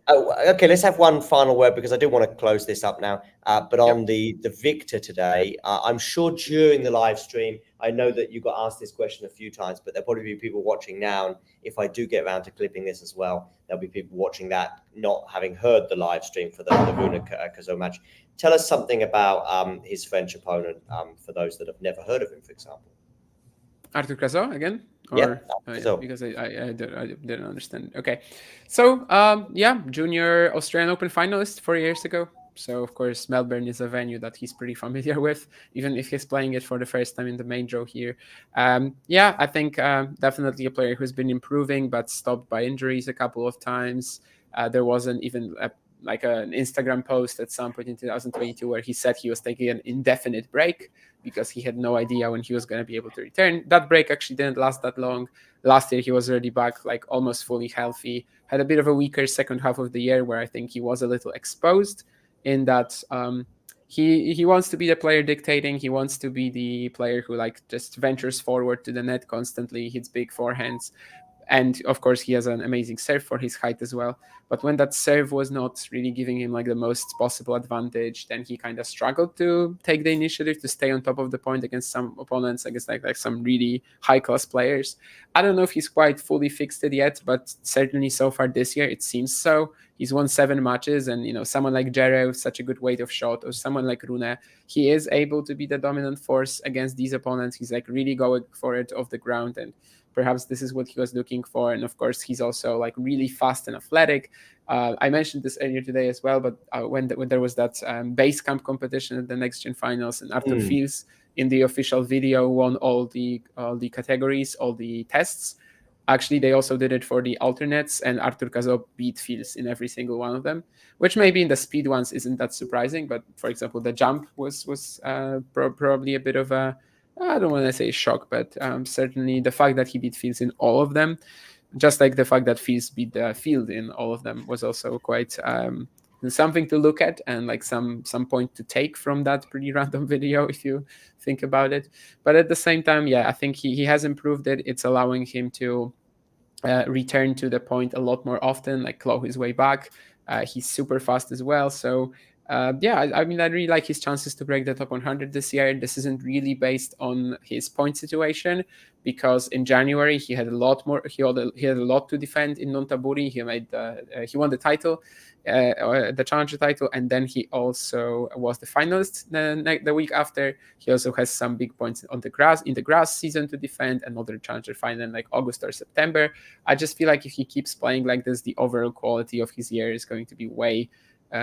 Okay, let's have one final word, because I do want to close this up now. But on the victor today, I'm sure during the live stream, I know that you got asked this question a few times, but there'll probably be people watching now. And if I do get around to clipping this as well, there'll be people watching that not having heard the live stream for the Rune Cazaux match. Tell us something about his French opponent, for those that have never heard of him, for example. Arthur Cazaux again? Because I didn't understand. Okay. So, junior Australian Open finalist 4 years ago. So, of course, Melbourne is a venue that he's pretty familiar with, even if he's playing it for the first time in the main draw here. I think definitely a player who's been improving, but stopped by injuries a couple of times. There wasn't even an Instagram post at some point in 2022 where he said he was taking an indefinite break because he had no idea when he was going to be able to return. That break actually didn't last that long. Last year, he was already back, like almost fully healthy. Had a bit of a weaker second half of the year where I think he was a little exposed in that he wants to be the player dictating. He wants to be the player who like just ventures forward to the net constantly, hits big forehands. And of course, he has an amazing serve for his height as well. But when that serve was not really giving him like the most possible advantage, then he kind of struggled to take the initiative to stay on top of the point against some opponents, I guess like some really high-class players. I don't know if he's quite fully fixed it yet, but certainly so far this year, it seems so. He's won 7 matches, and someone like Jere with such a good weight of shot, or someone like Rune, he is able to be the dominant force against these opponents. He's like really going for it off the ground, and perhaps this is what he was looking for. And of course, he's also like really fast and athletic. I mentioned this earlier today as well, but when there was that base camp competition at the Next Gen Finals, and Arthur Fils in the official video won all the categories, all the tests. Actually, they also did it for the alternates, and Arthur Cazaux beat Fils in every single one of them, which maybe in the speed ones isn't that surprising. But for example, the jump was probably a bit of a, I don't want to say shock, but certainly the fact that he beat Fils in all of them, just like the fact that Fils beat the field in all of them, was also quite something to look at, and like some point to take from that pretty random video if you think about it. But at the same time, I think he has improved it. It's allowing him to return to the point a lot more often, like claw his way back. He's super fast as well. So I mean, I really like his chances to break the top 100 this year. This isn't really based on his point situation, because in January he had a lot more. He had a lot to defend in non-taburi. He won the title, the challenger title, and then he also was the finalist the week after. He also has some big points on the grass in the grass season to defend, another challenger final in like August or September. I just feel like if he keeps playing like this, the overall quality of his year is going to be way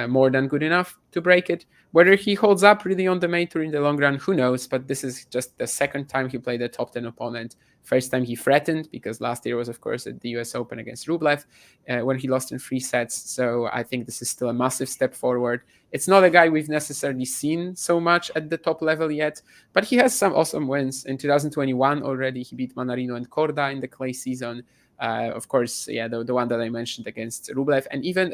more than good enough to break it. Whether he holds up really on the main tour in the long run, who knows? But this is just the second time he played a top 10 opponent. First time he threatened, because last year was, of course, at the US Open against Rublev when he lost in 3 sets. So I think this is still a massive step forward. It's not a guy we've necessarily seen so much at the top level yet, but he has some awesome wins. In 2021 already, he beat Manarino and Korda in the clay season. Of course, yeah, the one that I mentioned against Rublev, and even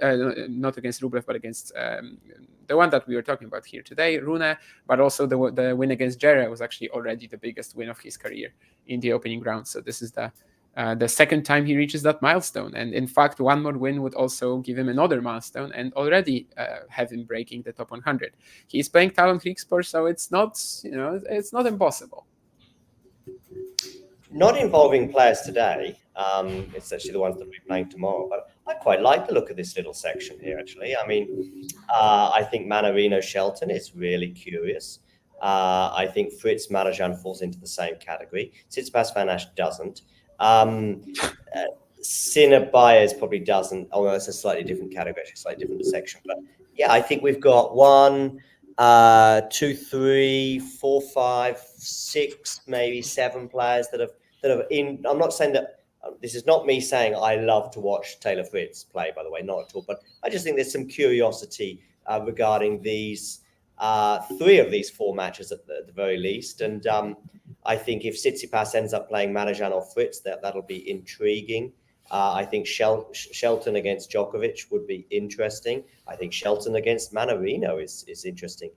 not against Rublev, but against the one that we were talking about here today, Rune, but also the win against Jere was actually already the biggest win of his career in the opening round. So this is the second time he reaches that milestone. And in fact, one more win would also give him another milestone and already have him breaking the top 100. He's playing Talon Kriegsport, so it's not impossible. Not involving players today. It's actually the ones that we'll be playing tomorrow. But I quite like the look of this little section here, actually. I mean, I think Manarino Shelton is really curious. I think Fritz Marajan falls into the same category. Tsitsipas Van Asch doesn't. Sinner Baez probably doesn't. Oh, no, it's a slightly different category, actually, slightly different section. But yeah, I think we've got 1, 2, 3, 4, 5, 6, maybe 7 players that have in. I'm not saying that this is not me saying I love to watch Taylor Fritz play, by the way, not at all. But I just think there's some curiosity regarding these 3 of these 4 matches at the very least. And I think if Tsitsipas ends up playing Marajan or Fritz, that'll be intriguing. I think Shelton against Djokovic would be interesting. I think Shelton against Manarino is interesting.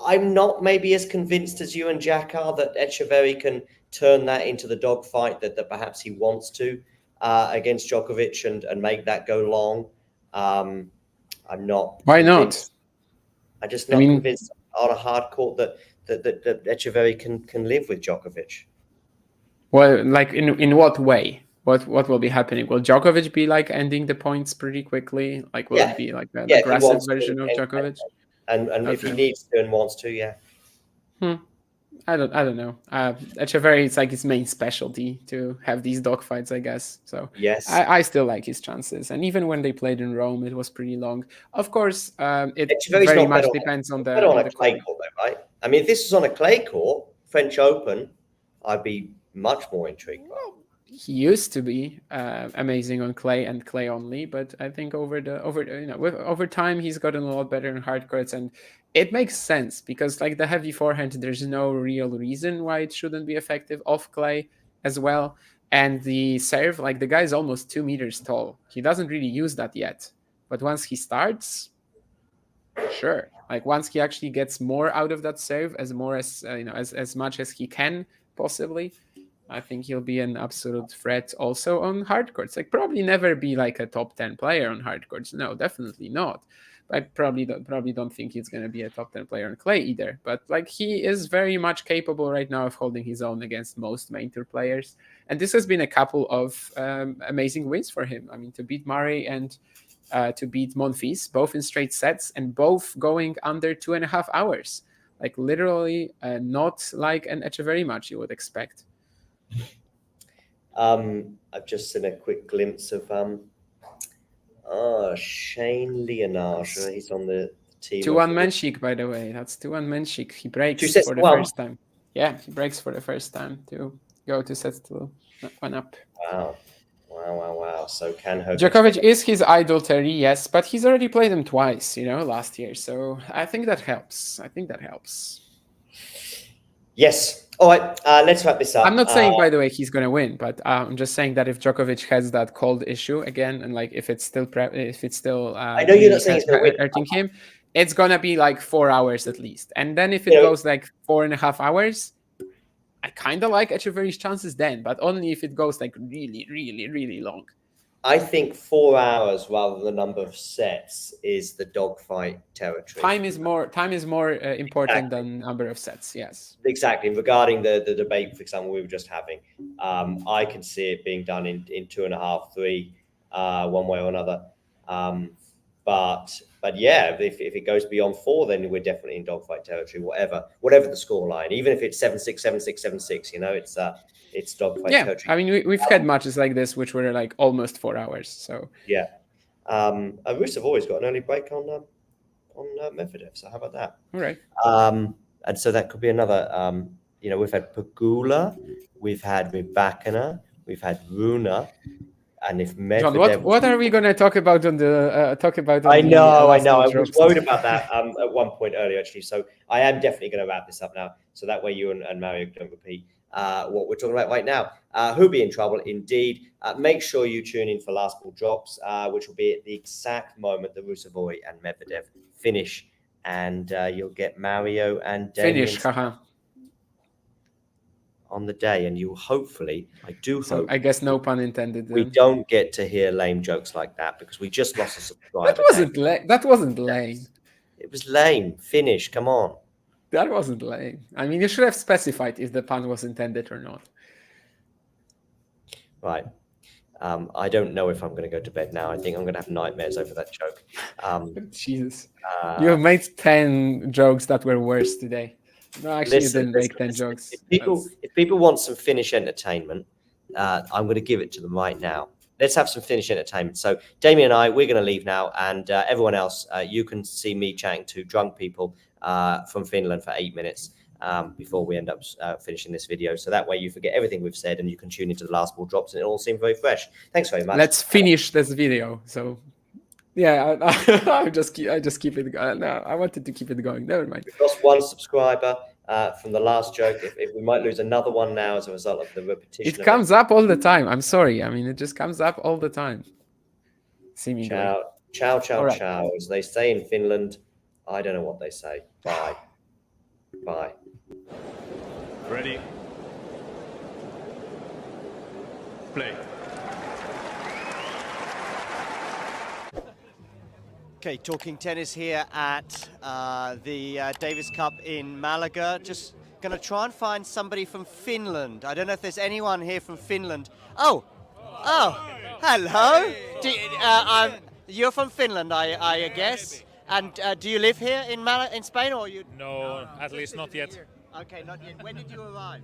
I'm not maybe as convinced as you and Jack are that Echeverry can turn that into the dogfight that perhaps he wants to against Djokovic and make that go long. I'm not. Why convinced. Not? I'm just not convinced on a hard court that Echeverry can live with Djokovic. Well, like in what way? What will be happening? Will Djokovic be like ending the points pretty quickly? Like will it be like an aggressive version of Djokovic? And if he needs to and wants to, yeah. I don't know. Echeverry, it's like his main specialty to have these dogfights, I guess. So yes, I still like his chances. And even when they played in Rome, it was pretty long. Of course, it Echeverry's very much depends on the clay court, though, right? I mean, if this was on a clay court, French Open, I'd be much more intrigued. Well, he used to be amazing on clay and clay only, but I think over time he's gotten a lot better in hard courts, and it makes sense because like the heavy forehand, there's no real reason why it shouldn't be effective off clay as well. And the serve, like the guy's almost 2 meters tall. He doesn't really use that yet, but once he starts, sure. Like once he actually gets more out of that serve, as much as he can possibly, I think he'll be an absolute threat also on hard courts. Like probably never be like a top 10 player on hard courts. No, definitely not. I probably don't think he's going to be a top 10 player on clay either. But like he is very much capable right now of holding his own against most main tour players. And this has been a couple of amazing wins for him. I mean, to beat Murray and to beat Monfils, both in straight sets and both going under 2.5 hours. Like literally not like an Echeverry match you would expect. I've just seen a quick glimpse of Shane Leonage. He's on the team. 2-1 Menchik, by the way. That's 2-1 Menchik. He breaks for the first time. Yeah, he breaks for the first time to go 2 sets to 1 up. Wow. So can Djokovic is his idol, Terry, yes, but he's already played him twice, last year. So I think that helps. Yes. All right, let's wrap this up. I'm not saying, by the way, he's going to win, but I'm just saying that if Djokovic has that cold issue again, and like if it's still I know you're not saying it's hurting him, it's going to be like 4 hours at least. And then if it goes like 4.5 hours, I kind of like Echeverry's chances then, but only if it goes like really, really, really long. I think 4 hours rather than the number of sets is the dogfight territory. Time is more important than number of sets. Yes, exactly. Regarding the debate, for example, we were just having, I can see it being done in 2.5, 3, one way or another. But yeah, if it goes beyond 4, then we're definitely in dogfight territory. Whatever the scoreline, even if it's 7-6, 7-6, 7-6, it's dogfight territory. I mean, we've had matches like this which were like almost 4 hours. So yeah, Rusev always got an early break on Medvedev. So how about that? All right. And so that could be another. We've had Pegula, we've had Rybakina, we've had Rune, and if Medvedev. John, what are we gonna talk about on the I know. I last was worried about that at one point earlier, actually. So I am definitely going to wrap this up now, so that way you and Mario don't repeat what we're talking about right now. Who'll be in trouble indeed? Make sure you tune in for Last Ball Drops, which will be at the exact moment that Rusev and Medvedev finish, and you'll get Mario and Damien finish. Haha. on the day, and you hopefully, I do hope. I guess no pun intended. We don't get to hear lame jokes like that because we just lost a subscriber. That wasn't lame. It was lame. Finish. Come on. That wasn't lame. I mean, you should have specified if the pun was intended or not. Right. I don't know if I'm going to go to bed now. I think I'm going to have nightmares over that joke. Jesus. You have made 10 jokes that were worse today. No, actually, you didn't make 10 jokes. If people want some Finnish entertainment, I'm going to give it to them right now. Let's have some Finnish entertainment. So Damien and I, we're going to leave now. And everyone else, you can see me chatting to drunk people from Finland for 8 minutes before we end up finishing this video. So that way you forget everything we've said and you can tune into the Last Ball Drops and it all seems very fresh. Thanks very much. Let's finish this video. So yeah, I just keep it going. No, I wanted to keep it going. Never mind. We lost one subscriber from the last joke. If we might lose another one now as a result of the repetition. It comes up all the time. I'm sorry. I mean, it just comes up all the time. Seemingly. Ciao, right. ciao. As they say in Finland, I don't know what they say. Bye. Bye. Ready. Play. Okay, talking tennis here at the Davis Cup in Malaga. Just going to try and find somebody from Finland. I don't know if there's anyone here from Finland. Oh, hello. You're from Finland, I guess. And do you live here in Spain, or you? No, at least not yet. Okay, not yet. When did you arrive?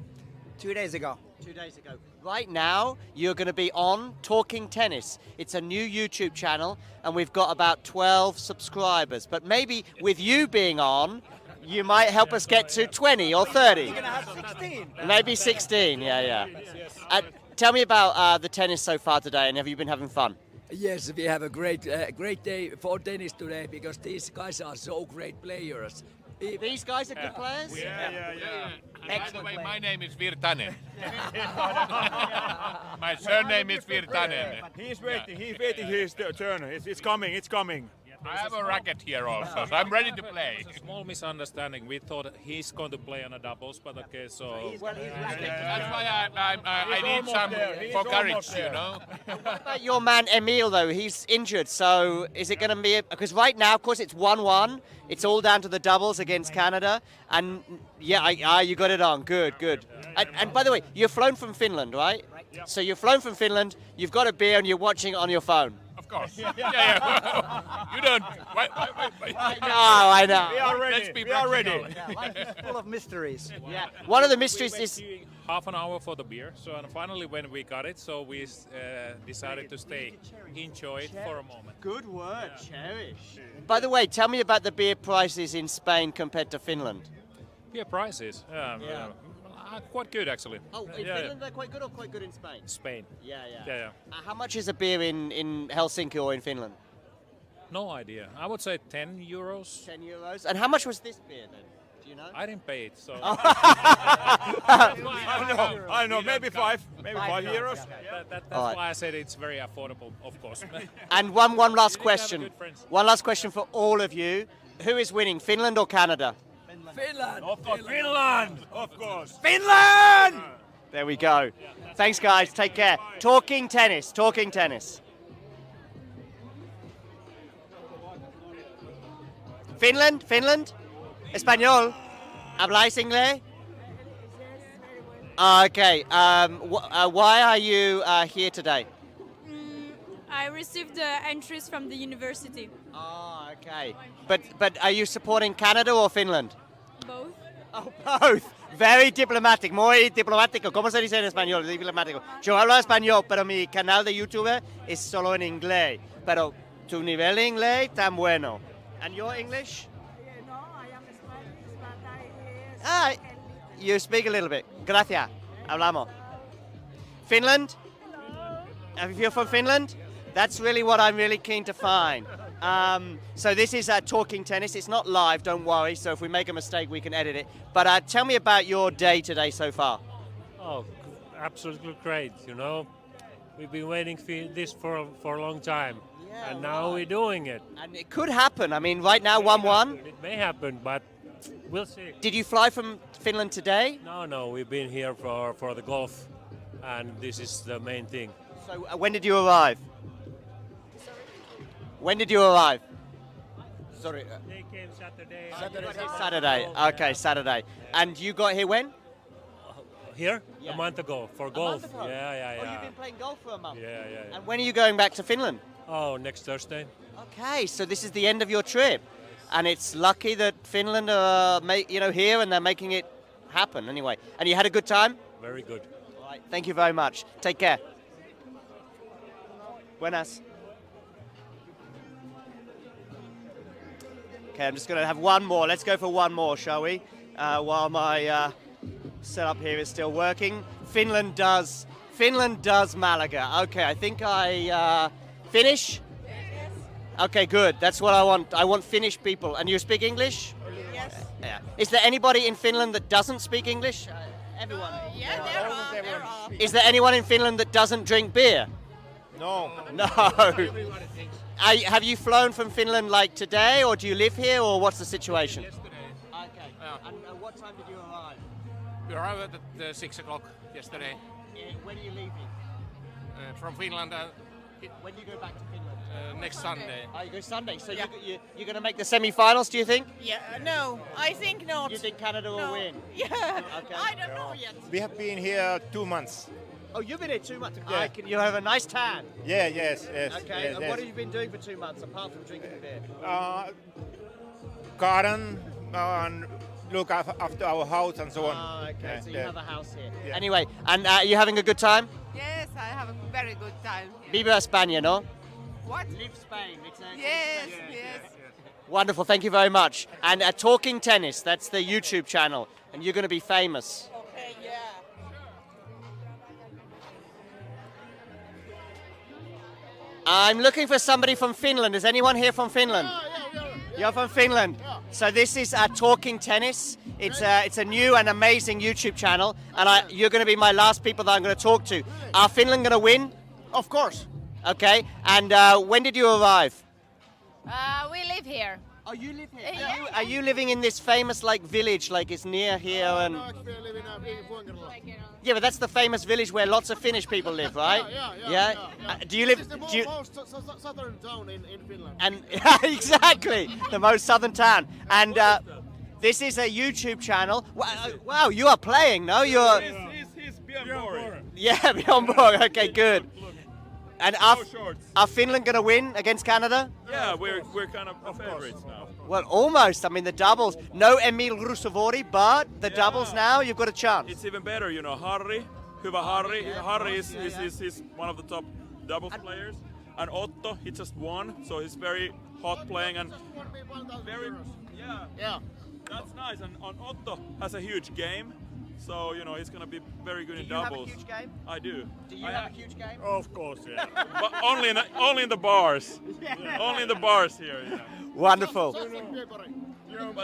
2 days ago. 2 days ago. Right now, you're going to be on Talking Tennis. It's a new YouTube channel, and we've got about 12 subscribers. But maybe with you being on, you might help us get to 20 or 30. You're going to have 16. Maybe 16, yeah. Tell me about the tennis so far today, and have you been having fun? Yes, we have a great day for tennis today because these guys are so great players. These guys are good players? Yeah. Excellent. By the way, my name is Virtanen. My surname is Virtanen. He's waiting his turn. It's coming. I have a racket here also, so I'm ready to play. It's a small misunderstanding. We thought he's going to play on a doubles, but okay, so... That's why I need some for courage, you know? What about your man Emil, though? He's injured, so is it going to be... Because right now, of course, it's 1-1. It's all down to the doubles against Canada. And, yeah, you got it on. Good. And by the way, you're flown from Finland, right? Yeah. So you're flown from Finland, you've got a beer, and you're watching it on your phone. Of course. Yeah. You don't... Wait. I know. We are ready. Let's be We are ready. practical. Life is full of mysteries. Yeah. One of the mysteries is... half an hour for the beer. So and finally, when we got it, so we decided to stay, enjoy it for a moment. Good word, cherish. By the way, tell me about the beer prices in Spain compared to Finland. Beer prices, quite good actually. Oh, in Finland they're quite good, or quite good in Spain? Spain. Yeah. How much is a beer in Helsinki or in Finland? No idea. I would say 10 euros. 10 euros. And how much was this beer then? Do you know? I didn't pay it, so. I know. Maybe 5 euros. That's why I said it's very affordable, of course. And one last We question. have good friends. One last question for all of you. Who is winning, Finland or Canada? Finland! Of course, Finland. Of course. Finland! There we go. Thanks, guys. Take care. Talking tennis. Finland? Español? ¿Habláis inglés? Okay. Why are you here today? I received the entries from the university. Oh, okay. But are you supporting Canada or Finland? Both. Oh, both. Very diplomatic, muy diplomático. ¿Cómo se dice en español? Diplomático. Yo hablo español, pero mi canal de YouTube es solo en inglés. Pero Tu nivel inglés tan bueno. And your English? No, I am Spanish, but Ah, you speak a little bit. Gracias. Hablamos. Finland? If you're from Finland, that's really what I'm really keen to find. So this is talking tennis. It's not live, don't worry. So if we make a mistake, we can edit it. But tell me about your day today so far. Oh, absolutely great. You know, we've been waiting for this for a long time, and now we're doing it. And it could happen. I mean, right now, 1-1. It may happen, but we'll see. Did you fly from Finland today? No, we've been here for the golf, and this is the main thing. So when did you arrive? When did you arrive? Sorry. They came Saturday. Saturday. Okay, Saturday. And you got here when? Here? Yeah. A month ago for golf. Yeah. Oh, you've been playing golf for a month? Yeah. And when are you going back to Finland? Oh, next Thursday. Okay, so this is the end of your trip. And it's lucky that Finland are here and they're making it happen anyway. And you had a good time? Very good. All right, thank you very much. Take care. Buenas. Okay, I'm just going to have one more. Let's go for one more, shall we? While my setup here is still working. Finland does Malaga. Okay, I think I finish. Okay, good. That's what I want. I want Finnish people. And you speak English? Yes. Yeah. Is there anybody in Finland that doesn't speak English? Everyone. Yeah, there are. Is there anyone in Finland that doesn't drink beer? No. No. Have you flown from Finland like today, or do you live here, or what's the situation? Yesterday. Okay. Yeah. And what time did you arrive? We arrived at 6 o'clock yesterday When are you leaving? from Finland When do you go back to Finland? next Sunday. Oh, you go Sunday. So Yeah. you're going to make the semi-finals, do you think? Yeah, no, I think not. You think Canada will No. win? Yeah, Okay. I don't know yet. We have been here 2 months. Oh, you've been here 2 months. Yeah. You have a nice tan. Yeah, yes. Okay. Yes, And yes. what have you been doing for 2 months apart from drinking beer? Garden and look after our house and so on. Oh, okay. Yeah, So you yeah. have a house here. Yeah. Anyway, and you having a good time? Yes, I have a very good time. Viva España, no? What? Live Spain. Yes. Wonderful. Thank you very much. And Talking Tennis, that's the YouTube channel, and you're going to be famous. Okay, yeah. I'm looking for somebody from Finland. Is anyone here from Finland? You're from Finland. So this is Talking Tennis. It's a new and amazing YouTube channel, and you're going to be my last people that I'm going to talk to. Are Finland going to win? Of course. Okay. And when did you arrive? We live here. Oh, you live here. Yeah. Are you living in this famous village, it's near here and? Yeah, but that's the famous village where lots of Finnish people live, right? Yeah. Do you live? most southern town in Finland. And exactly, the most southern town. And this is a YouTube channel. Wow, you are playing, no? You're. He's beyond boring. Yeah, beyond board. Okay, good. And are Finland going to win against Canada? Yeah, we're kind of favorites now. Well, almost. I mean, the doubles. No Emil Rusevori, but the doubles now, you've got a chance. It's even better, Harri, hyvä Harri. Harri is one of the top doubles players. And Otto, he just won, so he's very hot playing and very, yeah. That's nice. And Otto has a huge game. So, he's going to be very good in doubles. Do you have a huge game? I do. Do you have a huge game? Of course, yeah. But only in the bars. Only in the bars here. Yeah. Wonderful. Beyond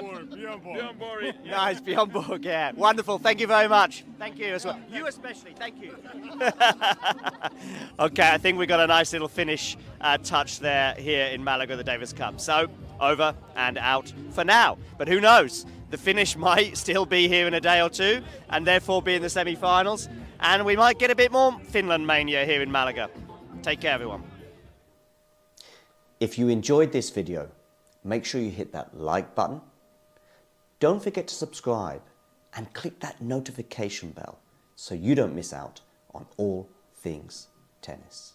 boring. Nice, beyond board, yeah. Wonderful, thank you very much. Thank you as well. You especially, thank you. Okay, I think we got a nice little finish touch there here in Malaga, the Davis Cup. So, over and out for now. But who knows? The finish might still be here in a day or two, and therefore be in the semi-finals. And we might get a bit more Finland mania here in Malaga. Take care, everyone. If you enjoyed this video, make sure you hit that like button. Don't forget to subscribe and click that notification bell so you don't miss out on all things tennis.